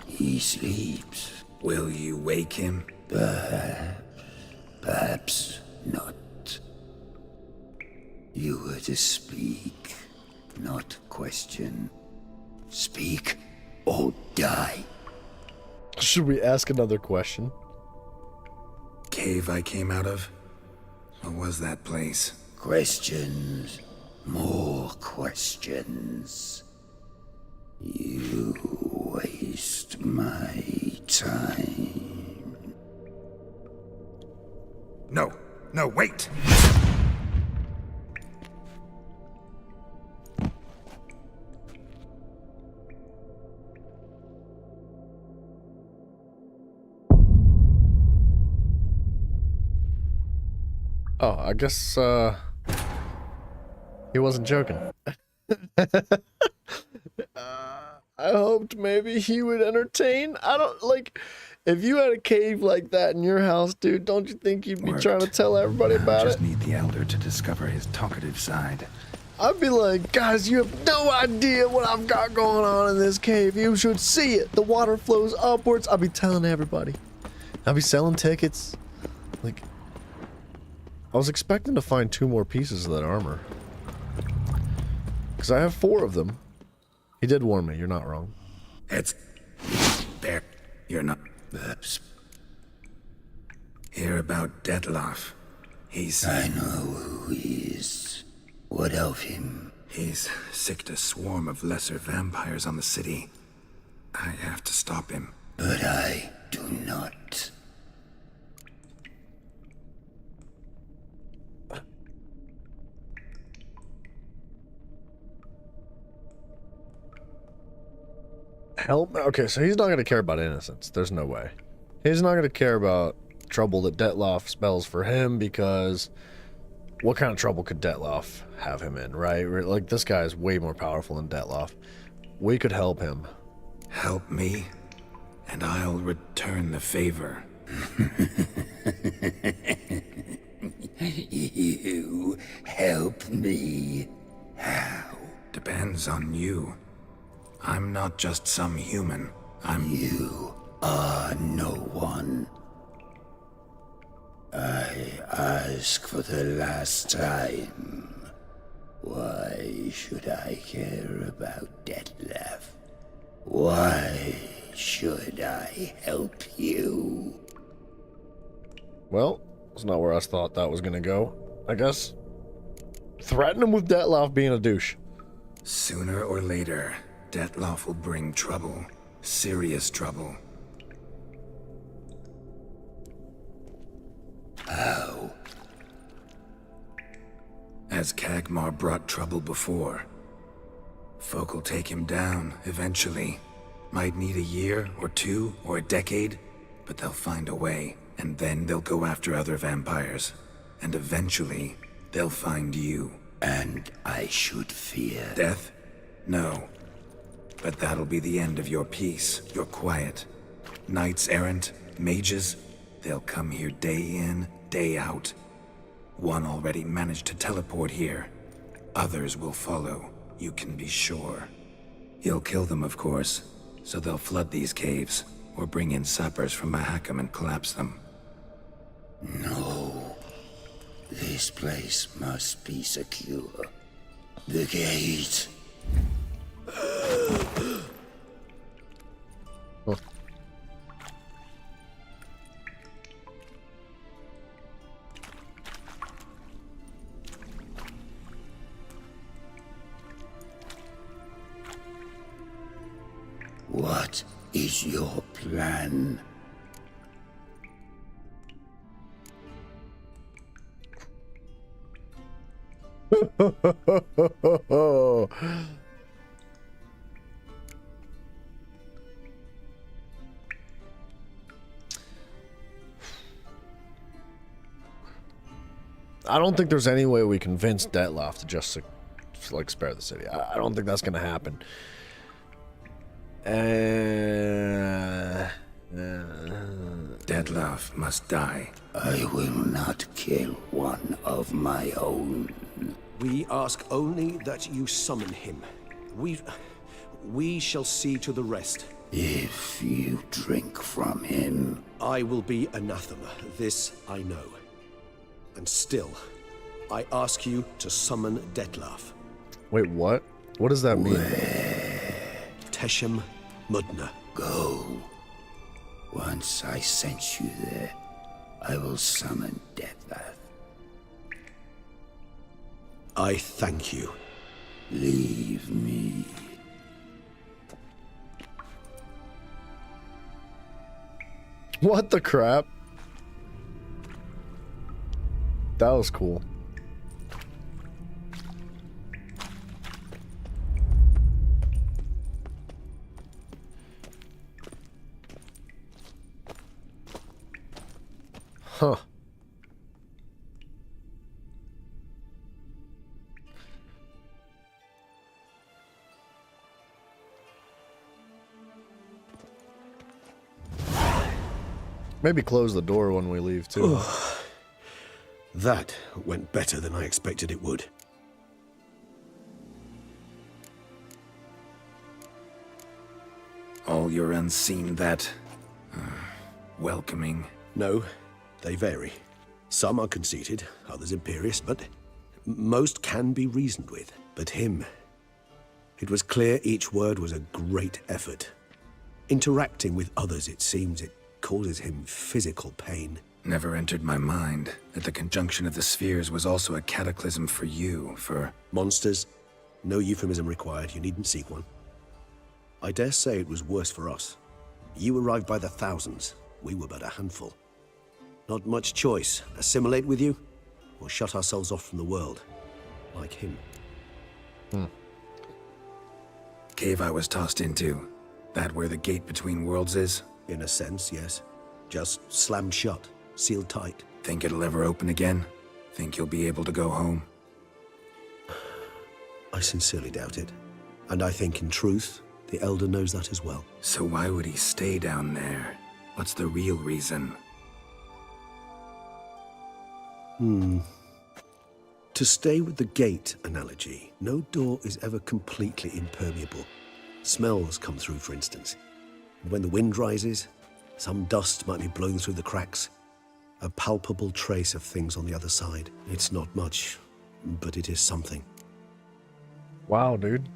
S19: He sleeps.
S18: Will you wake him?
S19: Perhaps not. You were to speak, not question. Speak or die.
S1: Should we ask another question?
S18: Cave I came out of? What was that place?
S19: Questions. More questions. You waste my time.
S18: No, wait!
S1: Oh, I guess, he wasn't joking. I hoped maybe he would entertain. I don't, like, if you had a cave like that in your house, dude, don't you think you'd be trying to tell everybody about
S18: Just
S1: it?
S18: need the Elder to discover his talkative side.
S1: I'd be like, guys, you have no idea what I've got going on in this cave. You should see it. The water flows upwards. I'll be telling everybody. I'll be selling tickets. Like, I was expecting to find 2 more pieces of that armor. Because I have 4 of them. He did warn me, you're not wrong.
S18: It's... there. You're not... Hear about Detloff. He's...
S19: I know who he is. What of him?
S18: He's sicked a swarm of lesser vampires on the city. I have to stop him.
S19: But I do not.
S1: Help? Okay, so he's not going to care about innocence. There's no way. He's not going to care about trouble that Detloff spells for him, because what kind of trouble could Detloff have him in, right? Like, this guy is way more powerful than Detloff. We could help him.
S18: Help me, and I'll return the favor.
S19: You help me? How?
S18: Depends on you. I'm not just some human.
S19: You are no one. I ask for the last time. Why should I care about Detlev? Why should I help you?
S1: Well, that's not where I thought that was going to go. I guess threaten him with Detloff being a douche.
S18: Sooner or later, Detloff will bring trouble. Serious trouble.
S19: How?
S18: As Kagmar brought trouble before. Folk will take him down, eventually. Might need a year, or 2, or a decade, but they'll find a way, and then they'll go after other vampires. And eventually, they'll find you.
S19: And I should fear
S18: death? No. But that'll be the end of your peace, your quiet. Knights errant, mages, they'll come here day in, day out. One already managed to teleport here. Others will follow, you can be sure. He'll kill them, of course, so they'll flood these caves, or bring in sappers from Mahakam and collapse them.
S19: No. This place must be secure. The gate.
S1: Oh.
S19: What is your plan?
S1: I don't think there's any way we convince Dettlaff to just like spare the city. I don't think that's gonna happen.
S18: Dettlaff must die.
S19: I will not kill one of my own.
S21: We ask only that you summon him. We shall see to the rest.
S19: If you drink from him,
S21: I will be anathema. This I know. And still, I ask you to summon Dettlaff.
S1: Wait, what? What does that mean?
S21: Teshem Mudna.
S19: Go. Once I sent you there, I will summon Dettlaff.
S21: I thank you.
S19: Leave me.
S1: What the crap? That was cool. Huh. Maybe close the door when we leave, too.
S21: That went better than I expected it would.
S18: All your unseen that... welcoming.
S21: No, they vary. Some are conceited, others imperious, but most can be reasoned with. But him... It was clear each word was a great effort. Interacting with others, it seems, it causes him physical pain.
S18: Never entered my mind that the conjunction of the spheres was also a cataclysm for you, for...
S21: Monsters? No euphemism required, you needn't seek one. I dare say it was worse for us. You arrived by the thousands, we were but a handful. Not much choice, assimilate with you, or shut ourselves off from the world, like him.
S18: Cave I was tossed into, that where the gate between worlds is?
S21: In a sense, yes. Just slammed shut, sealed tight.
S18: Think it'll ever open again? Think you'll be able to go home?
S21: I sincerely doubt it. And I think, in truth, the Elder knows that as well.
S18: So why would he stay down there? What's the real reason?
S21: To stay with the gate analogy, no door is ever completely impermeable. Smells come through, for instance. And when the wind rises, some dust might be blowing through the cracks. A palpable trace of things on the other side. It's not much, but it is something.
S1: Wow, dude.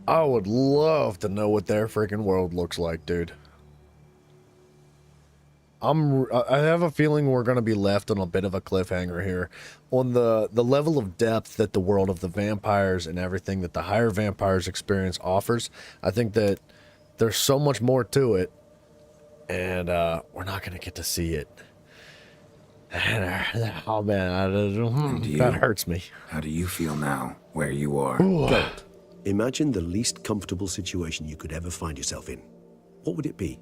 S1: I would love to know what their freaking world looks like, dude. I have a feeling we're going to be left on a bit of a cliffhanger here on the level of depth that the world of the vampires and everything that the higher vampires experience offers. I think that there's so much more to it, and we're not going to get to see it. Oh man, that hurts me.
S18: How do you feel now, where you are?
S21: Don't. Imagine the least comfortable situation you could ever find yourself in. What would it be?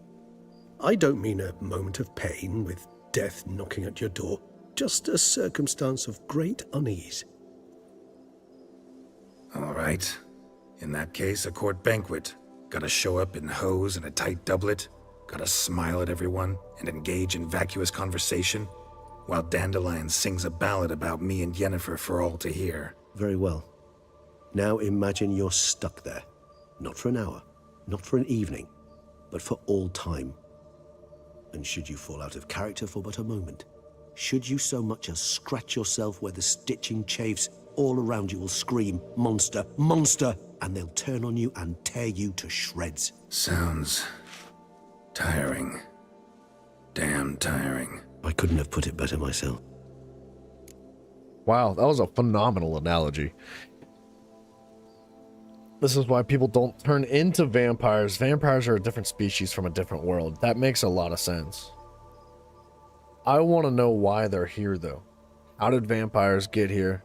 S21: I don't mean a moment of pain with death knocking at your door. Just a circumstance of great unease.
S18: All right. In that case, a court banquet. Gotta show up in hose and a tight doublet. Gotta smile at everyone and engage in vacuous conversation while Dandelion sings a ballad about me and Yennefer for all to hear.
S21: Very well. Now imagine you're stuck there. Not for an hour, not for an evening, but for all time. And should you fall out of character for but a moment, should you so much as scratch yourself where the stitching chafes, all around you will scream, "Monster, monster!" and they'll turn on you and tear you to shreds.
S18: Sounds tiring. Damn tiring.
S21: I couldn't have put it better myself.
S1: Wow, that was a phenomenal analogy. This is why people don't turn into vampires. Vampires are a different species from a different world. That makes a lot of sense. I want to know why they're here, though. How did vampires get here?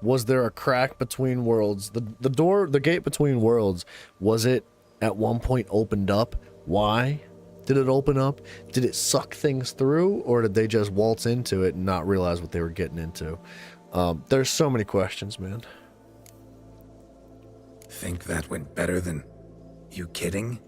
S1: Was there a crack between worlds? The gate between worlds, was it at one point opened up? Why did it open up? Did it suck things through, or did they just waltz into it and not realize what they were getting into? There's so many questions, man.
S18: Think that went better than... You kidding?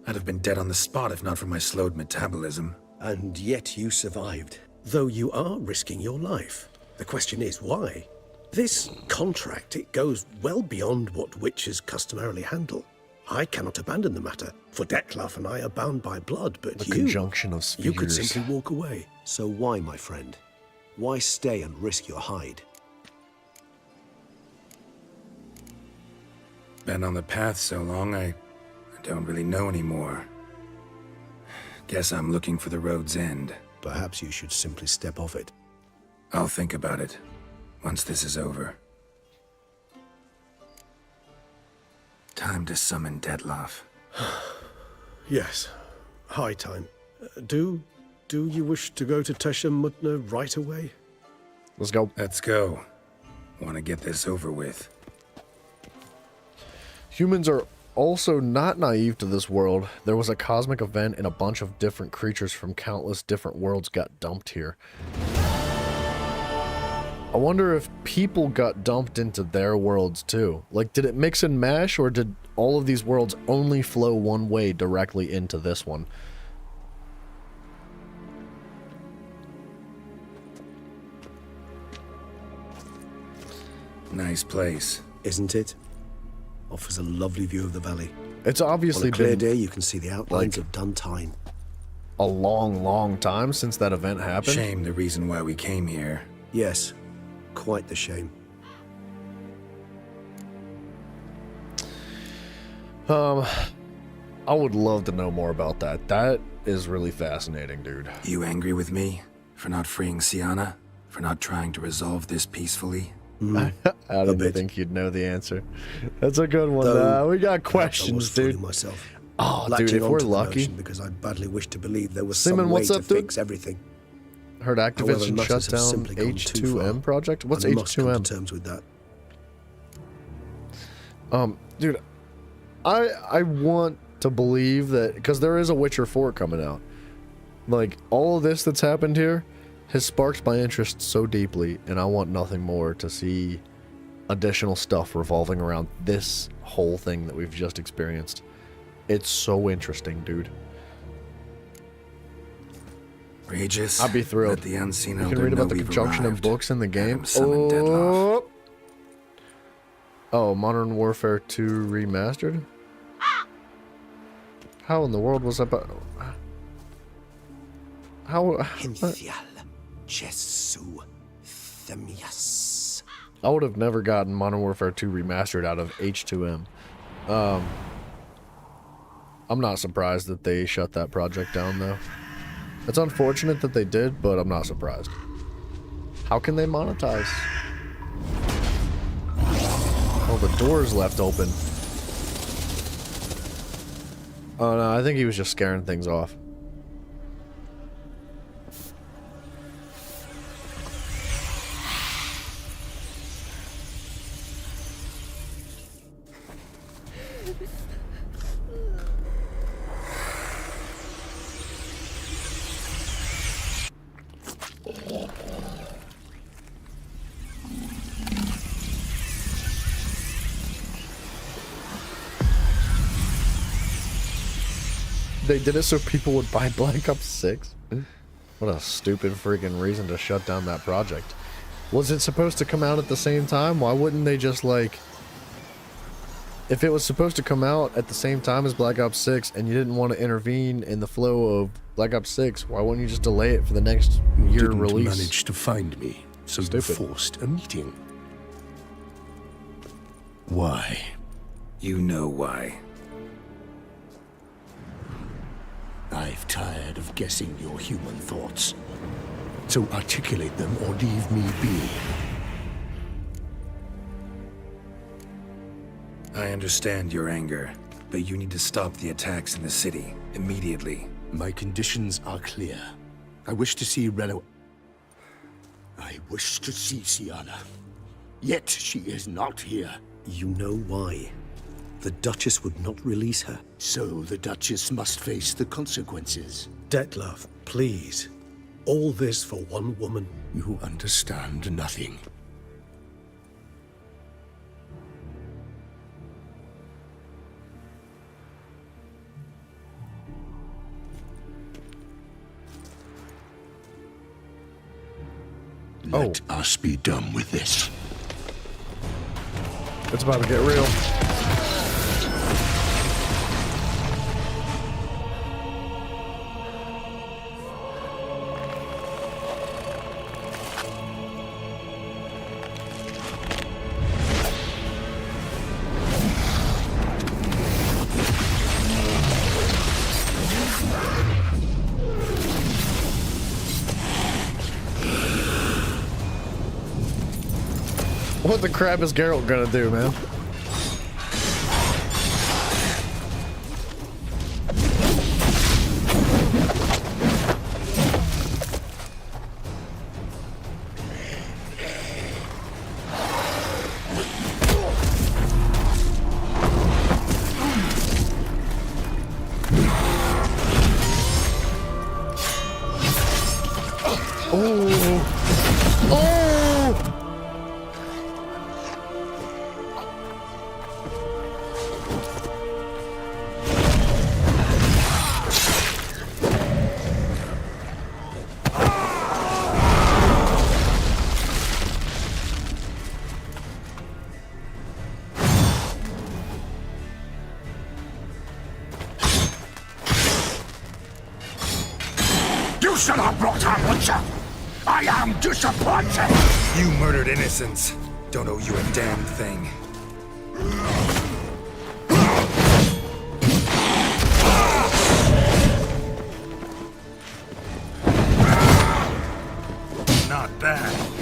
S18: I'd have been dead on the spot if not for my slowed metabolism.
S21: And yet you survived, though you are risking your life. The question is, why? This contract, it goes well beyond what witches customarily handle. I cannot abandon the matter, for Dettlaff and I are bound by blood, but
S1: the conjunction of spheres.
S21: You could simply walk away. So why, my friend? Why stay and risk your hide?
S18: Been on the path so long, I don't really know anymore. Guess I'm looking for the road's end.
S21: Perhaps you should simply step off it.
S18: I'll think about it, once this is over. Time to summon Dettlaff.
S21: Yes, high time. Do you wish to go to Teshem Mutna right away?
S1: Let's go.
S18: Let's go. Want to get this over with.
S1: Humans are also not naive to this world. There was a cosmic event and a bunch of different creatures from countless different worlds got dumped here. I wonder if people got dumped into their worlds too. Like, did it mix and mash, or did all of these worlds only flow one way directly into this one?
S18: Nice place.
S21: Isn't it? Offers a lovely view of the valley.
S1: It's obviously
S21: on a clear
S1: been,
S21: day, you can see the outlines of Duntine.
S1: A long time since that event happened.
S18: Shame the reason why we came here.
S21: Yes, quite the shame.
S1: I would love to know more about that. That is really fascinating, dude.
S18: You angry with me for not freeing Siana? For not trying to resolve this peacefully?
S1: I didn't think you'd know the answer. That's a good one. We got questions, dude.
S21: Myself.
S1: Oh, dude, if we're lucky.
S21: Because I badly wish to believe there was
S1: Seaman,
S21: some way
S1: what's
S21: to
S1: up, dude?
S21: fix everything.
S1: Heard Activision
S21: However,
S1: shut down H2M project? What's
S21: I must come
S1: H2M?
S21: to terms with that.
S1: Dude, I want to believe that, because there is a Witcher 4 coming out. Like, all of this that's happened here has sparked my interest so deeply, and I want nothing more to see additional stuff revolving around this whole thing that we've just experienced. It's so interesting, dude.
S18: Regis,
S1: I'd be thrilled.
S18: let the unseen
S1: You can
S18: elder
S1: read about
S18: know
S1: the
S18: we've
S1: conjunction of
S18: arrived.
S1: books in the game.
S18: Summon Dettlaff.
S1: Oh, Modern Warfare 2 Remastered? How in the world was that? How?
S21: Hinthial, Jesu, Themias.
S1: I would have never gotten Modern Warfare 2 Remastered out of H2M. I'm not surprised that they shut that project down, though. It's unfortunate that they did, but I'm not surprised. How can they monetize? Oh, the door's left open. Oh no, I think he was just scaring things off. they did it so people would buy Black Ops 6. What a stupid freaking reason to shut down that project. Was it supposed to come out at the same time? Why wouldn't they just like... If it was supposed to come out at the same time as Black Ops 6 and you didn't want to intervene in the flow of Black Ops 6, why wouldn't you just delay it for the next year
S21: Didn't
S1: release?
S21: manage to find me, so you forced a meeting. Why?
S18: You know why.
S19: I've tired of guessing your human thoughts. So articulate them or leave me be.
S18: I understand your anger, but you need to stop the attacks in the city immediately.
S19: My conditions are clear. I wish to see Reno. I wish to see Siana. Yet she is not here.
S21: You know why. The Duchess would not release her.
S19: So the Duchess must face the consequences.
S21: Dettlaff, please. All this for one woman.
S19: You understand nothing. Let us be done with this.
S1: It's about to get real. What the crap is Geralt gonna do, man?
S19: You should have brought her, Witcher! I am disappointed!
S18: You murdered innocents. Don't owe you a damn thing. Not bad.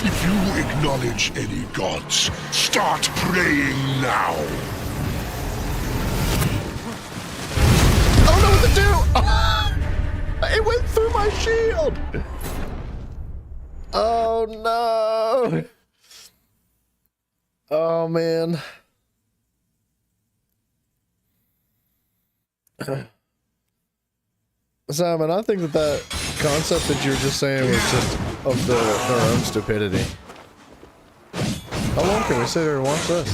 S19: If you acknowledge any gods, start praying now.
S1: I don't know what to do! It went through my shield! Oh no! Oh man. Simon, I think that concept that you were just saying was just of their own stupidity. How long can we sit here and watch this?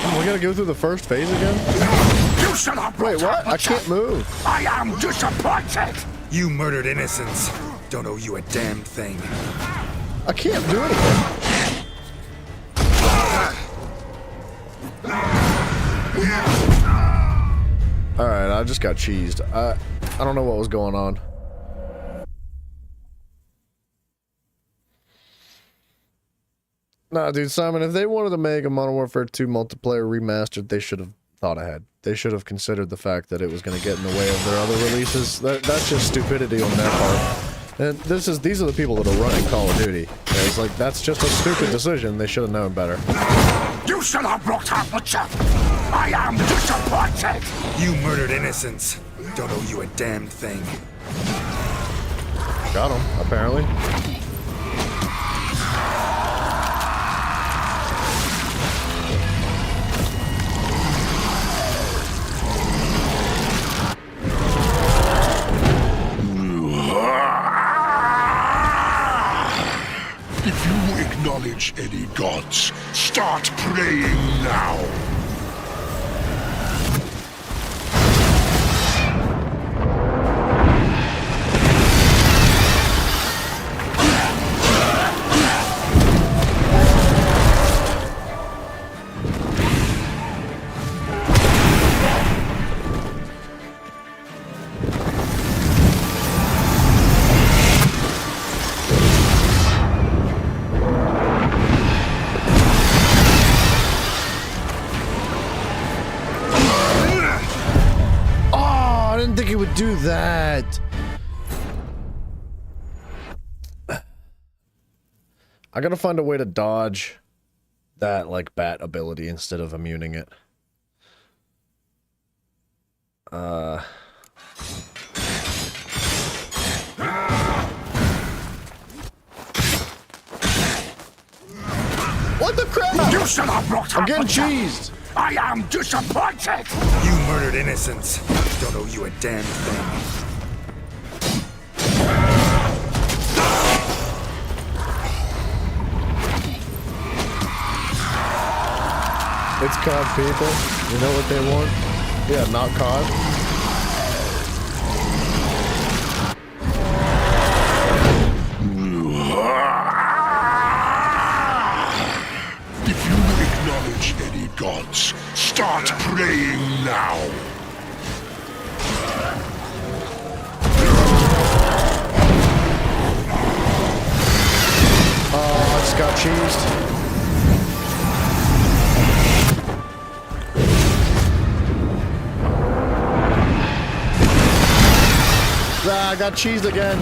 S1: Oh, we gotta go through the first phase again?
S19: You should have
S1: Wait, what? I can't move.
S19: I am disappointed!
S18: You murdered innocents. Don't owe you a damn thing.
S1: I can't do anything. Alright, I just got cheesed. I don't know what was going on. Nah, dude, Simon, if they wanted to make a Modern Warfare 2 multiplayer remastered, they should have thought ahead. They should have considered the fact that it was going to get in the way of their other releases. That's just stupidity on their part. And these are the people that are running Call of Duty. And it's like, that's just a stupid decision. They should have known better.
S6: You should have brought her butcher. I am disappointed.
S18: You murdered innocents. Don't owe you a damned thing.
S1: Got him, apparently.
S6: If you acknowledge any gods, start praying now.
S1: He would do that. I gotta find a way to dodge that, like, bat ability instead of immuning it. What the crap?
S6: You should have brought her
S1: I'm getting
S6: butcher.
S1: cheesed.
S6: I am disappointed.
S18: You murdered innocents. Don't owe you a damn thing.
S1: It's COD, people. You know what they want? Yeah, not COD.
S6: If you acknowledge any gods, start praying now.
S1: Oh, I just got cheesed. Ah, I got cheesed again.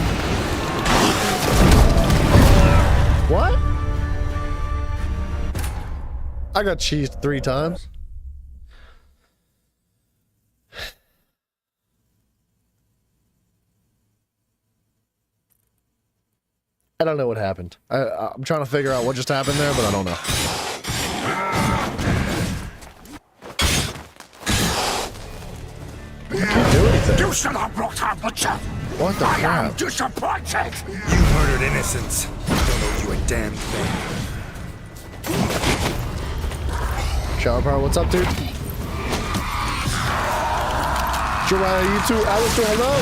S1: What? I got cheesed 3 times. I don't know what happened. I'm trying to figure out what just happened there, but I don't know. I can't do anything.
S6: You should have brought her butcher.
S1: What the
S6: I am
S1: crap?
S6: disappointed.
S18: You murdered innocents. Don't owe you a damn thing.
S1: Shower Power, what's up, dude? Jiraiya, you too. Alistair, hello.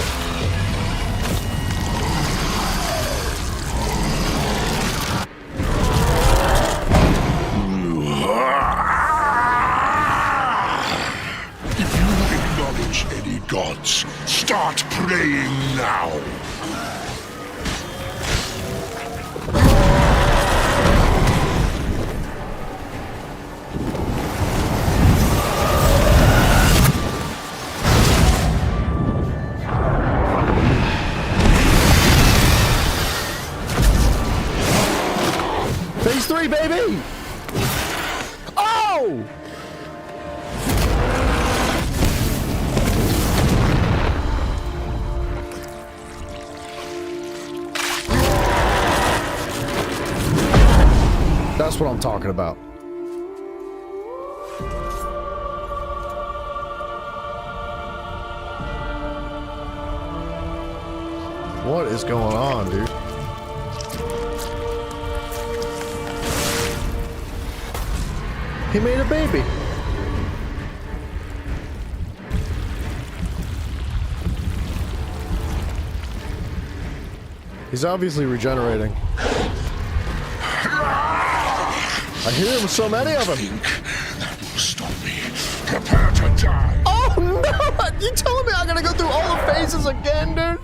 S6: If you acknowledge any gods, start praying now.
S1: Phase 3, baby! Oh! That's what I'm talking about. What is going on, dude? He made a baby. He's obviously regenerating. I hear him, so many of them.
S6: That will stop me. Prepare to die.
S1: Oh no! You telling me I'm gonna go through all the phases again, dude?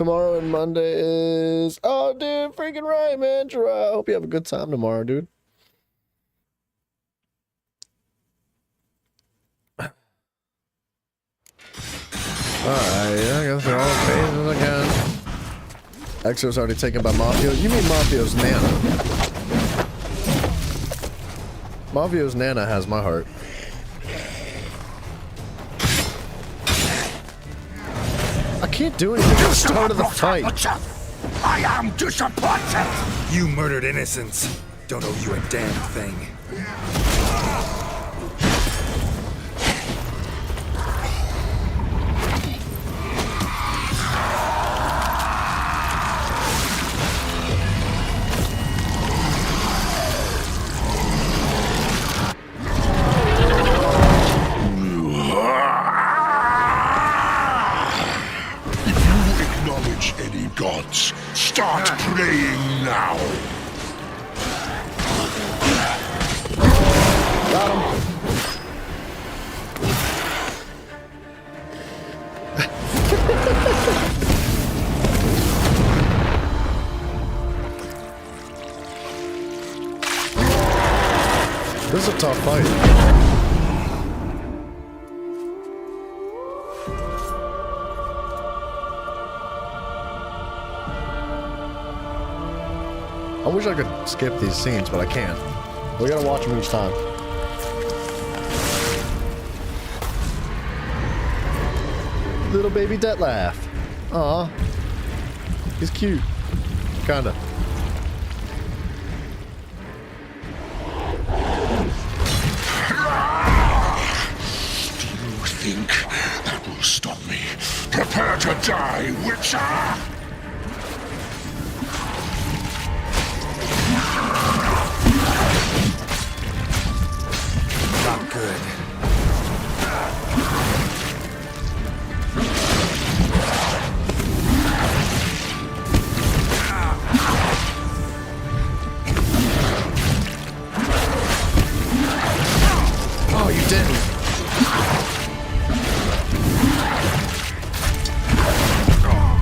S1: Tomorrow and Monday is... Oh, dude, freaking right, man. Jiraiya, I hope you have a good time tomorrow, dude. Alright, I go through all the phases again. Exo's already taken by Mafio. You mean Mafio's Nana? Mafio's Nana has my heart. I can't do anything at the start of the fight.
S6: I am disappointed! You murdered innocents. Don't owe you a damn thing.
S19: Any gods, start praying now.
S1: Got him. This is a tough fight. I wish I could skip these scenes, but I can't. We gotta watch them each time. Little baby Detlef. Aw. He's cute. Kinda.
S19: Do you think that will stop me? Prepare to die, Witcher!
S6: Not good.
S1: Oh, you didn't.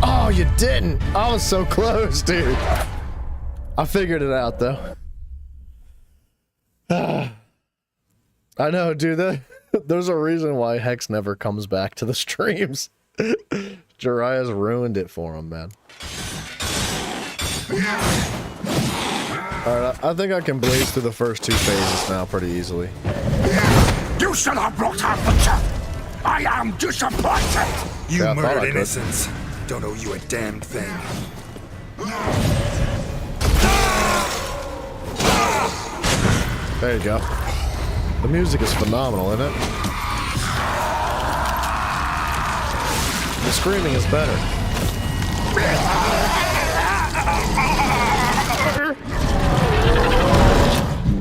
S1: Oh, you didn't. I was so close, dude. I figured it out, though. I know, dude. There's a reason why Hex never comes back to the streams. Jiraiya's ruined it for him, man. Alright, I think I can blaze through the first two phases now pretty easily.
S19: You should have brought out Witcher! I am disappointed!
S6: You
S1: Yeah, I thought I
S6: murdered
S1: could.
S6: innocents. Don't owe you a damned thing.
S1: There you go. The music is phenomenal, isn't it? The screaming is better.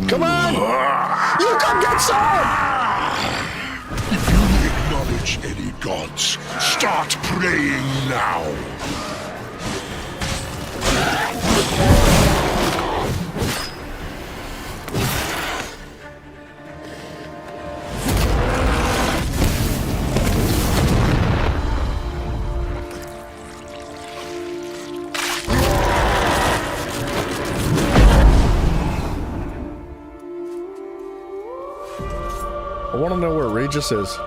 S1: Come on! You come get some!
S19: If you acknowledge any gods, start praying now.
S1: I want to know where Regis is.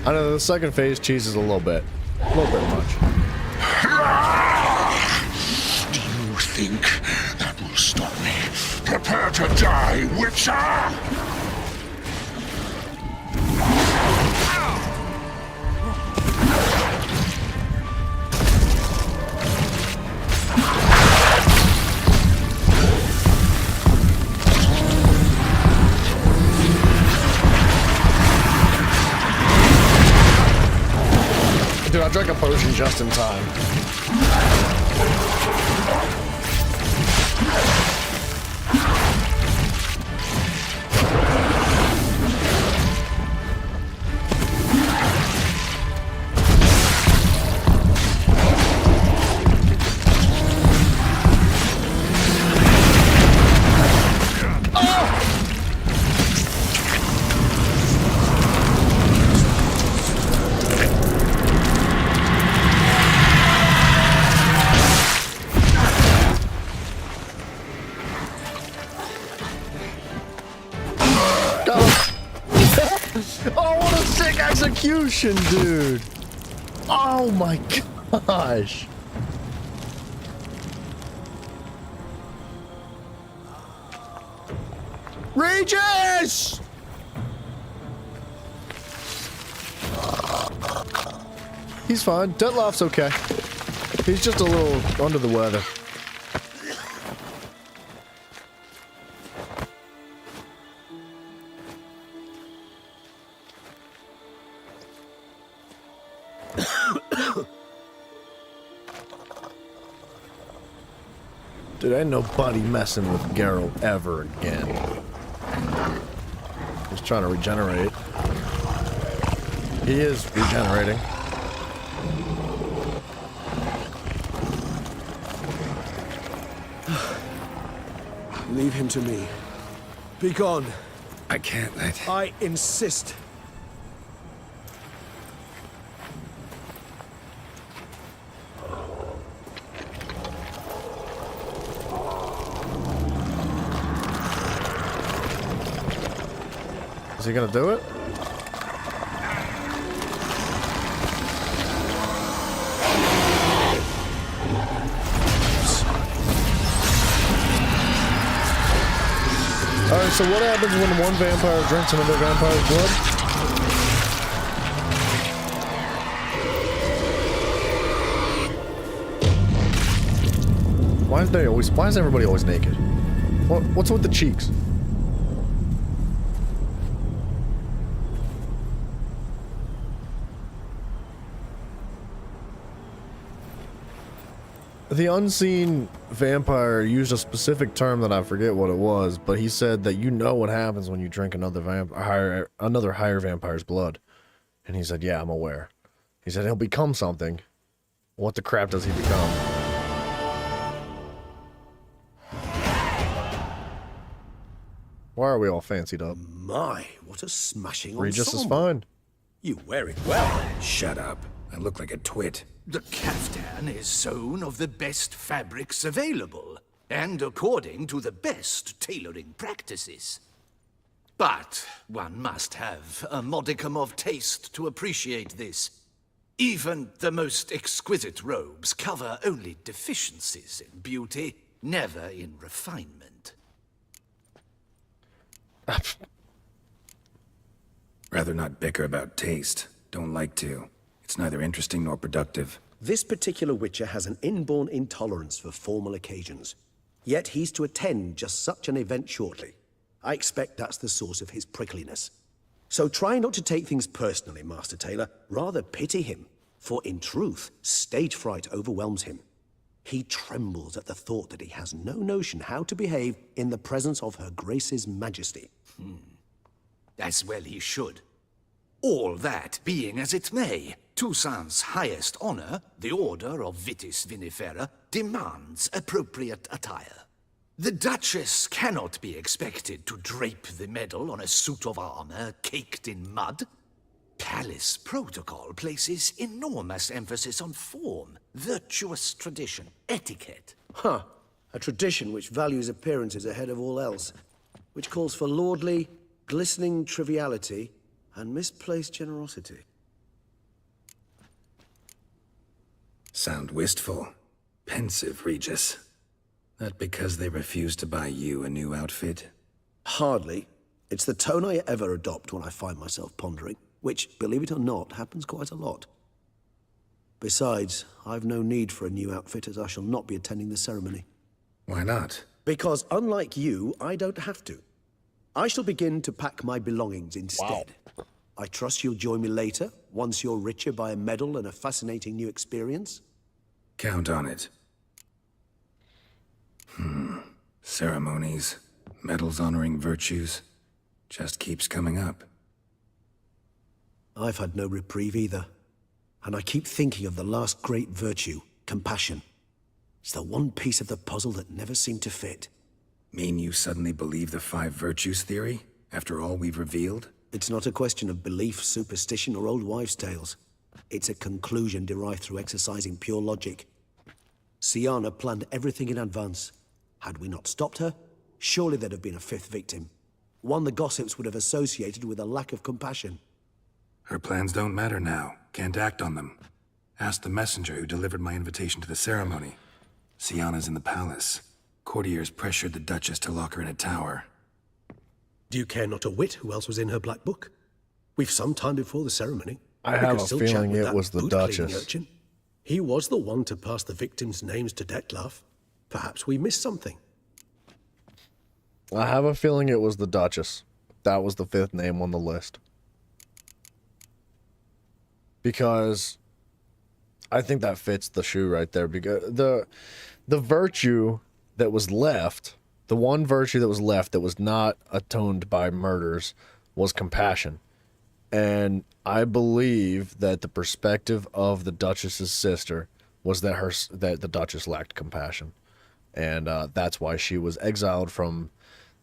S1: I know the second phase cheeses a little bit much.
S19: Do you think that will stop me? Prepare to die, Witcher!
S1: Dude, I drank a potion just in time. execution, dude. Oh my gosh. Regis! He's fine. Detlef's okay. He's just a little under the weather. Dude, ain't nobody messing with Geralt ever again. He's trying to regenerate. He is regenerating.
S21: Leave him to me. Be gone.
S18: I can't let...
S21: I insist.
S1: Is he gonna do it? Alright, so what happens when one vampire drinks another vampire's blood? Why is everybody always naked? What's with the cheeks? The unseen vampire used a specific term that I forget what it was, but he said that you know what happens when you drink another higher vampire's blood. And he said, yeah, I'm aware. He said he'll become something. What the crap does he become? Why are we all fancied up?
S21: My, what a smashing
S1: Regis is
S21: ensemble.
S1: fine.
S21: You wear it well.
S18: Shut up. I look like a twit.
S2: The caftan is sewn of the best fabrics available, and according to the best tailoring practices. But one must have a modicum of taste to appreciate this. Even the most exquisite robes cover only deficiencies in beauty, never in refinement.
S18: Rather not bicker about taste. Don't like to. It's neither interesting nor productive.
S21: This particular Witcher has an inborn intolerance for formal occasions. Yet he's to attend just such an event shortly. I expect that's the source of his prickliness. So try not to take things personally, Master Taylor. Rather pity him. For in truth, stage fright overwhelms him. He trembles at the thought that he has no notion how to behave in the presence of Her Grace's Majesty.
S2: As well he should. All that being as it may, Toussaint's highest honor, the Order of Vitis Vinifera, demands appropriate attire. The Duchess cannot be expected to drape the medal on a suit of armor caked in mud. Palace protocol places enormous emphasis on form, virtuous tradition, etiquette.
S21: Huh. A tradition which values appearances ahead of all else. Which calls for lordly, glistening triviality and misplaced generosity.
S18: Sound wistful. Pensive, Regis. That because they refuse to buy you a new outfit?
S21: Hardly. It's the tone I ever adopt when I find myself pondering, which, believe it or not, happens quite a lot. Besides, I've no need for a new outfit as I shall not be attending the ceremony.
S18: Why not?
S21: Because unlike you, I don't have to. I shall begin to pack my belongings instead. Wow. I trust you'll join me later, once you're richer by a medal and a fascinating new experience?
S18: Count on it. Ceremonies, medals honoring virtues, just keeps coming up.
S21: I've had no reprieve either. And I keep thinking of the last great virtue, compassion. It's the one piece of the puzzle that never seemed to fit.
S18: Mean you suddenly believe the 5 virtues theory, after all we've revealed?
S21: It's not a question of belief, superstition, or old wives' tales. It's a conclusion derived through exercising pure logic. Syanna planned everything in advance. Had we not stopped her, surely there'd have been a 5th victim. One the gossips would have associated with a lack of compassion.
S18: Her plans don't matter now. Can't act on them. Ask the messenger who delivered my invitation to the ceremony. Sienna's in the palace. Courtiers pressured the Duchess to lock her in a tower.
S21: Do you care not a whit who else was in her black book? We've some time before the ceremony.
S1: I
S21: We
S1: have
S21: could
S1: a
S21: still chat
S1: feeling
S21: with
S1: it
S21: that
S1: was the
S21: boot-cleaning
S1: Duchess.
S21: urchin. He was the one to pass the victims' names to Dettlaff. Perhaps we missed something.
S1: I have a feeling it was the Duchess. That was the 5th name on the list. Because I think that fits the shoe right there. Because the virtue that was left, the one virtue that was left that was not atoned by murders, was compassion. And I believe that the perspective of the Duchess's sister was that the Duchess lacked compassion, and that's why she was exiled from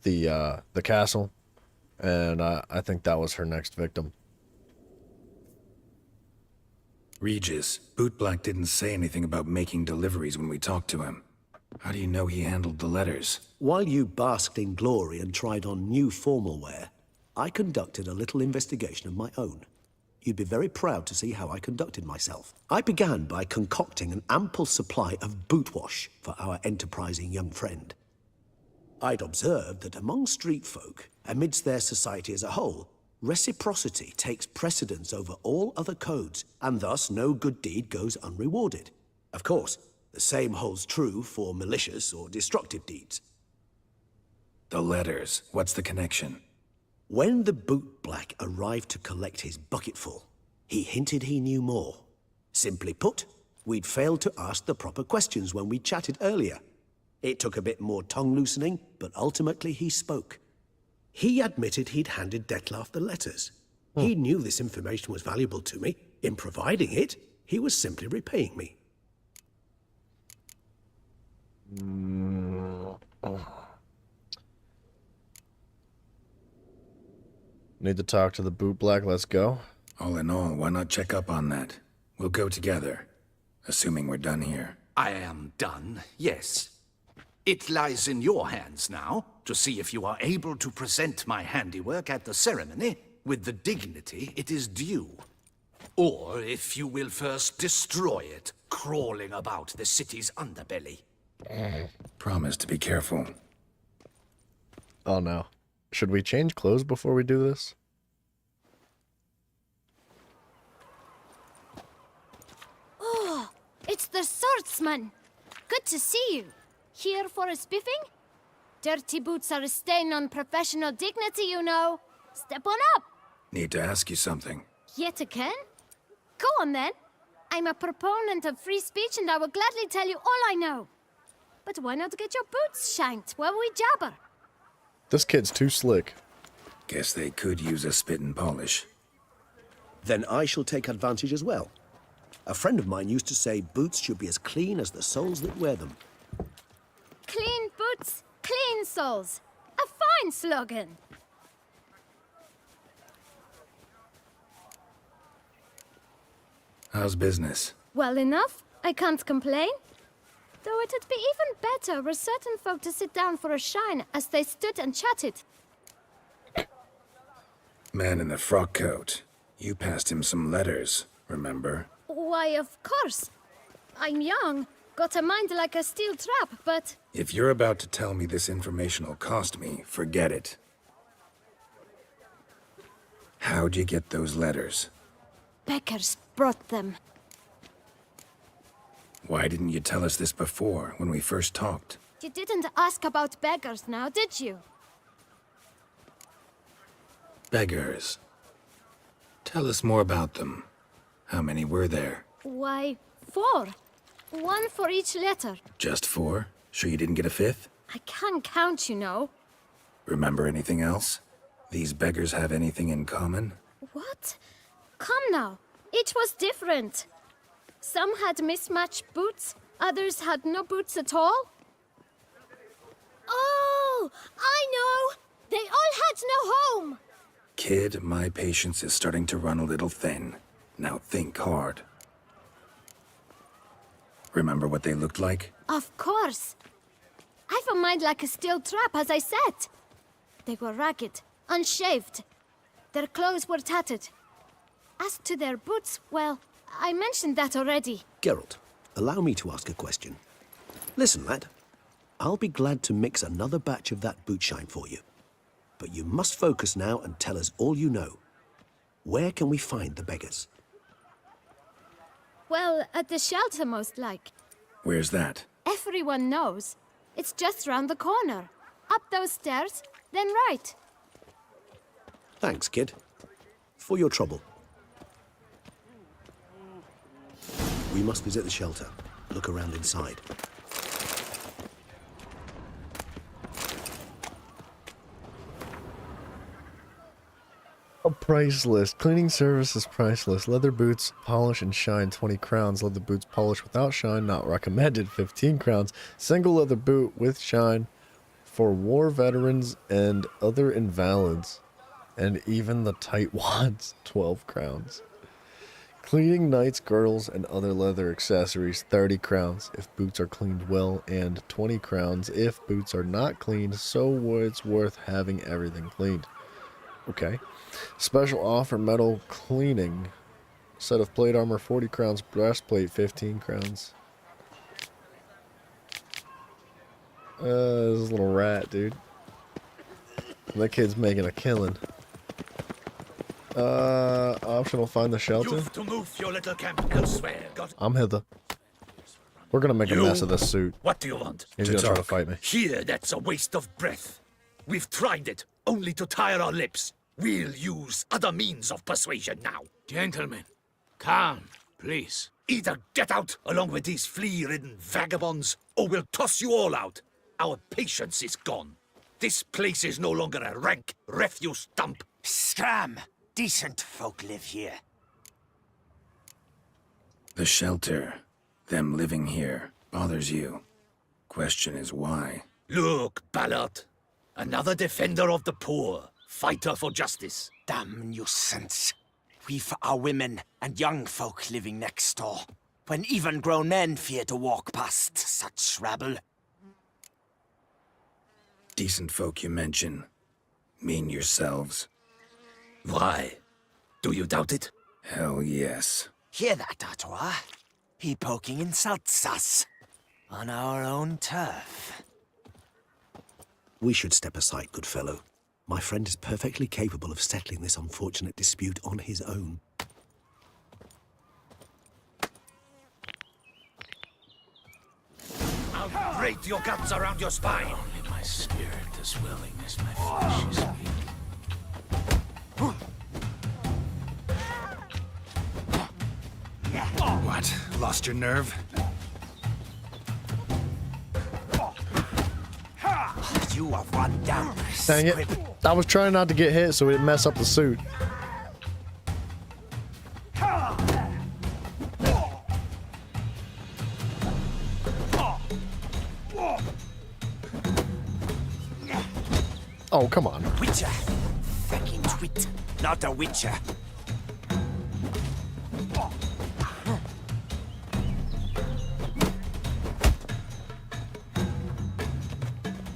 S1: the castle. And I think that was her next victim.
S18: Regis, Bootblack didn't say anything about making deliveries when we talked to him. How do you know he handled the letters?
S5: While you basked in glory and tried on new formal wear, I conducted a little investigation of my own. You'd be very proud to see how I conducted myself. I began by concocting an ample supply of boot wash for our enterprising young friend. I'd observed that among street folk, amidst their society as a whole, reciprocity takes precedence over all other codes, and thus no good deed goes unrewarded. Of course, the same holds true for malicious or destructive deeds.
S18: The letters. What's the connection?
S5: When the bootblack arrived to collect his bucketful, he hinted he knew more. Simply put, we'd failed to ask the proper questions when we chatted earlier. It took a bit more tongue-loosening, but ultimately he spoke.
S21: He admitted he'd handed Dettlaff the letters. He knew this information was valuable to me. In providing it, he was simply repaying me.
S1: Need to talk to the bootblack. Let's go.
S18: All in all, why not check up on that? We'll go together, assuming we're done here.
S2: I am done, yes. It lies in your hands now to see if you are able to present my handiwork at the ceremony with the dignity it is due. Or if you will first destroy it, crawling about the city's underbelly.
S18: Promise to be careful.
S1: Oh no. Should we change clothes before we do this?
S12: Oh, it's the swordsman. Good to see you. Here for a spiffing? Dirty boots are a stain on professional dignity, you know. Step on up.
S18: Need to ask you something.
S12: Yet again? Go on then. I'm a proponent of free speech and I will gladly tell you all I know. But why not get your boots shanked while we jabber?
S1: This kid's too slick.
S18: Guess they could use a spit and polish.
S5: Then I shall take advantage as well. A friend of mine used to say boots should be as clean as the soles that wear them.
S12: Clean boots, clean soles. A fine slogan.
S18: How's business?
S12: Well enough. I can't complain. Though it'd be even better were certain folk to sit down for a shine as they stood and chatted.
S18: Man in the frock coat. You passed him some letters, remember?
S12: Why, of course. I'm young, got a mind like a steel trap, but...
S18: If you're about to tell me this information will cost me, forget it. How'd you get those letters?
S12: Beggars brought them.
S18: Why didn't you tell us this before, when we first talked?
S12: You didn't ask about beggars now, did you?
S18: Beggars. Tell us more about them. How many were there?
S12: Why, 4. 1 for each letter.
S18: Just 4? Sure you didn't get a 5th?
S12: I can't count, you know.
S18: Remember anything else? These beggars have anything in common?
S12: What? Come now. Each was different. Some had mismatched boots, others had no boots at all. Oh, I know! They all had no home!
S18: Kid, my patience is starting to run a little thin. Now think hard. Remember what they looked like?
S12: Of course. I've a mind like a steel trap, as I said. They were ragged, unshaved. Their clothes were tattered. As to their boots, well, I mentioned that already.
S5: Geralt, allow me to ask a question. Listen, lad. I'll be glad to mix another batch of that boot shine for you. But you must focus now and tell us all you know. Where can we find the beggars?
S12: Well, at the shelter, most like.
S18: Where's that?
S12: Everyone knows. It's just round the corner. Up those stairs, then right.
S5: Thanks, kid. For your trouble. We must visit the shelter. Look around inside.
S1: A price list. Cleaning service is priceless. Leather boots, polish and shine, 20 crowns. Leather boots, polish without shine, not recommended, 15 crowns. Single leather boot with shine for war veterans and other invalids. And even the tight wads, 12 crowns. Cleaning knights, girdles, and other leather accessories, 30 crowns if boots are cleaned well, and 20 crowns if boots are not cleaned, so it's worth having everything cleaned. Okay. Special offer, metal cleaning. Set of plate armor, 40 crowns. Breastplate, 15 crowns. This is a little rat, dude. That kid's making a killing. Optional, find the shelter.
S2: You've to move your little camp elsewhere.
S1: I'm hither. We're gonna make a mess of this suit.
S2: What do you want?
S1: He's gonna try to fight me.
S2: Here, that's a waste of breath. We've tried it, only to tire our lips. We'll use other means of persuasion now.
S7: Gentlemen, calm, please.
S2: Either get out along with these flea-ridden vagabonds, or we'll toss you all out. Our patience is gone. This place is no longer a rank refuse dump.
S16: Scram! Decent folk live here.
S18: The shelter, them living here, bothers you. Question is why?
S2: Look, Ballard. Another defender of the poor. Fighter for justice.
S16: Damn nuisance. We've our women and young folk living next door, when even grown men fear to walk past such rabble.
S18: Decent folk you mention. Mean yourselves.
S2: Why? Do you doubt it?
S18: Hell yes.
S16: Hear that, Artois? He poking insults us. On our own turf.
S5: We should step aside, good fellow. My friend is perfectly capable of settling this unfortunate dispute on his own.
S2: I'll break your guts around your spine.
S7: Only my spirit is willing as my flesh is weak.
S18: What? Lost your nerve?
S16: You have run down.
S1: Dang it. I was trying not to get hit so we didn't mess up the suit. Oh, come on.
S16: Witcher. Fucking twit. Not a witcher.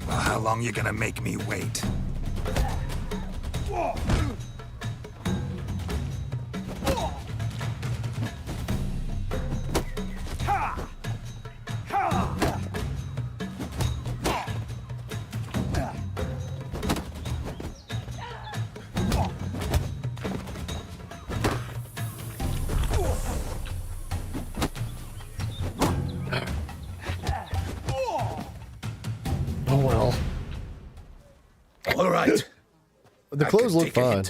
S18: Well, how long you gonna make me wait?
S1: Oh well.
S2: All right.
S1: The clothes look fine.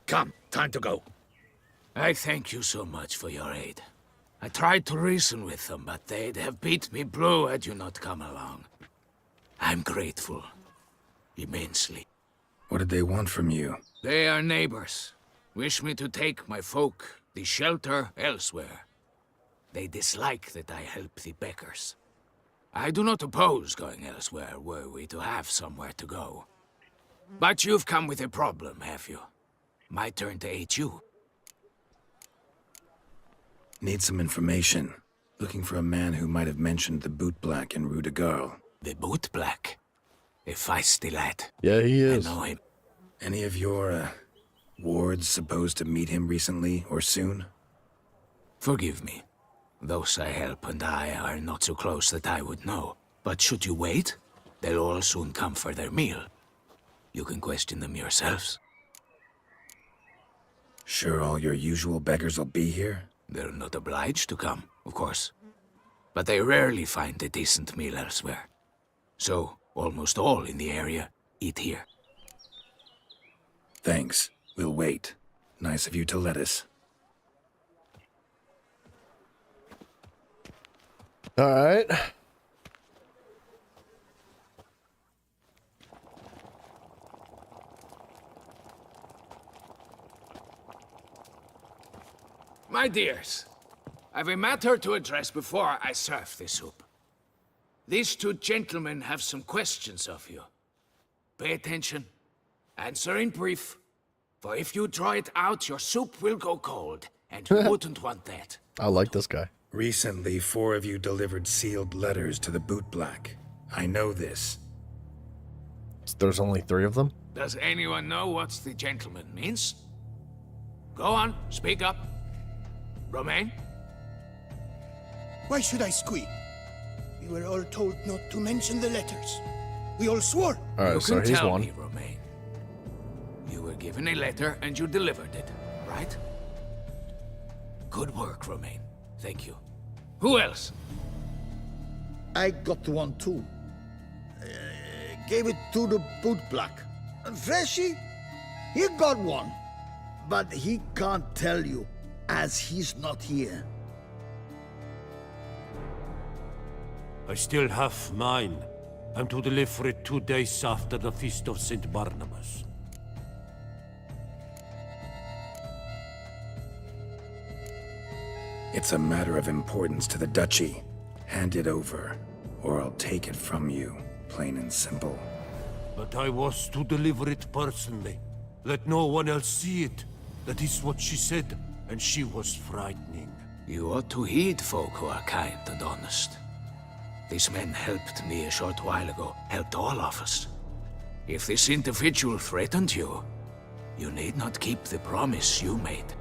S2: Come, time to go.
S7: I thank you so much for your aid. I tried to reason with them, but they'd have beat me blue had you not come along. I'm grateful. Immensely.
S18: What did they want from you?
S7: They are neighbors. Wish me to take my folk, the shelter, elsewhere. They dislike that I help the beggars. I do not oppose going elsewhere were we to have somewhere to go. But you've come with a problem, have you? My turn to aid you.
S18: Need some information. Looking for a man who might have mentioned the boot black in Rue de Garl.
S7: The boot black? A feisty lad.
S1: Yeah, he is.
S7: I know him.
S18: Any of your, Ward's supposed to meet him recently or soon?
S2: Forgive me. Those I help and I are not so close that I would know. But should you wait, they'll all soon come for their meal. You can question them yourselves.
S18: Sure all your usual beggars will be here?
S2: They're not obliged to come, of course. But they rarely find a decent meal elsewhere. So, almost all in the area eat here.
S18: Thanks. We'll wait. Nice of you to let us.
S1: All right.
S2: My dears, I've a matter to address before I serve the soup. These two gentlemen have some questions of you. Pay attention. Answer in brief. For if you draw it out, your soup will go cold, and you wouldn't want that.
S1: I like this guy.
S18: Recently, 4 of you delivered sealed letters to the Bootblack. I know this.
S1: There's only 3 of them?
S2: Does anyone know what the gentleman means? Go on, speak up. Romain?
S9: Why should I squeal? We were all told not to mention the letters. We all swore.
S1: Alright, so he's
S2: tell
S1: one.
S2: Me, Romain. You were given a letter and you delivered it, right? Good work, Romain. Thank you. Who else?
S11: I got one too. Gave it to the Bootblack. And Freshy, he got one. But he can't tell you, as he's not here.
S7: I still have mine. I'm to deliver it 2 days after the Feast of St. Barnabas.
S18: It's a matter of importance to the Duchy. Hand it over, or I'll take it from you, plain and simple.
S7: But I was to deliver it personally. Let no one else see it. That is what she said, and she was frightening.
S2: You ought to heed folk who are kind and honest. These men helped me a short while ago, helped all of us. If this individual threatened you, you need not keep the promise you made.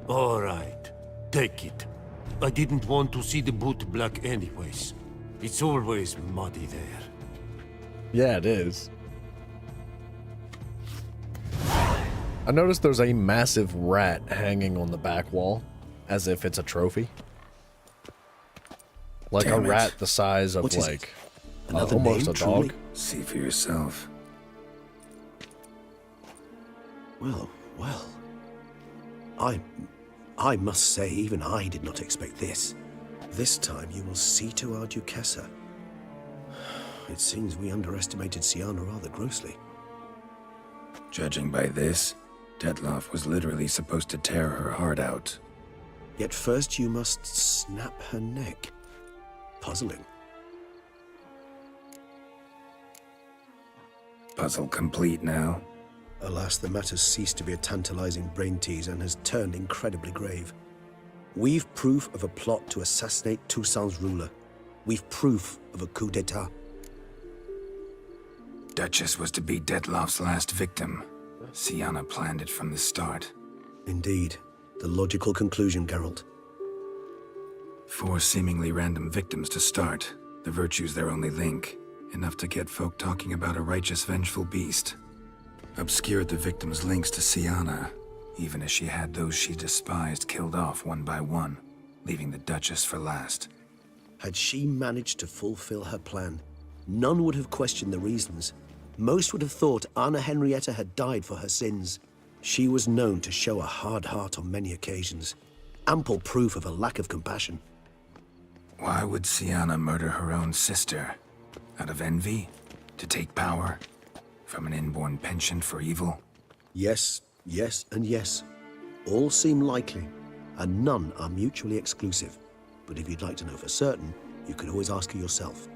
S7: All right, take it. I didn't want to see the Bootblack anyways. It's always muddy there.
S1: Yeah, it is. I noticed there's a massive rat hanging on the back wall, as if it's a trophy. Like
S18: Damn
S1: a
S18: it.
S1: rat the size of,
S5: What is
S1: like,
S5: it? Another
S1: almost
S5: name,
S1: a dog.
S5: truly?
S18: See for yourself.
S5: Well, well. I must say, even I did not expect this. This time you will see to our Duquesa. It seems we underestimated Siana rather grossly.
S18: Judging by this, Detloff was literally supposed to tear her heart out.
S5: Yet first you must snap her neck. Puzzling.
S18: Puzzle complete now.
S5: Alas, the matter's ceased to be a tantalizing brain tease and has turned incredibly grave. We've proof of a plot to assassinate Toussaint's ruler. We've proof of a coup d'etat.
S18: Duchess was to be Detloff's last victim. Siana planned it from the start.
S5: Indeed. The logical conclusion, Geralt.
S18: 4 seemingly random victims to start. The virtue's their only link. Enough to get folk talking about a righteous, vengeful beast. Obscured the victims' links to Siana, even as she had those she despised killed off one by one, leaving the Duchess for last.
S5: Had she managed to fulfill her plan, none would have questioned the reasons. Most would have thought Anna Henrietta had died for her sins. She was known to show a hard heart on many occasions. Ample proof of a lack of compassion.
S18: Why would Siana murder her own sister? Out of envy? To take power? From an inborn penchant for evil?
S5: Yes, yes, and yes. All seem likely, and none are mutually exclusive. But if you'd like to know for certain, you could always ask her yourself.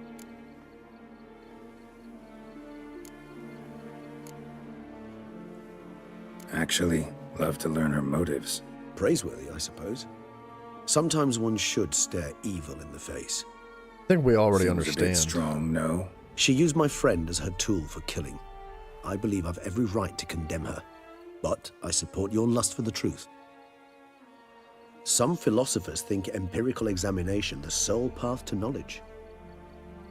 S18: Actually, love to learn her motives.
S5: Praiseworthy, I suppose. Sometimes one should stare evil in the face.
S1: I think we already
S18: Seems
S1: understand.
S18: a bit strong, no?
S5: She used my friend as her tool for killing. I believe I've every right to condemn her. but I support your lust for the truth. Some philosophers think empirical examination the sole path to knowledge.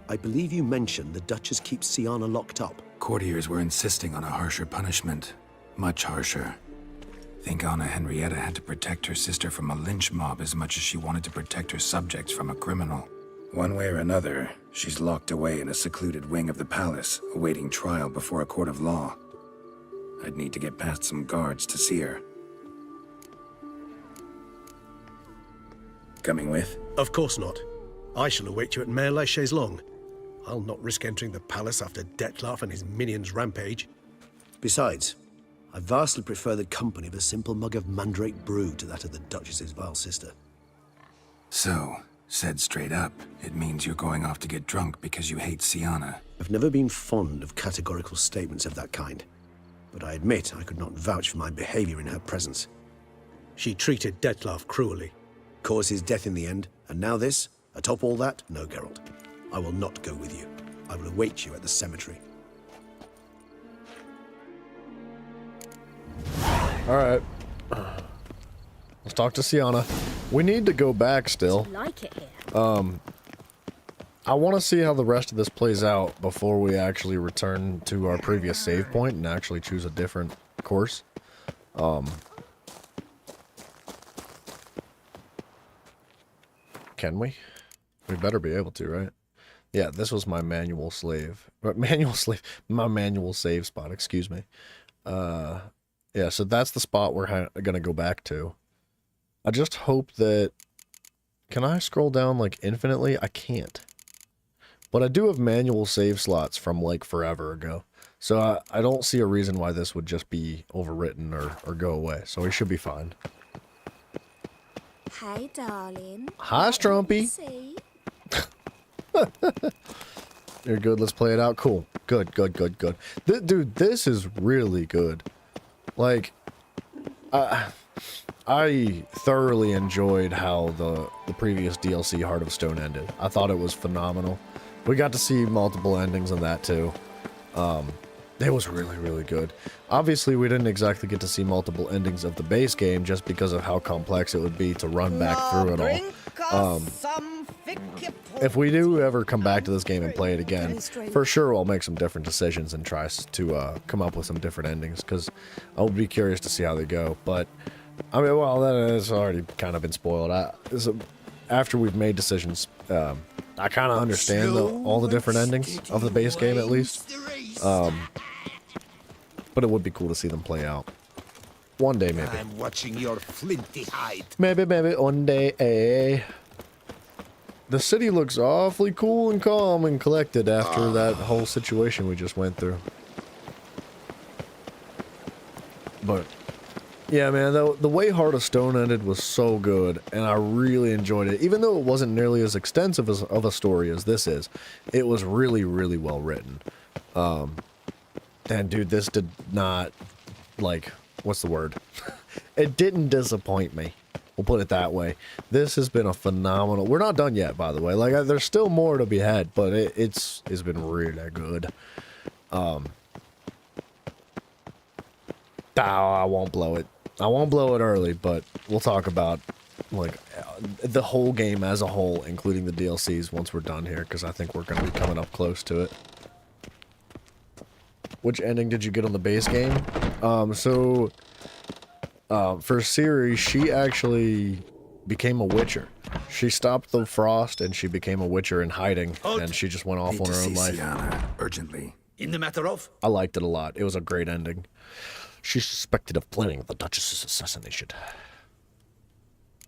S5: I believe you mentioned the Duchess keeps Siana locked up.
S18: Courtiers were insisting on a harsher punishment. Much harsher. Think Anna Henrietta had to protect her sister from a lynch mob as much as she wanted to protect her subjects from a criminal. One way or another, she's locked away in a secluded wing of the palace, awaiting trial before a court of law. I'd need to get past some guards to see her. Coming with?
S21: Of course not. I shall await you at Mare la Chaise-Longue. I'll not risk entering the palace after Dettlaff and his minions rampage.
S5: Besides, I vastly prefer the company of a simple mug of mandrake brew to that of the Duchess's vile sister.
S18: So, said straight up, it means you're going off to get drunk because you hate Siana.
S5: I've never been fond of categorical statements of that kind, but I admit I could not vouch for my behavior in her presence.
S21: She treated Dettlaff cruelly.
S5: Caused his death in the end, and now this? Atop all that? No, Geralt. I will not go with you. I will await you at the cemetery.
S1: Alright. Let's talk to Siana. We need to go back still.
S13: Like it here.
S1: I want to see how the rest of this plays out before we actually return to our previous save point and actually choose a different course. Can we? We better be able to, right? Yeah, this was my manual slave. My manual save spot, excuse me. Yeah, so that's the spot we're gonna go back to. I just hope that... Can I scroll down, like, infinitely? I can't. But I do have manual save slots from, like, forever ago. So I don't see a reason why this would just be overwritten or go away. So we should be fine.
S12: Hey, darling.
S1: Hi, Strumpy. You're good. Let's play it out. Cool. Good, good, good, good. Dude, this is really good. Like, I thoroughly enjoyed how the previous DLC Heart of Stone ended. I thought it was phenomenal. We got to see multiple endings in that too. It was really, really good. Obviously, we didn't exactly get to see multiple endings of the base game just because of how complex it would be to run back through it all. If we do ever come back to this game and play it again, for sure I'll make some different decisions and try to come up with some different endings, because I would be curious to see how they go. But, I mean, well, that has already kind of been spoiled. After we've made decisions, I kind of understand all the different endings of the base game, at least. But it would be cool to see them play out. One day, maybe.
S2: I'm watching your flinty hide.
S1: Maybe one day, eh? The city looks awfully cool and calm and collected after that whole situation we just went through. But, yeah, man, the way Heart of Stone ended was so good, and I really enjoyed it. Even though it wasn't nearly as extensive of a story as this is, it was really, really well written. And, dude, this did not, like, what's the word? It didn't disappoint me. We'll put it that way. This has been a phenomenal... We're not done yet, by the way. Like, there's still more to be had, but it's been really good. I won't blow it. I won't blow it early, but we'll talk about, like, the whole game as a whole, including the DLCs, once we're done here, because I think we're going to be coming up close to it. Which ending did you get on the base game? For Ciri, she actually became a witcher. She stopped the frost and she became a witcher in hiding, and she just went off on her own life.
S18: Siana, urgently.
S2: In the matter of?
S1: I liked it a lot. It was a great ending. She's suspected of planning the Duchess's assassination.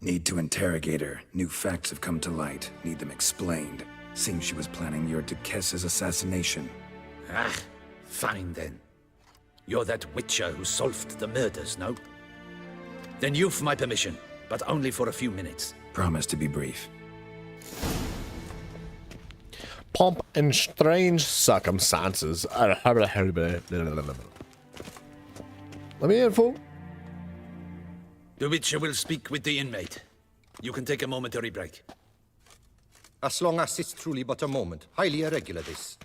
S18: Need to interrogate her. New facts have come to light. Need them explained. Seems she was planning your Duchess's assassination.
S2: Ah, fine then. You're that witcher who solved the murders, no? Then you've my permission, but only for a few minutes.
S18: Promise to be brief.
S1: Pomp and strange circumstances. Let me in, fool.
S2: The witcher will speak with the inmate. You can take a momentary break.
S4: As long as it's truly but a moment. Highly irregular, this.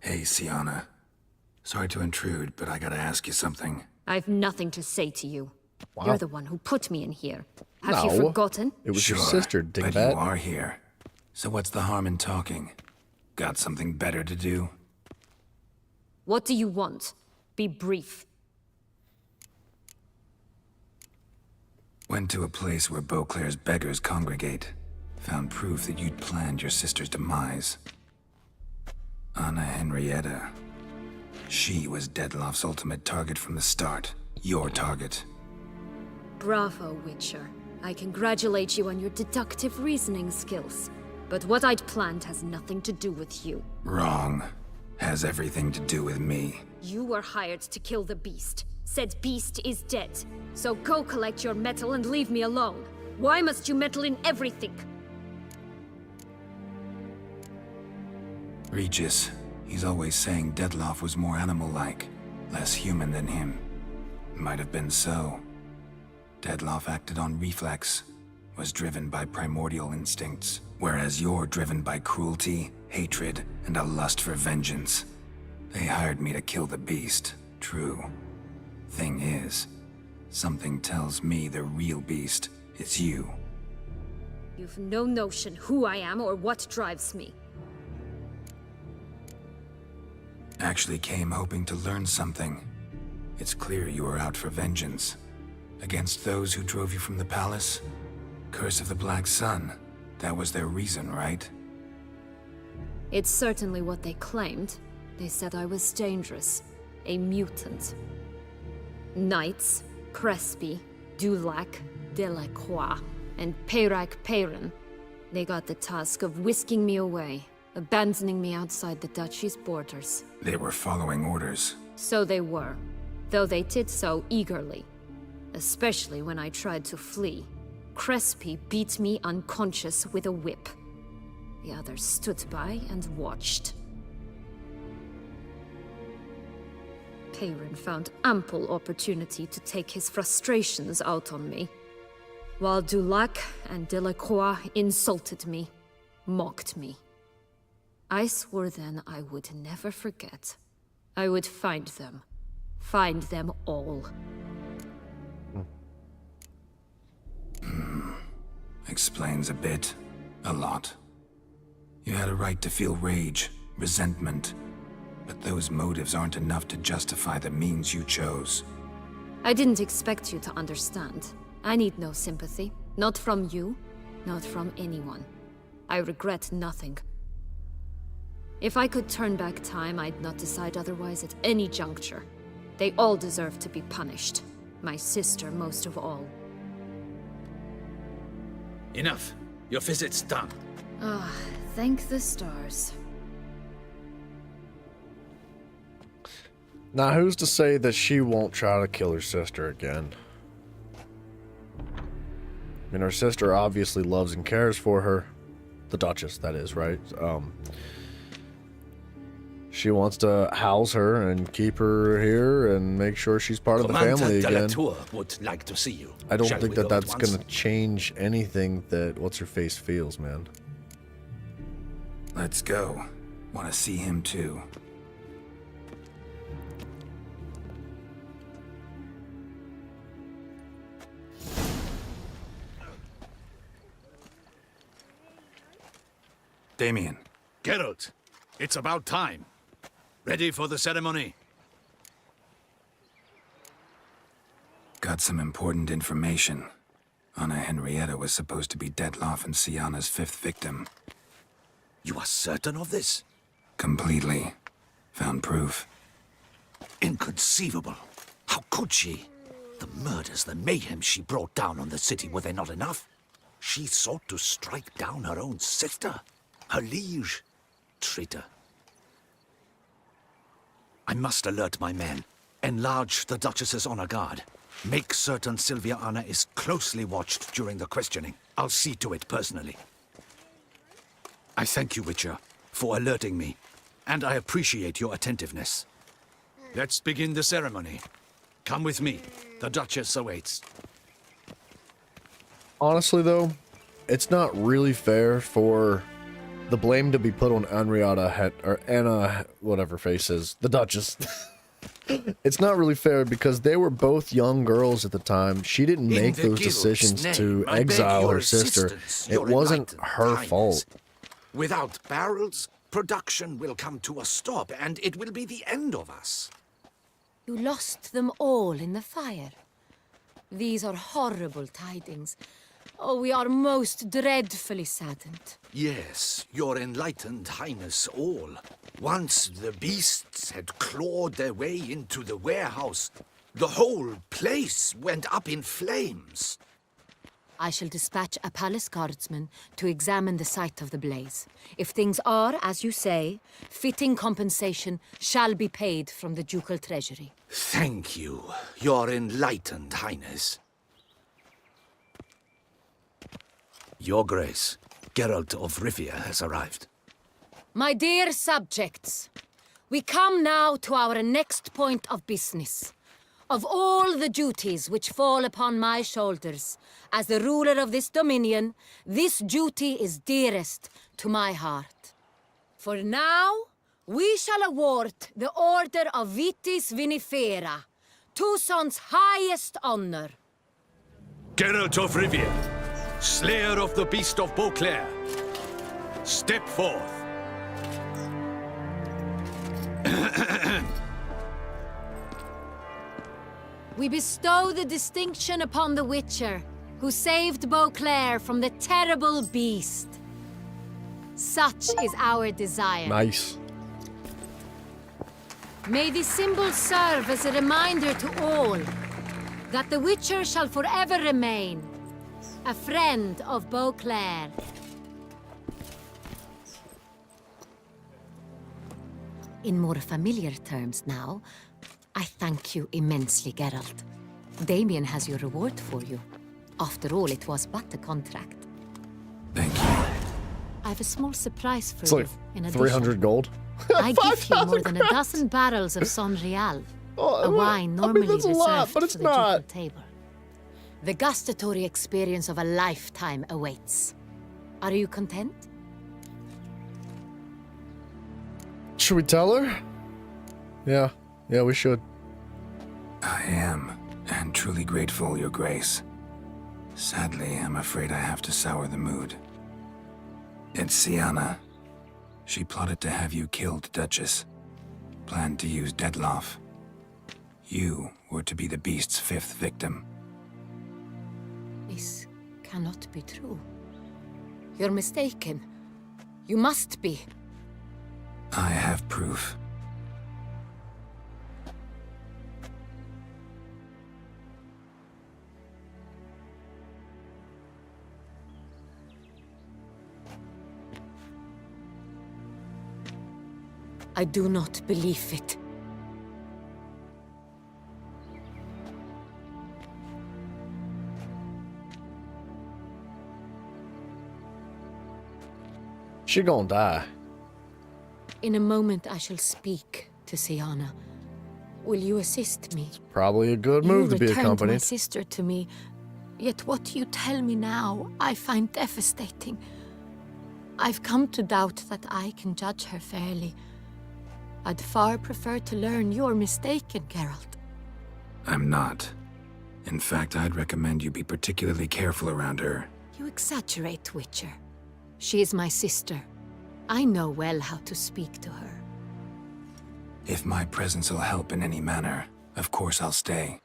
S18: Hey, Siana. Sorry to intrude, but I gotta ask you something.
S14: I've nothing to say to you.
S18: Wow.
S14: You're the one who put me in here. Have you
S1: No.
S14: forgotten?
S1: It was your
S18: Sure,
S1: sister,
S18: but
S1: dingbat.
S18: you are here. So what's the harm in talking? Got something better to do?
S14: What do you want? Be brief.
S18: Went to a place where Beauclair's beggars congregate. Found proof that you'd planned your sister's demise. Anna Henrietta. She was Dettlaff's ultimate target from the start. Your target.
S14: Bravo, Witcher. I congratulate you on your deductive reasoning skills. But what I'd planned has nothing to do with you.
S18: Wrong. Has everything to do with me.
S14: You were hired to kill the beast. Said beast is dead. So go collect your metal and leave me alone. Why must you meddle in everything?
S18: Regis. He's always saying Dettlaff was more animal-like, less human than him. Might have been so. Dettlaff acted on reflex, was driven by primordial instincts, whereas you're driven by cruelty, hatred, and a lust for vengeance. They hired me to kill the beast, true. Thing is, something tells me the real beast is you.
S14: You've no notion who I am or what drives me.
S18: Actually came hoping to learn something. It's clear you were out for vengeance. Against those who drove you from the palace? Curse of the Black Sun. That was their reason, right?
S14: It's certainly what they claimed. They said I was dangerous. A mutant. Knights, Crespi, Dulac, Delacroix, and Peyrac Peyran. They got the task of whisking me away, abandoning me outside the duchy's borders.
S18: They were following orders.
S14: So they were, though they did so eagerly. Especially when I tried to flee. Crespi beat me unconscious with a whip. The others stood by and watched. Peyran found ample opportunity to take his frustrations out on me, while Dulac and Delacroix insulted me, mocked me. I swore then I would never forget. I would find them all.
S18: Explains a bit. A lot. You had a right to feel rage, resentment, but those motives aren't enough to justify the means you chose.
S14: I didn't expect you to understand. I need no sympathy. Not from you, not from anyone. I regret nothing. If I could turn back time, I'd not decide otherwise at any juncture. They all deserve to be punished. My sister most of all.
S2: Enough. Your visit's done.
S14: Ah, thank the stars.
S1: Now, who's to say that she won't try to kill her sister again? I mean, her sister obviously loves and cares for her. The Duchess, that is, right? She wants to house her and keep her here and make sure she's part of the family again.
S2: Commander de la Tour would like to see you.
S1: I don't
S2: Shall
S1: think
S2: we
S1: that
S2: go at
S1: that's
S2: once?
S1: going to change anything that What's-Her-Face feels, man.
S18: Let's go. Want to see him too. Damien.
S2: Geralt, it's about time. Ready for the ceremony?
S18: Got some important information. Anna Henrietta was supposed to be Dettlaff and Syanna's 5th victim.
S2: You are certain of this?
S18: Completely. Found proof.
S2: Inconceivable. How could she? The murders, the mayhem she brought down on the city, were they not enough? She sought to strike down her own sister, her liege. Traitor. I must alert my men. Enlarge the Duchess's honor guard. Make certain Sylvia Anna is closely watched during the questioning. I'll see to it personally. I thank you, Witcher, for alerting me, and I appreciate your attentiveness. Let's begin the ceremony. Come with me. The Duchess awaits.
S1: Honestly, though, it's not really fair for the blame to be put on Henrietta, or Anna, whatever face is, the Duchess. It's not really fair because they were both young girls at the time. She didn't
S2: In
S1: make
S2: the
S1: those
S2: guild's
S1: decisions
S2: name,
S1: to
S2: I beg
S1: exile
S2: your
S1: her sister.
S2: assistance,
S1: It
S2: your
S1: wasn't
S2: enlightened
S1: her
S2: highness.
S1: fault.
S2: Without barrels, production will come to a stop, and it will be the end of us.
S22: You lost them all in the fire. These are horrible tidings. Oh, we are most dreadfully saddened.
S2: Yes, your enlightened highness all. Once the beasts had clawed their way into the warehouse, the whole place went up in flames.
S22: I shall dispatch a palace guardsman to examine the site of the blaze. If things are, as you say, fitting compensation shall be paid from the ducal treasury.
S2: Thank you, your enlightened highness. Your Grace, Geralt of Rivia has arrived.
S22: My dear subjects, we come now to our next point of business. Of all the duties which fall upon my shoulders, as the ruler of this dominion, this duty is dearest to my heart. For now, we shall award the Order of Vitis Vinifera, Toussaint's highest honor.
S2: Geralt of Rivia, Slayer of the Beast of Beauclair, step forth.
S22: We bestow the distinction upon the Witcher, who saved Beauclair from the terrible beast. Such is our desire.
S1: Nice.
S22: May this symbol serve as a reminder to all that the Witcher shall forever remain a friend of Beauclair. In more familiar terms now, I thank you immensely, Geralt. Damien has your reward for you. After all, it was but a contract.
S18: Thank you.
S22: I have a small surprise for
S1: It's
S22: you.
S1: like
S22: In addition,
S1: 300 gold.
S22: I give you more than a dozen barrels of Sonreal, a wine normally
S1: that's a
S22: reserved
S1: lot, but it's
S22: for the ducal
S1: not.
S22: table. The gustatory experience of a lifetime awaits. Are you content?
S1: Should we tell her? Yeah, we should.
S18: I am, and truly grateful, Your Grace. Sadly, I'm afraid I have to sour the mood. It's Syanna. She plotted to have you killed, Duchess. Planned to use Detloff. You were to be the beast's 5th victim.
S22: This cannot be true. You're mistaken. You must be.
S18: I have proof.
S22: I do not believe it.
S1: She gonna die.
S22: In a moment I shall speak to Syanna. Will you assist me?
S1: Probably a good move to be
S22: You returned my
S1: accompanied.
S22: sister to me, yet what you tell me now I find devastating. I've come to doubt that I can judge her fairly. I'd far prefer to learn you're mistaken, Geralt.
S18: I'm not. In fact, I'd recommend you be particularly careful around her.
S22: You exaggerate, Witcher. She is my sister. I know well how to speak to her.
S18: If my presence will help in any manner, of course I'll stay.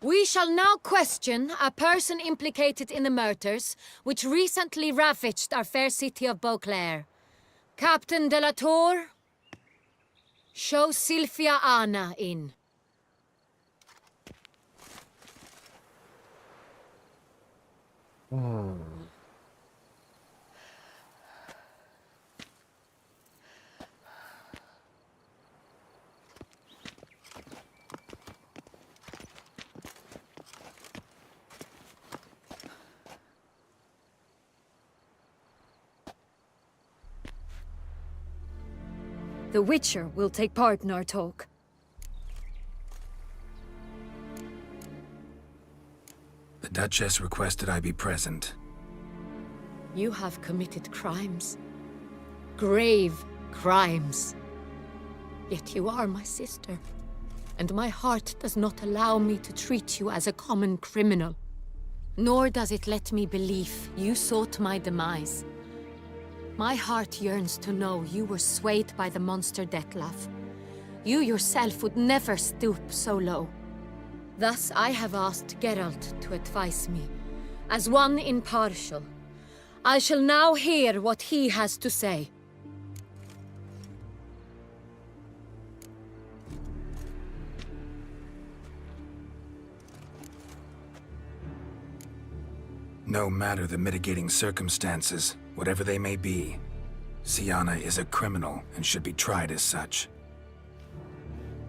S22: We shall now question a person implicated in the murders which recently ravaged our fair city of Beauclair. Captain de la Tour, show Sylvia Anna in.
S14: The Witcher will take part in our talk.
S18: The Duchess requested I be present.
S22: You have committed crimes. Grave crimes. Yet you are my sister, and my heart does not allow me to treat you as a common criminal. Nor does it let me believe you sought my demise. My heart yearns to know you were swayed by the monster Dettlaff. You yourself would never stoop so low. Thus I have asked Geralt to advise me, as one impartial. I shall now hear what he has to say.
S18: No matter the mitigating circumstances, whatever they may be, Syanna is a criminal and should be tried as such.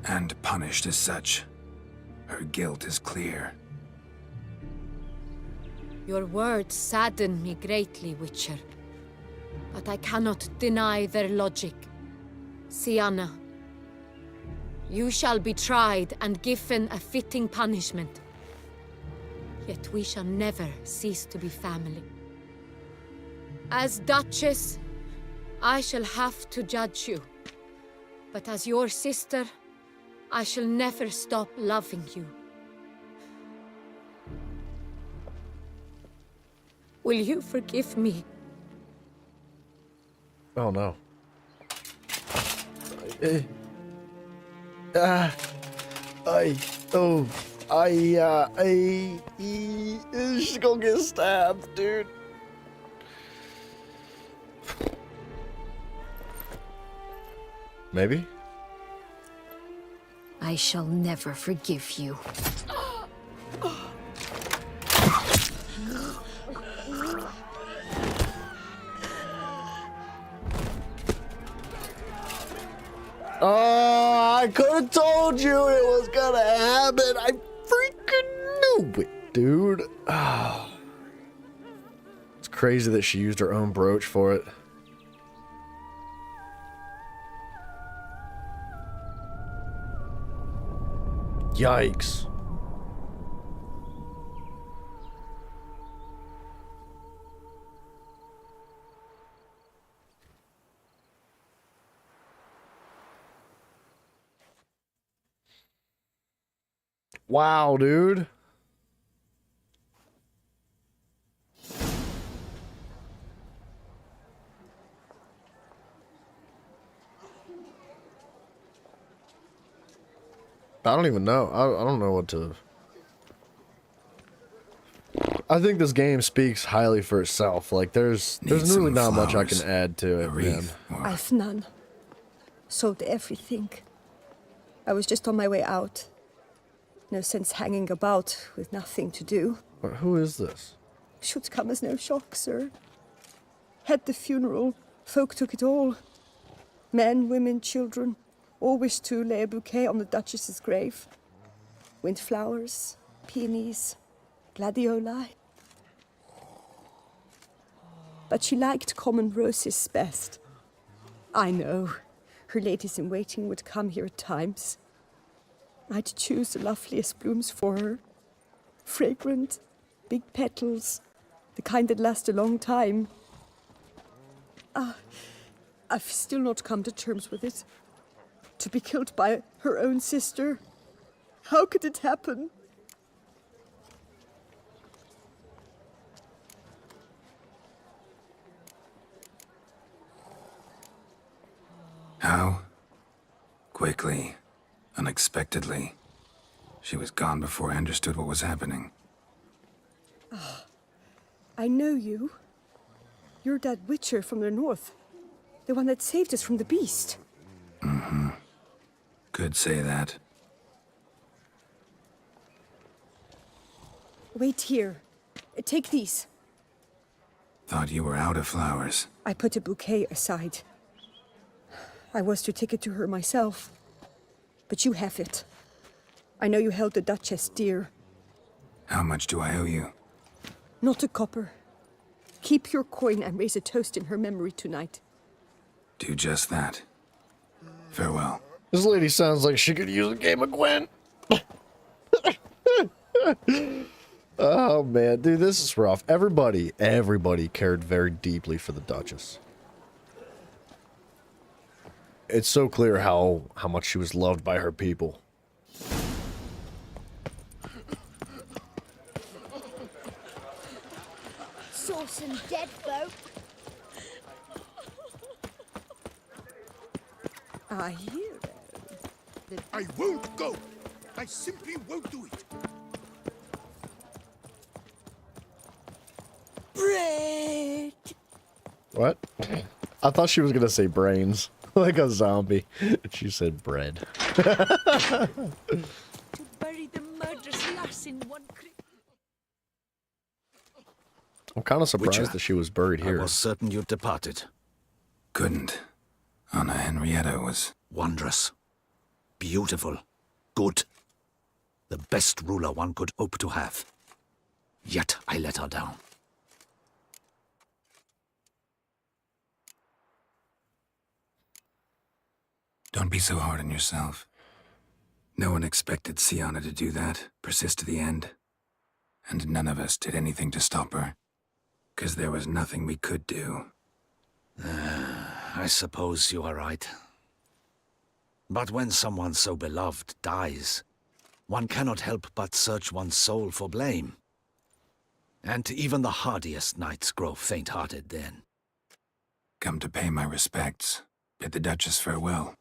S18: And punished as such. Her guilt is clear.
S22: Your words sadden me greatly, Witcher. But I cannot deny their logic. Syanna, you shall be tried and given a fitting punishment. Yet we shall never cease to be family. As Duchess, I shall have to judge you. But as your sister, I shall never stop loving you. Will you forgive me?
S1: Oh no. She's gonna get stabbed, dude. Maybe?
S14: I shall never forgive you.
S1: Oh, I could have told you it was gonna happen. I freaking knew it, dude. Oh. It's crazy that she used her own brooch for it. Yikes. Wow, dude. I don't even know. I don't know what to... I think this game speaks highly for itself. Like, there's really not much I can add to it, man.
S8: I've none. Sold everything. I was just on my way out. No sense hanging about with nothing to do.
S1: But who is this?
S8: Should come as no shock, sir. Had the funeral, folk took it all. Men, women, children, all wished to lay a bouquet on the Duchess's grave. Windflowers, peonies, gladioli. But she liked common roses best. I know, her ladies-in-waiting would come here at times. I'd choose the loveliest blooms for her. Fragrant, big petals, the kind that last a long time. I've still not come to terms with it. To be killed by her own sister. How could it happen?
S18: How? Quickly. Unexpectedly. She was gone before I understood what was happening.
S8: I know you. You're that witcher from the north. The one that saved us from the beast.
S18: Mm-hmm. Could say that.
S8: Wait here. Take these.
S18: Thought you were out of flowers.
S8: I put a bouquet aside. I was to take it to her myself. But you have it. I know you held the Duchess dear.
S18: How much do I owe you?
S8: Not a copper. Keep your coin and raise a toast in her memory tonight.
S18: Do just that. Farewell.
S1: This lady sounds like she could use a game of Gwen. Oh man, dude, this is rough. Everybody cared very deeply for the Duchess. it's so clear how much she was loved by her people.
S12: Saw some dead folk.
S8: Our hero.
S9: I won't go. I simply won't do it.
S12: Bread.
S1: What? I thought she was gonna say brains, like a zombie. She said bread.
S12: To bury the murderous lass in one crypt.
S1: I'm kind of surprised
S2: Witcher,
S1: that she was buried here.
S2: I was certain you'd departed.
S18: Couldn't. Anna Henrietta was...
S2: Wondrous. Beautiful. Good. The best ruler one could hope to have. Yet I let her down.
S18: Don't be so hard on yourself. No one expected Sienna to do that, persist to the end. And none of us did anything to stop her. 'Cause there was nothing we could do.
S2: I suppose you are right. But when someone so beloved dies, one cannot help but search one's soul for blame. And even the hardiest knights grow faint-hearted then.
S18: Come to pay my respects. Bid the Duchess farewell.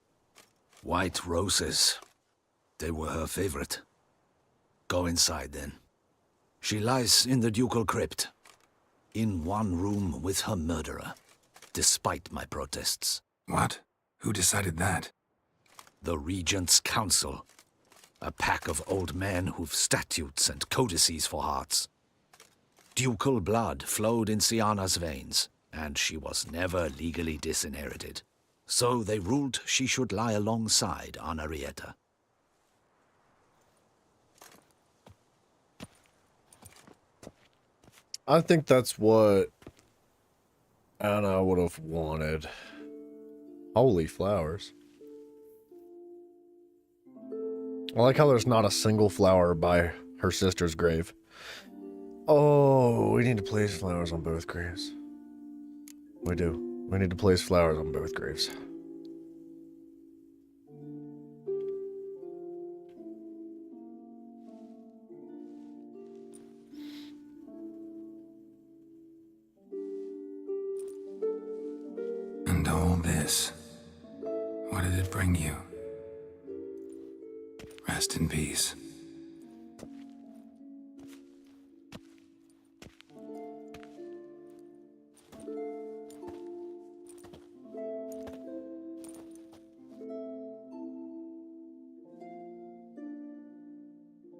S2: White roses. They were her favorite. Go inside then. She lies in the ducal crypt, in one room with her murderer, despite my protests.
S18: What? Who decided that?
S2: The Regent's Council. A pack of old men who've statutes and codices for hearts. Ducal blood flowed in Sienna's veins, and she was never legally disinherited. So they ruled she should lie alongside Anna Henrietta.
S1: I think that's what Anna would have wanted. Holy flowers. I like how there's not a single flower by her sister's grave. Oh, we need to place flowers on both graves. We do. We need to place flowers on both graves.
S18: And all this, what did it bring you? Rest in peace.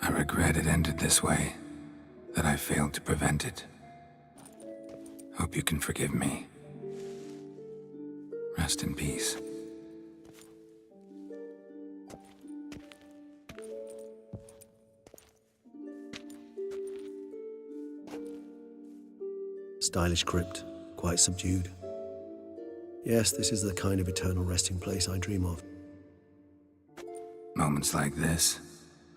S18: I regret it ended this way, that I failed to prevent it. Hope you can forgive me. Rest in peace.
S5: Stylish crypt, quite subdued. Yes, this is the kind of eternal resting place I dream of.
S18: Moments like this,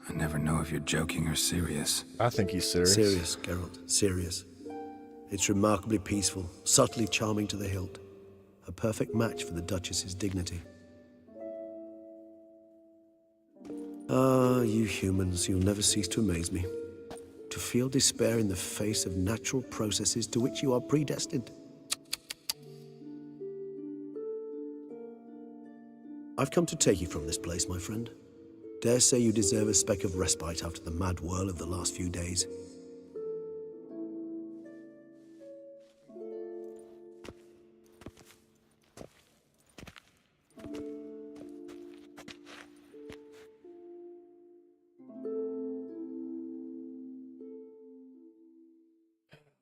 S18: I never know if you're joking or serious.
S1: I think he's serious.
S5: Serious, Geralt, serious. It's remarkably peaceful, subtly charming to the hilt. A perfect match for the Duchess's dignity. Ah, you humans, you'll never cease to amaze me. To feel despair in the face of natural processes to which you are predestined. I've come to take you from this place, my friend. Dare say you deserve a speck of respite after the mad whirl of the last few days.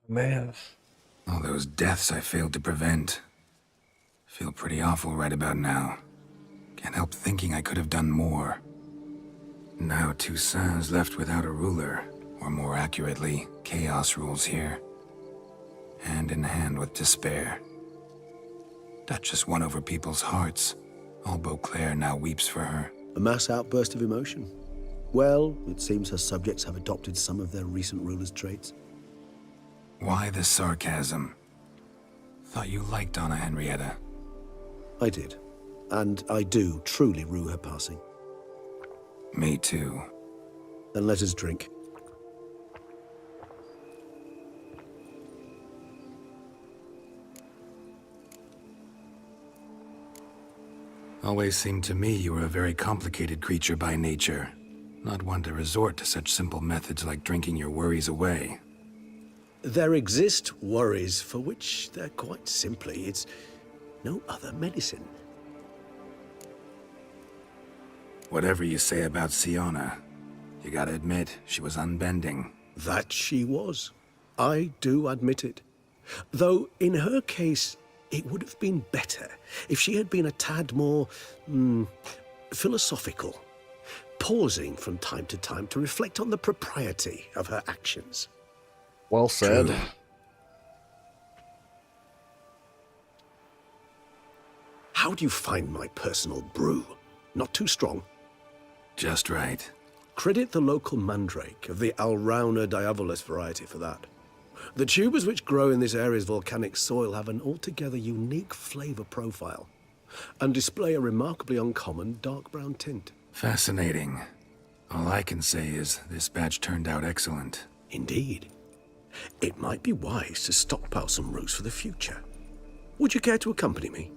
S1: Man.
S18: All those deaths I failed to prevent. Feel pretty awful right about now. Can't help thinking I could have done more. Now Toussaint's left without a ruler, or more accurately, chaos rules here. Hand in hand with despair. Duchess won over people's hearts. All Beauclair now weeps for her.
S5: A mass outburst of emotion. Well, it seems her subjects have adopted some of their recent ruler's traits.
S18: Why the sarcasm? Thought you liked Anna Henrietta.
S5: I did. and I do truly rue her passing.
S18: Me too.
S5: Then let us drink.
S18: Always seemed to me you were a very complicated creature by nature. Not one to resort to such simple methods like drinking your worries away.
S5: There exist worries for which they're quite simply, it's no other medicine.
S18: Whatever you say about Siona, you gotta admit, she was unbending.
S5: That she was. I do admit it. Though, in her case, it would have been better if she had been a tad more, philosophical, pausing from time to reflect on the propriety of her actions.
S1: Well said.
S18: True.
S5: How do you find my personal brew? Not too strong?
S18: Just right.
S5: Credit the local mandrake of the Alrauna diavolus variety for that. The tubers which grow in this area's volcanic soil have an altogether unique flavor profile and display a remarkably uncommon dark brown tint.
S18: Fascinating. All I can say is this batch turned out excellent.
S5: Indeed. It might be wise to stockpile some roots for the future. Would you care to accompany me?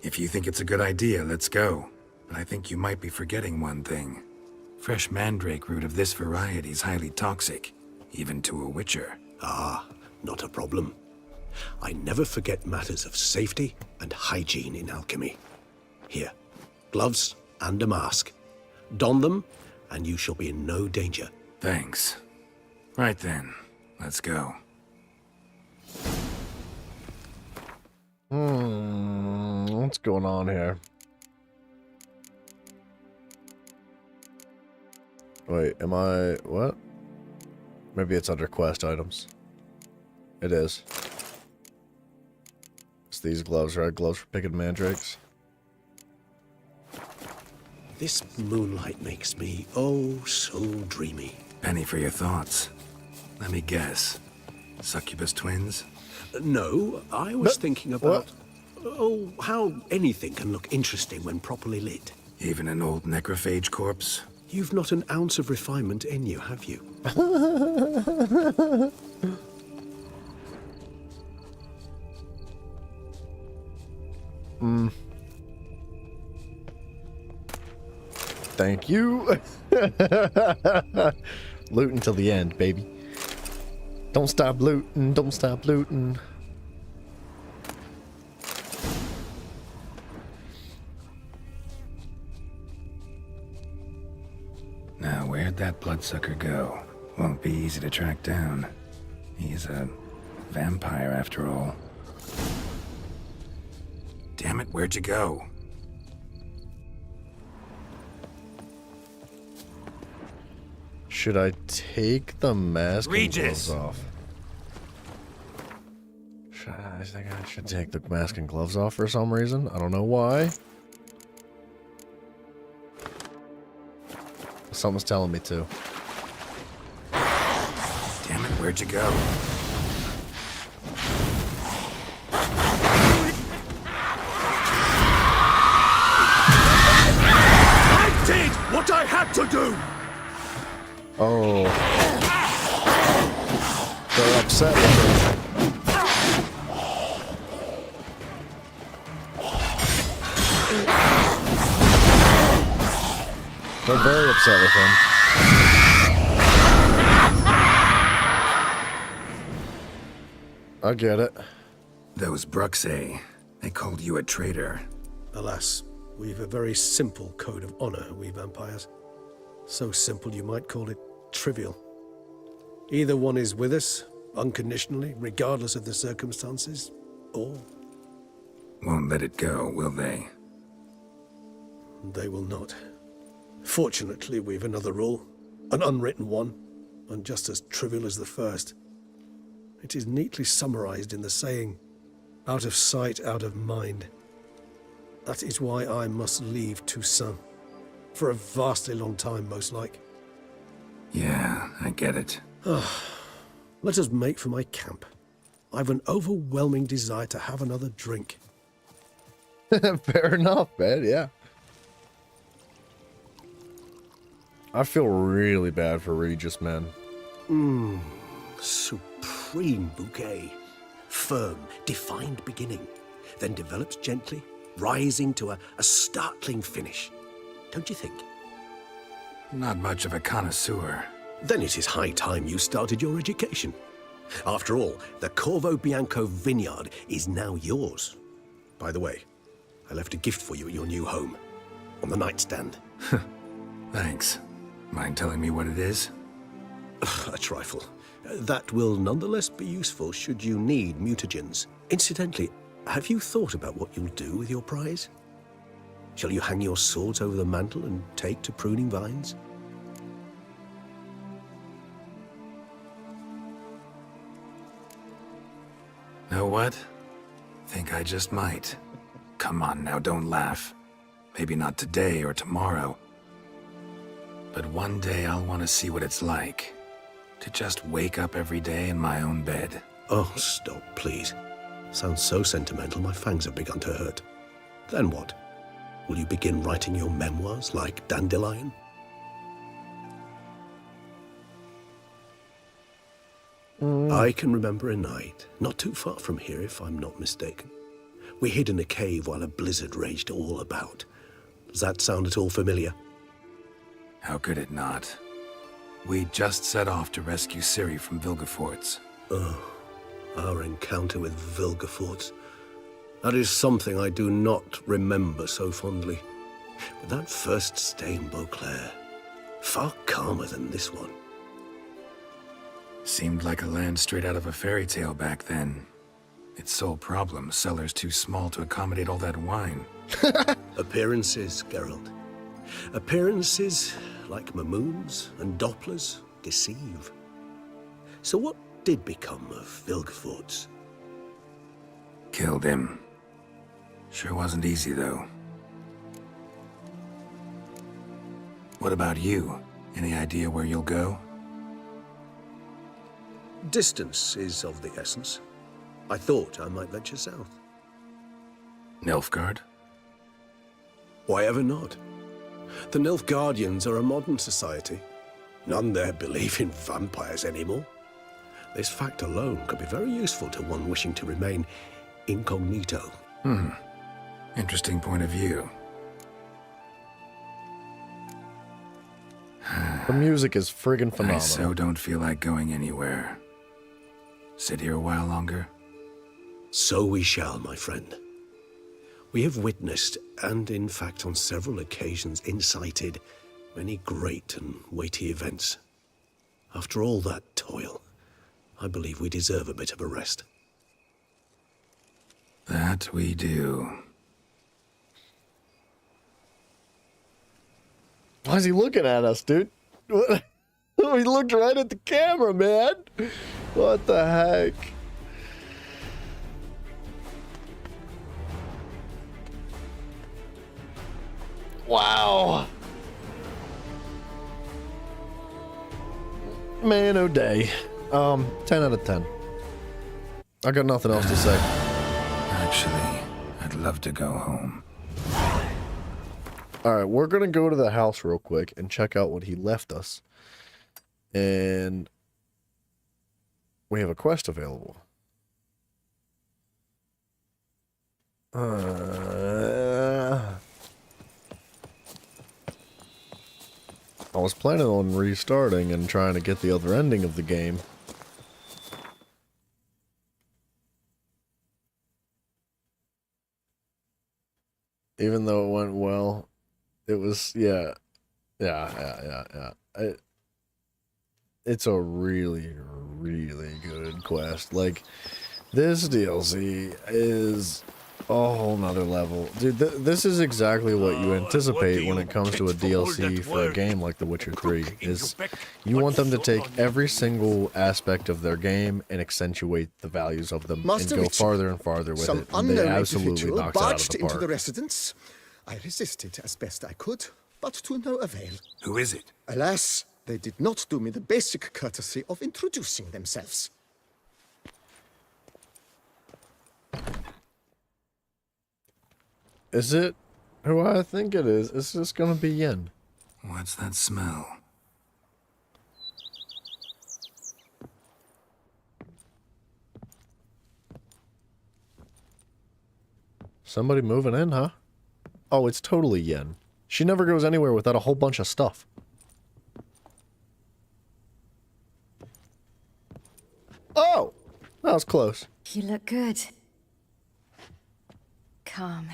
S18: If you think it's a good idea, let's go. But I think you might be forgetting one thing. Fresh mandrake root of this variety is highly toxic, even to a witcher.
S5: Ah, not a problem. I never forget matters of safety and hygiene in alchemy. Here, gloves and a mask. Don them, and you shall be in no danger.
S18: Thanks. Right then, let's go.
S1: What's going on here? Wait, am I... what? Maybe it's under quest items. It is. It's these gloves, right? Gloves for picking mandrakes.
S5: This moonlight makes me, oh, so dreamy.
S18: Penny for your thoughts. Let me guess. Succubus twins?
S5: No, I was thinking about... oh, how anything can look interesting when properly lit.
S18: Even an old necrophage corpse?
S5: You've not an ounce of refinement in you, have you?
S1: Thank you. Looting till the end, baby. Don't stop looting, don't stop looting.
S18: Now, where'd that bloodsucker go? Won't be easy to track down. He's a vampire, after all. Damn it, where'd you go?
S1: Should I take the mask and
S2: Regis!
S1: gloves off? I think I should take the mask and gloves off for some reason. I don't know why. Someone's telling me to.
S18: Damn it, where'd you go?
S6: I did what I had to do!
S1: Oh. They're upset with me. They're very upset with him. I get it.
S18: Those Bruxae, they called you a traitor.
S5: Alas, we've a very simple code of honor, we vampires. So simple you might call it trivial. Either one is with us, unconditionally, regardless of the circumstances, or...
S18: Won't let it go, will they?
S5: They will not. Fortunately, we've another rule, an unwritten one, and just as trivial as the first. It is neatly summarized in the saying, out of sight, out of mind. That is why I must leave Toussaint. For a vastly long time, most like.
S18: Yeah, I get it.
S21: Let us make for my camp. I've an overwhelming desire to have another drink.
S1: Fair enough, man, yeah. I feel really bad for Regis, man.
S5: Supreme bouquet. Firm, defined beginning, then develops gently, rising to a startling finish. Don't you think?
S18: Not much of a connoisseur.
S5: Then it is high time you started your education. After all, the Corvo Bianco vineyard is now yours. By the way, I left a gift for you at your new home, on the nightstand.
S18: Thanks. Mind telling me what it is?
S5: A trifle. That will nonetheless be useful should you need mutagens. Incidentally, have you thought about what you'll do with your prize? Shall you hang your swords over the mantle and take to pruning vines?
S18: Know what? Think I just might. Come on now, don't laugh. Maybe not today or tomorrow. But one day I'll want to see what it's like. To just wake up every day in my own bed.
S5: Oh, stop, please. Sounds so sentimental, my fangs have begun to hurt. Then what? Will you begin writing your memoirs like Dandelion? I can remember a night, not too far from here if I'm not mistaken. We hid in a cave while a blizzard raged all about. Does that sound at all familiar?
S18: How could it not? We just set off to rescue Ciri from Vilgefortz.
S5: Oh, our encounter with Vilgefortz. That is something I do not remember so fondly. But that first stay in Beauclair, far calmer than this one.
S18: Seemed like a land straight out of a fairy tale back then. Its sole problem, cellars too small to accommodate all that wine.
S5: Appearances, Geralt. Appearances, like Mamoons and Dopplers, deceive. So what did become of Vilgefortz?
S18: Killed him. Sure wasn't easy, though. What about you? Any idea where you'll go?
S5: Distance is of the essence. I thought I might venture south.
S18: Nilfgaard?
S5: Why ever not? The Nilfgaardians are a modern society. None there believe in vampires anymore. This fact alone could be very useful to one wishing to remain incognito.
S18: Interesting point of view.
S1: The music is friggin' phenomenal.
S18: I so don't feel like going anywhere. Sit here a while longer?
S5: So we shall, my friend. We have witnessed, and in fact on several occasions incited, many great and weighty events. After all that toil, I believe we deserve a bit of a rest.
S18: That we do.
S1: Why is he looking at us, dude? What? He looked right at the camera, man. What the heck? Wow. Man, oh day. 10 out of 10. I got nothing else to say.
S18: Actually, I'd love to go home.
S1: Alright, we're gonna go to the house real quick and check out what he left us. And we have a quest available. I was planning on restarting and trying to get the other ending of the game. Even though it went well, it was, yeah. It's a really, really good quest. Like, this DLC is a whole nother level. Dude, this is exactly what you anticipate when it comes to a DLC for a game like The Witcher 3. Is you want them to take every single aspect of their game and accentuate the values of them and go farther and farther with it. And they absolutely knocked it out of the
S9: into the
S1: park.
S9: residence. I resisted as best I could, but to no avail.
S18: Who is it?
S9: Alas,
S15: They did not do me the basic courtesy of introducing themselves.
S1: Is it who I think it is? Is this gonna be Yen?
S18: What's that smell?
S1: Somebody moving in, huh? Oh, it's totally Yen. She never goes anywhere without a whole bunch of stuff. Oh! That was close.
S20: You look good. Come.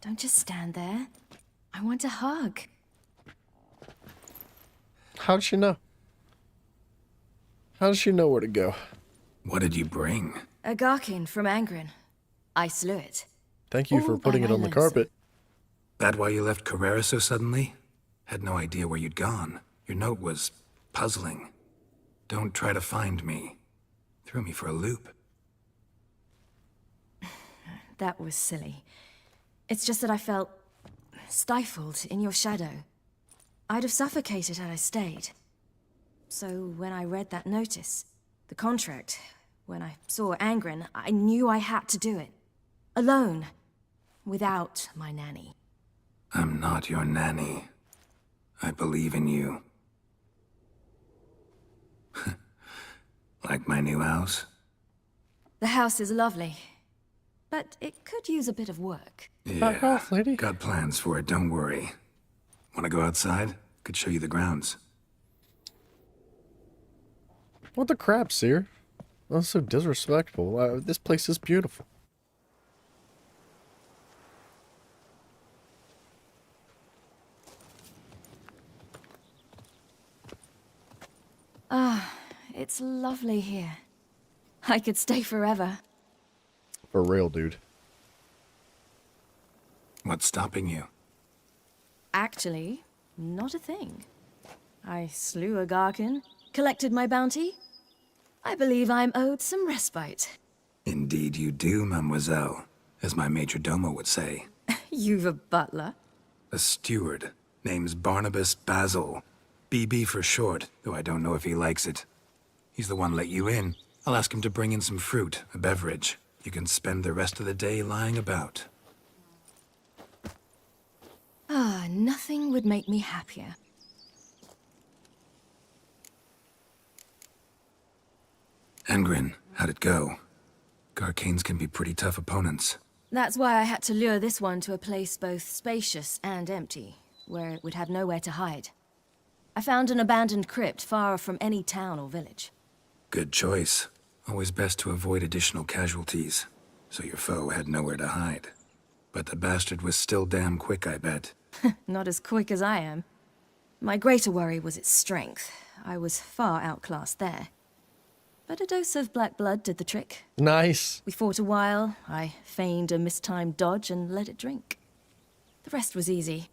S20: Don't just stand there. I want a hug.
S1: How does she know? How does she know where to go?
S18: What did you bring?
S20: A Garkin from Angren. I slew it.
S1: Thank you for putting it on the carpet.
S18: That why you left Carrera so suddenly? Had no idea where you'd gone. Your note was puzzling. Don't try to find me. Threw me for a loop.
S20: That was silly. It's just that I felt stifled in your shadow. I'd have suffocated had I stayed. So when I read that notice, the contract, when I saw Angren, I knew I had to do it. Alone. Without my nanny.
S18: I'm not your nanny. I believe in you. Like my new house?
S20: The house is lovely, but it could use a bit of work.
S18: Yeah, got plans for it, don't worry. Wanna go outside? Could show you the grounds.
S1: What the crap, Seer? That's so disrespectful. This place is beautiful.
S20: Ah, it's lovely here. I could stay forever.
S1: For real, dude.
S18: What's stopping you?
S20: Actually, not a thing. I slew a Garkin, collected my bounty. I believe I'm owed some respite.
S18: Indeed you do, mademoiselle, as my major domo would say.
S20: You've a butler?
S18: A steward. Name's Barnabas Basil. BB for short, though I don't know if he likes it. He's the one let you in. I'll ask him to bring in some fruit, a beverage. You can spend the rest of the day lying about.
S20: Ah, nothing would make me happier.
S18: Angren, how'd it go? Garcanes can be pretty tough opponents.
S20: That's why I had to lure this one to a place both spacious and empty, where it would have nowhere to hide. I found an abandoned crypt far from any town or village.
S18: Good choice. Always best to avoid additional casualties, so your foe had nowhere to hide. But the bastard was still damn quick, I bet.
S20: Not as quick as I am. My greater worry was its strength. I was far outclassed there. But a dose of black blood did the trick.
S1: Nice.
S20: We fought a while, I feigned a mistimed dodge and let it drink. The rest was easy.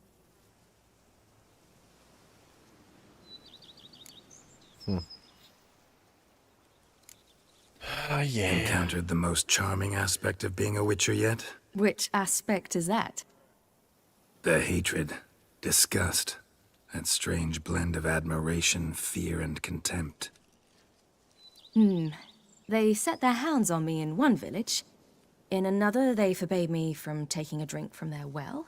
S1: Yeah.
S18: Encountered the most charming aspect of being a Witcher yet?
S20: Which aspect is that?
S18: The hatred, disgust, that strange blend of admiration, fear, and contempt.
S20: They set their hounds on me in one village. In another, they forbade me from taking a drink from their well.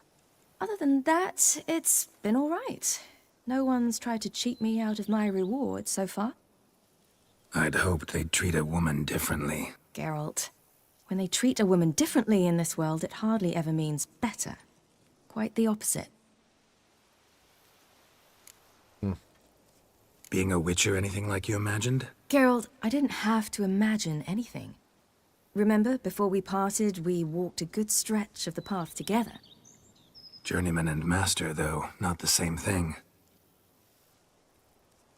S20: Other than that, it's been all right. No one's tried to cheat me out of my reward so far.
S18: I'd hoped they'd treat a woman differently.
S20: Geralt, when they treat a woman differently in this world, it hardly ever means better. Quite the opposite.
S18: Being a Witcher anything like you imagined?
S20: Geralt, I didn't have to imagine anything. Remember, before we parted, we walked a good stretch of the path together.
S18: Journeyman and master, though, not the same thing.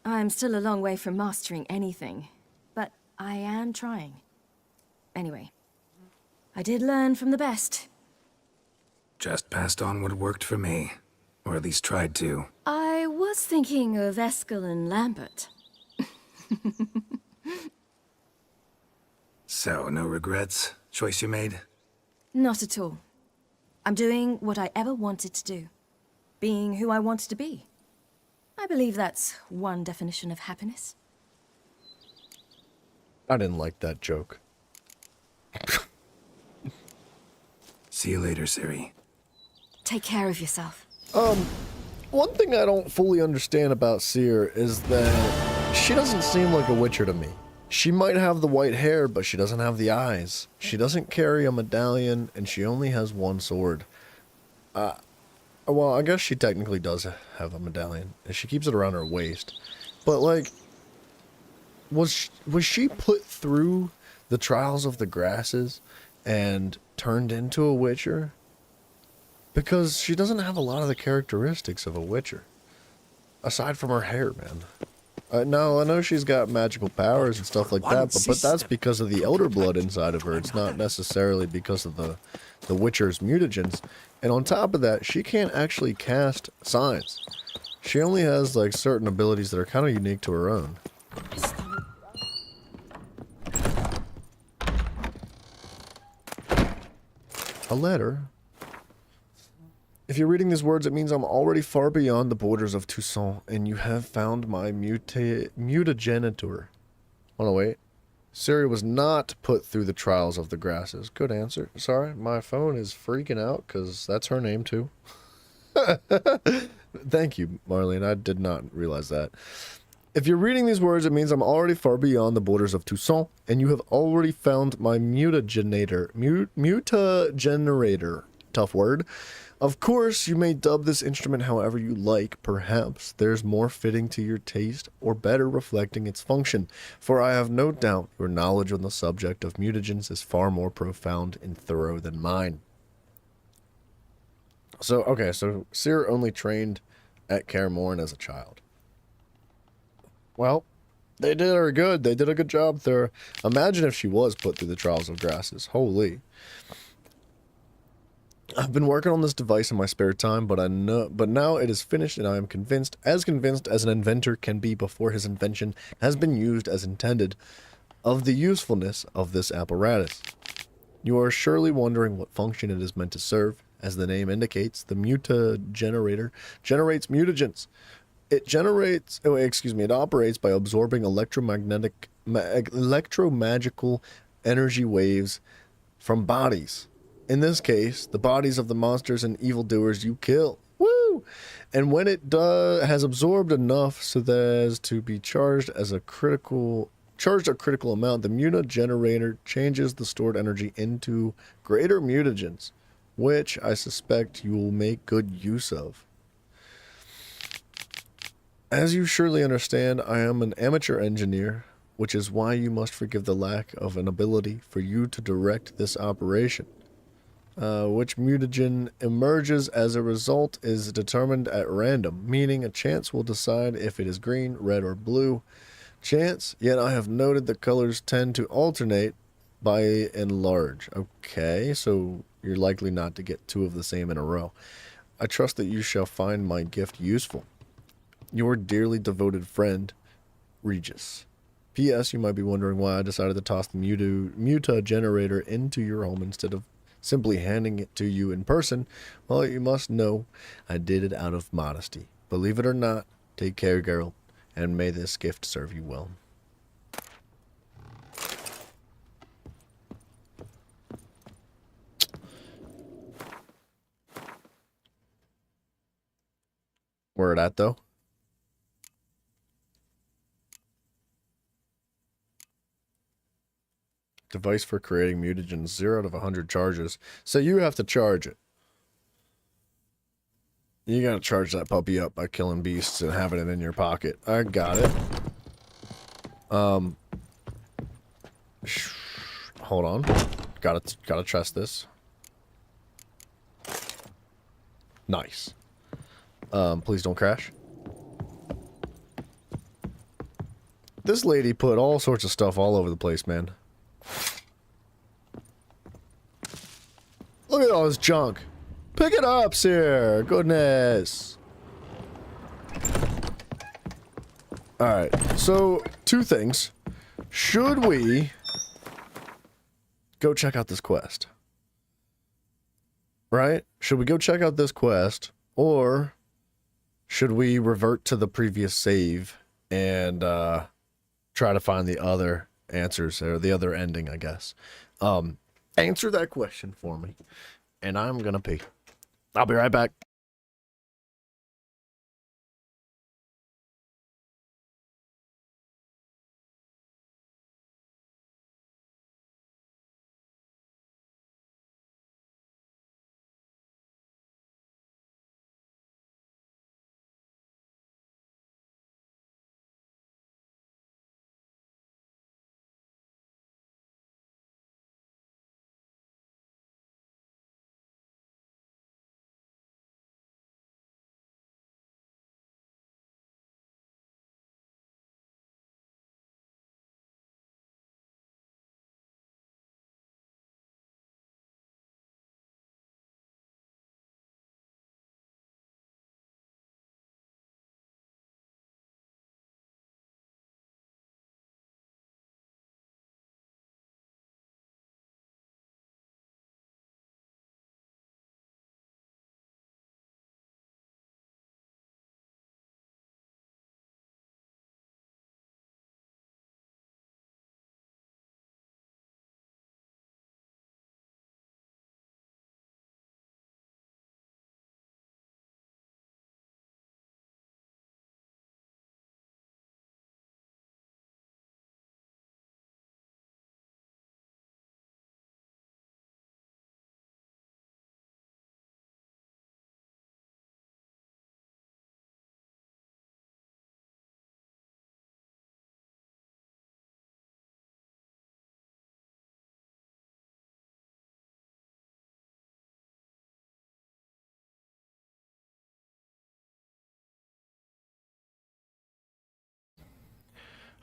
S20: I'm still a long way from mastering anything, but I am trying. Anyway, I did learn from the best.
S18: Just passed on what worked for me. Or at least tried to.
S20: I was thinking of Eskel and Lambert.
S18: So, no regrets? Choice you made?
S20: Not at all. I'm doing what I ever wanted to do. Being who I wanted to be. I believe that's one definition of happiness.
S1: I didn't like that joke.
S18: See you later, Ciri.
S20: Take care of yourself.
S1: One thing I don't fully understand about Ciri is that she doesn't seem like a Witcher to me. She might have the white hair, but she doesn't have the eyes. She doesn't carry a medallion, and she only has one sword. Well, I guess she technically does have a medallion, and she keeps it around her waist. But, like, was she put through the trials of the grasses and turned into a Witcher? Because she doesn't have a lot of the characteristics of a Witcher. Aside from her hair, man. No, I know she's got magical powers and stuff like that, but that's because of the Elder Blood inside of her. It's not necessarily because of the Witcher's mutagens. And on top of that, she can't actually cast signs. She only has, like, certain abilities that are kind of unique to her own. A letter? If you're reading these words, it means I'm already far beyond the borders of Toussaint, and you have found my mutagenitor. Oh no, wait. Ciri was not put through the trials of the grasses. Good answer. Sorry, my phone is freaking out, because that's her name too. Thank you, Marlene. I did not realize that. If you're reading these words, it means I'm already far beyond the borders of Toussaint, and you have already found my mutagenitor. Mutagenerator. Tough word. Of course, you may dub this instrument however you like. Perhaps there's more fitting to your taste or better reflecting its function, for I have no doubt your knowledge on the subject of mutagens is far more profound and thorough than mine. So, okay, so Ciri only trained at Kaer Morhen as a child. Well, they did her good. They did a good job there. Imagine if she was put through the trials of grasses. Holy. I've been working on this device in my spare time, but now it is finished, and I am convinced as an inventor can be before his invention has been used as intended, of the usefulness of this apparatus. You are surely wondering what function it is meant to serve. As the name indicates, the mutagenerator generates mutagens. It operates by absorbing electromagical energy waves from bodies. In this case, the bodies of the monsters and evildoers you kill. Woo! And when it has absorbed enough so that as to be charged a critical amount, the mutagenerator changes the stored energy into greater mutagens, which I suspect you will make good use of. As you surely understand, I am an amateur engineer, which is why you must forgive the lack of an ability for you to direct this operation. Which mutagen emerges as a result is determined at random, meaning a chance will decide if it is green, red, or blue. Chance, yet I have noted the colors tend to alternate by and large. Okay, so you're likely not to get two of the same in a row. I trust that you shall find my gift useful. Your dearly devoted friend, Regis. P.S. You might be wondering why I decided to toss the mutagenerator into your home instead of simply handing it to you in person. Well, you must know I did it out of modesty. Believe it or not, take care, Geralt, and may this gift serve you well. Where it at, though? Device for creating mutagens, 0 out of 100 charges. So you have to charge it. You gotta charge that puppy up by killing beasts and having it in your pocket. I got it. Hold on. Gotta trust this. Nice. Please don't crash. This lady put all sorts of stuff all over the place, man. Look at all this junk. Pick it up, sir. Goodness. Alright, so two things. Should we go check out this quest? Right? Should we go check out this quest? Or should we revert to the previous save and try to find the other answers, or the other ending, I guess? Answer that question for me, and I'm gonna pee. I'll be right back.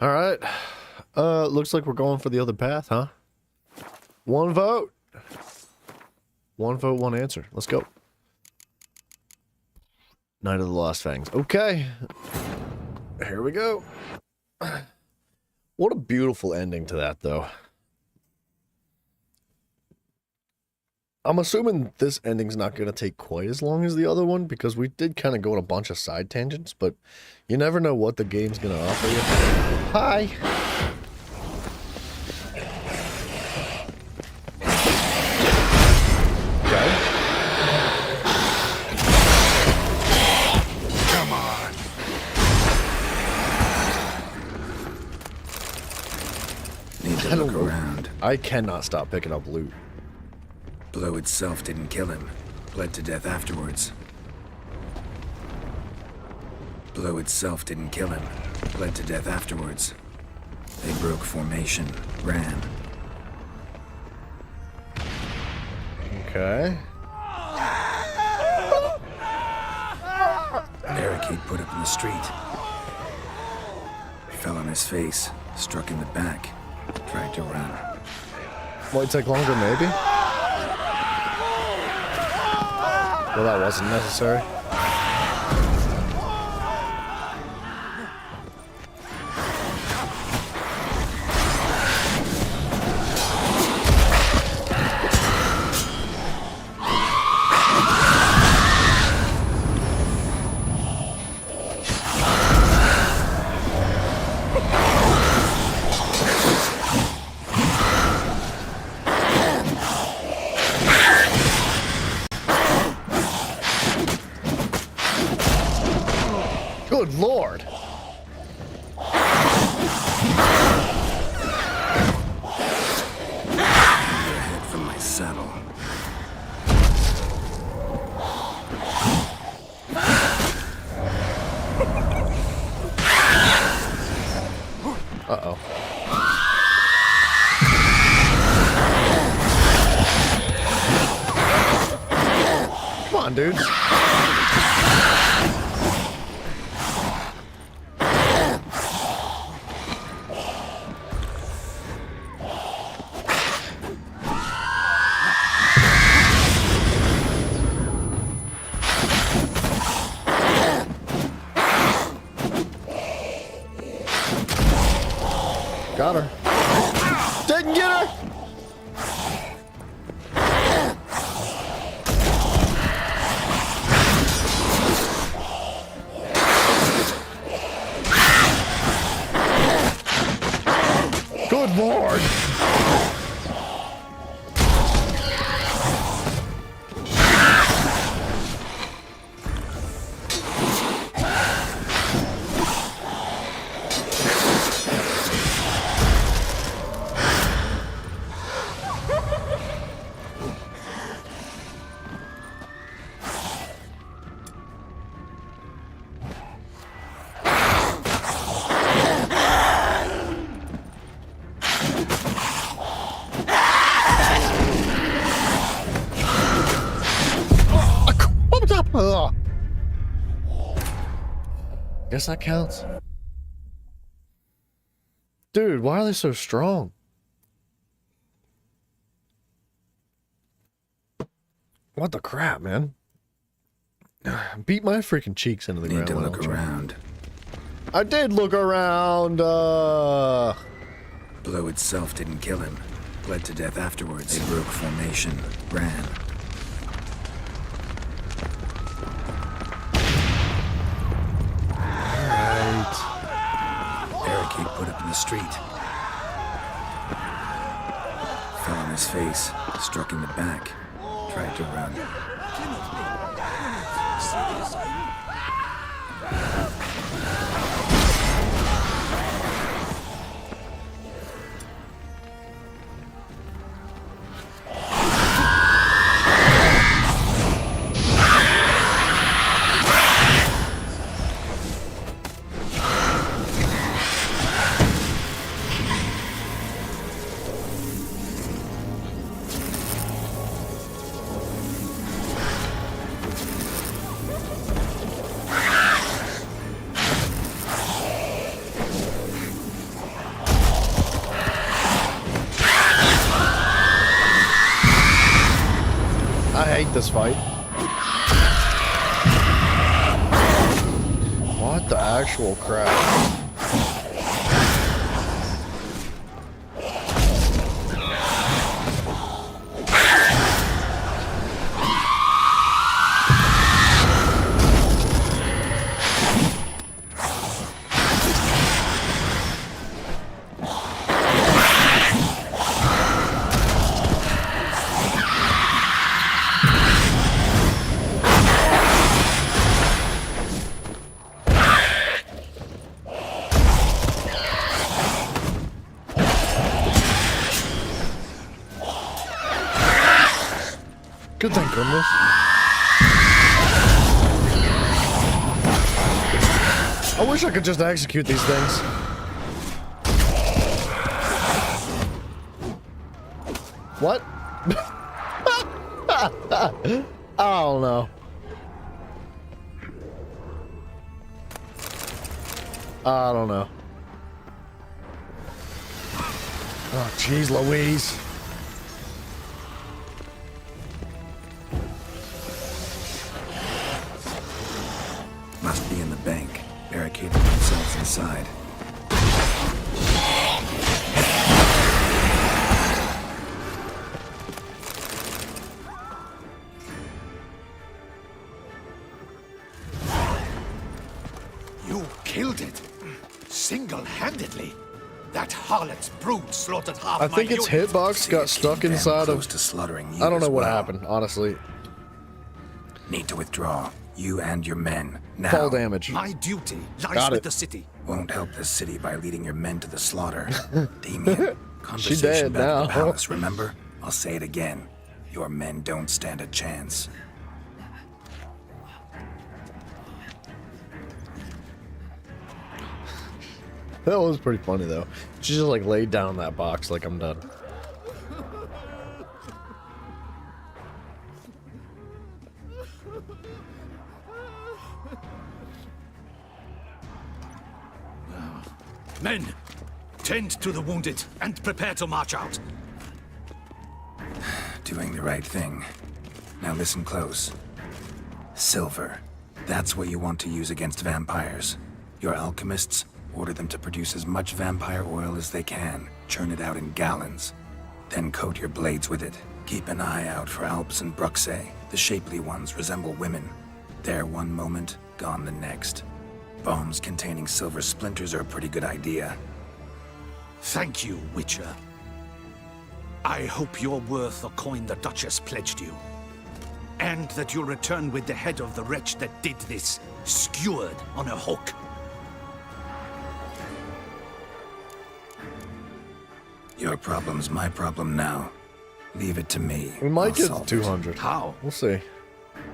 S1: All right. Looks like we're going for the other path, huh? One vote. One vote, one answer. Let's go. Night of the Lost Fangs. Okay. Here we go. What a beautiful ending to that, though. I'm assuming this ending's not going to take quite as long as the other one, because we did kind of go on a bunch of side tangents, but you never know what the game's going to offer you. Hi! Okay.
S2: Come on.
S18: Need to look around.
S1: I cannot stop picking up loot.
S18: Blow itself didn't kill him. Bled to death afterwards. Blow itself didn't kill him. Bled to death afterwards. They broke formation. Ran.
S1: Okay.
S18: Barricade put up in the street. Fell on his face. Struck in the back. Tried to run.
S1: Might take longer, maybe? Well, that wasn't necessary. Good Lord.
S18: Head from my saddle.
S1: Uh-oh. Come on, dudes. Got her. Didn't get her! Lord! Ugh. Guess that counts. Dude, why are they so strong? What the crap, man? Beat my freaking cheeks into the ground.
S18: Need to
S1: why
S18: look
S1: don't you?
S18: around.
S1: I did look around.
S18: Blow itself didn't kill him. Bled to death afterwards. They broke formation, ran. Barricade put up in the street. Fell on his face, struck in the back, tried to run.
S1: I hate this fight. What the actual crap? Good, thank goodness. I wish I could just execute these things. What? I don't know. I don't know. Oh, jeez Louise.
S18: Must be in the bank, barricading themselves inside.
S2: You killed it. Single-handedly. That harlot's brood slaughtered half
S1: I
S2: my
S1: think its
S2: unit.
S1: hitbox got stuck inside of...
S18: to slaughtering you
S1: I don't know
S18: as
S1: what
S18: well.
S1: happened, honestly.
S18: Need to withdraw. You and your men. Now.
S1: Fall damage.
S2: My duty lies
S1: Got
S2: with
S1: it.
S2: the city.
S18: Won't help the city by leading your men to the slaughter. Damien,
S1: She
S18: conversation
S1: dead
S18: back at
S1: now.
S18: the palace, remember? I'll say it again. Your men don't stand a chance.
S1: That was pretty funny though. She just like laid down that box like I'm done.
S2: Men, tend to the wounded and prepare to march out.
S18: Doing the right thing. Now listen close. Silver. That's what you want to use against vampires. Your alchemists, order them to produce as much vampire oil as they can. Churn it out in gallons. Then coat your blades with it. Keep an eye out for Alps and Bruxae. The shapely ones resemble women. There one moment, gone the next. Bombs containing silver splinters are a pretty good idea.
S2: Thank you, Witcher. I hope you're worth the coin the Duchess pledged you. And that you'll return with the head of the wretch that did this, skewered on a hook.
S18: Your problem's my problem now. Leave it to me.
S1: We might
S18: I'll
S1: get
S18: solve
S1: to
S18: it.
S1: 200.
S2: How?
S1: We'll see.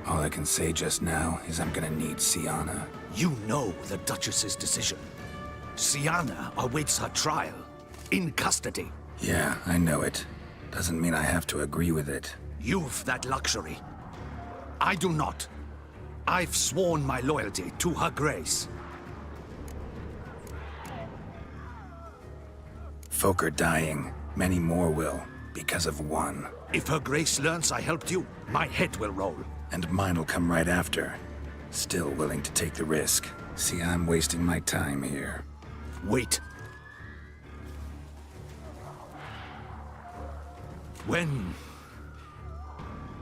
S18: All I can say just now is I'm gonna need Siana.
S2: You know the Duchess's decision. Siana awaits her trial. In custody.
S18: Yeah, I know it. Doesn't mean I have to agree with it.
S2: You've that luxury. I do not. I've sworn my loyalty to Her Grace.
S18: Folk are dying. Many more will, because of one.
S2: If Her Grace learns I helped you, my head will roll.
S18: And mine will come right after. Still willing to take the risk. See, I'm wasting my time here.
S2: Wait.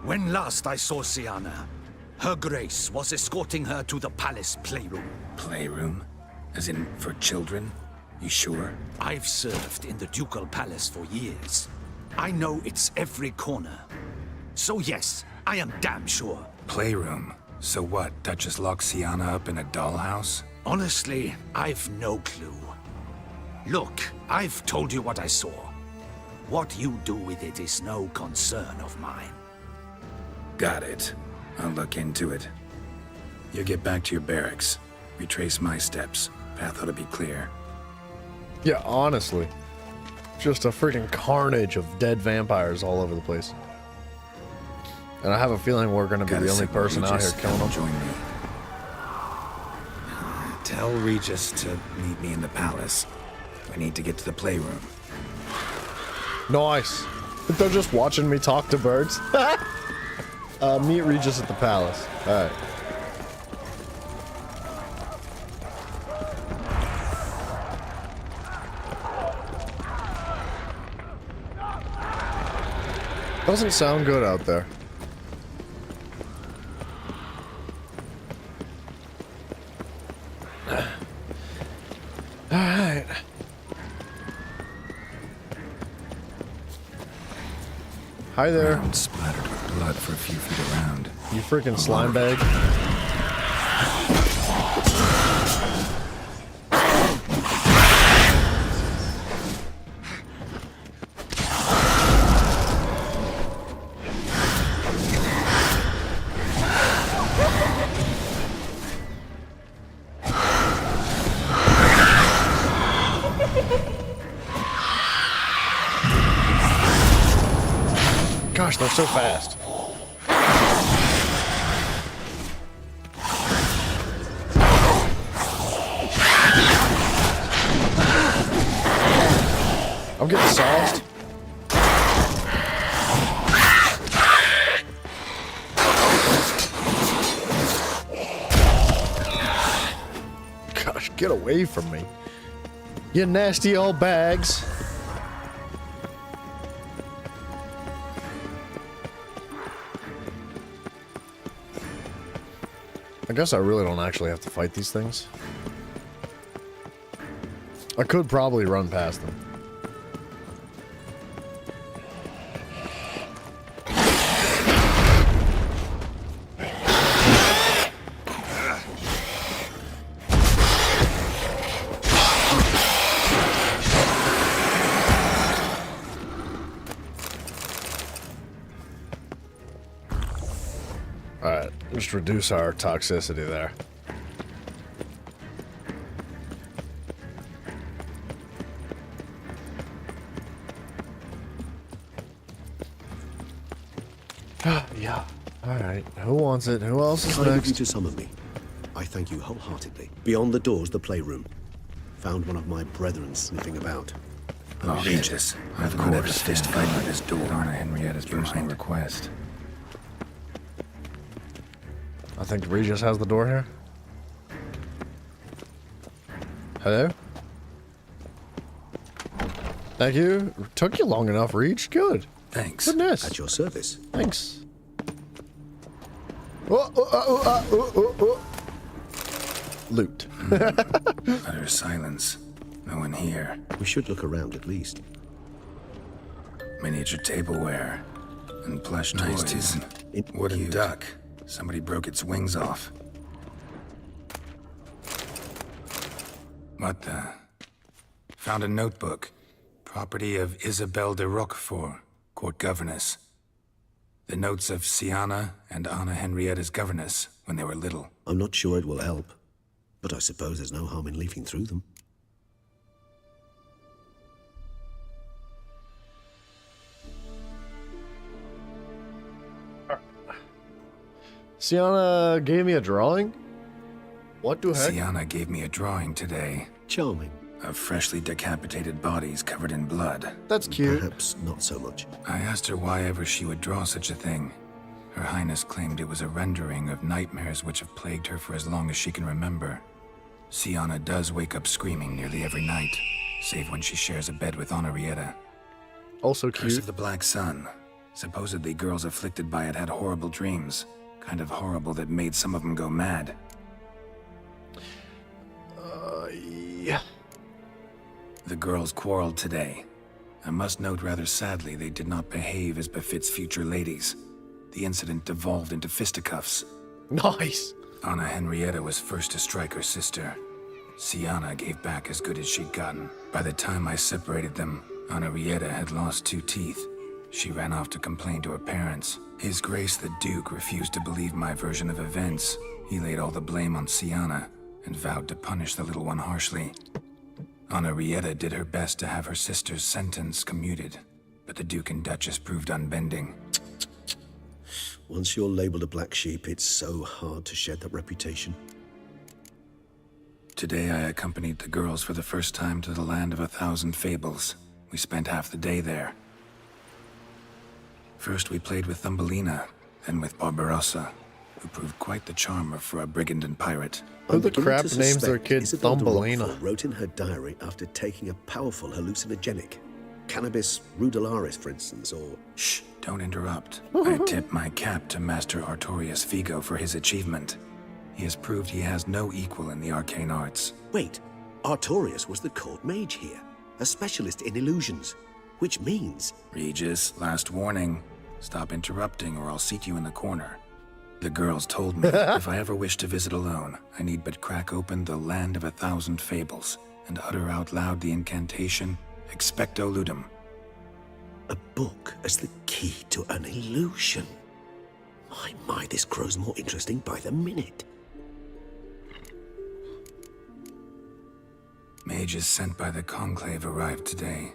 S2: When last I saw Siana, Her Grace was escorting her to the palace playroom.
S18: Playroom? As in, for children? You sure?
S2: I've served in the ducal palace for years. I know it's every corner. So yes, I am damn sure.
S18: Playroom? So what, Duchess locks Siana up in a dollhouse?
S2: Honestly, I've no clue. Look, I've told you what I saw. What you do with it is no concern of mine.
S18: Got it. I'll look into it. You get back to your barracks. Retrace my steps. Path ought to be clear.
S1: Yeah, honestly. Just a freaking carnage of dead vampires all over the place. And I have a feeling we're going to be the only person out here killing them.
S18: Join me. Tell Regis to meet me in the palace. I need to get to the playroom.
S1: Nice. They're just watching me talk to birds. Meet Regis at the palace. Alright. Doesn't sound good out there. Alright. Hi there.
S18: Ground splattered with blood for a few feet around.
S1: You freaking slime bag. Gosh, they're so fast. I'm getting sauced. Gosh, get away from me. You nasty old bags. I guess I really don't actually have to fight these things. I could probably run past them. Alright, just reduce our toxicity there. Yeah. Alright, who wants it? Who else is
S5: Kind of
S1: next?
S5: you to summon me. I thank you wholeheartedly. Beyond the doors, the playroom. Found one of my brethren sniffing about.
S18: Oh, Regis. I've not had a fist fight by this door. Honor Henrietta's personal request.
S1: I think Regis has the door here. Hello? Thank you. Took you long enough, Reach. Good.
S18: Thanks.
S1: Goodness.
S5: At your service.
S1: Thanks. Loot.
S18: Utter silence. No one here.
S5: We should look around at least.
S18: Miniature tableware and plush toys. Wooden duck. Somebody broke its wings off. What the? Found a notebook. Property of Isabelle de Roquefort, court governess. The notes of Siana and Anna Henrietta's governess when they were little.
S5: I'm not sure it will help, but I suppose there's no harm in leafing through them.
S1: Siana gave me a drawing? What the heck?
S18: Siana gave me a drawing today.
S5: Charming.
S18: Of freshly decapitated bodies covered in blood.
S1: That's cute.
S5: Perhaps not so much.
S18: I asked her why ever she would draw such a thing. Her Highness claimed it was a rendering of nightmares which have plagued her for as long as she can remember. Siana does wake up screaming nearly every night, save when she shares a bed with Henrietta.
S1: Also
S18: Curse
S1: cute.
S18: of the Black Sun. Supposedly girls afflicted by it had horrible dreams. Kind of horrible that made some of them go mad.
S1: Yeah.
S18: The girls quarreled today. I must note rather sadly they did not behave as befits future ladies. The incident devolved into fisticuffs.
S1: Nice.
S18: Anna Henrietta was first to strike her sister. Siana gave back as good as she'd gotten. By the time I separated them, Henrietta had lost 2 teeth. She ran off to complain to her parents. His Grace the Duke refused to believe my version of events. He laid all the blame on Siana and vowed to punish the little one harshly. Henrietta did her best to have her sister's sentence commuted, but the Duke and Duchess proved unbending.
S5: Once you're labeled a black sheep, it's so hard to shed that reputation.
S18: Today I accompanied the girls for the first time to the land of 1,000 fables. We spent half the day there. First we played with Thumbelina, then with Barbarossa, who proved quite the charmer for a brigand and pirate.
S1: Who the crap names their kid
S5: Isabelle de
S1: Thumbelina?
S5: Roquefort wrote in her diary after taking a powerful hallucinogenic. Cannabis rudelaris, for instance, or...
S18: Shh, don't interrupt. I tip my cap to Master Artorius Figo for his achievement. He has proved he has no equal in the arcane arts.
S5: Wait, Artorius was the court mage here, a specialist in illusions, which means...
S18: Regis, last warning. Stop interrupting or I'll seat you in the corner. The girls told me if I ever wish to visit alone, I need but crack open the Land of 1,000 Fables and utter out loud the incantation, Expecto Ludum.
S5: A book as the key to an illusion. My, this grows more interesting by the minute.
S18: Mages sent by the Conclave arrived today.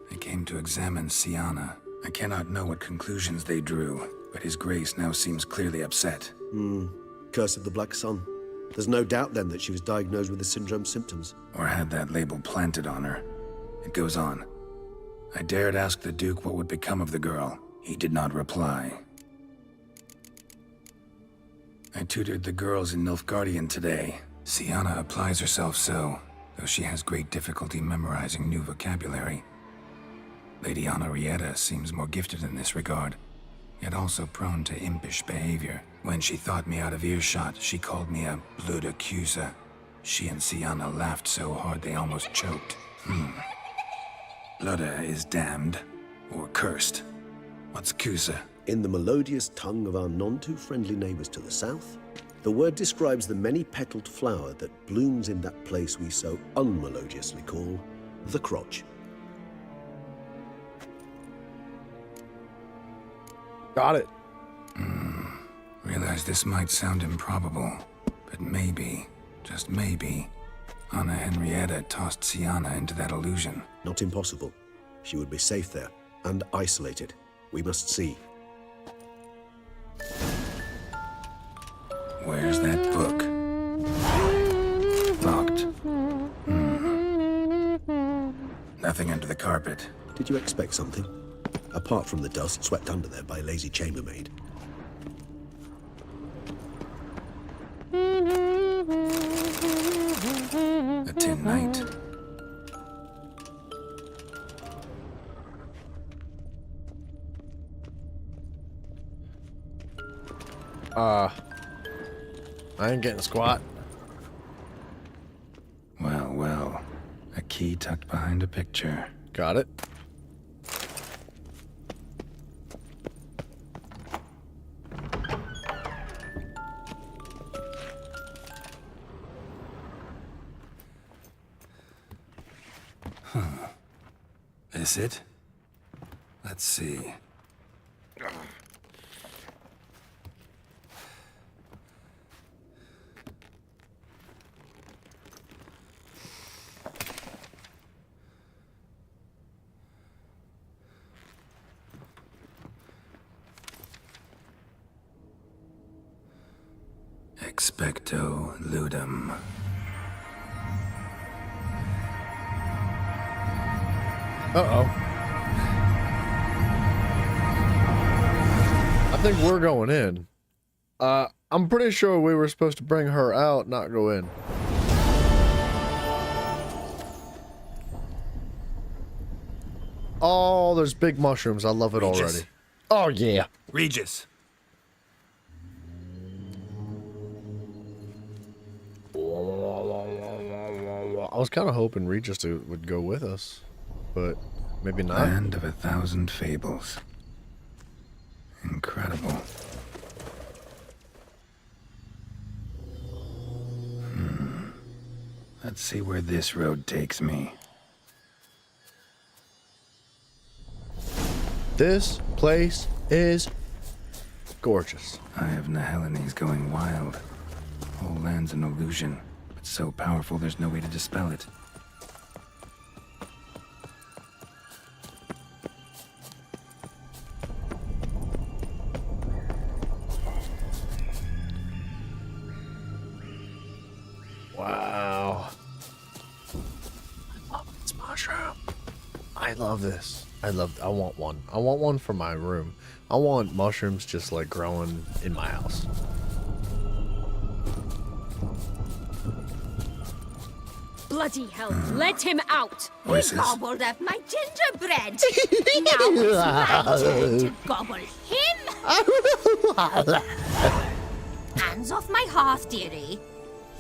S18: They came to examine Siana. I cannot know what conclusions they drew, but His Grace now seems clearly upset.
S5: Curse of the Black Sun. There's no doubt then that she was diagnosed with the syndrome symptoms.
S18: Or had that label planted on her. It goes on. I dared ask the Duke what would become of the girl. He did not reply. I tutored the girls in Nilfgaardian today. Siana applies herself so, though she has great difficulty memorizing new vocabulary. Lady Henrietta seems more gifted in this regard, yet also prone to impish behavior. When she thought me out of earshot, she called me a blood accuser. She and Siana laughed so hard they almost choked. Blooda is damned, or cursed. What's Cusa?
S5: In the melodious tongue of our none-too-friendly neighbors to the south, the word describes the many-petaled flower that blooms in that place we so unmelodiously call the crotch.
S1: Got it.
S18: Realize this might sound improbable, but maybe, just maybe, Anna Henrietta tossed Siana into that illusion.
S5: Not impossible. She would be safe there, and isolated. We must see.
S18: Where's that book? Locked. Nothing under the carpet.
S5: Did you expect something? Apart from the dust swept under there by a lazy chambermaid.
S18: A tin knight.
S1: I ain't getting squat.
S18: Well, well. A key tucked behind a picture.
S1: Got it.
S18: Is it? Let's see. Expecto ludum.
S1: Uh-oh. I think we're going in. I'm pretty sure we were supposed to bring her out, not go in. Oh, there's big mushrooms. I love it
S18: Regis.
S1: already. Oh, yeah.
S18: Regis.
S1: I was kind of hoping Regis would go with us, but maybe not.
S18: Land of 1,000 fables. Incredible. Let's see where this road takes me.
S1: This place is gorgeous.
S18: Eye of Nehelines going wild. Whole land's an illusion, but so powerful there's no way to dispel it.
S1: Wow. I love this mushroom. I love this. I want one. I want one for my room. I want mushrooms just like growing in my house.
S14: Bloody hell, let him out!
S18: Voices.
S12: He gobbled up my gingerbread. Now it's my turn to gobble him. Hands off my hearth, dearie.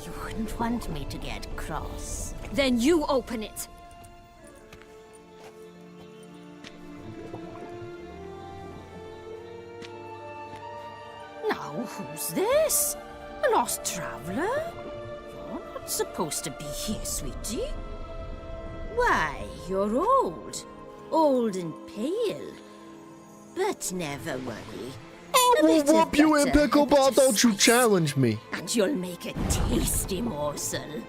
S12: You wouldn't want me to get cross.
S14: Then you open it.
S12: Now, who's this? A lost traveler? You're not supposed to be here, sweetie. Why, you're old. Old and pale. But never worry.
S1: I will whoop you in pickleball, don't you challenge me.
S12: And you'll make a tasty morsel.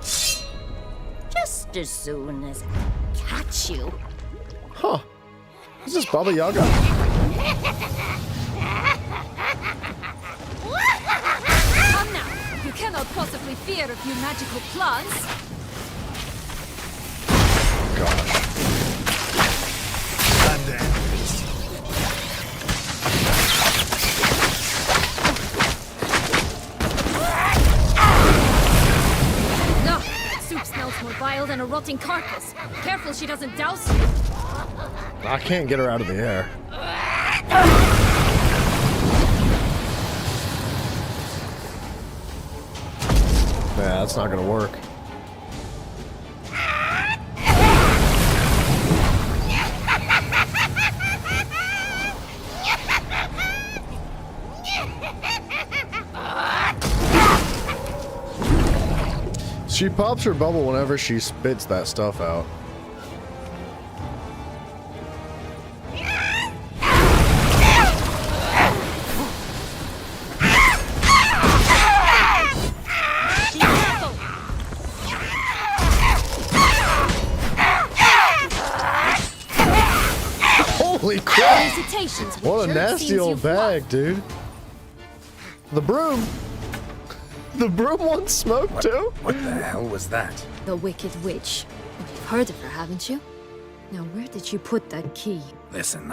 S12: Just as soon as I catch you.
S1: Huh. Is this Baba Yaga?
S14: Come now, you cannot possibly fear a few magical plants.
S1: Gosh.
S6: Stand there.
S14: No, that soup smells more vile than a rotting carcass. Careful she doesn't douse you.
S1: I can't get her out of the air. Yeah, that's not gonna work. She pops her bubble whenever she spits that stuff out. Holy crap! What a nasty old bag, dude. The broom. The broom wants smoke too?
S18: What the hell was that?
S14: The Wicked Witch. You've heard of her, haven't you? Now, where did you put that key?
S18: Listen,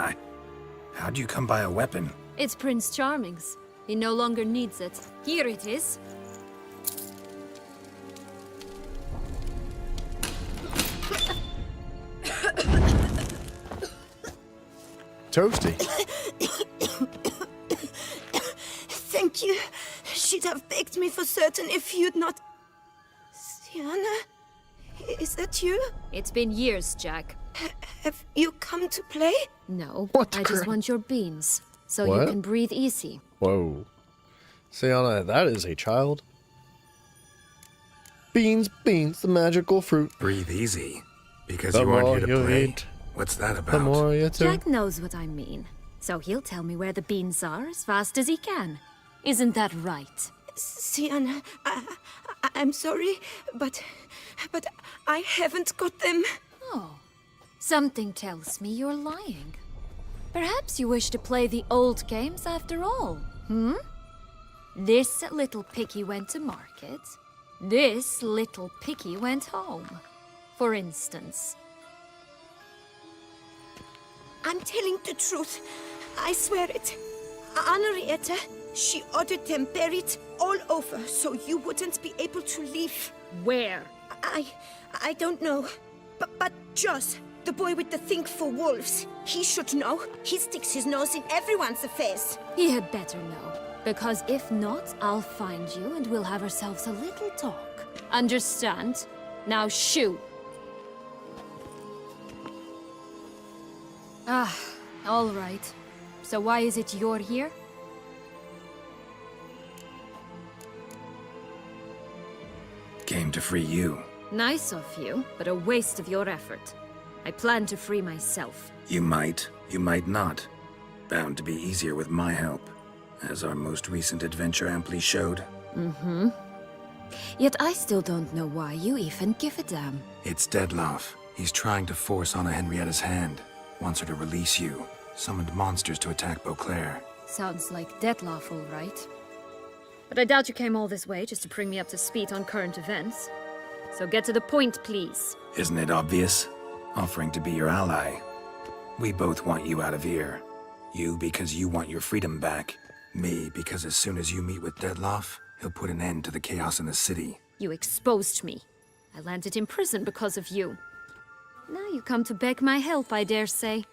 S18: how'd you come by a weapon?
S14: It's Prince Charming's. He no longer needs it. Here it is.
S1: Toasty.
S3: Thank you. She'd have baked me for certain if you'd not Tiana, is that you?
S14: It's been years, Jack.
S3: Have you come to play?
S14: No,
S1: What the
S14: I just
S1: crap?
S14: want your beans, so
S1: What?
S14: you can breathe easy.
S1: Whoa. Sienna, that is a child. Beans, beans, the magical fruit.
S18: Breathe easy. Because
S1: The
S18: you aren't
S1: more
S18: here to
S1: you
S18: play.
S1: eat,
S18: What's that
S1: the
S18: about?
S1: more you do.
S14: Jack knows what I mean, so he'll tell me where the beans are as fast as he can. Isn't that right?
S3: Sienna, I'm sorry, but I haven't got them.
S14: Oh, something tells me you're lying. Perhaps you wish to play the old games after all, hmm? This little piggy went to market. This little piggy went home, for instance.
S3: I'm telling the truth. I swear it. Henrietta, she ordered them buried all over so you wouldn't be able to leave.
S14: Where?
S3: I don't know. But Joss, the boy with the thing for wolves, he should know. He sticks his nose in everyone's affairs.
S14: He had better know, because if not, I'll find you and we'll have ourselves a little talk. Understand? Now shoo! Ah, all right. So why is it you're here?
S18: Came to free you.
S14: Nice of you, but a waste of your effort. I plan to free myself.
S18: You might not. Bound to be easier with my help, as our most recent adventure amply showed.
S14: Mm-hmm. Yet I still don't know why you even give a damn.
S18: It's Dettlaff. He's trying to force Anna Henrietta's hand. Wants her to release you. Summoned monsters to attack Beauclair.
S14: Sounds like Dettlaff, all right. But I doubt you came all this way just to bring me up to speed on current events. So get to the point, please.
S18: Isn't it obvious? Offering to be your ally. We both want you out of here. You because you want your freedom back. Me because as soon as you meet with Dettlaff, he'll put an end to the chaos in the city.
S14: You exposed me. I landed in prison because of you. Now you come to beg my help, I dare say.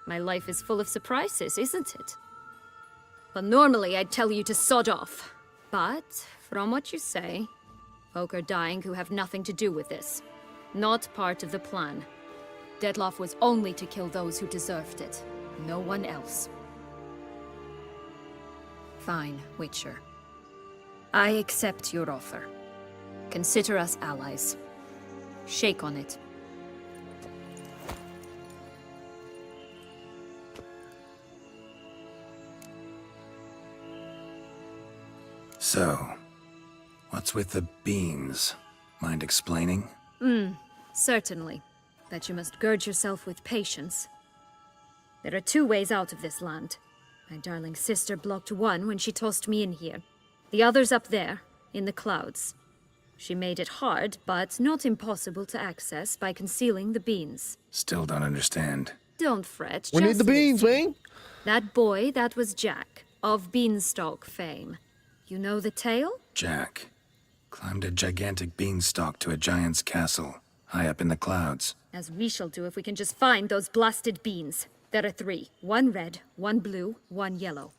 S14: My life is full of surprises, isn't it? But normally I'd tell you to sod off. But, from what you say, folk are dying who have nothing to do with this. Not part of the plan. Dettlaff was only to kill those who deserved it. No one else. Fine, Witcher. I accept your offer. Consider us allies. Shake on it.
S18: So, what's with the beans? Mind explaining?
S14: Certainly. But you must gird yourself with patience. There are two ways out of this land. My darling sister blocked one when she tossed me in here. The other's up there, in the clouds. She made it hard, but not impossible to access by concealing the beans.
S18: Still don't understand.
S14: Don't fret.
S1: We need
S14: just
S1: the beans,
S14: listen.
S1: man.
S14: That boy, that was Jack, of Beanstalk fame. You know the tale?
S18: Jack climbed a gigantic beanstalk to a giant's castle, high up in the clouds.
S14: As we shall do if we can just find those blasted beans. There are 3. 1 red, 1 blue, 1 yellow.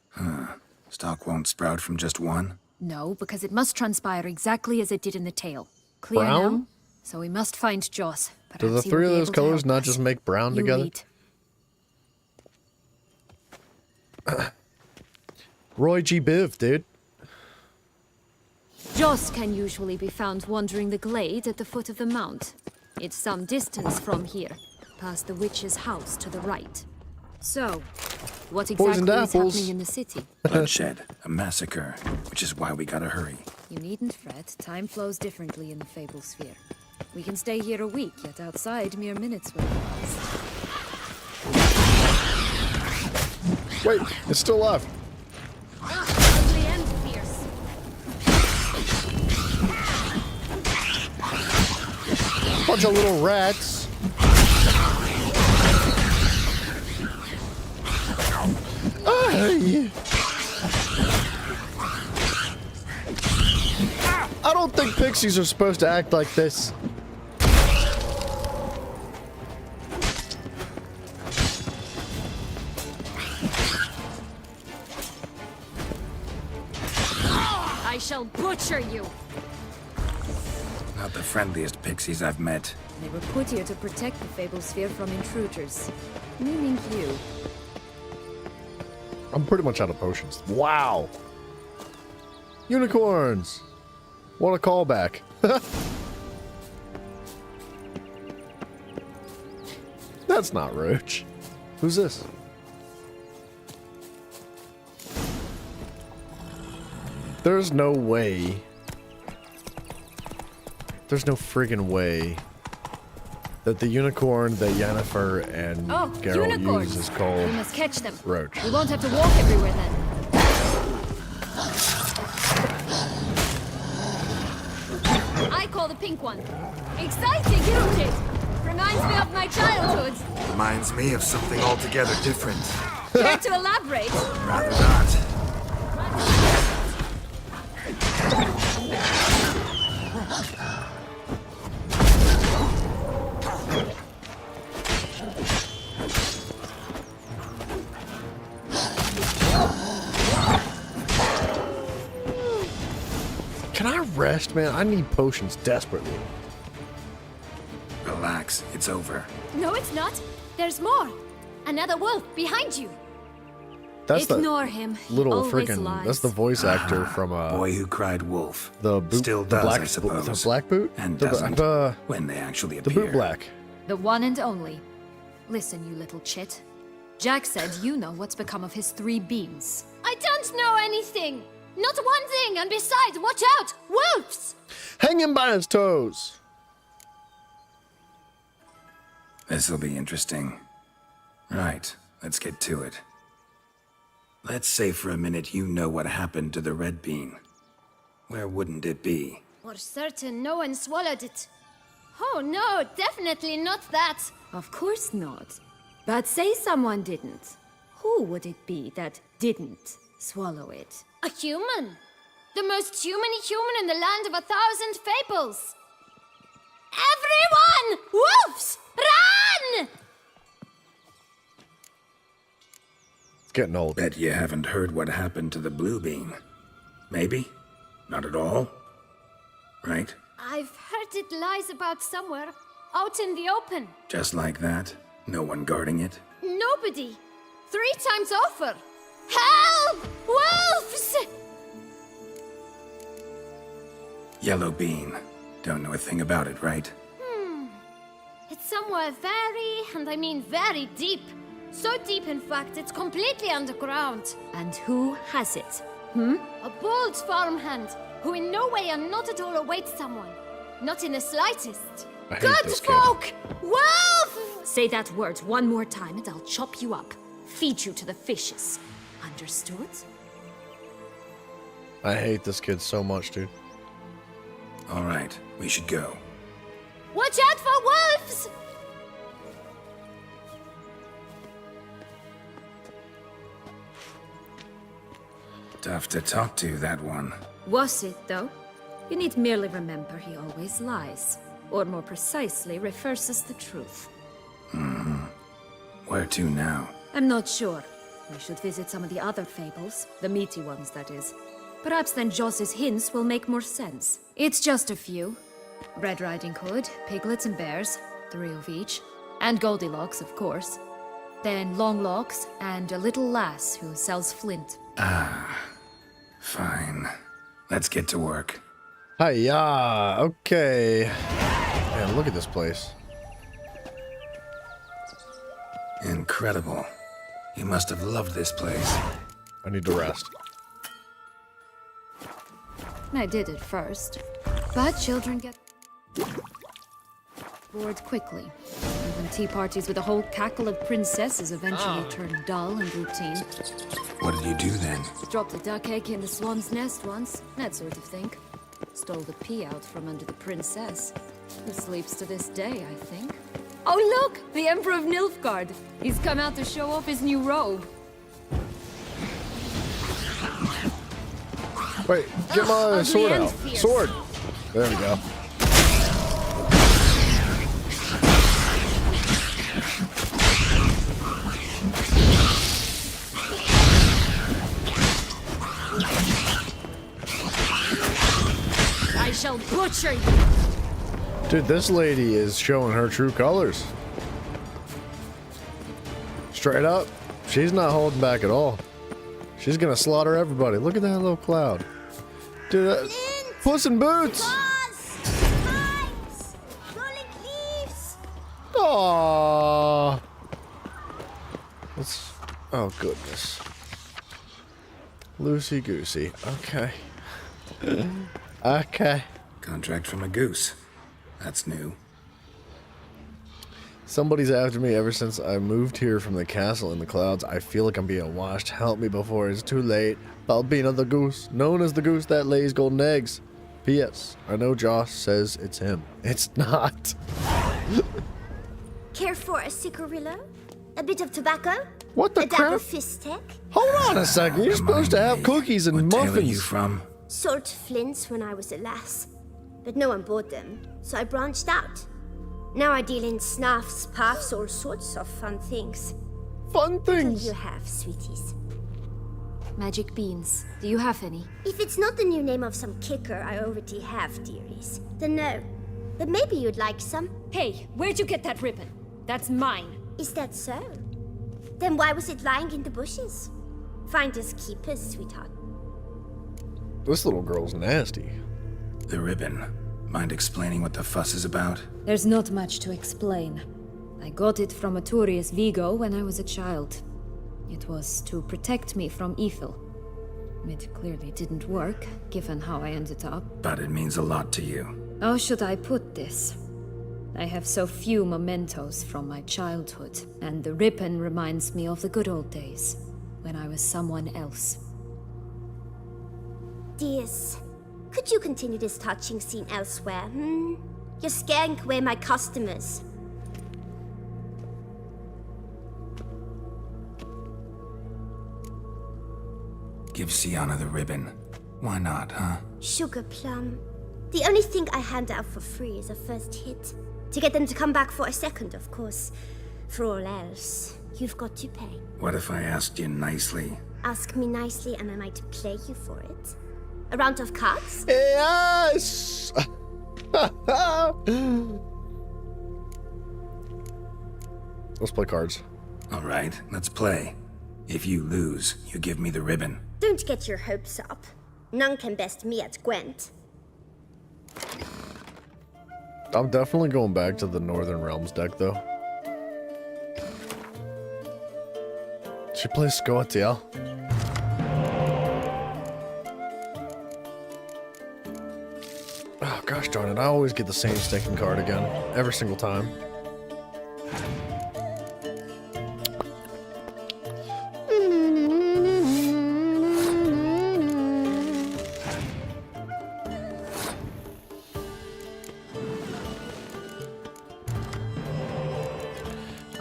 S18: Stalk won't sprout from just one?
S14: No, because it must transpire exactly as it did in the tale. Clear now?
S1: Brown?
S14: So we must find Joss.
S1: Do the
S14: Perhaps he
S1: 3
S14: will
S1: of
S14: be
S1: those
S14: able to
S1: colors
S14: help
S1: not
S14: us.
S1: just make brown
S14: You
S1: together?
S14: lead.
S1: Roy G. Biv, dude.
S14: Joss can usually be found wandering the glade at the foot of the mount. It's some distance from here, past the witch's house to the right. So, what
S1: Poisoned
S14: exactly is
S1: apples.
S14: happening in the city?
S18: Bloodshed, a massacre, which is why we gotta hurry.
S14: You needn't fret. Time flows differently in the Fable Sphere. We can stay here a week, yet outside mere minutes will pass.
S1: Wait, it's still alive.
S14: Ugly and fierce.
S1: Bunch of little rats. Ay. I don't think pixies are supposed to act like this.
S14: I shall butcher you.
S18: Not the friendliest pixies I've met.
S14: They were put here to protect the Fable Sphere from intruders. Meaning you.
S1: I'm pretty much out of potions. Wow. Unicorns. What a callback. That's not Roach. Who's this? There's no way. There's no friggin' way that the unicorn that Yennefer and Geralt
S14: unicorns!
S1: use is called
S14: We must catch them.
S1: Roach.
S14: We won't have to walk everywhere then. I call the pink one. Exciting, isn't it? Reminds me of my childhood.
S18: Reminds me of something altogether different.
S14: Care to elaborate?
S18: Rather not.
S1: Can I rest, man? I need potions desperately.
S18: Relax, it's over.
S12: No, it's not. There's more. Another wolf behind you.
S1: That's
S14: Ignore
S1: the
S14: him.
S1: little
S14: Always
S1: freaking.
S14: lies.
S1: That's the voice actor from
S18: Boy Who Cried Wolf.
S1: the boot,
S18: Still
S1: the
S18: does,
S1: black,
S18: I suppose.
S1: the black boot,
S18: And
S1: the,
S18: doesn't, when they actually
S1: the
S18: appear.
S1: boot black.
S14: The one and only. Listen, you little chit. Jack said you know what's become of his 3 beams.
S12: I don't know anything. Not one thing. And besides, watch out. Wolves.
S1: Hang him by his toes.
S18: This'll be interesting. Right, let's get to it. Let's say for a minute you know what happened to the Red Bean. Where wouldn't it be?
S12: For certain, no one swallowed it. Oh no, definitely not that.
S14: Of course not. But say someone didn't. Who would it be that didn't swallow it?
S12: A human. The most human-y human in the land of 1,000 fables. Everyone! Wolves! Run!
S1: It's getting old.
S18: Bet you haven't heard what happened to the Blue Bean. Maybe? Not at all? Right?
S12: I've heard it lies about somewhere, out in the open.
S18: Just like that? No one guarding it?
S12: Nobody. 3 times over. Help! Wolves!
S18: Yellow Bean. Don't know a thing about it, right?
S12: It's somewhere very, and I mean very deep. So deep, in fact, it's completely underground.
S14: And who has it?
S12: A bold farmhand, who in no way and not at all awaits someone. Not in the slightest.
S1: I hate
S12: Good
S1: this kid.
S12: folk! Wolf!
S14: Say that word one more time and I'll chop you up. Feed you to the fishes. Understood?
S1: I hate this kid so much, dude.
S18: All right, we should go.
S12: Watch out for wolves!
S18: Tough to talk to, that one.
S14: Was it, though? You need merely remember he always lies. Or more precisely, reverses the truth.
S18: Where to now?
S14: I'm not sure. We should visit some of the other fables. The meaty ones, that is. Perhaps then Joss's hints will make more sense. It's just a few. Red Riding Hood, Piglets and Bears, 3 of each. And Goldilocks, of course. Then Longlocks, and a little lass who sells flint.
S18: Fine. Let's get to work.
S1: Hiya. Okay. Man, look at this place.
S18: Incredible. You must have loved this place.
S1: I need to rest.
S14: I did at first. But children get bored quickly. Even tea parties with a whole cackle of princesses eventually turn dull and routine.
S18: What did you do then?
S14: Dropped a duck egg in the swan's nest once, that sort of thing. Stole the pea out from under the princess, who sleeps to this day, I think. Oh look! The Emperor of Nilfgaard! He's come out to show off his new robe.
S1: Wait, get my
S14: ugly
S1: sword
S14: and
S1: out.
S14: fierce.
S1: Sword! There we go.
S14: I shall butcher you!
S1: Dude, this lady is showing her true colors. Straight up, she's not holding back at all. She's gonna slaughter everybody. Look at that little cloud. Dude, Puss in Boots! Aww. Let's, oh goodness. Loosey goosey. Okay. Okay.
S18: Contract from a goose. That's new.
S1: Somebody's after me ever since I moved here from the castle in the clouds. I feel like I'm being watched. Help me before it's too late. Balbina the goose, known as the goose that lays golden eggs. P.S. I know Josh says it's him. It's not.
S10: Care for a cigarillo? A bit of tobacco?
S1: What the
S10: a
S1: crap?
S10: dab of fistic?
S1: Hold on a second. You're supposed to have cookies and muffins.
S18: Where are you from?
S10: Sold flints when I was a lass, but no one bought them, so I branched out. Now I deal in snuffs, puffs, all sorts of fun things.
S1: Fun things?
S10: What do you have, sweeties?
S14: Magic beans. Do you have any?
S10: If it's not the new name of some kicker I already have, dearies, then no. But maybe you'd like some.
S14: Hey, where'd you get that ribbon? That's mine.
S10: Is that so? Then why was it lying in the bushes? Finders keepers, sweetheart.
S1: This little girl's nasty.
S18: The ribbon. Mind explaining what the fuss is about?
S14: There's not much to explain. I got it from Arturius Vigo when I was a child. It was to protect me from evil. It clearly didn't work, given how I ended up.
S18: But it means a lot to you.
S14: How should I put this? I have so few mementos from my childhood, and the ribbon reminds me of the good old days, when I was someone else.
S10: Dears, could you continue this touching scene elsewhere, You're scaring away my customers.
S18: Give Sienna the ribbon. Why not, huh?
S10: Sugar plum. The only thing I hand out for free is a first hit. To get them to come back for a second, of course. For all else, you've got to pay.
S18: What if I asked you nicely?
S10: Ask me nicely and I might play you for it. A round of cards?
S1: Yes! Let's play cards.
S18: All right, let's play. If you lose, you give me the ribbon.
S10: Don't get your hopes up. None can best me at Gwent.
S1: I'm definitely going back to the Northern Realms deck, though. She plays Scotiel. Oh, gosh darn it. I always get the same stinking card again. Every single time.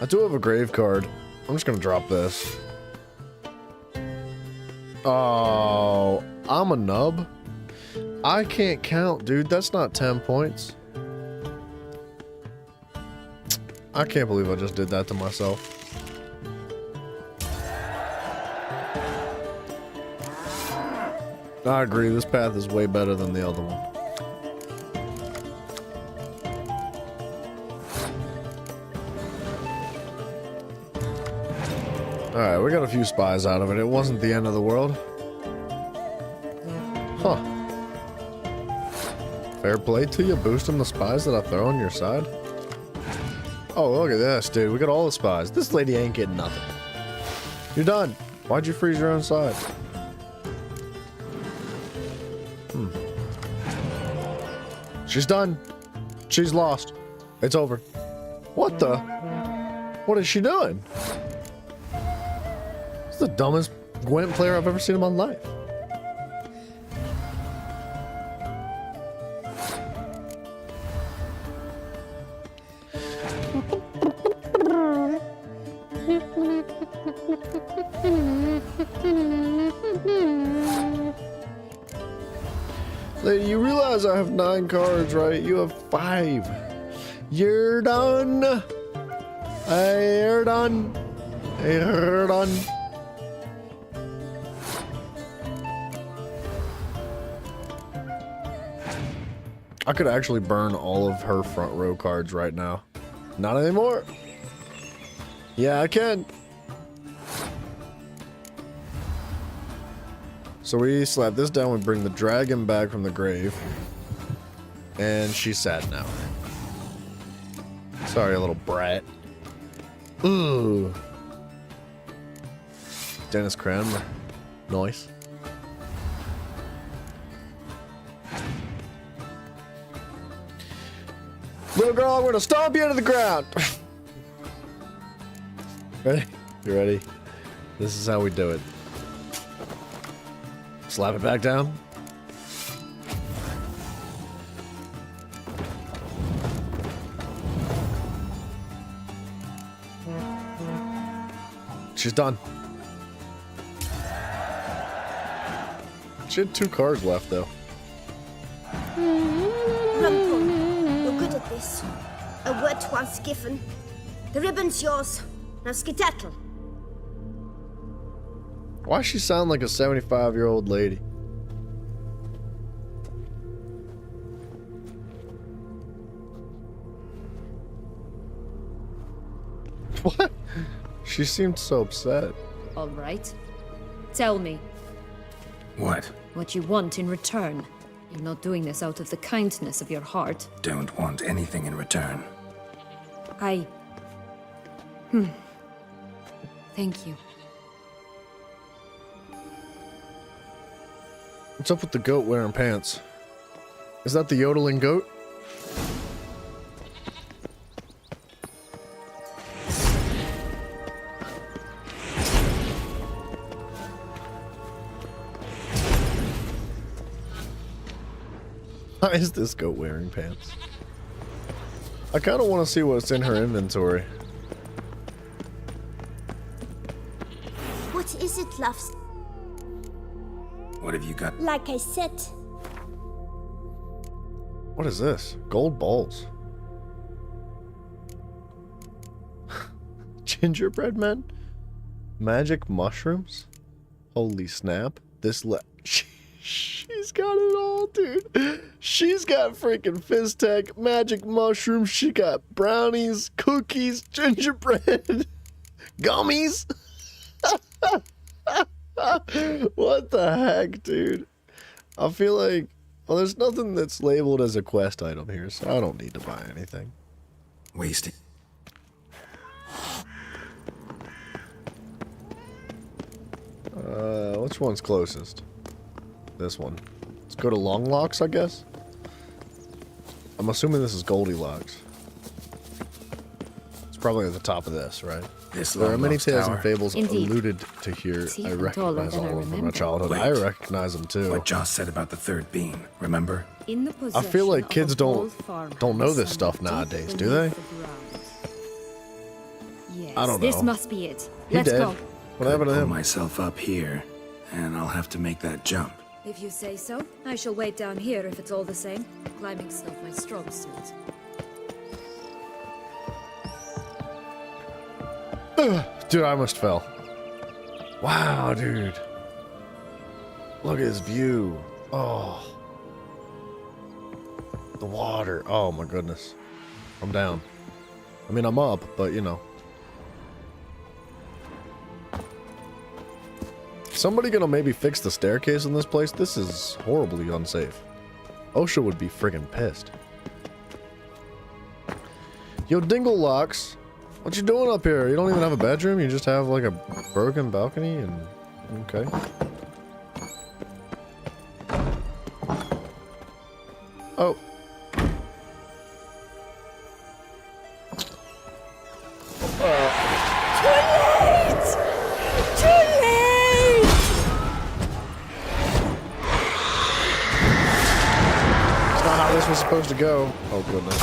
S1: I do have a grave card. I'm just gonna drop this. Oh, I'm a nub. I can't count, dude. That's not 10 points. I can't believe I just did that to myself. I agree. This path is way better than the other one. Alright, we got a few spies out of it. It wasn't the end of the world. Huh. Fair play to you, boosting the spies that I throw on your side. Oh, look at this, dude. We got all the spies. This lady ain't getting nothing. You're done. Why'd you freeze your own side? She's done. She's lost. It's over. What the? What is she doing? This is the dumbest Gwent player I've ever seen in my life. Lady, you realize I have 9 cards, right? You have 5. You're done. You're done. You're done. I could actually burn all of her front row cards right now. Not anymore. Yeah, I can. So we slap this down, we bring the dragon back from the grave. And she's sad now. Sorry, little brat. Ooh. Dennis Cranmer. Nice. Little girl, I'm gonna stomp you into the ground. Ready? You ready? This is how we do it. Slap it back down. She's done. She had 2 cards left, though.
S10: Rumpel, you're good at this. A word once given. The ribbon's yours. Now skedaddle.
S1: Why does she sound like a 75-year-old lady? What? She seemed so upset.
S14: All right. Tell me.
S18: What?
S14: What you want in return. You're not doing this out of the kindness of your heart.
S18: Don't want anything in return.
S14: Thank you.
S1: What's up with the goat wearing pants? Is that the yodeling goat? Why is this goat wearing pants? I kind of want to see what's in her inventory.
S10: What is it, loves?
S18: What have you got?
S10: Like I said,
S1: What is this? Gold balls. Gingerbread men? Magic mushrooms? Holy snap. She's got it all, dude. She's got freaking Fizztech, magic mushrooms, she got brownies, cookies, gingerbread, gummies. What the heck, dude? I feel like, well, there's nothing that's labeled as a quest item here, so I don't need to buy anything.
S18: Wasting.
S1: Which one's closest? This one. Let's go to Longlocks, I guess. I'm assuming this is Goldilocks. It's probably at the top of this, right? There are many tales and fables alluded to here. I recognize all of them from my childhood. I recognize them too.
S18: What Joss said about the third beam, remember?
S14: In the
S1: I feel like kids don't know this stuff nowadays, do they?
S14: Yes,
S1: I don't know.
S14: This must be it.
S1: He
S14: Let's
S1: dead.
S14: go.
S1: What happened to
S18: Pull
S1: him?
S18: myself up here, and I'll have to make that jump.
S14: If you say so, I shall wait down here if it's all the same. Climbing's not my strong suit.
S1: Dude, I almost fell. Wow, dude. Look at his view. Oh. The water. Oh my goodness. I'm down. I mean, I'm up, but you know. Somebody gonna maybe fix the staircase in this place? This is horribly unsafe. OSHA would be friggin' pissed. Yo, Dingle Locks. What you doing up here? You don't even have a bedroom? You just have like a broken balcony and... Okay. Oh. This was supposed to go. Oh goodness.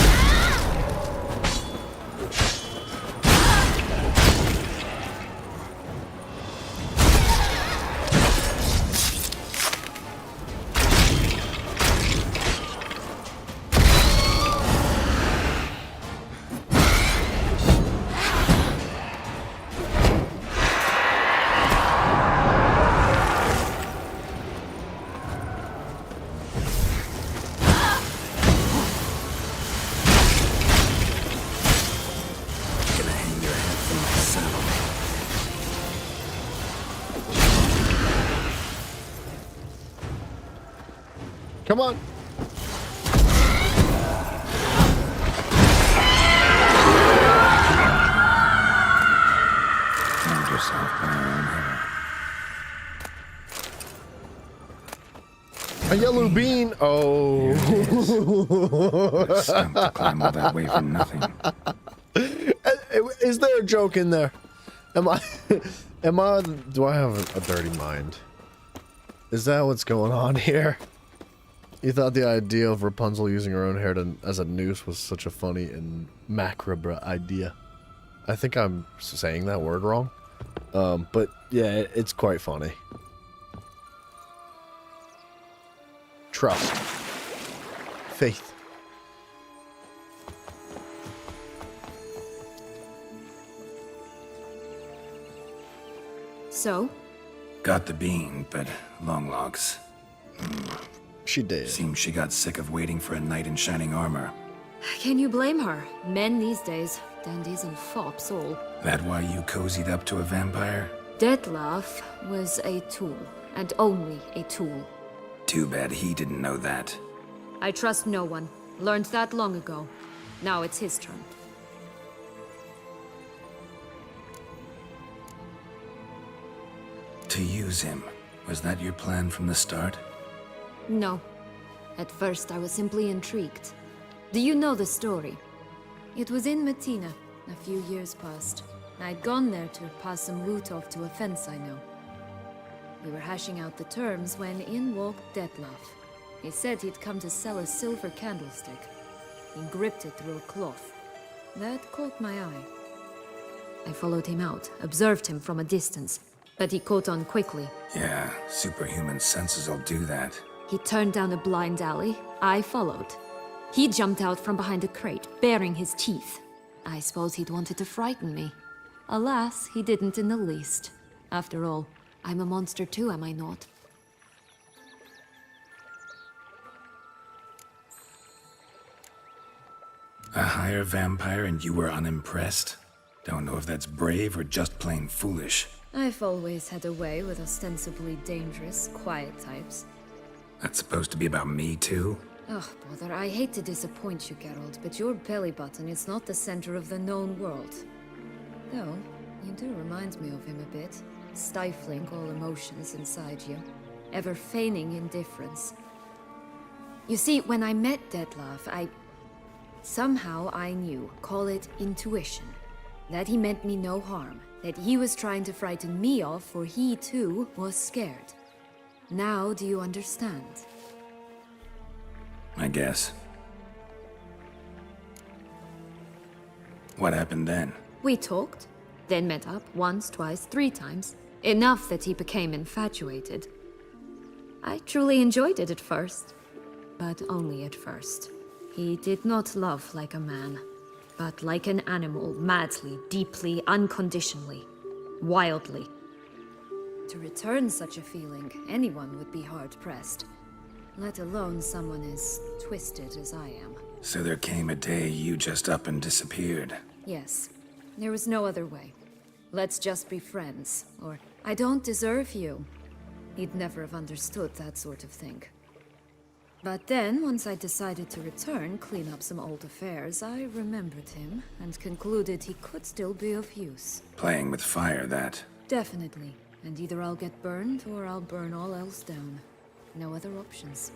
S1: Come on.
S18: Find yourself by your own hair.
S1: A yellow bean. Oh.
S18: Stump to climb all that way for nothing.
S1: Is there a joke in there? Do I have a dirty mind? Is that what's going on here? You thought the idea of Rapunzel using her own hair as a noose was such a funny and macabre idea. I think I'm saying that word wrong. But yeah, it's quite funny. Trust. Faith.
S14: So?
S18: Got the bean, but long logs.
S1: She did.
S18: Seems she got sick of waiting for a knight in shining armor.
S14: Can you blame her? Men these days, dandies and fops all.
S18: That why you cozied up to a vampire?
S14: Dettlaff was a tool, and only a tool.
S18: Too bad he didn't know that.
S14: I trust no one. Learned that long ago. Now it's his turn.
S18: To use him. Was that your plan from the start?
S14: No. At first I was simply intrigued. Do you know the story? It was in Metina, a few years past. I'd gone there to pass some loot off to a fence I know. We were hashing out the terms when in walked Dettlaff. He said he'd come to sell a silver candlestick. He gripped it through a cloth. That caught my eye. I followed him out, observed him from a distance, but he caught on quickly.
S18: Yeah, superhuman senses will do that.
S14: He turned down a blind alley. I followed. He jumped out from behind a crate, baring his teeth. I suppose he'd wanted to frighten me. Alas, he didn't in the least. After all, I'm a monster too, am I not?
S18: A higher vampire and you were unimpressed? Don't know if that's brave or just plain foolish.
S14: I've always had a way with ostensibly dangerous, quiet types.
S18: That's supposed to be about me too?
S14: Oh, bother, I hate to disappoint you, Geralt, but your belly button is not the center of the known world. Though, you do remind me of him a bit. Stifling all emotions inside you. Ever feigning indifference. You see, when I met Dettlaff, somehow I knew, call it intuition, that he meant me no harm, that he was trying to frighten me off, for he too was scared. Now do you understand?
S18: I guess. What happened then?
S14: We talked, then met up once, twice, 3 times. Enough that he became infatuated. I truly enjoyed it at first, but only at first. He did not love like a man, but like an animal, madly, deeply, unconditionally, wildly. To return such a feeling, anyone would be hard-pressed, let alone someone as twisted as I am.
S18: So there came a day you just up and disappeared.
S14: Yes, there was no other way. Let's just be friends, or I don't deserve you. He'd never have understood that sort of thing. But then, once I decided to return, clean up some old affairs, I remembered him and concluded he could still be of use.
S18: Playing with fire, that.
S14: Definitely. And either I'll get burned or I'll burn all else down. No other options.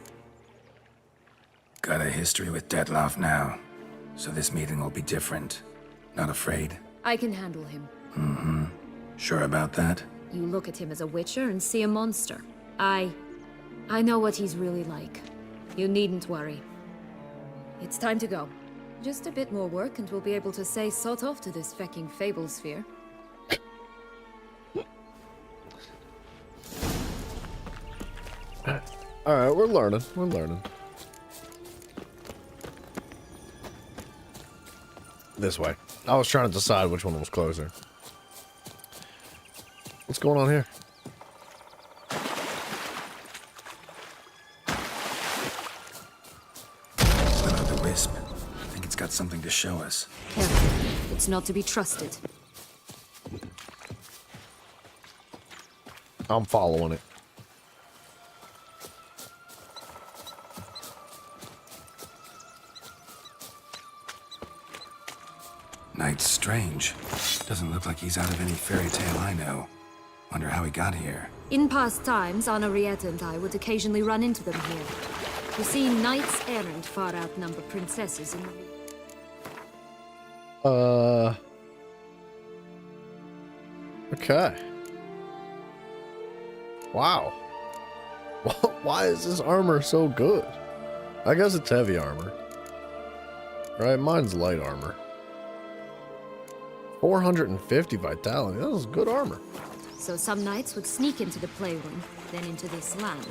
S18: Got a history with Dettlaff now, so this meeting will be different. Not afraid?
S14: I can handle him.
S18: Mm-hmm. Sure about that?
S14: You look at him as a witcher and see a monster. I know what he's really like. You needn't worry. It's time to go. Just a bit more work and we'll be able to say sod off to this fecking fable sphere.
S1: Alright, we're learning. We're learning. This way. I was trying to decide which one was closer. What's going on here?
S18: Wisp. I think it's got something to show us.
S14: Careful. It's not to be trusted.
S1: I'm following it.
S18: Knight's strange. Doesn't look like he's out of any fairy tale I know. Wonder how he got here.
S14: In past times, Henrietta and I would occasionally run into them here. You see, knights errant far outnumber princesses in the...
S1: Okay. Wow. Why is this armor so good? I guess it's heavy armor. Right, mine's light armor. 450 vitality. That was good armor.
S14: So some knights would sneak into the playroom, then into this land,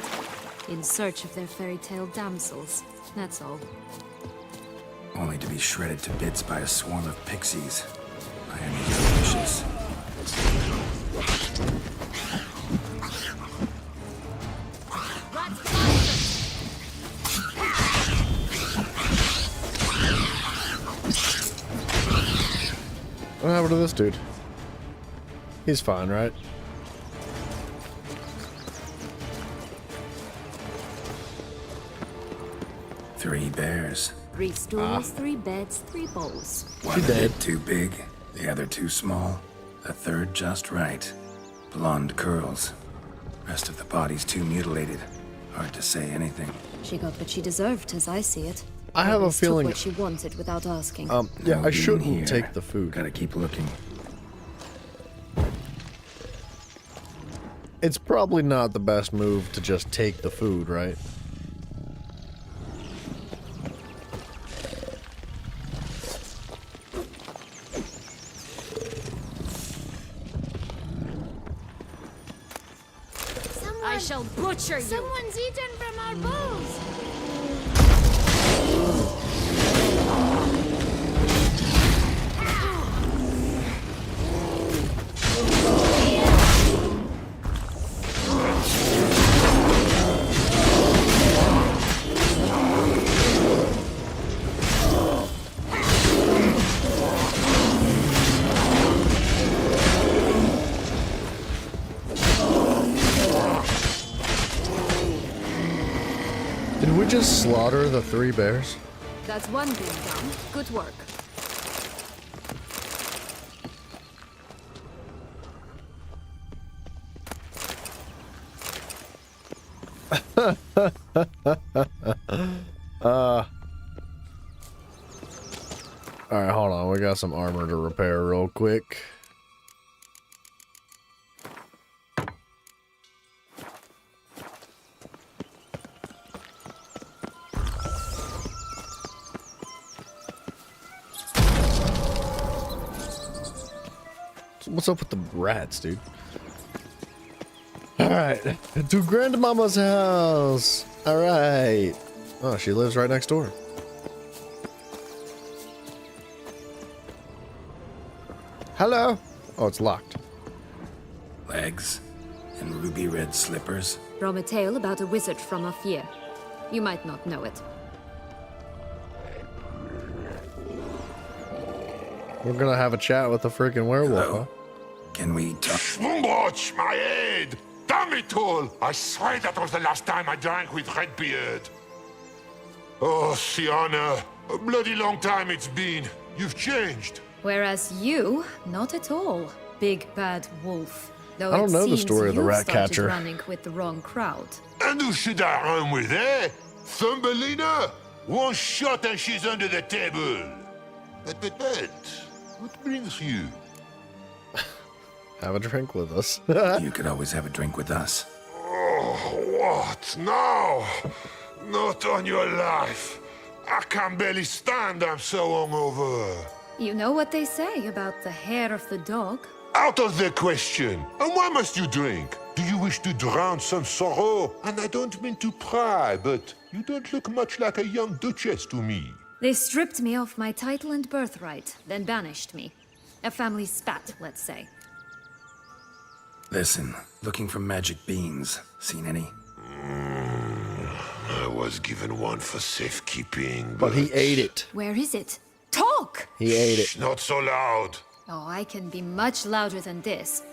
S14: in search of their fairy tale damsels. That's all.
S18: Only to be shredded to bits by a swarm of pixies. I am delicious.
S1: What happened to this dude? He's fine, right?
S18: Three bears.
S14: 3 stools, 3 beds, 3 bowls.
S18: One a bit too big, the other too small, the third just right. Blonde curls. Rest of the body's too mutilated. Hard to say anything.
S14: She got what she deserved, as I see it.
S1: I have a
S14: Always took
S1: feeling-
S14: what she wanted without asking.
S1: Yeah,
S18: No
S1: I
S18: being
S1: shouldn't
S18: here.
S1: take the food.
S18: Gotta keep looking.
S1: It's probably not the best move to just take the food, right?
S14: I shall butcher you!
S12: Someone's eaten from our bowls!
S1: Did we just slaughter the 3 bears?
S14: That's one being done. Good work.
S1: Alright, hold on. We got some armor to repair real quick. What's up with the rats, dude? Alright, to Grandmama's house. Alright. Oh, she lives right next door. Hello? Oh, it's locked.
S18: Legs and ruby red slippers.
S14: From a tale about a wizard from Ophir. You might not know it.
S1: We're gonna have a chat with the freaking werewolf, huh?
S18: Can we talk?
S6: Schwumbroch, my head! Damn it all! I swear that was the last time I drank with Redbeard. Oh, Sienna, a bloody long time it's been. You've changed.
S14: Whereas you, not at all, big bad wolf. Though
S1: I don't
S14: it
S1: know the
S14: seems
S1: story of the
S14: you
S1: rat
S14: started
S1: catcher.
S14: running with the wrong crowd.
S6: And who should I run with, eh? Thumbelina? One shot and she's under the table. But, what brings you?
S1: Have a drink with us.
S18: You could always have a drink with us.
S6: Oh, what now? Not on your life. I can barely stand, I'm so hungover.
S14: You know what they say about the hair of the dog?
S6: Out of the question. And why must you drink? Do you wish to drown some sorrow? And I don't mean to pry, but you don't look much like a young duchess to me.
S14: They stripped me of my title and birthright, then banished me. A family spat, let's say.
S18: Listen, looking for magic beans. Seen any?
S6: I was given one for safekeeping,
S1: But he ate it.
S14: Where is it? Talk!
S1: He ate it.
S6: Not so loud.
S14: Oh, I can be much louder than this.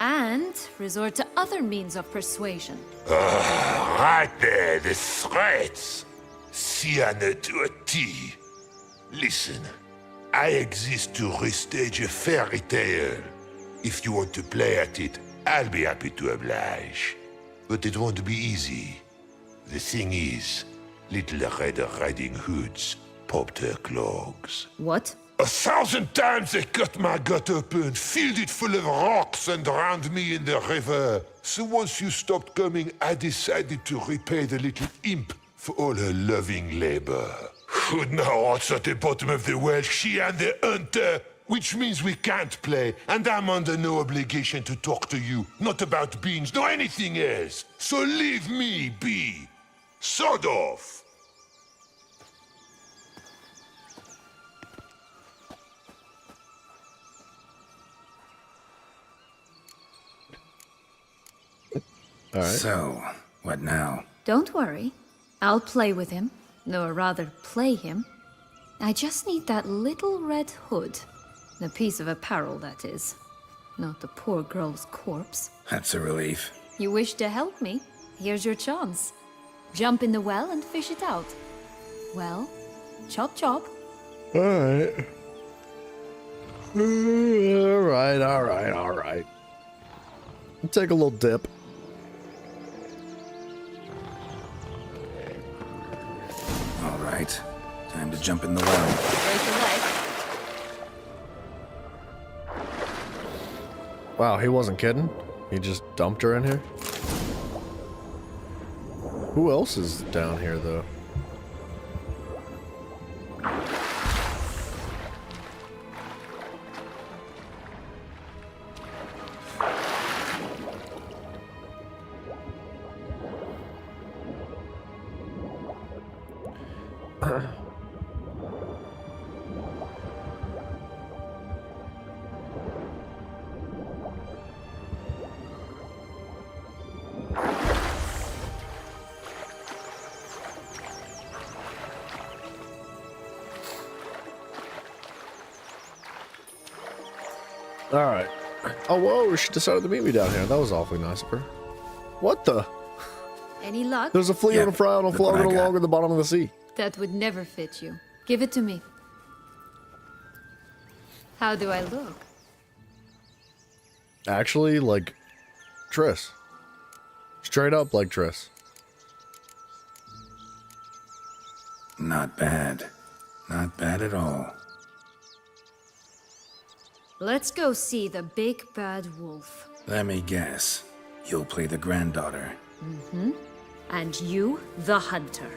S14: And resort to other means of persuasion.
S6: Right there, the threats. Sienna to a T. Listen, I exist to restage a fairy tale. If you want to play at it, I'll be happy to oblige. But it won't be easy. The thing is, Little Red Riding Hood's popped her clogs.
S14: What?
S6: 1,000 times they cut my gut open, filled it full of rocks, and drowned me in the river. So once you stopped coming, I decided to repay the little imp for all her loving labor. Hood now rots at the bottom of the well, she and the hunter, which means we can't play, and I'm under no obligation to talk to you, not about beans, nor anything else. So leave me be. Sod off.
S1: All right.
S18: So, what now?
S14: Don't worry. I'll play with him. Or rather, play him. I just need that little red hood. The piece of apparel, that is. Not the poor girl's corpse.
S18: That's a relief.
S14: You wish to help me? Here's your chance. Jump in the well and fish it out. Well, chop chop.
S1: All right. All right. Take a little dip.
S18: All right. Time to jump in the well.
S14: Break a leg.
S1: Wow, he wasn't kidding. He just dumped her in here. Who else is down here, though? Alright. Oh, whoa, she decided to meet me down here. That was awfully nice of her. What the?
S14: Any luck?
S1: There's a flea on a fry on a floating along at the bottom of the sea.
S14: That would never fit you. Give it to me. How do I look?
S1: Actually, like Triss. Straight up like Triss.
S18: Not bad. Not bad at all.
S14: Let's go see the big bad wolf.
S18: Let me guess. You'll play the granddaughter.
S14: Mm-hmm. And you, the hunter.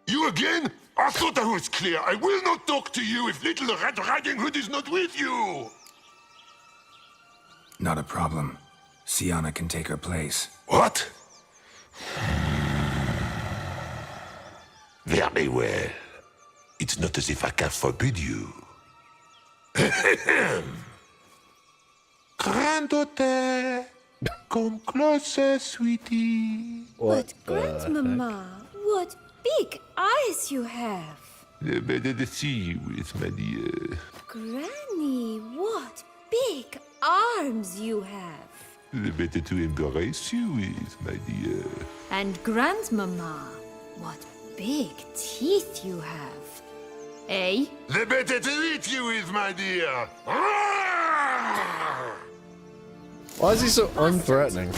S6: You again? I thought I was clear. I will not talk to you if Little Red Riding Hood is not with you.
S18: Not a problem. Sienna can take her place.
S6: What? Very well. It's not as if I can forbid you. Granddaughter, come closer, sweetie.
S3: But Grandmama, what big eyes you have.
S6: The better to see you with, my dear.
S3: Granny, what big arms you have.
S6: The better to embrace you with, my dear.
S14: And Grandmama, what big teeth you have. Eh?
S6: The better to eat you with, my dear.
S1: Why is he so unthreatening?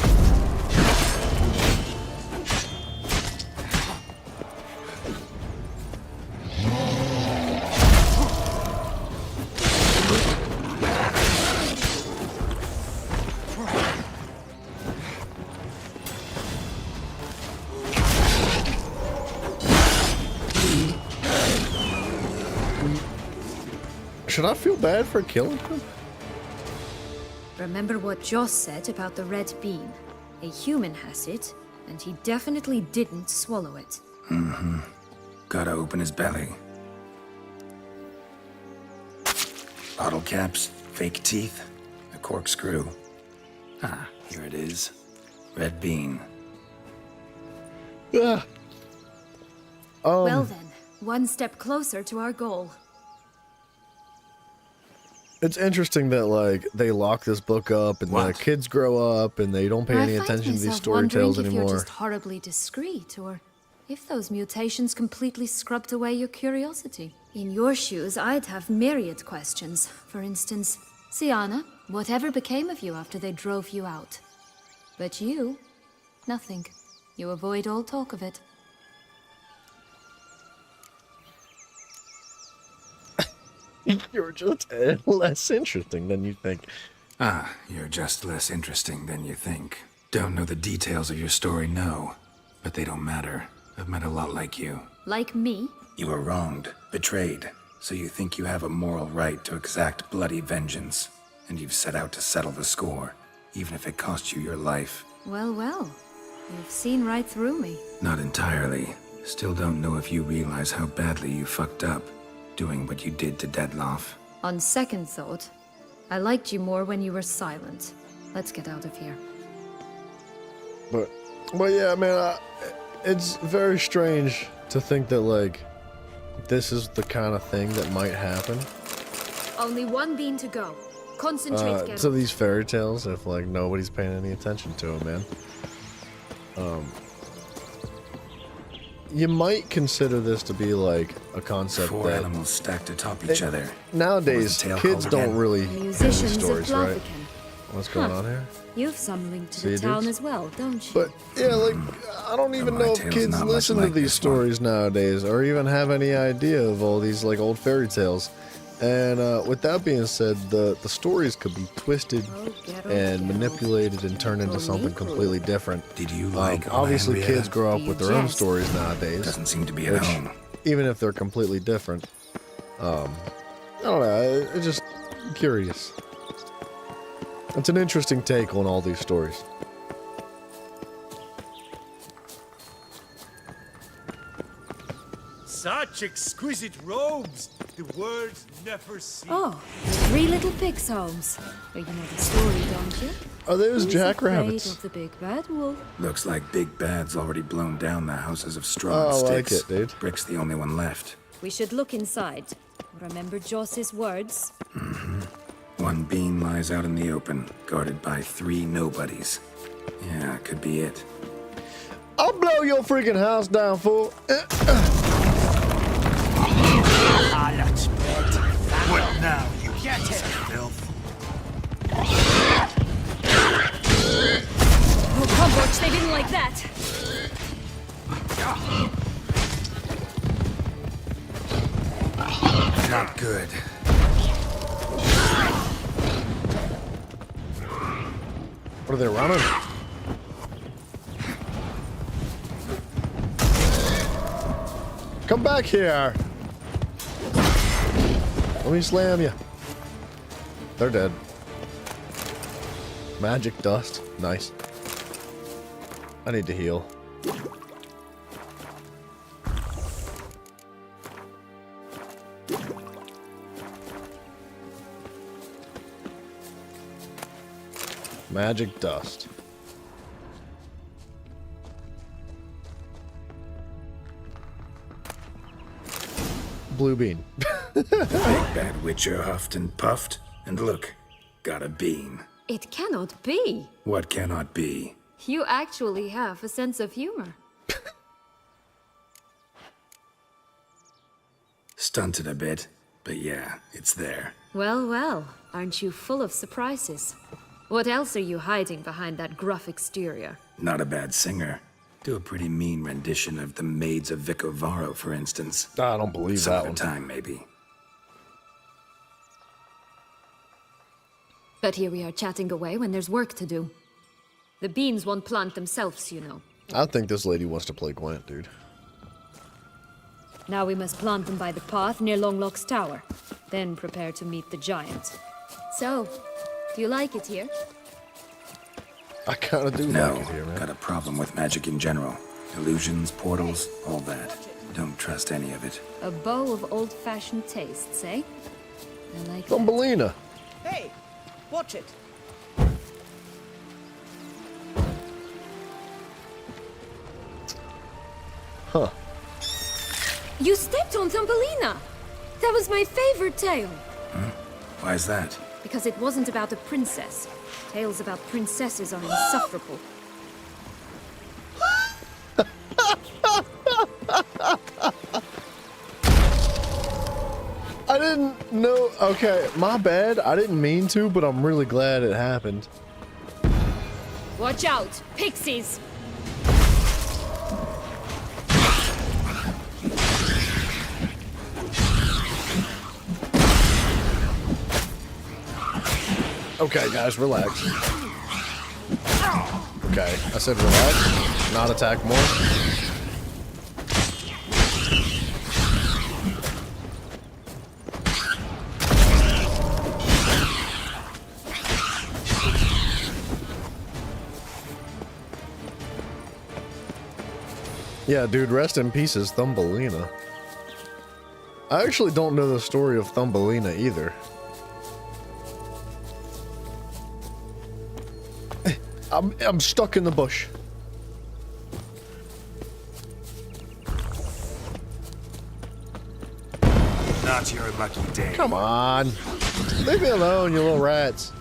S1: Should I feel bad for killing him?
S14: Remember what Joss said about the red bean. A human has it, and he definitely didn't swallow it.
S18: Mm-hmm. Gotta open his belly. Bottle caps, fake teeth, a corkscrew. Ah, here it is. Red bean.
S1: Yeah.
S14: Well then, one step closer to our goal.
S1: It's interesting that, like, they lock this book up and the kids grow up and they don't pay any attention to these story tales
S14: If
S1: anymore.
S14: you're just horribly discreet, or if those mutations completely scrubbed away your curiosity. In your shoes, I'd have myriad questions. For instance, Siana, whatever became of you after they drove you out? But you, nothing. You avoid all talk of it.
S1: You're just less interesting than you think.
S18: Ah, you're just less interesting than you think. Don't know the details of your story, no. But they don't matter. I've met a lot like you.
S14: Like me?
S18: You were wronged, betrayed, so you think you have a moral right to exact bloody vengeance. And you've set out to settle the score, even if it costs you your life.
S14: Well, well. You've seen right through me.
S18: Not entirely. Still don't know if you realize how badly you fucked up, doing what you did to Dettlaff.
S14: On second thought, I liked you more when you were silent. Let's get out of here.
S1: But yeah, man, it's very strange to think that, like, this is the kind of thing that might happen.
S14: Only one bean to go. Concentrate, Geralt.
S1: To these fairy tales, if, like, nobody's paying any attention to them, man. You might consider this to be, like, a concept
S18: Four
S1: that...
S18: animals stacked atop each other.
S1: Nowadays,
S18: What was the tale
S1: kids
S18: called
S1: don't
S18: again?
S1: really hear
S14: Musicians
S1: these
S14: of
S1: stories, right?
S14: Blaviken.
S1: What's going
S14: Huh.
S1: on here?
S14: You've some link to
S1: See,
S14: the town
S1: dudes?
S14: as well, don't you?
S1: But, yeah, like, I don't even know if
S18: tale's
S1: kids
S18: not much
S1: listen to
S18: like
S1: these
S18: this one.
S1: stories nowadays, or even have any idea of all these, like, old fairy tales. And with that being said, the stories could be twisted and manipulated and turned into something completely different.
S18: Did you like Anna
S1: obviously,
S18: Henrietta?
S1: kids grow up with their own
S18: Yes.
S1: stories nowadays.
S18: Doesn't seem to be at
S1: which,
S18: home.
S1: even if they're completely different. I don't know. It's just curious. It's an interesting take on all these stories.
S7: Such exquisite robes! The world never seen.
S14: Oh, 3 little pigs' homes. Well, you know the story, don't you?
S1: Are those
S14: Who's
S1: jackrabbits?
S14: afraid of the big bad wolf?
S18: Looks like Big Bad's already blown down the houses of straw and
S1: Oh, I like
S18: sticks.
S1: it, dude.
S18: Brick's the only one left.
S14: We should look inside. Remember Joss's words?
S18: One bean lies out in the open, guarded by 3 nobodies. Yeah, could be it.
S1: I'll blow your freaking house down, fool.
S2: What now, you
S16: Get
S2: piece
S16: it.
S2: of filth?
S14: Oh, Comborch, they didn't like that.
S18: Not good.
S1: What are they running? Come back here. Let me slam you. They're dead. Magic dust. Nice. I need to heal. Magic dust. Blue bean.
S18: Big Bad Witcher huffed and puffed, and look, got a bean.
S14: It cannot be.
S18: What cannot be?
S14: You actually have a sense of humor.
S18: Stunted a bit, but yeah, it's there.
S14: Well, well, aren't you full of surprises? What else are you hiding behind that gruff exterior?
S18: Not a bad singer. Do a pretty mean rendition of The Maids of Vicovaro, for instance.
S1: I don't believe
S18: Some
S1: that
S18: other
S1: one.
S18: time, maybe.
S14: But here we are chatting away when there's work to do. The beans won't plant themselves, you know.
S1: I think this lady wants to play Gwent, dude.
S14: Now we must plant them by the path near Longlock's tower. Then prepare to meet the giant. So, do you like it here?
S1: I kinda do
S18: No,
S1: like it here, man.
S18: got a problem with magic in general. Illusions, portals, all that. Don't trust any of it.
S14: A bow of old-fashioned tastes, eh? I like that.
S1: Thumbelina.
S17: Hey, watch it.
S1: Huh.
S14: You stepped on Thumbelina! That was my favorite tale!
S18: Why is that?
S14: Because it wasn't about a princess. Tales about princesses are insufferable.
S1: Okay, my bad. I didn't mean to, but I'm really glad it happened.
S14: Watch out! Pixies!
S1: Okay, guys, relax. Okay, I said relax, not attack more. Yeah, dude, rest in pieces, Thumbelina. I actually don't know the story of Thumbelina either. I'm stuck in the bush.
S18: Not your lucky day.
S1: Come on. Leave me alone, you little rats.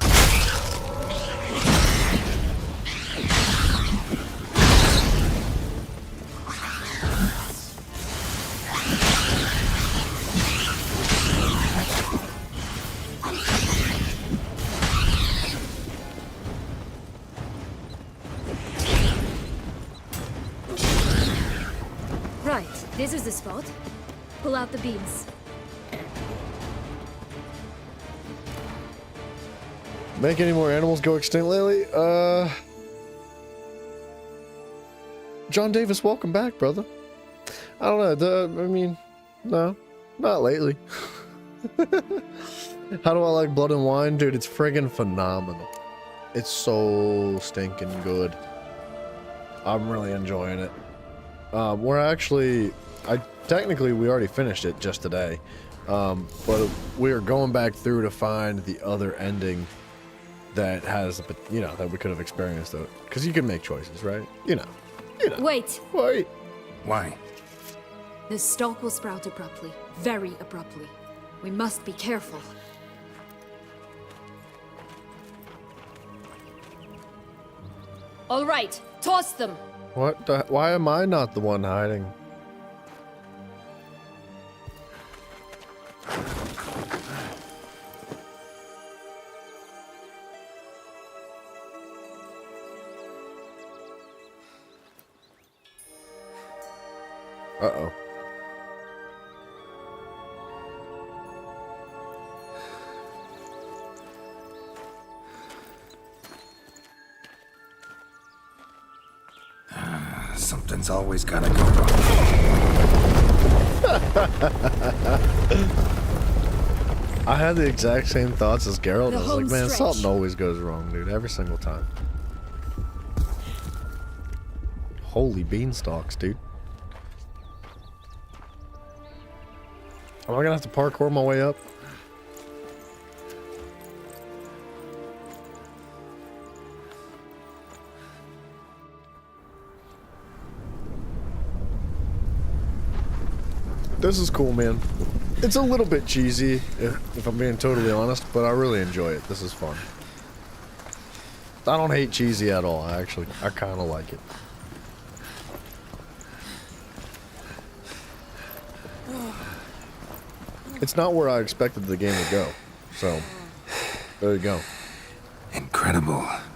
S14: Right, this is the spot. Pull out the beams.
S1: Make any more animals go extinct lately? John Davis, welcome back, brother. I don't know, I mean, no, not lately. How do I like Blood and Wine? Dude, it's friggin' phenomenal. It's so stinking good. I'm really enjoying it. We're actually, technically we already finished it just today. But we are going back through to find the other ending that has, you know, that we could have experienced though. Because you can make choices, right? You know.
S14: Wait!
S1: Wait!
S18: Why?
S14: The stalk will sprout abruptly. Very abruptly. We must be careful. All right, toss them!
S1: What the, why am I not the one hiding? Uh-oh.
S18: Something's always gotta go wrong.
S1: I had the exact same thoughts as Geralt. I was like, man,
S14: stretch.
S1: something always goes wrong, dude. Every single time. Holy beanstalks, dude. Am I gonna have to parkour my way up? This is cool, man. It's a little bit cheesy, if I'm being totally honest, but I really enjoy it. This is fun. I don't hate cheesy at all, I kind of like it. It's not where I expected the game to go, so there you go.
S18: Incredible.
S1: How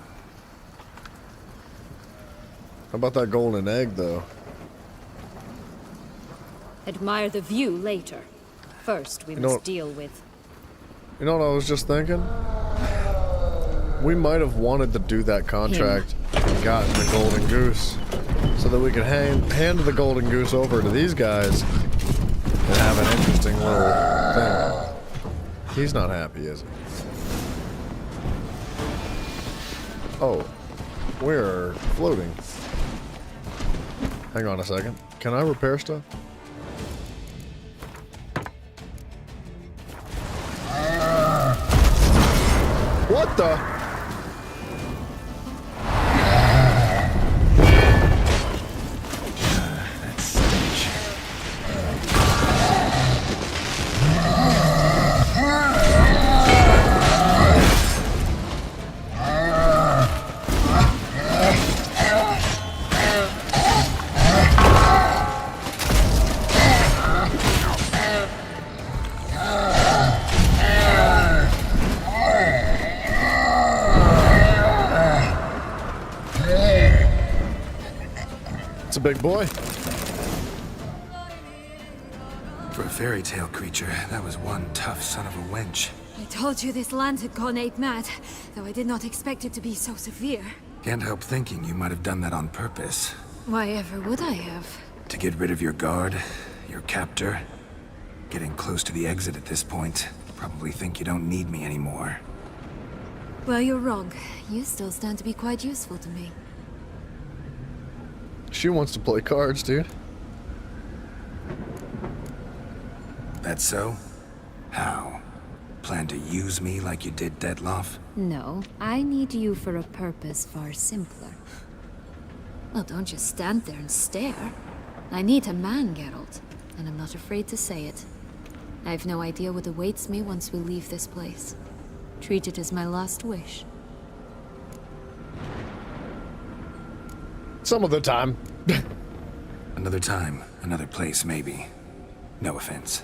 S1: about that golden egg, though?
S14: Admire the view later. First, we must deal with...
S1: You know what I was just thinking? We might have wanted to do that contract and gotten the golden goose so that we could hand the golden goose over to these guys and have an interesting little thing. He's not happy, is he? Oh, we're floating. Hang on a second. Can I repair stuff? What the? big boy.
S18: For a fairy tale creature, that was one tough son of a wench.
S14: I told you this land had gone ape mad, though I did not expect it to be so severe.
S18: Can't help thinking you might have done that on purpose.
S14: Why ever would I have?
S18: To get rid of your guard, your captor. Getting close to the exit at this point. Probably think you don't need me anymore.
S14: Well, you're wrong. You still stand to be quite useful to me.
S1: She wants to play cards, dude.
S18: That's so? How? Plan to use me like you did Detloff?
S14: No, I need you for a purpose far simpler. Well, don't just stand there and stare. I need a man, Geralt, and I'm not afraid to say it. I have no idea what awaits me once we leave this place. Treat it as my last wish.
S1: Some of the time.
S18: Another time, another place, maybe. No offense.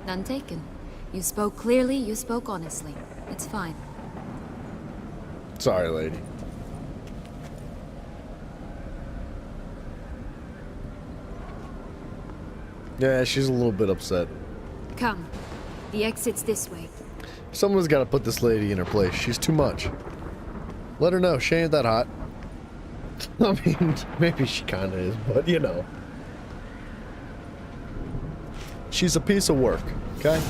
S14: None taken. You spoke clearly, you spoke honestly. It's fine.
S1: Sorry, lady. Yeah, she's a little bit upset.
S14: Come. The exit's this way.
S1: Someone's got to put this lady in her place. She's too much. Let her know she ain't that hot. I mean, maybe she kind of is, but you know. She's a piece of work, okay?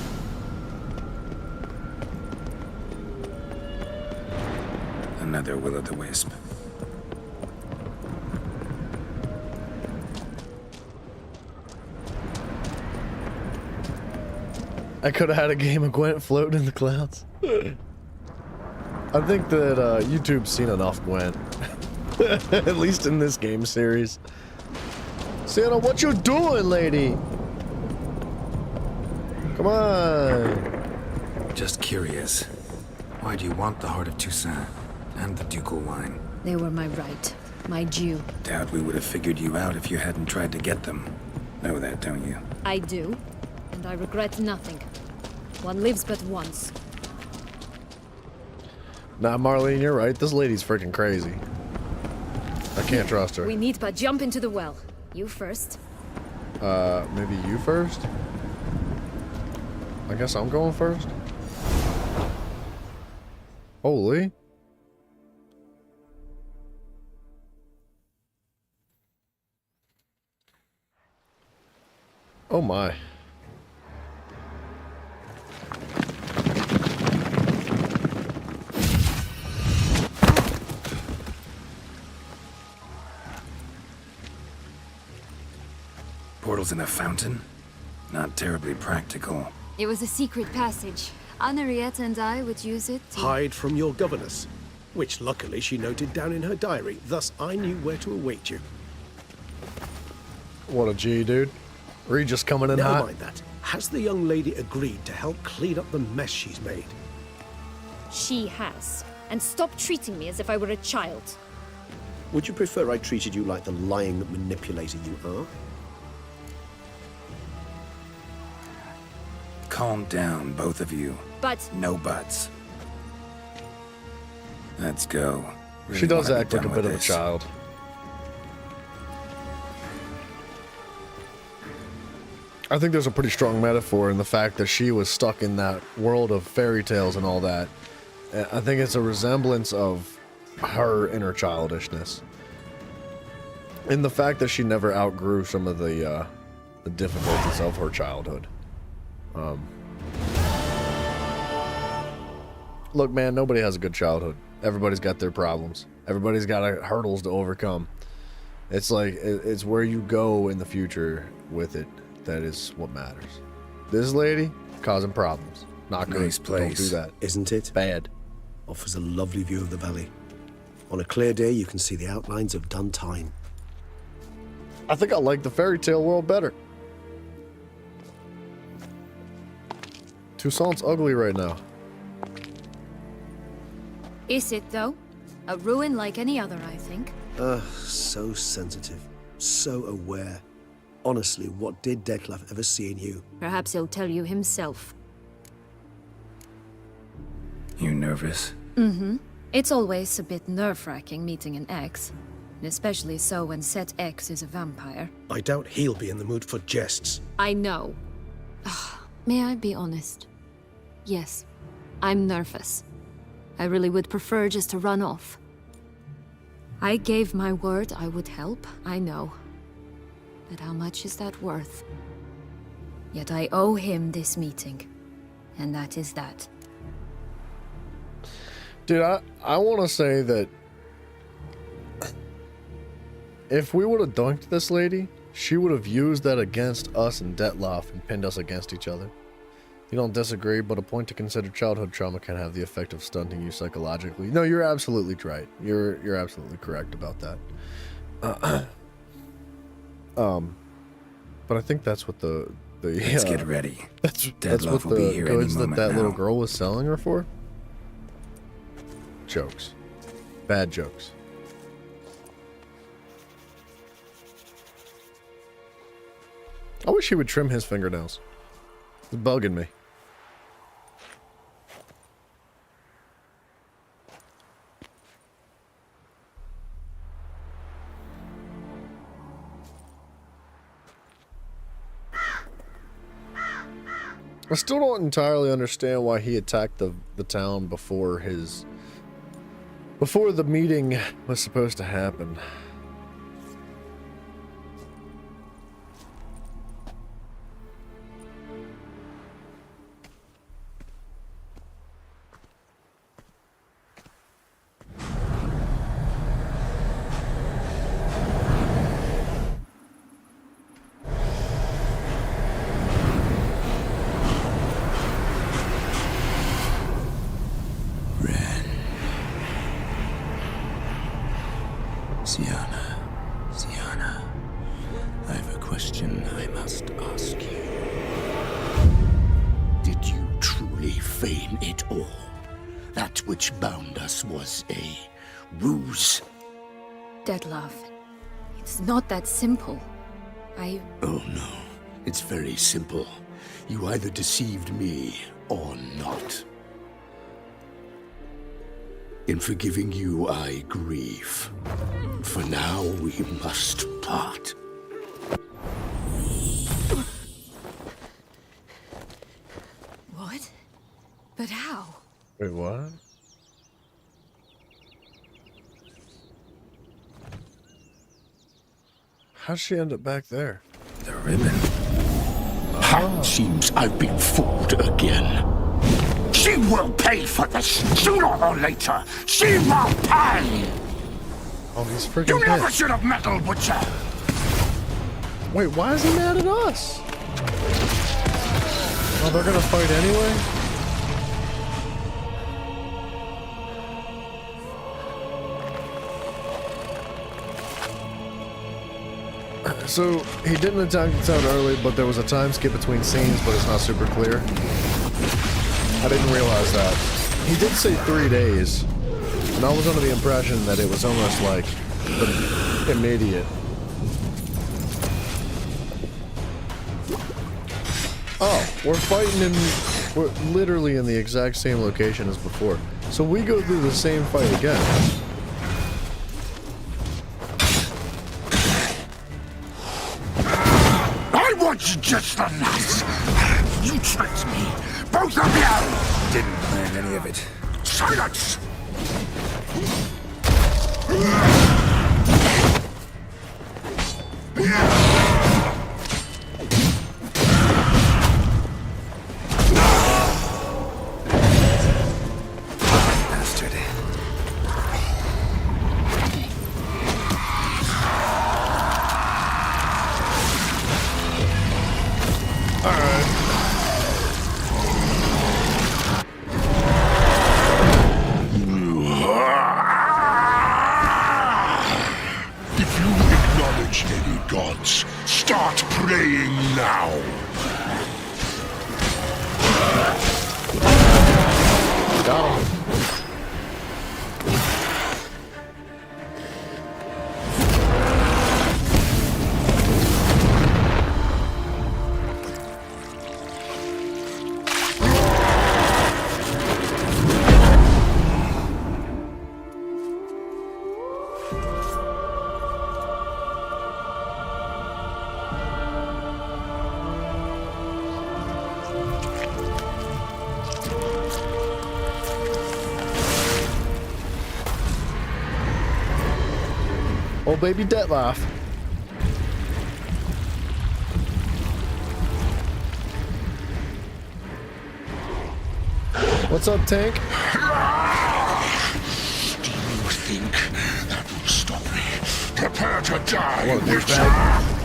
S18: Another will-o'-the-wisp.
S1: I could have had a game of Gwent floating in the clouds. I think that YouTube's seen enough Gwent. At least in this game series. Santa, what you doing, lady? Come on.
S18: Just curious. Why do you want the Heart of Toussaint and the ducal wine?
S14: They were my right. My due.
S18: Doubt we would have figured you out if you hadn't tried to get them. Know that, don't you?
S14: I do. And I regret nothing. One lives but once.
S1: Nah, Marlene, you're right. This lady's freaking crazy. I can't trust her.
S14: We need but jump into the well. You first.
S1: Maybe you first? I guess I'm going first. Holy. Oh my.
S18: Portals in a fountain? Not terribly practical.
S14: It was a secret passage. Anariette and I would use it to...
S21: Hide from your governess, which luckily she noted down in her diary. Thus, I knew where to await you.
S1: What a G, dude. Regis coming in
S21: Never
S1: hot.
S21: mind that. Has the young lady agreed to help clean up the mess she's made?
S14: She has. And stop treating me as if I were a child.
S5: Would you prefer I treated you like the lying manipulator you are?
S18: Calm down, both of you.
S14: But...
S18: No buts. Let's go.
S1: She does act like a bit of a child. I think there's a pretty strong metaphor in the fact that she was stuck in that world of fairy tales and all that. I think it's a resemblance of her inner childishness. In the fact that she never outgrew some of the difficulties of her childhood. Look, man, nobody has a good childhood. Everybody's got their problems. Everybody's got hurdles to overcome. It's like, it's where you go in the future with it that is what matters. This lady, causing problems. Not good.
S18: Nice place.
S1: Don't do that.
S5: Isn't it?
S1: Bad.
S5: Offers a lovely view of the valley. On a clear day, you can see the outlines of Duntine.
S1: I think I like the fairy tale world better. Toussaint's ugly right now.
S14: Is it, though? A ruin like any other, I think.
S5: So sensitive. So aware. Honestly, what did Dettlaff ever see in you?
S14: Perhaps he'll tell you himself.
S18: You nervous?
S14: Mm-hmm. It's always a bit nerve-wracking meeting an ex. And especially so when Set X is a vampire.
S21: I doubt he'll be in the mood for jests.
S14: I know. May I be honest? Yes, I'm nervous. I really would prefer just to run off. I gave my word I would help, I know. But how much is that worth? Yet I owe him this meeting. And that is that.
S1: Dude, I want to say that if we would have dunked this lady, she would have used that against us and Detloff and pinned us against each other. You don't disagree, but a point to consider: childhood trauma can have the effect of stunting you psychologically. No, you're absolutely right. You're absolutely correct about that. But I think that's what the
S18: Let's get ready.
S1: That's
S18: Detloff
S1: what
S18: will be
S1: the
S18: here any
S1: goods that
S18: moment
S1: that little
S18: now.
S1: girl was selling her for. Jokes, bad jokes. I wish he would trim his fingernails. It's bugging me. I still don't entirely understand why he attacked the town before the meeting was supposed to happen.
S11: Sienna, I have a question I must ask you. Did you truly feign it all? That which bound us was a ruse?
S14: Detloff, it's not that simple.
S11: Oh no, it's very simple. You either deceived me or not. In forgiving you, I grieve. For now, we must part.
S20: What? But how?
S1: Wait, what? How'd she end up back there?
S18: The ribbon.
S11: It seems I've been fooled again. She will pay for this, sooner or later. She will pay!
S1: Oh, he's freaking
S11: You never
S1: pissed.
S11: should have meddled, Butcher!
S1: Wait, why is he mad at us? Oh, they're gonna fight anyway? So, he didn't attack the town early, but there was a time skip between scenes, but it's not super clear. I didn't realize that. He did say 3 days, and I was under the impression that it was almost like immediate. Oh, we're literally in the exact same location as before. So we go through the same fight again.
S11: I want you just the last. You tricked me. Both of you!
S18: Didn't plan any of it.
S11: Silence!
S18: Bastard.
S11: If you acknowledge any gods, start praying now.
S1: Got him. Oh, baby Dettlaff. What's up, Tank?
S11: Do you think that will stop me? Prepare to die,
S1: What a
S11: Witcher!
S1: douchebag.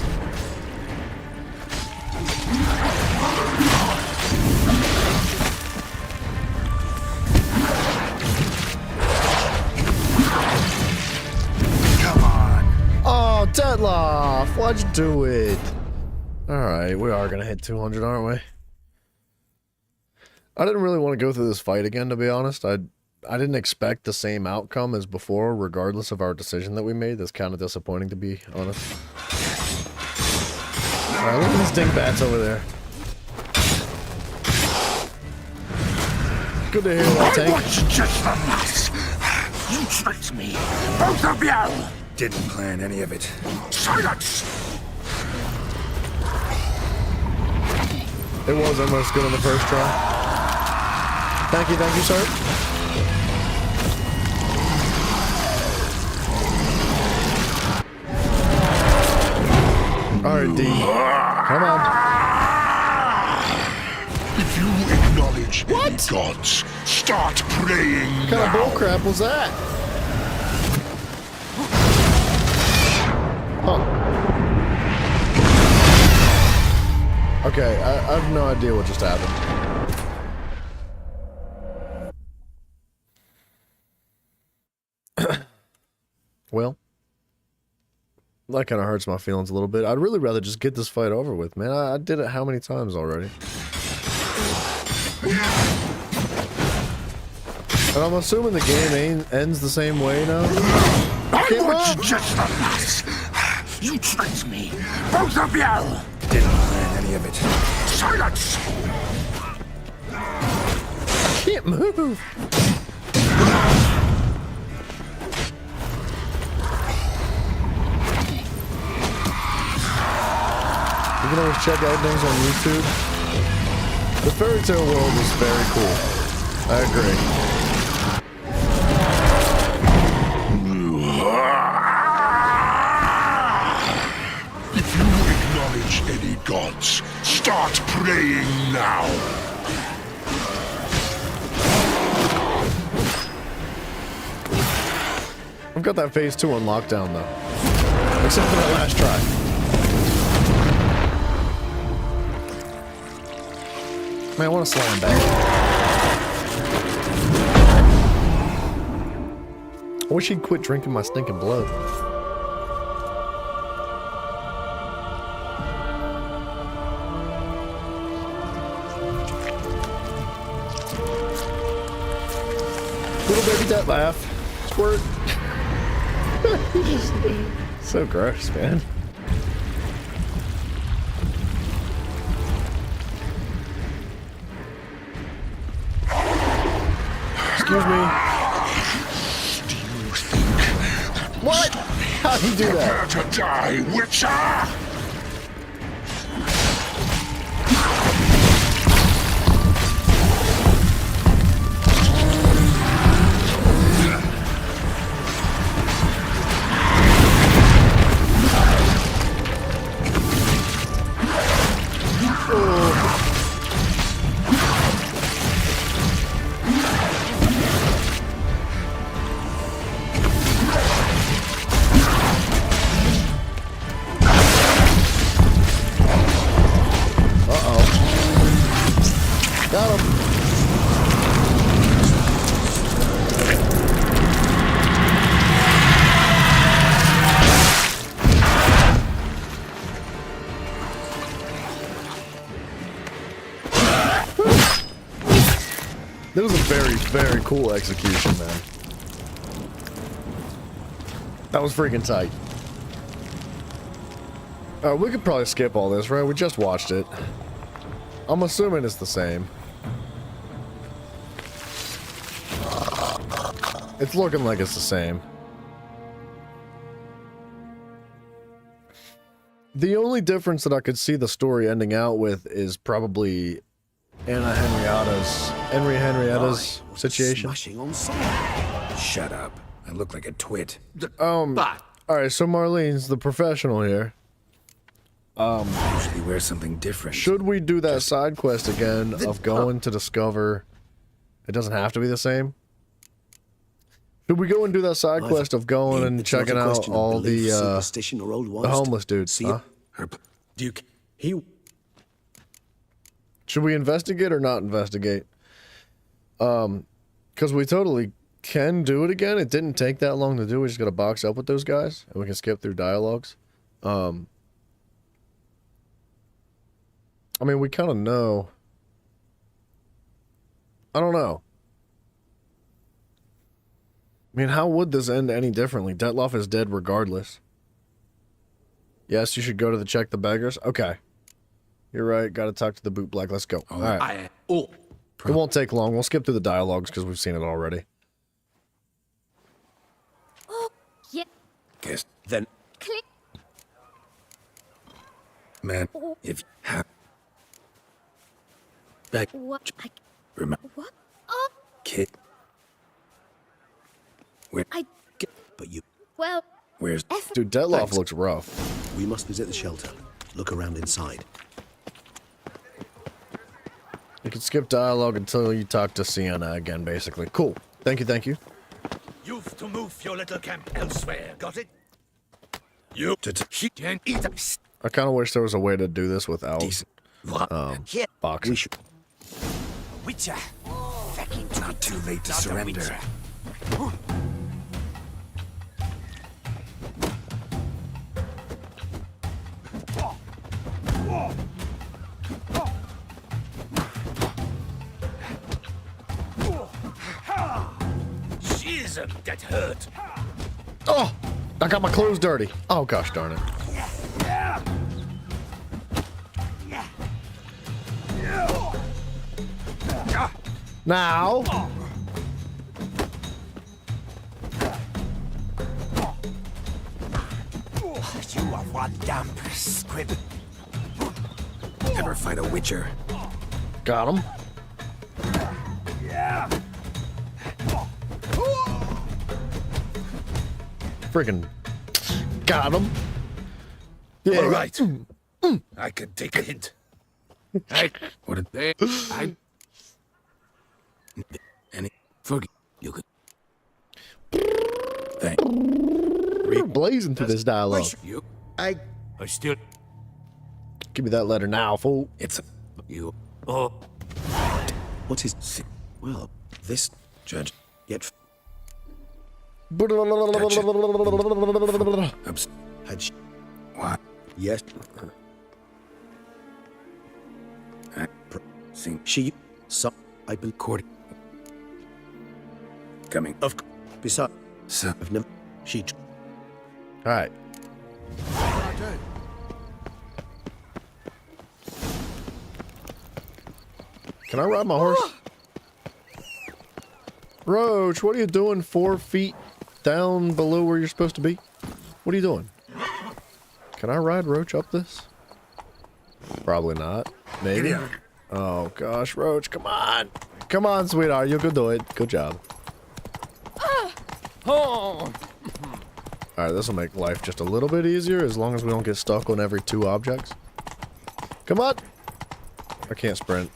S11: Come on.
S1: Oh, Dettlaff, why'd you do it? Alright, we are gonna hit 200, aren't we? I didn't really want to go through this fight again, to be honest. I didn't expect the same outcome as before, regardless of our decision that we made. That's kind of disappointing, to be honest. Alright, look at these dingbats over there. Good to hear that, Tank.
S11: I was just the last. You tricked me. Both of you!
S18: Didn't plan any of it.
S11: Silence!
S1: It was almost good on the first try. Thank you, sir. Alright, D. Come on.
S11: If you acknowledge any gods, start praying
S1: What kind of bullcrap was that? Huh. Okay, I have no idea what just happened. Well, that kind of hurts my feelings a little bit. I'd really rather just get this fight over with, man. I did it how many times already? And I'm assuming the game ends the same way now?
S11: I was just the last. You tricked me. Both of you!
S18: Didn't plan any of it.
S11: Silence!
S1: I can't move. You can always check out things on YouTube. The fairy tale world is very cool. I agree.
S11: If you acknowledge any gods, start praying now.
S1: I've got that phase 2 on lockdown though. Except for that last try. Man, I want to slam back. I wish he'd quit drinking my stinking blood. Little baby Dettlaff. Squirt. So gross, man. Excuse me.
S11: Do you think that will
S1: What?
S11: stop me?
S1: How'd he do that?
S11: Prepare to die, Witcher!
S1: Got him. That was a very, very cool execution, man. That was freaking tight. We could probably skip all this, right? We just watched it. I'm assuming it's the same. It's looking like it's the same. The only difference that I could see the story ending out with is probably Henry Henrietta's situation.
S5: Smashing on sight.
S18: Shut up. I look like a twit.
S2: But
S1: All right, so Marlene's the professional here.
S18: Usually wear something different.
S1: Should we do that side quest again of going to discover? It doesn't have to be the same. Should we go and do that side quest of going and checking out all the homeless dudes? Huh?
S21: Duke, he.
S1: Should we investigate or not investigate? Because we totally can do it again. It didn't take that long to do. We just got to box up with those guys, and we can skip through dialogues. I mean, we kind of know. I don't know. I mean, how would this end any differently? Detloff is dead regardless. Yes, you should go to the check the beggars. Okay. You're right. Got to talk to the bootblack. Let's go. All right. It won't take long. We'll skip through the dialogues because we've seen it already.
S12: Oh, yeah.
S18: Guess
S21: then.
S12: Click.
S18: Man, if you have back,
S12: What?
S18: remember,
S12: What? Oh,
S18: kid. Where?
S21: But you.
S12: well.
S18: Where's
S1: Dude, Detloff looks rough.
S5: We must visit the shelter. Look around inside.
S1: You can skip dialogue until you talk to Sienna again, basically. Cool. Thank you, thank you.
S2: You've to move your little camp elsewhere, got it? You can eat us.
S1: I kind of wish there was a way to do this without boxing.
S16: Witcher.
S18: Not too late to surrender.
S2: Jesus, get hurt.
S1: Oh! I got my clothes dirty. Oh, gosh darn it. Now.
S16: You are one damp squib.
S18: Ever fight a witcher?
S1: Got him. Freaking got him. Yeah.
S2: All right. I can take a hint.
S18: What did they? Any forget you could. Thank.
S1: Blazing through this dialogue.
S18: You.
S2: I still.
S1: Give me that letter now, fool.
S18: It's you.
S2: Oh.
S5: What is? Well,
S18: This judge.
S5: yet had she?
S18: What?
S5: Yes.
S18: Sing.
S5: She. So I been
S18: Court. Coming.
S5: of. Besides,
S18: So.
S5: I've never. She.
S1: All right. Can I ride my horse? Roach, what are you doing 4 feet down below where you're supposed to be? What are you doing? Can I ride Roach up this? Probably not. Maybe. Oh gosh, Roach, come on. Come on, sweetheart, you can do it. Good job. Alright, this will make life just a little bit easier as long as we don't get stuck on every 2 objects. Come on! I can't sprint.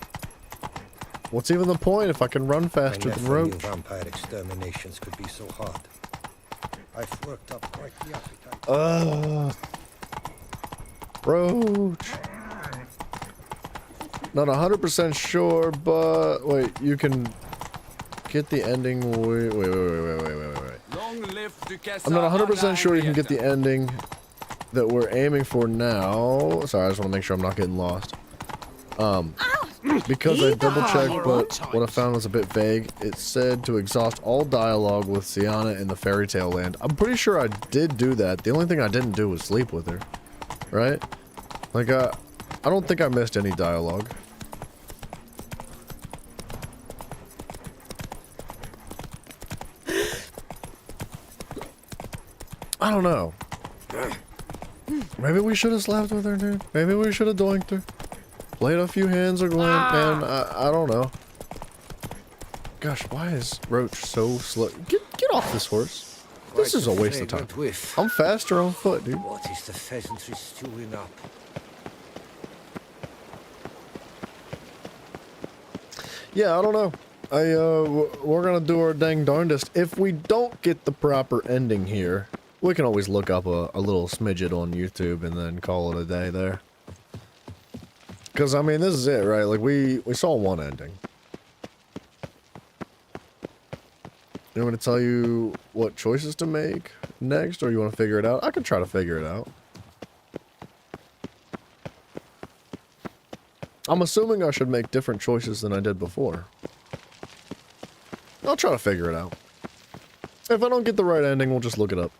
S1: What's even the point if I can run faster than Roach?
S4: Vampire exterminations could be so hard. I've worked up quite the appetite.
S1: Roach. Not 100% sure, but wait, you can get the ending. Wait. I'm not 100% sure you can get the ending that we're aiming for now. Sorry, I just want to make sure I'm not getting lost. Because I double checked, but what I found was a bit vague. It said to exhaust all dialogue with Sienna in the fairy tale land. I'm pretty sure I did do that. The only thing I didn't do was sleep with her. Right? Like, I don't think I missed any dialogue. I don't know. Maybe we should have slept with her, dude. Maybe we should have doinked her. Played a few hands of Gwen, man. I don't know. Gosh, why is Roach so slow? Get off this horse. This is a waste of time. I'm faster on foot, dude.
S4: What is the pheasantry stewing up?
S1: Yeah, I don't know. We're gonna do our dang darndest. If we don't get the proper ending here, we can always look up a little smidget on YouTube and then call it a day there. Because, I mean, this is it, right? Like, we saw one ending. You want me to tell you what choices to make next, or you want to figure it out? I can try to figure it out. I'm assuming I should make different choices than I did before. I'll try to figure it out. If I don't get the right ending, we'll just look it up.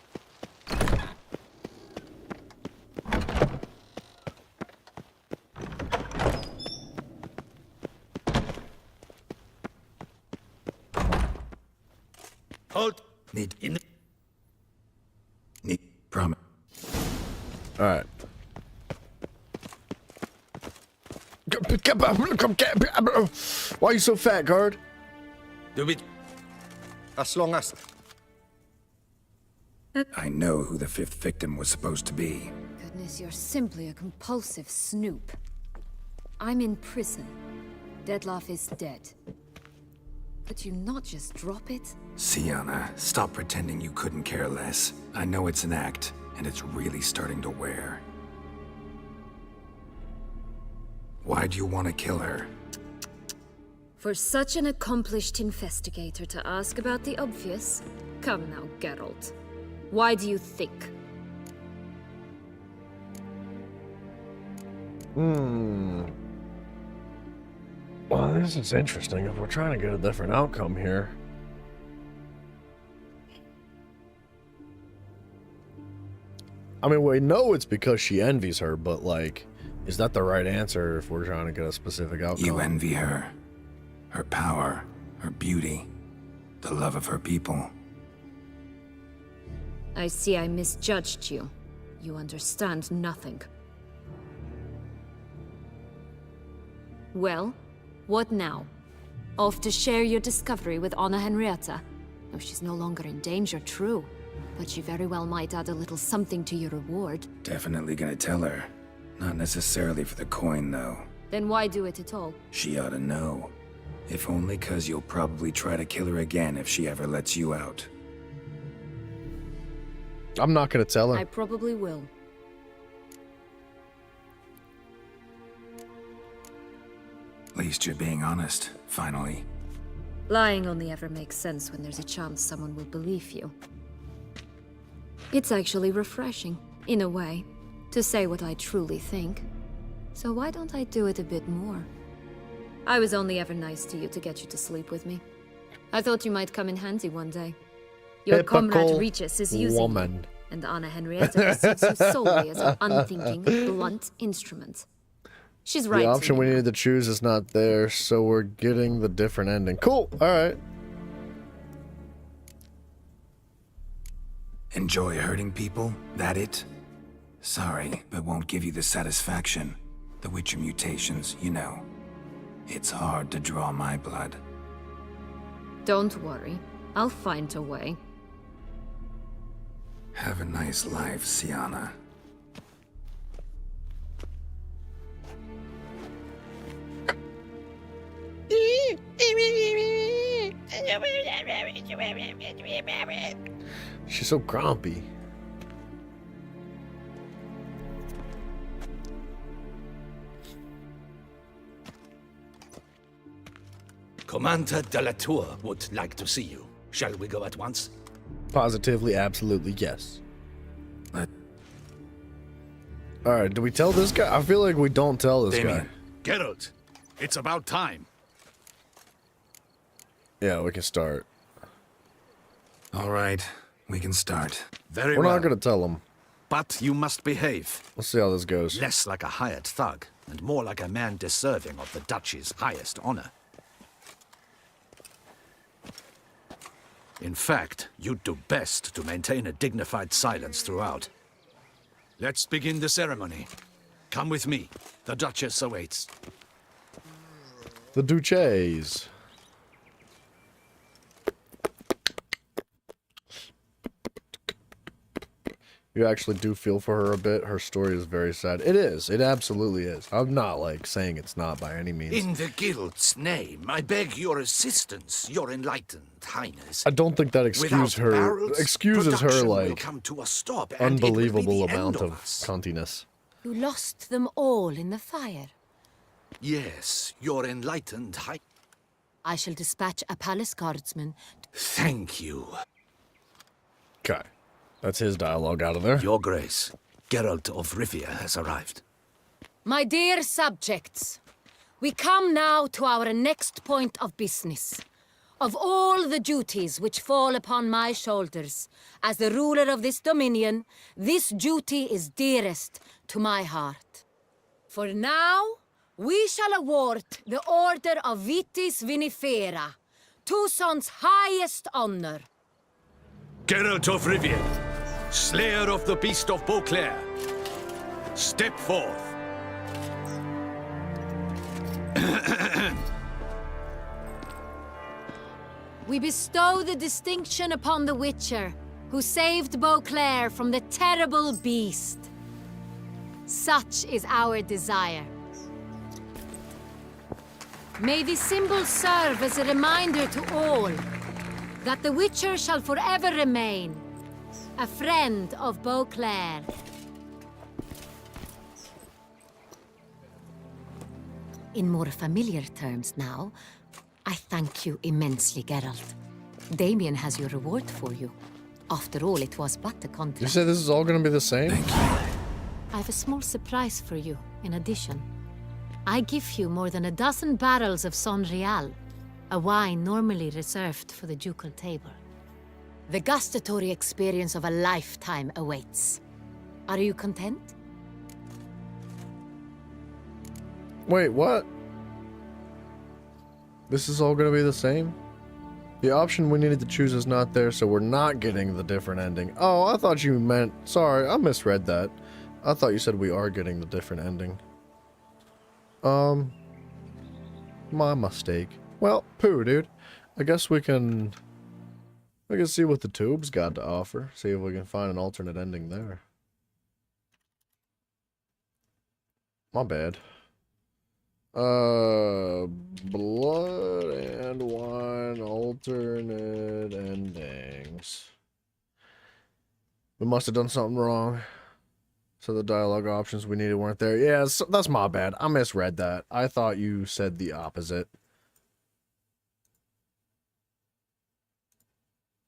S2: Halt! Need
S18: promise.
S1: All right. Why are you so fat, guard?
S2: Do it.
S15: As long as...
S18: I know who the 5th victim was supposed to be.
S14: Goodness, you're simply a compulsive snoop. I'm in prison. Dettlaff is dead. Could you not just drop it?
S18: Syanna, stop pretending you couldn't care less. I know it's an act, and it's really starting to wear. Why'd you want to kill her?
S14: For such an accomplished investigator to ask about the obvious? Come now, Geralt. Why do you think?
S1: Well, this is interesting. If we're trying to get a different outcome here. I mean, we know it's because she envies her, but, like, is that the right answer if we're trying to get a specific outcome?
S18: You envy her. Her power, her beauty, the love of her people.
S14: I see I misjudged you. You understand nothing. Well, what now? Off to share your discovery with Anna Henrietta? No, she's no longer in danger, true. But she very well might add a little something to your reward.
S18: Definitely gonna tell her. Not necessarily for the coin, though.
S14: Then why do it at all?
S18: She ought to know. If only 'cause you'll probably try to kill her again if she ever lets you out.
S1: I'm not gonna tell her.
S14: I probably will.
S18: At least you're being honest, finally.
S14: Lying only ever makes sense when there's a chance someone will believe you. It's actually refreshing, in a way, to say what I truly think. So why don't I do it a bit more? I was only ever nice to you to get you to sleep with me. I thought you might come in handy one day. Your comrade Regis is using you, and Anna Henrietta sees you solely as an unthinking, blunt instrument. She's right.
S1: The option we needed to choose is not there, so we're getting the different ending. Cool. All right.
S18: Enjoy hurting people? That it? Sorry, but won't give you the satisfaction. The Witcher mutations, you know. It's hard to draw my blood.
S14: Don't worry. I'll find a way.
S18: Have a nice life, Syanna.
S1: She's so grumpy.
S2: Commander de la Tour would like to see you. Shall we go at once?
S1: Positively, absolutely, yes. Alright, do we tell this guy? I feel like we don't tell this guy.
S2: Geralt, it's about time.
S1: Yeah, we can start.
S18: All right, we can start.
S2: Very
S1: We're
S2: well.
S1: not gonna tell him.
S2: But you must behave.
S1: Let's see how this goes.
S2: Less like a hired thug, and more like a man deserving of the Duchy's highest honor. In fact, you'd do best to maintain a dignified silence throughout. Let's begin the ceremony. Come with me. The Duchess awaits.
S1: The Duchess. You actually do feel for her a bit. Her story is very sad. It is. It absolutely is. I'm not, like, saying it's not by any means.
S2: In the guild's name, I beg your assistance, your enlightened highness.
S1: I don't think that excuses her,
S2: will
S1: like,
S2: come to a stop, and it will be
S1: unbelievable
S2: the end
S1: amount
S2: of
S1: of
S2: us.
S1: cuntiness.
S22: You lost them all in the fire.
S2: Yes, your enlightened high...
S22: I shall dispatch a palace guardsman.
S2: Thank you.
S1: Okay. That's his dialogue out of there.
S2: Your Grace, Geralt of Rivia has arrived.
S22: My dear subjects, we come now to our next point of business. Of all the duties which fall upon my shoulders, as the ruler of this dominion, this duty is dearest to my heart. For now, we shall award the Order of Vitis Vinifera, Tucson's highest honor.
S2: Geralt of Rivia, Slayer of the Beast of Beauclair, step forth.
S22: We bestow the distinction upon the Witcher, who saved Beauclair from the terrible beast. Such is our desire. May this symbol serve as a reminder to all that the Witcher shall forever remain a friend of Beauclair. In more familiar terms now, I thank you immensely, Geralt. Damien has your reward for you. After all, it was but a contract.
S1: You say this is all gonna be the same?
S22: Thank you. I have a small surprise for you, in addition. I give you more than a dozen barrels of Sonreal, a wine normally reserved for the ducal table. The gustatory experience of a lifetime awaits. Are you content?
S1: Wait, what? This is all gonna be the same? The option we needed to choose is not there, so we're not getting the different ending. Oh, I thought you meant... Sorry, I misread that. I thought you said we are getting the different ending. My mistake. Well, poo, dude. I guess we can see what the tube's got to offer. See if we can find an alternate ending there. My bad. Blood and wine alternate endings. We must have done something wrong. So the dialogue options we needed weren't there. Yeah, so that's my bad. I misread that. I thought you said the opposite.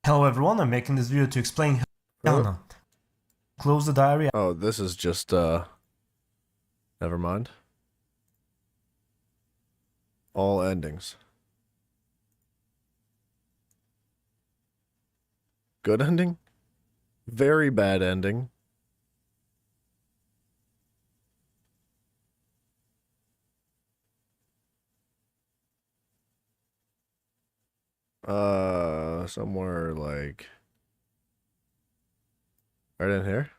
S13: Hello everyone, I'm making this video to explain how close the diary.
S1: Oh, this is just, never mind. All endings. Good ending? Very bad ending. Somewhere like right in here.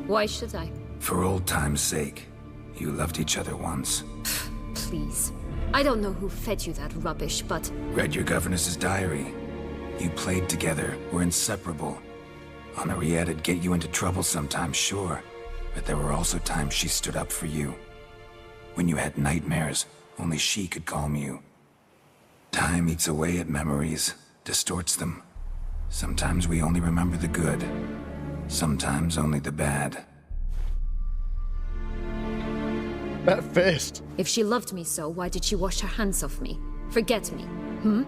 S14: Why should I?
S18: For old time's sake. You loved each other once.
S14: Please. I don't know who fed you that rubbish, but...
S18: Read your governess's diary. You played together, were inseparable. Henriette'd get you into trouble sometimes, sure. But there were also times she stood up for you. When you had nightmares, only she could calm you. Time eats away at memories, distorts them. Sometimes we only remember the good. Sometimes only the bad.
S1: That fist.
S14: If she loved me so, why did she wash her hands off me? Forget me, hmm?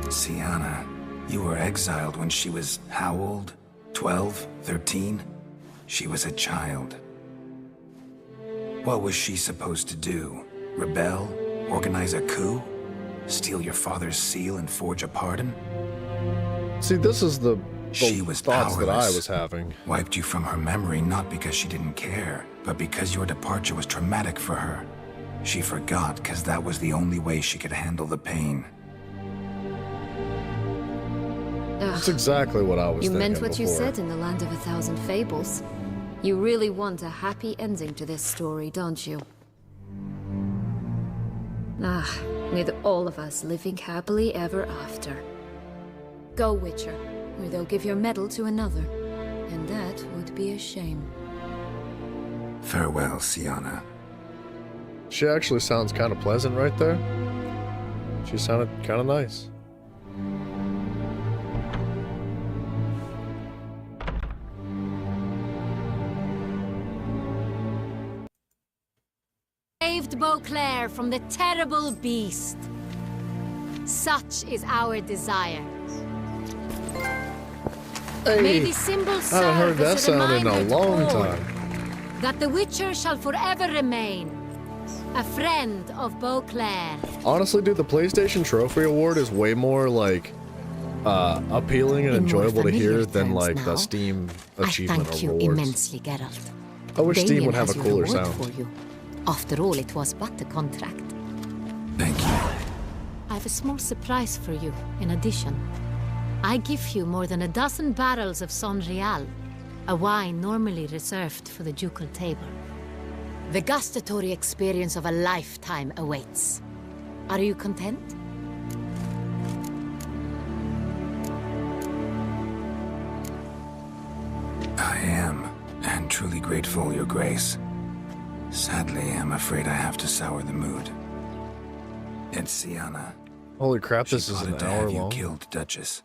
S18: Syanna, you were exiled when she was how old? 12? 13? She was a child. What was she supposed to do? Rebel? Organize a coup? Steal your father's seal and forge a pardon?
S1: See, this is the
S18: she was
S1: thoughts that I
S18: powerless.
S1: was having.
S18: Wiped you from her memory not because she didn't care, but because your departure was traumatic for her. She forgot because that was the only way she could handle the pain.
S1: That's exactly what I was
S14: You
S1: thinking
S14: meant what you
S1: before.
S14: said in the Land of a Thousand Fables. You really want a happy ending to this story, don't you? Ah, with all of us living happily ever after. Go, Witcher, or they'll give your medal to another, and that would be a shame.
S18: Farewell, Syanna.
S1: She actually sounds kind of pleasant right there. She sounded kind of nice.
S22: Saved Beauclair from the terrible beast. Such is our desire.
S1: Hey,
S22: May the symbol
S1: I haven't heard
S22: serve
S1: that
S22: as a
S1: sound in a
S22: reminder to
S1: long
S22: all
S1: time.
S22: that the Witcher shall forever remain a friend of Beauclair.
S1: Honestly, dude, the PlayStation Trophy Award is way more like appealing and
S22: In more
S1: enjoyable to hear
S22: familiar
S1: than
S22: terms
S1: like
S22: now,
S1: the Steam
S22: I
S1: Achievement
S22: thank you
S1: Awards.
S22: immensely, Geralt.
S1: I wish Steam
S22: Damien
S1: would have a
S22: has your
S1: cooler
S22: reward
S1: sound.
S22: for you. After all, it was but a contract.
S18: Thank you.
S22: I have a small surprise for you, in addition. I give you more than a dozen barrels of Sonreal, a wine normally reserved for the ducal table. The gustatory experience of a lifetime awaits. Are you content?
S18: I am, and truly grateful, Your Grace. Sadly, I'm afraid I have to sour the mood. It's Syanna.
S1: Holy crap, this
S18: She
S1: is an
S18: plotted to
S1: hour
S18: have you
S1: long.
S18: killed, Duchess.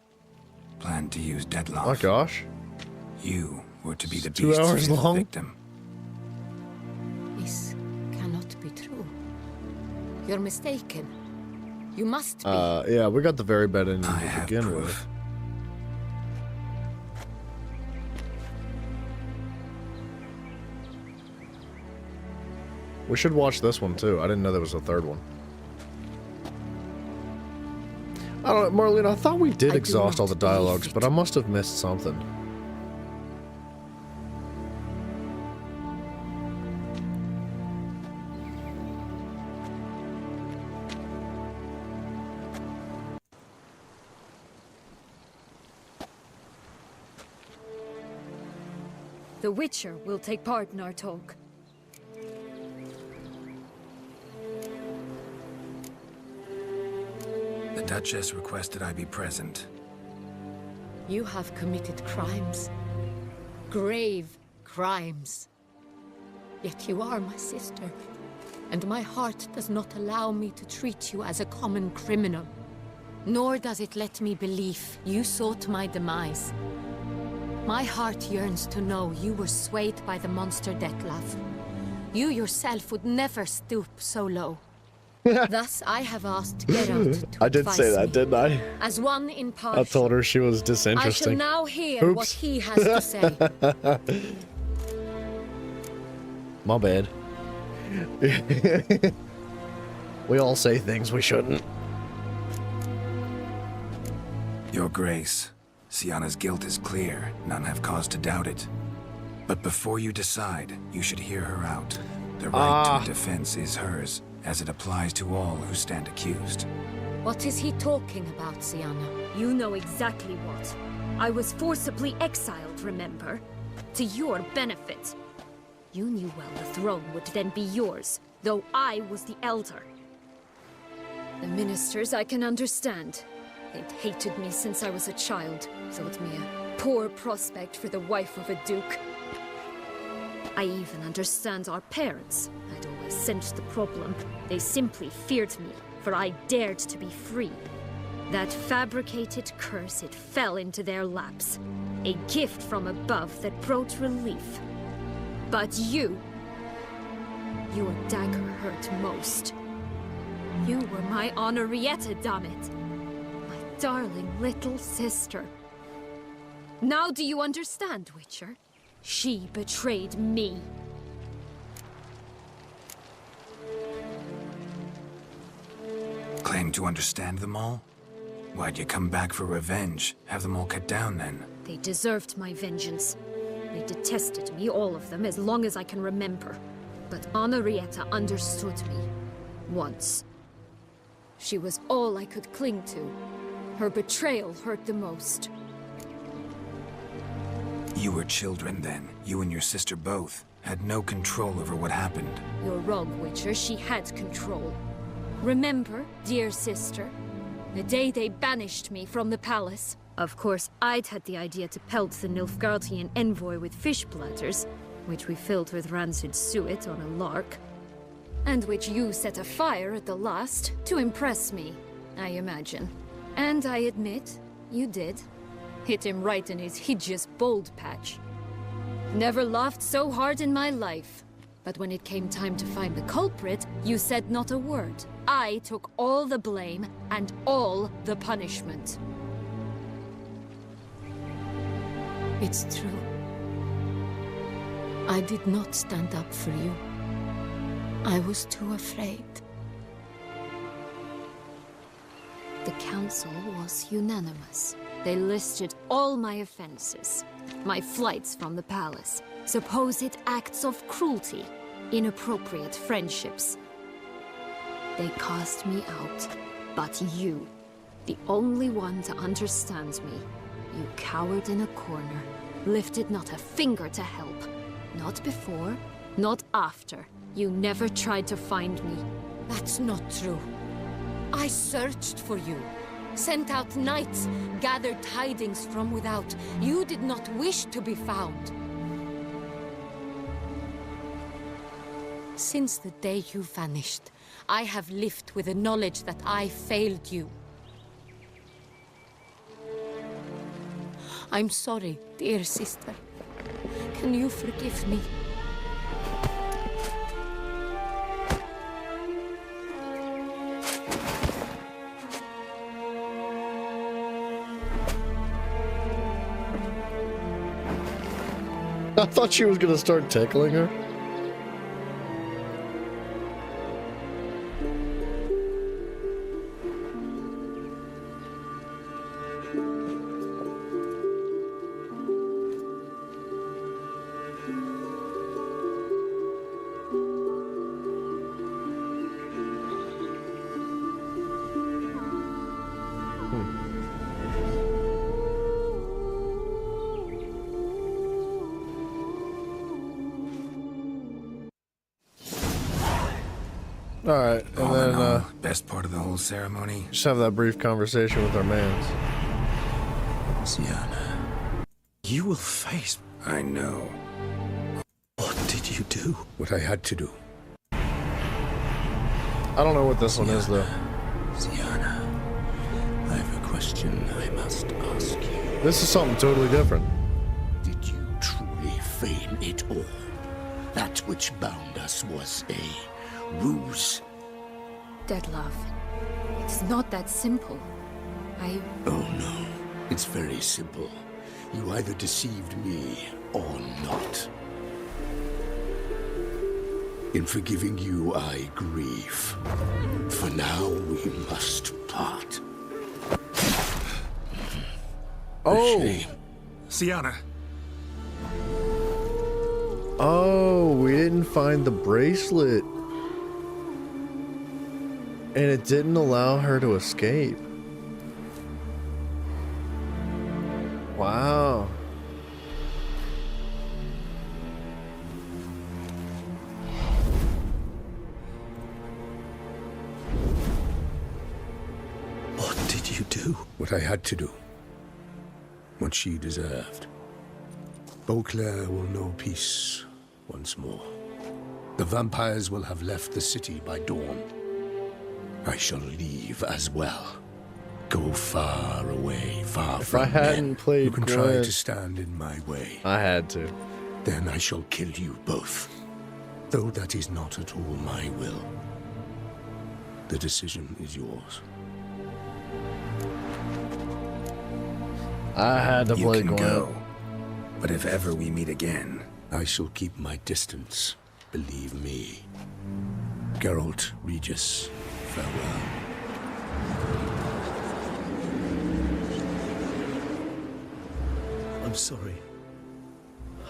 S18: Planned to use Dettlaff.
S1: Oh gosh.
S18: You were to be the
S1: 2
S18: beast's
S1: hours
S18: fifth
S1: long?
S18: victim.
S22: This cannot be true. You're mistaken. You must be.
S1: Yeah, we got the very bad ending
S18: I
S1: to
S18: have
S1: begin
S18: proof.
S1: with. We should watch this one too. I didn't know there was a third one. I don't know, Marlene, I thought we did
S22: I do
S1: exhaust all the
S22: not believe
S1: dialogues,
S22: it.
S1: but I must have missed something.
S14: The Witcher will take part in our talk.
S18: The Duchess requested I be present.
S22: You have committed crimes. Grave crimes. Yet you are my sister, and my heart does not allow me to treat you as a common criminal. Nor does it let me believe you sought my demise. My heart yearns to know you were swayed by the monster Dettlaff. You yourself would never stoop so low. Thus, I have asked Geralt to
S1: I did say
S22: advise
S1: that,
S22: me.
S1: didn't I?
S22: As one impartial.
S1: I told her she was
S22: I shall
S1: disinteresting.
S22: now hear what
S1: Oops.
S22: he has to say.
S1: My bad. We all say things we shouldn't.
S18: Your Grace, Syanna's guilt is clear. None have cause to doubt it. But before you decide, you should hear her out. The right to a defense is hers, as it applies to all who stand accused.
S22: What is he talking about, Syanna?
S14: You know exactly what. I was forcibly exiled, remember? To your benefit. You knew well the throne would then be yours, though I was the elder. The ministers I can understand. They'd hated me since I was a child, thought me a poor prospect for the wife of a duke. I even understand our parents. I'd always sensed the problem. They simply feared me, for I dared to be free. That fabricated curse, it fell into their laps. A gift from above that brought relief. But you... your dagger hurt most. You were my Henrietta, damn it. My darling little sister. Now do you understand, Witcher? She betrayed me.
S18: Claim to understand them all? Why'd you come back for revenge? Have them all cut down then?
S14: They deserved my vengeance. They detested me, all of them, as long as I can remember. But Henrietta understood me. Once. She was all I could cling to. Her betrayal hurt the most.
S18: You were children then. You and your sister both had no control over what happened.
S14: You're wrong, Witcher. She had control. Remember, dear sister, the day they banished me from the palace? Of course, I'd had the idea to pelt the Nilfgaardian envoy with fish platters, which we filled with rancid suet on a lark, and which you set afire at the last to impress me, I imagine. And I admit, you did. Hit him right in his hideous bald patch. Never laughed so hard in my life. But when it came time to find the culprit, you said not a word. I took all the blame and all the punishment.
S22: It's true. I did not stand up for you. I was too afraid.
S14: The council was unanimous. They listed all my offenses. My flights from the palace, supposed acts of cruelty, inappropriate friendships. They cast me out. But you, the only one to understand me, you cowered in a corner, lifted not a finger to help. Not before, not after. You never tried to find me.
S22: That's not true. I searched for you. Sent out knights, gathered tidings from without. You did not wish to be found. Since the day you vanished, I have lived with the knowledge that I failed you. I'm sorry, dear sister. Can you forgive me?
S1: I thought she was gonna start tickling her. Alright, and
S18: All
S1: then
S18: in all, best part of the whole ceremony.
S1: just have that brief conversation with our mans.
S18: Sienna.
S5: You will face...
S18: I know.
S5: What did you do?
S18: What I had to do.
S1: I don't know what this one is though.
S11: Sienna, I have a question I must ask you.
S1: This is something totally different.
S11: Did you truly feign it all? That which bound us was a ruse.
S14: Detlef, it's not that simple.
S11: Oh no, it's very simple. You either deceived me or not. In forgiving you, I grieve. For now, we must part.
S1: Oh!
S18: Sienna!
S1: Oh, we didn't find the bracelet. And it didn't allow her to escape. Wow.
S5: What did you do?
S18: What I had to do. What she deserved. Beauclair will know peace once more. The vampires will have left the city by dawn. I shall leave as well. Go far away, far
S1: If
S18: from
S1: I hadn't played
S18: you can try
S1: Gwent,
S18: to stand in my way.
S1: I had to.
S18: Then I shall kill you both. Though that is not at all my will. The decision is yours.
S1: I had to
S18: You
S1: play
S18: can
S1: Gwent.
S18: go. But if ever we meet again, I shall keep my distance. Believe me. Geralt, Regis, farewell.
S5: I'm sorry.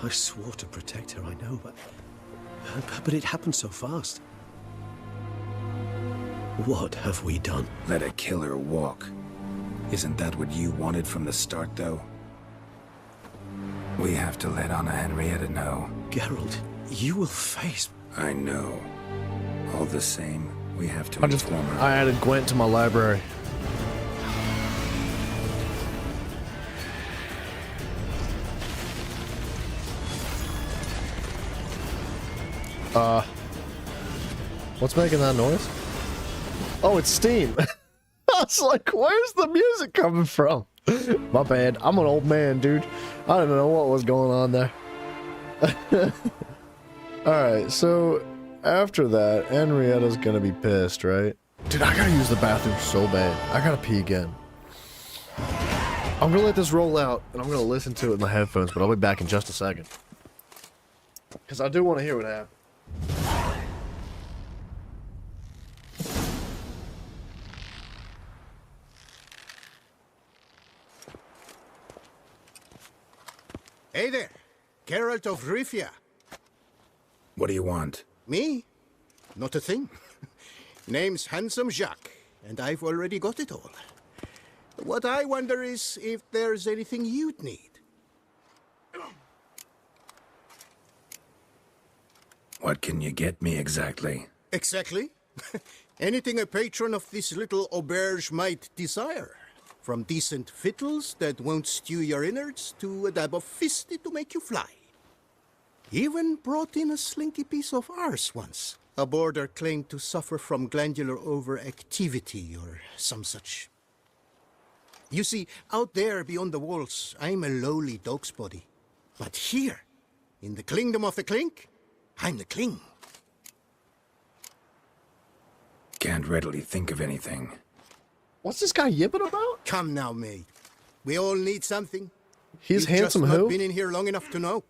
S5: I swore to protect her, I know, but it happened so fast. What have we done?
S18: Let a killer walk. Isn't that what you wanted from the start, though? We have to let Anna Henrietta know.
S5: Geralt, you will face...
S18: I know. All the same, We have to inform her.
S1: I added Gwent to my library. What's making that noise? Oh, it's Steam. I was like, where's the music coming from? My bad. I'm an old man, dude. I don't know what was going on there. Alright, so after that, Henrietta's gonna be pissed, right? Dude, I gotta use the bathroom so bad. I gotta pee again. I'm gonna let this roll out, and I'm gonna listen to it in the headphones, but I'll be back in just a second. Because I do want to hear what happened.
S9: Hey there, Geralt of Rivia.
S18: What do you want?
S9: Me? Not a thing. Name's Handsome Jacques, and I've already got it all. What I wonder is if there's anything you'd need.
S18: What can you get me exactly?
S9: Exactly. Anything a patron of this little auberge might desire. From decent victuals that won't stew your innards to a dab of fisty to make you fly. Even brought in a slinky piece of arse once. A boarder claimed to suffer from glandular overactivity or some such. You see, out there beyond the walls, I'm a lowly dog's body. But here, in the Klingdom of the Clink, I'm the Kling.
S18: Can't readily think of anything.
S1: What's this guy yipping about?
S9: Come now, mate. We all need something.
S1: He's
S9: You've
S1: handsome
S9: just
S1: who?
S9: not been in here long enough to know.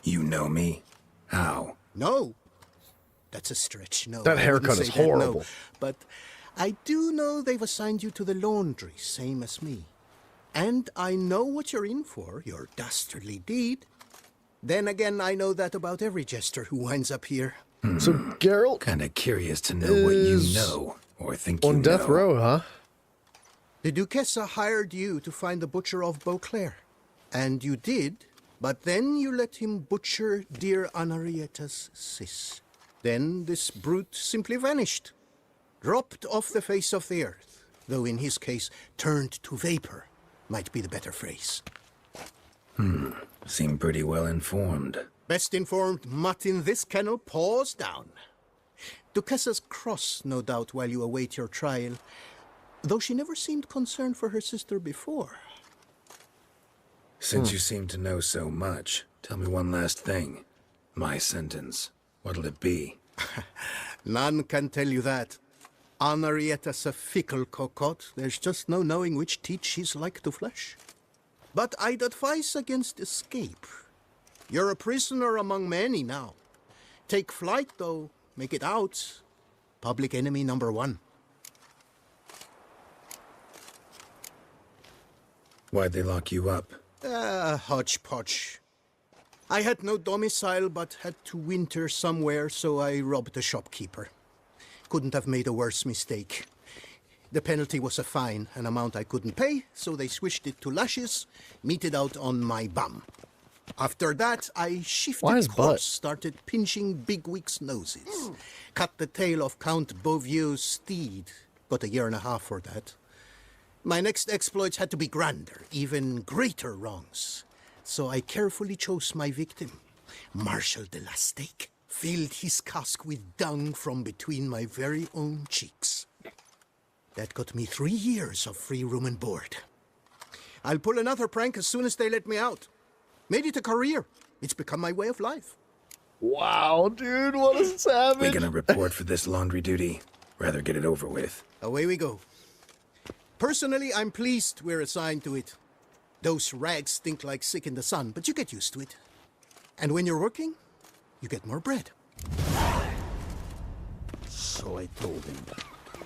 S18: You know me? How?
S9: No. That's a stretch, no.
S1: That
S9: I
S1: haircut
S9: wouldn't
S1: is
S9: say that, no.
S1: horrible.
S9: But I do know they've assigned you to the laundry, same as me. And I know what you're in for, your dastardly deed. Then again, I know that about every jester who winds up here.
S1: So Geralt
S18: Kinda curious to know what you know, or think you know.
S1: on death row, huh?
S9: The Duquesa hired you to find the butcher of Beauclair. And you did, but then you let him butcher dear Anarietta's sis. Then this brute simply vanished. Dropped off the face of the earth, though in his case, turned to vapor, might be the better phrase.
S18: Seem pretty well informed.
S9: Best informed mutt in this kennel paws down. Duquessa's cross, no doubt, while you await your trial, though she never seemed concerned for her sister before.
S18: Since you seem to know so much, tell me one last thing. My sentence. What'll it be?
S9: None can tell you that. Anarietta's a fickle cocotte. There's just no knowing which teeth she's like to flesh. But I'd advise against escape. You're a prisoner among many now. Take flight, though. Make it out. Public enemy number one.
S18: Why'd they lock you up?
S9: Hodgepodge. I had no domicile, but had to winter somewhere, so I robbed a shopkeeper. Couldn't have made a worse mistake. The penalty was a fine, an amount I couldn't pay, so they switched it to lashes, meted out on my bum. After that, I shifted course, started pinching bigwigs' noses. Cut the tail of Count Beauvieux's steed. Got a year and a half for that. My next exploits had to be grander, even greater wrongs. So I carefully chose my victim, Marshal de la Stake. Filled his cask with dung from between my very own cheeks. That got me 3 years of free room and board. I'll pull another prank as soon as they let me out. Made it a career. It's become my way of life.
S1: Wow, dude, what a savage.
S18: We gonna report for this laundry duty? Rather get it over with.
S9: Away we go. Personally, I'm pleased we're assigned to it. Those rags stink like sick in the sun, but you get used to it. And when you're working, you get more bread.
S8: So I told him,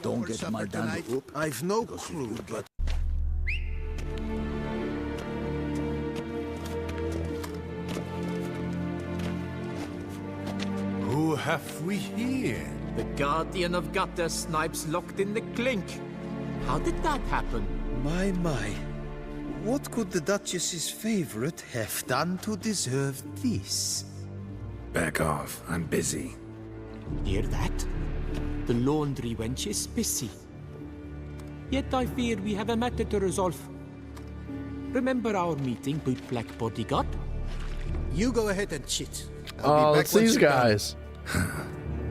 S8: don't get my dad up.
S9: I've no clue, but...
S7: Who have we here?
S19: The Guardian of Gutter Snipes locked in the clink. How did that happen?
S15: My. What could the Duchess's favorite have done to deserve this?
S18: Back off. I'm busy.
S19: Hear that? The laundry wench is busy. Yet I fear we have a matter to resolve. Remember our meeting, bootblack bodyguard?
S9: You go ahead and cheat.
S1: Oh, it's these guys.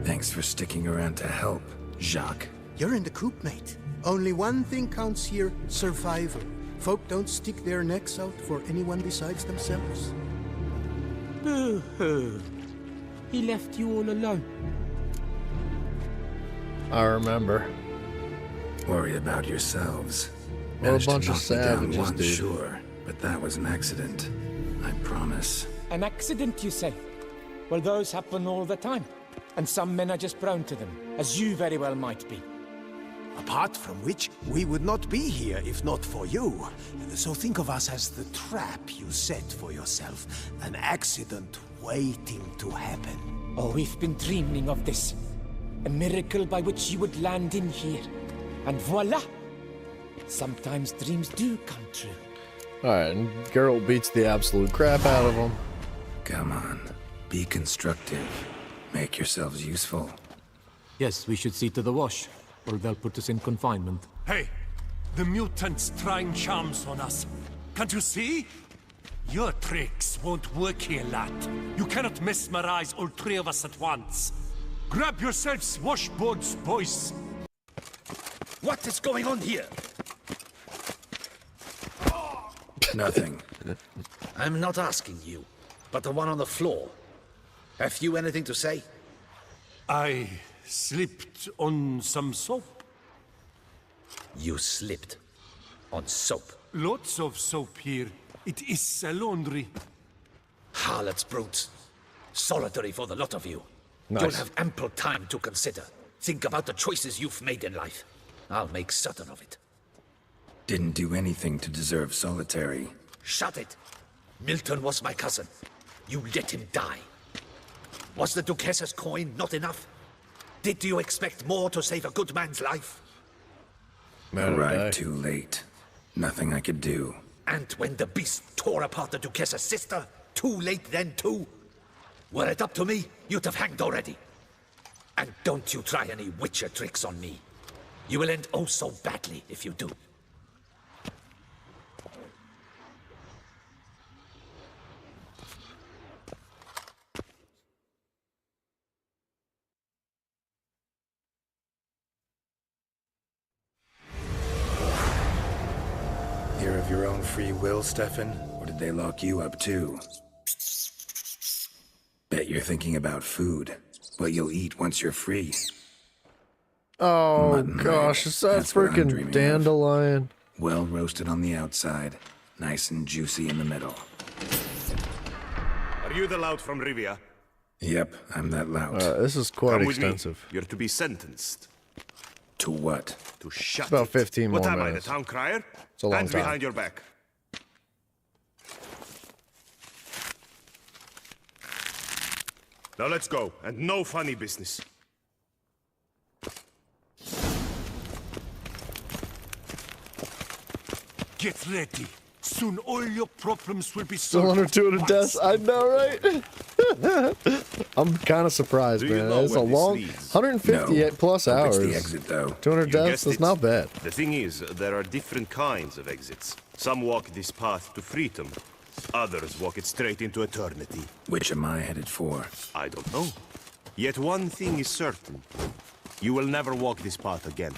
S18: Thanks for sticking around to help, Jacques.
S9: You're in the coop, mate. Only one thing counts here, survival. Folk don't stick their necks out for anyone besides themselves.
S19: Boo-hoo. He left you all alone.
S1: I remember.
S18: Worry about yourselves.
S1: What a
S18: Managed to
S1: bunch of
S18: knock me down
S1: savages,
S18: once,
S1: dude.
S18: sure, but that was an accident. I promise.
S19: An accident, you say? Well, those happen all the time. And some men are just prone to them, as you very well might be.
S5: Apart from which, we would not be here if not for you. So think of us as the trap you set for yourself. An accident waiting to happen.
S19: Oh, we've been dreaming of this. A miracle by which you would land in here. And voila! Sometimes dreams do come true.
S1: Alright, and Geralt beats the absolute crap out of him.
S18: Come on. Be constructive. Make yourselves useful.
S19: Yes, we should see to the wash, or they'll put us in confinement.
S7: Hey, the mutant's trying charms on us. Can't you see? Your tricks won't work here, lad. You cannot mesmerize all three of us at once. Grab yourselves washboards, boys.
S2: What is going on here?
S18: Nothing.
S2: I'm not asking you, but the one on the floor. Have you anything to say?
S7: I slipped on some soap.
S2: You slipped on soap.
S7: Lots of soap here. It is a laundry.
S2: Harlots, brutes. Solitary for the lot of you.
S1: Nice.
S2: You'll have ample time to consider. Think about the choices you've made in life. I'll make certain of it.
S18: Didn't do anything to deserve solitary.
S2: Shut it! Milton was my cousin. You let him die. Was the Duchess's coin not enough? Did you expect more to save a good man's life?
S18: Arrived too late. Nothing I could do.
S2: And when the beast tore apart the Duchess's sister, too late then too? Were it up to me, you'd have hanged already. And don't you try any Witcher tricks on me. You will end oh so badly if you do.
S18: Here of your own free will, Stefan? Or did they lock you up too? Bet you're thinking about food. What you'll eat once you're free.
S1: Oh
S18: Mutton
S1: gosh,
S18: leg.
S1: it's that
S18: That's what I'm dreaming
S1: freaking
S18: of.
S1: dandelion.
S18: Well roasted on the outside, nice and juicy in the middle.
S3: Are you the lout from Rivia?
S18: Yep, I'm that lout.
S1: This is quite
S3: Come with me.
S1: extensive.
S3: You're to be sentenced.
S18: To what?
S3: To shut
S1: It's about
S3: it.
S1: 15
S3: What
S1: more
S3: am
S1: minutes.
S3: I, the town crier?
S1: It's a long
S3: Hands
S1: time.
S3: behind your back. Now let's go, and no funny business.
S7: Get ready. Soon all your problems will be
S1: Still
S7: solved.
S1: under 200 deaths. I know, right? I'm kind of surprised,
S3: Do you
S1: man.
S3: know
S1: It's a
S3: where this
S1: long
S3: leads?
S1: 158 plus
S18: Hope
S1: hours.
S18: it's the exit, though.
S1: 200
S3: You
S1: deaths.
S3: guessed
S1: That's
S3: it.
S1: not bad.
S3: The thing is, there are different kinds of exits. Some walk this path to freedom. Others walk it straight into eternity.
S18: Which am I headed for?
S3: I don't know. Yet one thing is certain. You will never walk this path again.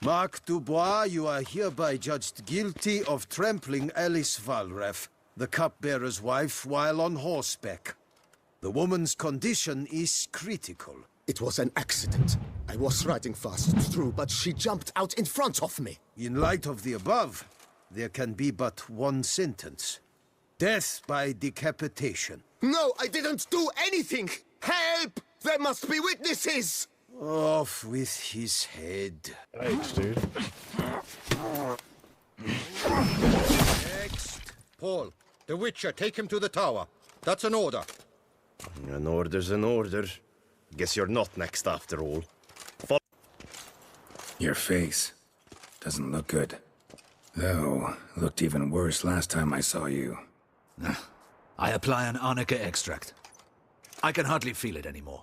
S15: Mark Dubois, you are hereby judged guilty of trampling Alice Valref, the cupbearer's wife, while on horseback. The woman's condition is critical.
S10: It was an accident. I was riding fast through, but she jumped out in front of me.
S15: In light of the above, there can be but one sentence. Death by decapitation.
S10: No, I didn't do anything! Help! There must be witnesses!
S15: Off with his head.
S1: Thanks, dude.
S4: Next. Paul, the Witcher, take him to the tower. That's an order.
S3: An order's an order. Guess you're not next after all.
S18: Your face doesn't look good. Though, looked even worse last time I saw you.
S2: I apply an arnica extract. I can hardly feel it anymore.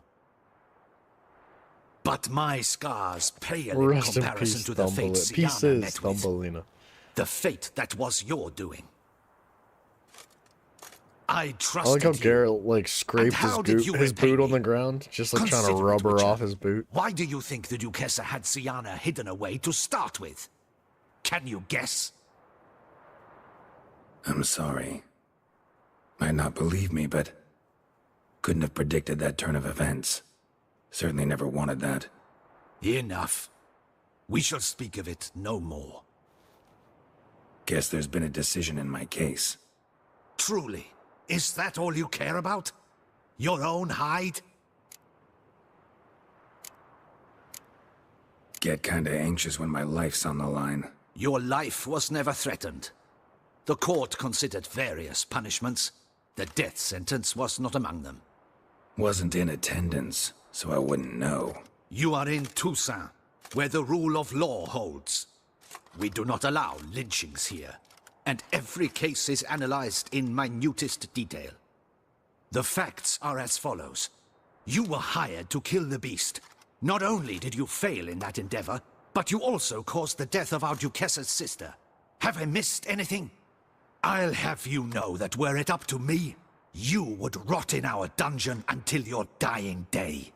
S2: But my scars pale in
S1: Rest in
S2: comparison
S1: peace,
S2: to the fate Siana
S1: Pieces,
S2: met with.
S1: Thumbelina.
S2: The fate that was your doing. I
S1: I
S2: trusted
S1: like how
S2: you.
S1: Geralt like scraped
S2: how did you
S1: his
S2: repay
S1: boot on
S2: me?
S1: the ground, just like trying to
S2: Consider it,
S1: rubber
S2: Witcher.
S1: off his boot.
S2: Why do you think the Duchessa had Siana hidden away to start with? Can you guess?
S18: I'm sorry. Might not believe me, but couldn't have predicted that turn of events. Certainly never wanted that.
S2: Enough. We shall speak of it no more.
S18: Guess there's been a decision in my case.
S2: Truly, is that all you care about? Your own hide?
S18: Get kinda anxious when my life's on the line.
S2: Your life was never threatened. The court considered various punishments. The death sentence was not among them.
S18: Wasn't in attendance, so I wouldn't know.
S2: You are in Toussaint, where the rule of law holds. We do not allow lynchings here, and every case is analyzed in minutest detail. The facts are as follows. You were hired to kill the beast. Not only did you fail in that endeavor, but you also caused the death of our Duchessa's sister. Have I missed anything? I'll have you know that were it up to me, you would rot in our dungeon until your dying day.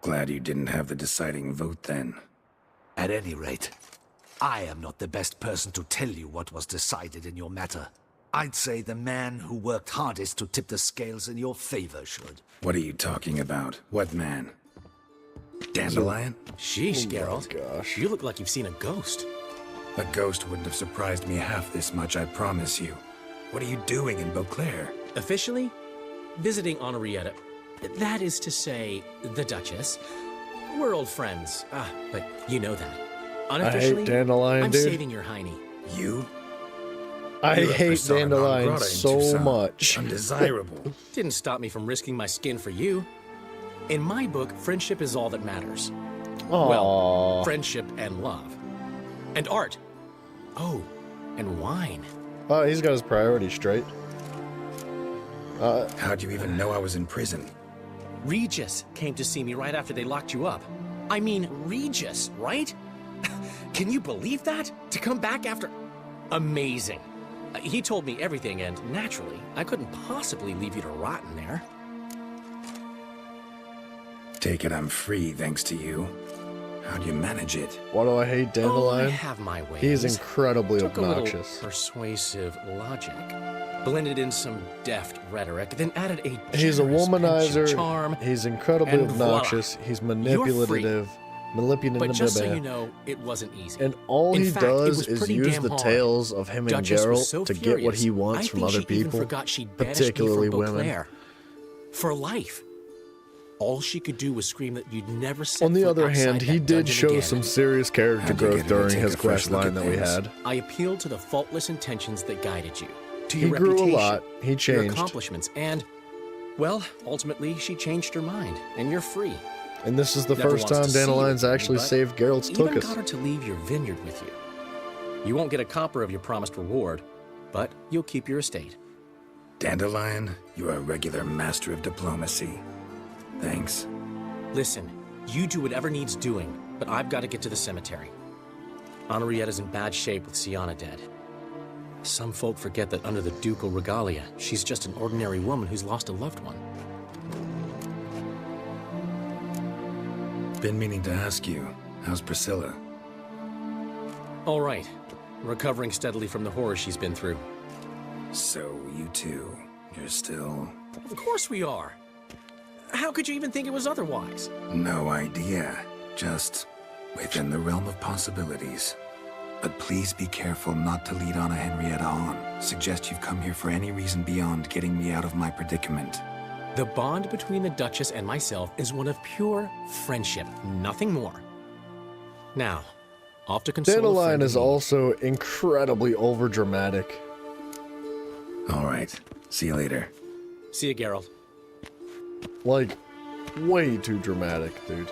S18: Glad you didn't have the deciding vote then.
S2: At any rate, I am not the best person to tell you what was decided in your matter. I'd say the man who worked hardest to tip the scales in your favor should.
S18: What are you talking about? What man? Dandelion?
S6: Sheesh, Geralt.
S1: Gosh.
S6: You look like you've seen a ghost.
S18: A ghost wouldn't have surprised me half this much, I promise you. What are you doing in Beauclair?
S6: Officially, visiting Henrietta. That is to say, the Duchess. We're old friends. But you know that. Unofficially,
S1: Dandelion,
S6: I'm
S1: dude.
S6: saving your hiney.
S18: You?
S1: I
S18: You're a
S1: hate
S18: persona non
S1: Dandelion
S18: grata in
S1: so
S18: Toussaint.
S1: much.
S18: Undesirable.
S6: Didn't stop me from risking my skin for you. In my book, friendship is all that matters.
S1: Aww.
S6: Well, friendship and love. And art. Oh, and wine.
S1: Oh, he's got his priorities straight.
S18: How'd you even know I was in prison?
S6: Regis came to see me right after they locked you up. I mean, Regis, right? Can you believe that? To come back after... Amazing. He told me everything, and naturally, I couldn't possibly leave you to rot in there.
S18: Take it I'm free thanks to you. How'd you manage it?
S1: Why do I hate Dandelion?
S6: Oh, I have my ways.
S1: He's incredibly
S6: Took
S1: obnoxious.
S6: A little persuasive logic, blended in some deft rhetoric, then added a
S1: He's a
S6: generous penchant
S1: womanizer.
S6: charm.
S1: He's incredibly
S6: and voila.
S1: obnoxious. He's
S6: You're
S1: manipulative.
S6: But just so you know, it wasn't easy.
S1: And all
S6: In
S1: he
S6: fact, it
S1: does
S6: was
S1: is
S6: pretty
S1: use
S6: damn
S1: the
S6: hard.
S1: tales of him and
S6: Duchess was
S1: Geralt
S6: so
S1: to get what he
S6: furious,
S1: wants
S6: I
S1: from
S6: think
S1: other
S6: she even
S1: people,
S6: forgot she'd banished me
S1: particularly
S6: from
S1: women.
S6: Beauclair. For life. All she could do was scream that you'd never set
S1: On the
S6: foot
S1: other
S6: outside
S1: hand,
S6: that
S1: he did
S6: dungeon
S1: show
S6: again.
S1: some serious character
S18: How'd you
S1: growth
S18: get her to
S1: during
S18: take
S1: his
S18: a fresh
S1: quest
S18: look
S1: line
S18: at
S1: that we
S18: things?
S1: had.
S6: I appealed to the faultless intentions that guided you. To
S1: He
S6: your
S1: grew a
S6: reputation,
S1: lot. He
S6: your
S1: changed.
S6: accomplishments, and, well, ultimately, she changed her mind, and you're free.
S1: And this is the
S6: Never
S1: first
S6: wants
S1: time
S6: to see you
S1: Dandelion's
S6: with me,
S1: actually
S6: but
S1: saved Geralt's
S6: even
S1: Tuchus.
S6: got her to leave your vineyard with you. You won't get a copper of your promised reward, but you'll keep your estate.
S18: Dandelion, you're a regular master of diplomacy. Thanks.
S6: Listen, you do whatever needs doing, but I've got to get to the cemetery. Henrietta's in bad shape with Siana dead. Some folk forget that under the ducal regalia, she's just an ordinary woman who's lost a loved one.
S18: Been meaning to ask you, how's Priscilla?
S6: All right. Recovering steadily from the horror she's been through.
S18: So, you two, you're still...
S6: Of course we are. How could you even think it was otherwise?
S18: No idea. Just within the realm of possibilities. But please be careful not to lead Anna Henrietta on. Suggest you've come here for any reason beyond getting me out of my predicament.
S6: The bond between the Duchess and myself is one of pure friendship, nothing more. Now, off to console a
S1: Dandelion
S6: friend
S1: is
S6: in need.
S1: also incredibly overdramatic.
S18: All right. See you later.
S6: See you, Geralt.
S1: Like, way too dramatic, dude.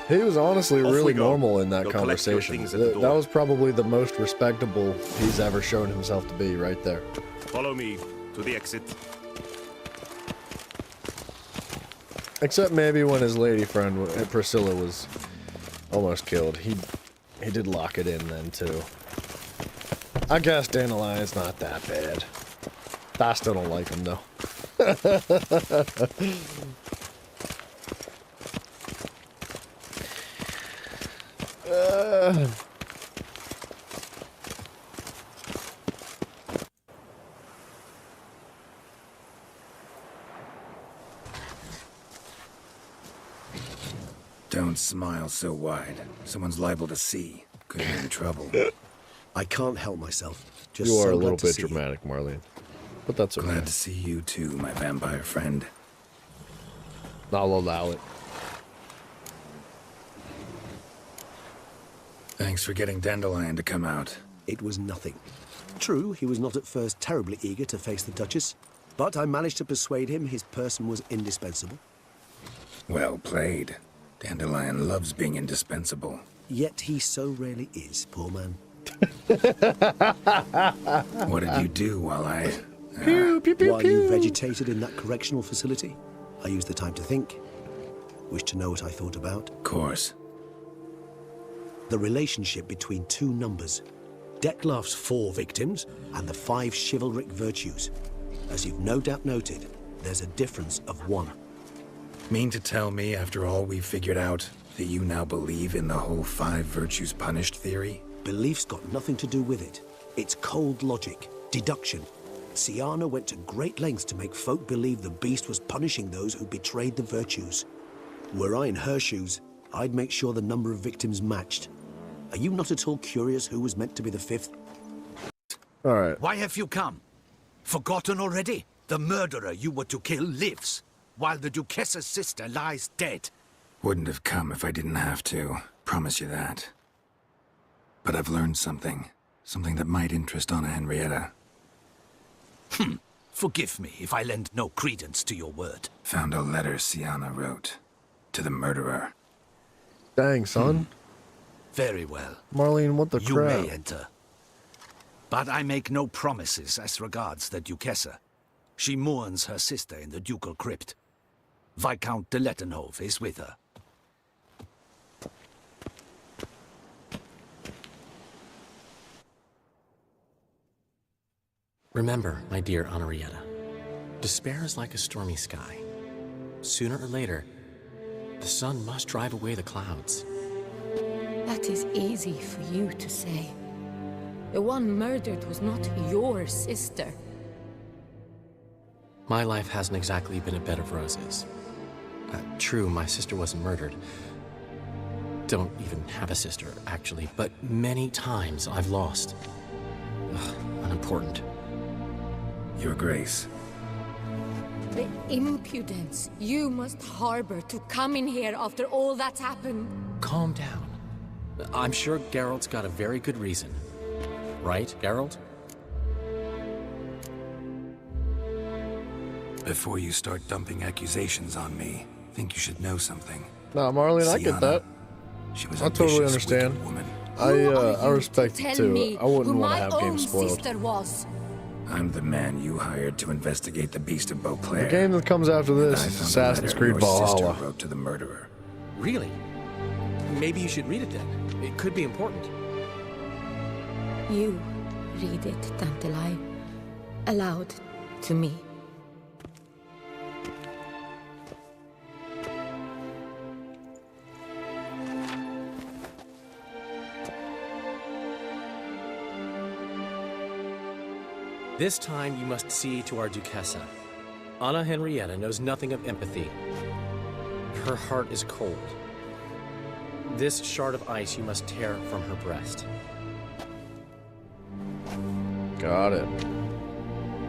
S1: He was honestly
S3: Off we
S1: really
S3: go.
S1: normal in that
S3: Go collect your
S1: conversation.
S3: things at the
S1: That
S3: door.
S1: was probably the most respectable he's ever shown himself to be right there.
S3: Follow me to the exit.
S1: Except maybe when his lady friend Priscilla was almost killed. He did lock it in then too. I guess Dandelion's not that bad. I still don't like him though.
S18: Don't smile so wide. Someone's liable to see. Could be in trouble.
S5: I can't help myself. Just
S1: You are
S5: so
S1: a little
S5: glad to
S1: bit
S5: see you.
S1: dramatic, Marlene. But that's okay.
S18: Glad to see you too, my vampire friend.
S1: I'll allow it.
S18: Thanks for getting Dandelion to come out.
S5: It was nothing. True, he was not at first terribly eager to face the Duchess, but I managed to persuade him his person was indispensable.
S18: Well played. Dandelion loves being indispensable.
S5: Yet he so rarely is, poor man.
S18: What did you do while I...
S5: While you vegetated in that correctional facility, I used the time to think. Wish to know what I thought about?
S18: Of course.
S5: The relationship between two numbers. Dettlaff's 4 victims and the 5 chivalric virtues. As you've no doubt noted, there's a difference of 1.
S18: Mean to tell me, after all we've figured out, that you now believe in the whole 5 virtues punished theory?
S5: Belief's got nothing to do with it. It's cold logic, deduction. Syanna went to great lengths to make folk believe the beast was punishing those who betrayed the virtues. Were I in her shoes, I'd make sure the number of victims matched. Are you not at all curious who was meant to be the 5th?
S1: All right.
S2: Why have you come? Forgotten already? The murderer you were to kill lives, while the Duchessa's sister lies dead.
S18: Wouldn't have come if I didn't have to. Promise you that. But I've learned something. Something that might interest Anna Henrietta.
S2: Forgive me if I lend no credence to your word.
S18: Found a letter Syanna wrote. To the murderer.
S1: Dang, son.
S2: Very well.
S1: Marlene, what the
S2: You
S1: crap?
S2: may enter. But I make no promises as regards the Duchessa. She mourns her sister in the ducal crypt. Viscount de Lettenhove is with her.
S6: Remember, my dear Henrietta, despair is like a stormy sky. Sooner or later, the sun must drive away the clouds.
S22: That is easy for you to say. The one murdered was not your sister.
S6: My life hasn't exactly been a bed of roses. True, my sister wasn't murdered. Don't even have a sister, actually, but many times I've lost. Ugh, unimportant.
S18: Your Grace.
S22: The impudence you must harbor to come in here after all that's happened.
S6: Calm down. I'm sure Geralt's got a very good reason. Right, Geralt?
S18: Before you start dumping accusations on me, think you should know something.
S1: Nah, Marlene, I get
S18: Syanna,
S1: that.
S18: She was
S1: I
S18: a
S1: totally
S18: vicious,
S1: understand.
S18: wicked woman.
S1: I respect it
S22: Tell
S1: too.
S22: me
S1: I wouldn't
S22: who
S1: want
S22: my
S1: to have
S22: own
S1: games spoiled.
S22: sister was.
S18: I'm the man you hired to investigate the Beast of Beauclair.
S1: The game that comes after this
S18: I
S1: is
S18: found a
S1: Assassin's
S18: letter
S1: Creed
S18: your
S1: Valhalla.
S18: sister wrote to the murderer.
S6: Really? Maybe you should read it then. It could be important.
S22: You read it, Tantalai, aloud to me.
S6: This time you must see to our Duchessa. Anna Henrietta knows nothing of empathy. Her heart is cold. This shard of ice you must tear from her breast.
S1: Got it.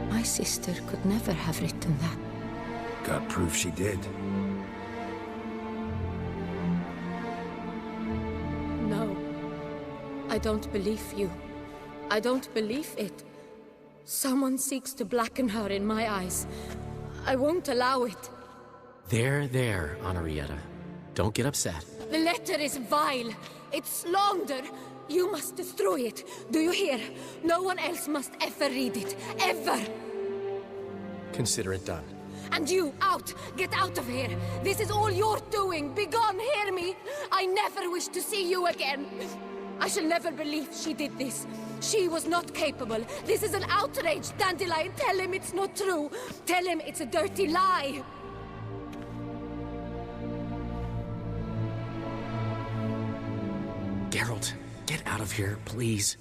S22: My sister could never have written that.
S18: Got proof she did.
S22: No. I don't believe you. I don't believe it. Someone seeks to blacken her in my eyes. I won't allow it.
S6: There, Henrietta. Don't get upset.
S22: The letter is vile. It's slander. You must destroy it. Do you hear? No one else must ever read it. Ever!
S6: Consider it done.
S22: And you, out! Get out of here! This is all you're doing! Begone, hear me! I never wish to see you again! I shall never believe she did this. She was not capable. This is an outrage, Dandelion. Tell him it's not true. Tell him it's a dirty lie.
S6: Geralt, get out of here, please.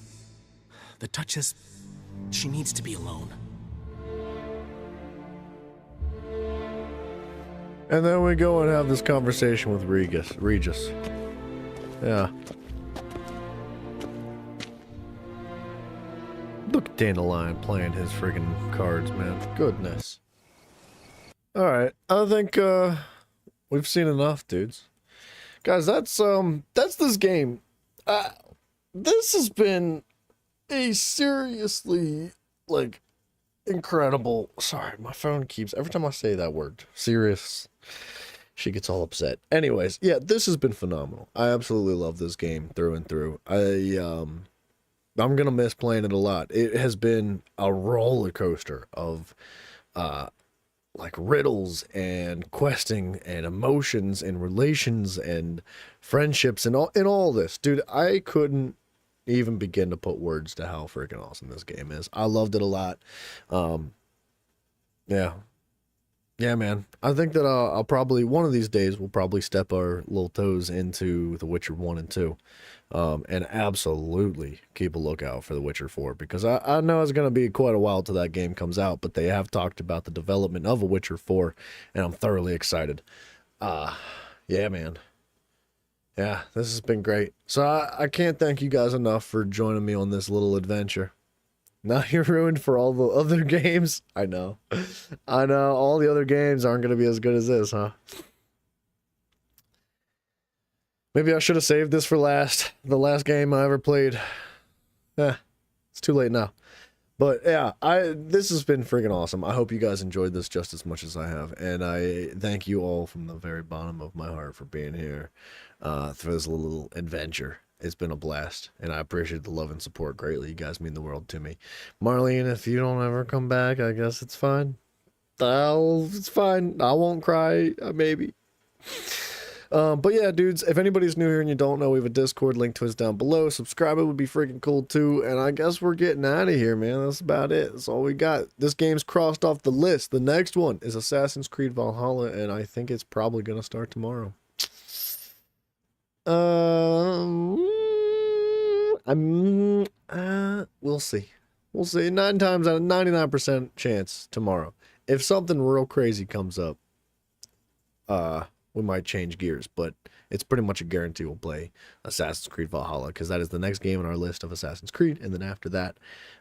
S6: The Duchess, she needs to be alone.
S1: And then we go and have this conversation with Regis. Yeah. Look at Dandelion playing his friggin' cards, man. Goodness. Alright, I think we've seen enough, dudes. Guys, that's this game. This has been a seriously, like, incredible. Sorry, my phone keeps, every time I say that word, serious, she gets all upset. Anyways, yeah, this has been phenomenal. I absolutely love this game through and through. I'm gonna miss playing it a lot. It has been a roller coaster of like riddles and questing and emotions and relations and friendships and all this. Dude, I couldn't even begin to put words to how freaking awesome this game is. I loved it a lot. Yeah, man. I think that I'll probably, one of these days, we'll probably step our little toes into The Witcher 1 and 2. And absolutely keep a lookout for The Witcher 4, because I know it's going to be quite a while till that game comes out, but they have talked about the development of A Witcher 4, and I'm thoroughly excited. Yeah, man. Yeah, this has been great. So I can't thank you guys enough for joining me on this little adventure. Now you're ruined for all the other games. I know. All the other games aren't going to be as good as this, huh? Maybe I should have saved this for last. The last game I ever played. It's too late now. But yeah, this has been freaking awesome. I hope you guys enjoyed this just as much as I have. And I thank you all from the very bottom of my heart for being here for this little adventure. It's been a blast, and I appreciate the love and support greatly. You guys mean the world to me. Marlene, if you don't ever come back, I guess it's fine. It's fine. I won't cry, maybe. But yeah, dudes, if anybody's new here and you don't know, we have a Discord, link to us down below. Subscribe, it would be freaking cool too. And I guess we're getting out of here, man. That's about it. That's all we got. This game's crossed off the list. The next one is Assassin's Creed Valhalla, and I think it's probably going to start tomorrow. We'll see. We'll see. 9 times out of 99% chance tomorrow. If something real crazy comes up, we might change gears, but it's pretty much a guarantee we'll play Assassin's Creed Valhalla, because that is the next game on our list of Assassin's Creed, and then after that,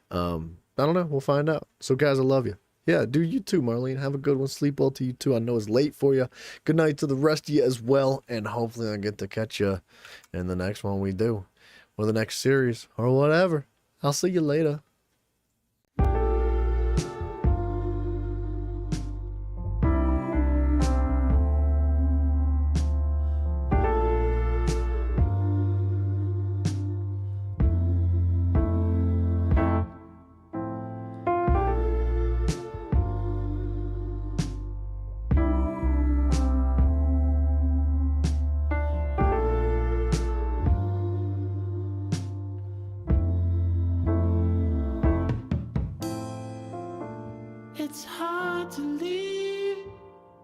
S1: I don't know, we'll find out. So guys, I love you. Yeah, do you too, Marlene. Have a good one. Sleep well to you too. I know it's late for you. Good night to the rest of you as well, and hopefully I get to catch you in the next one we do, or the next series, or whatever. I'll see you later.
S17: It's hard to leave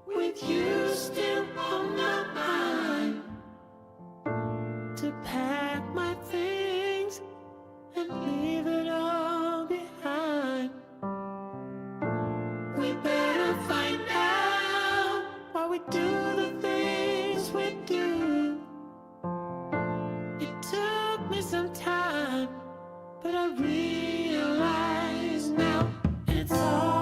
S17: with you still on my mind. To pack my things and leave it all behind. We better find out why we do the things we do. It took me some time, but I realize now it's all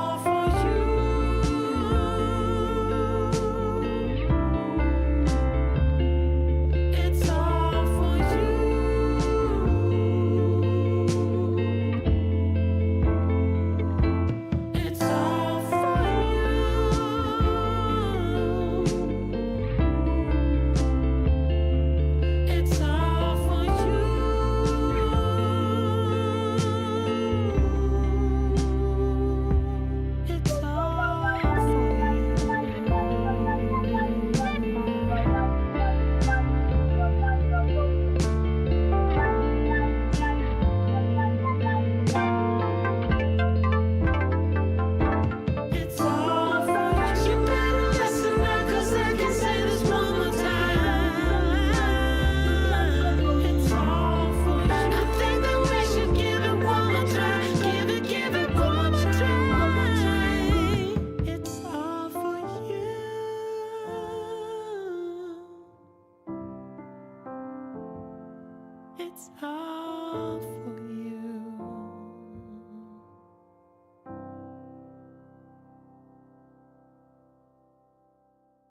S17: off.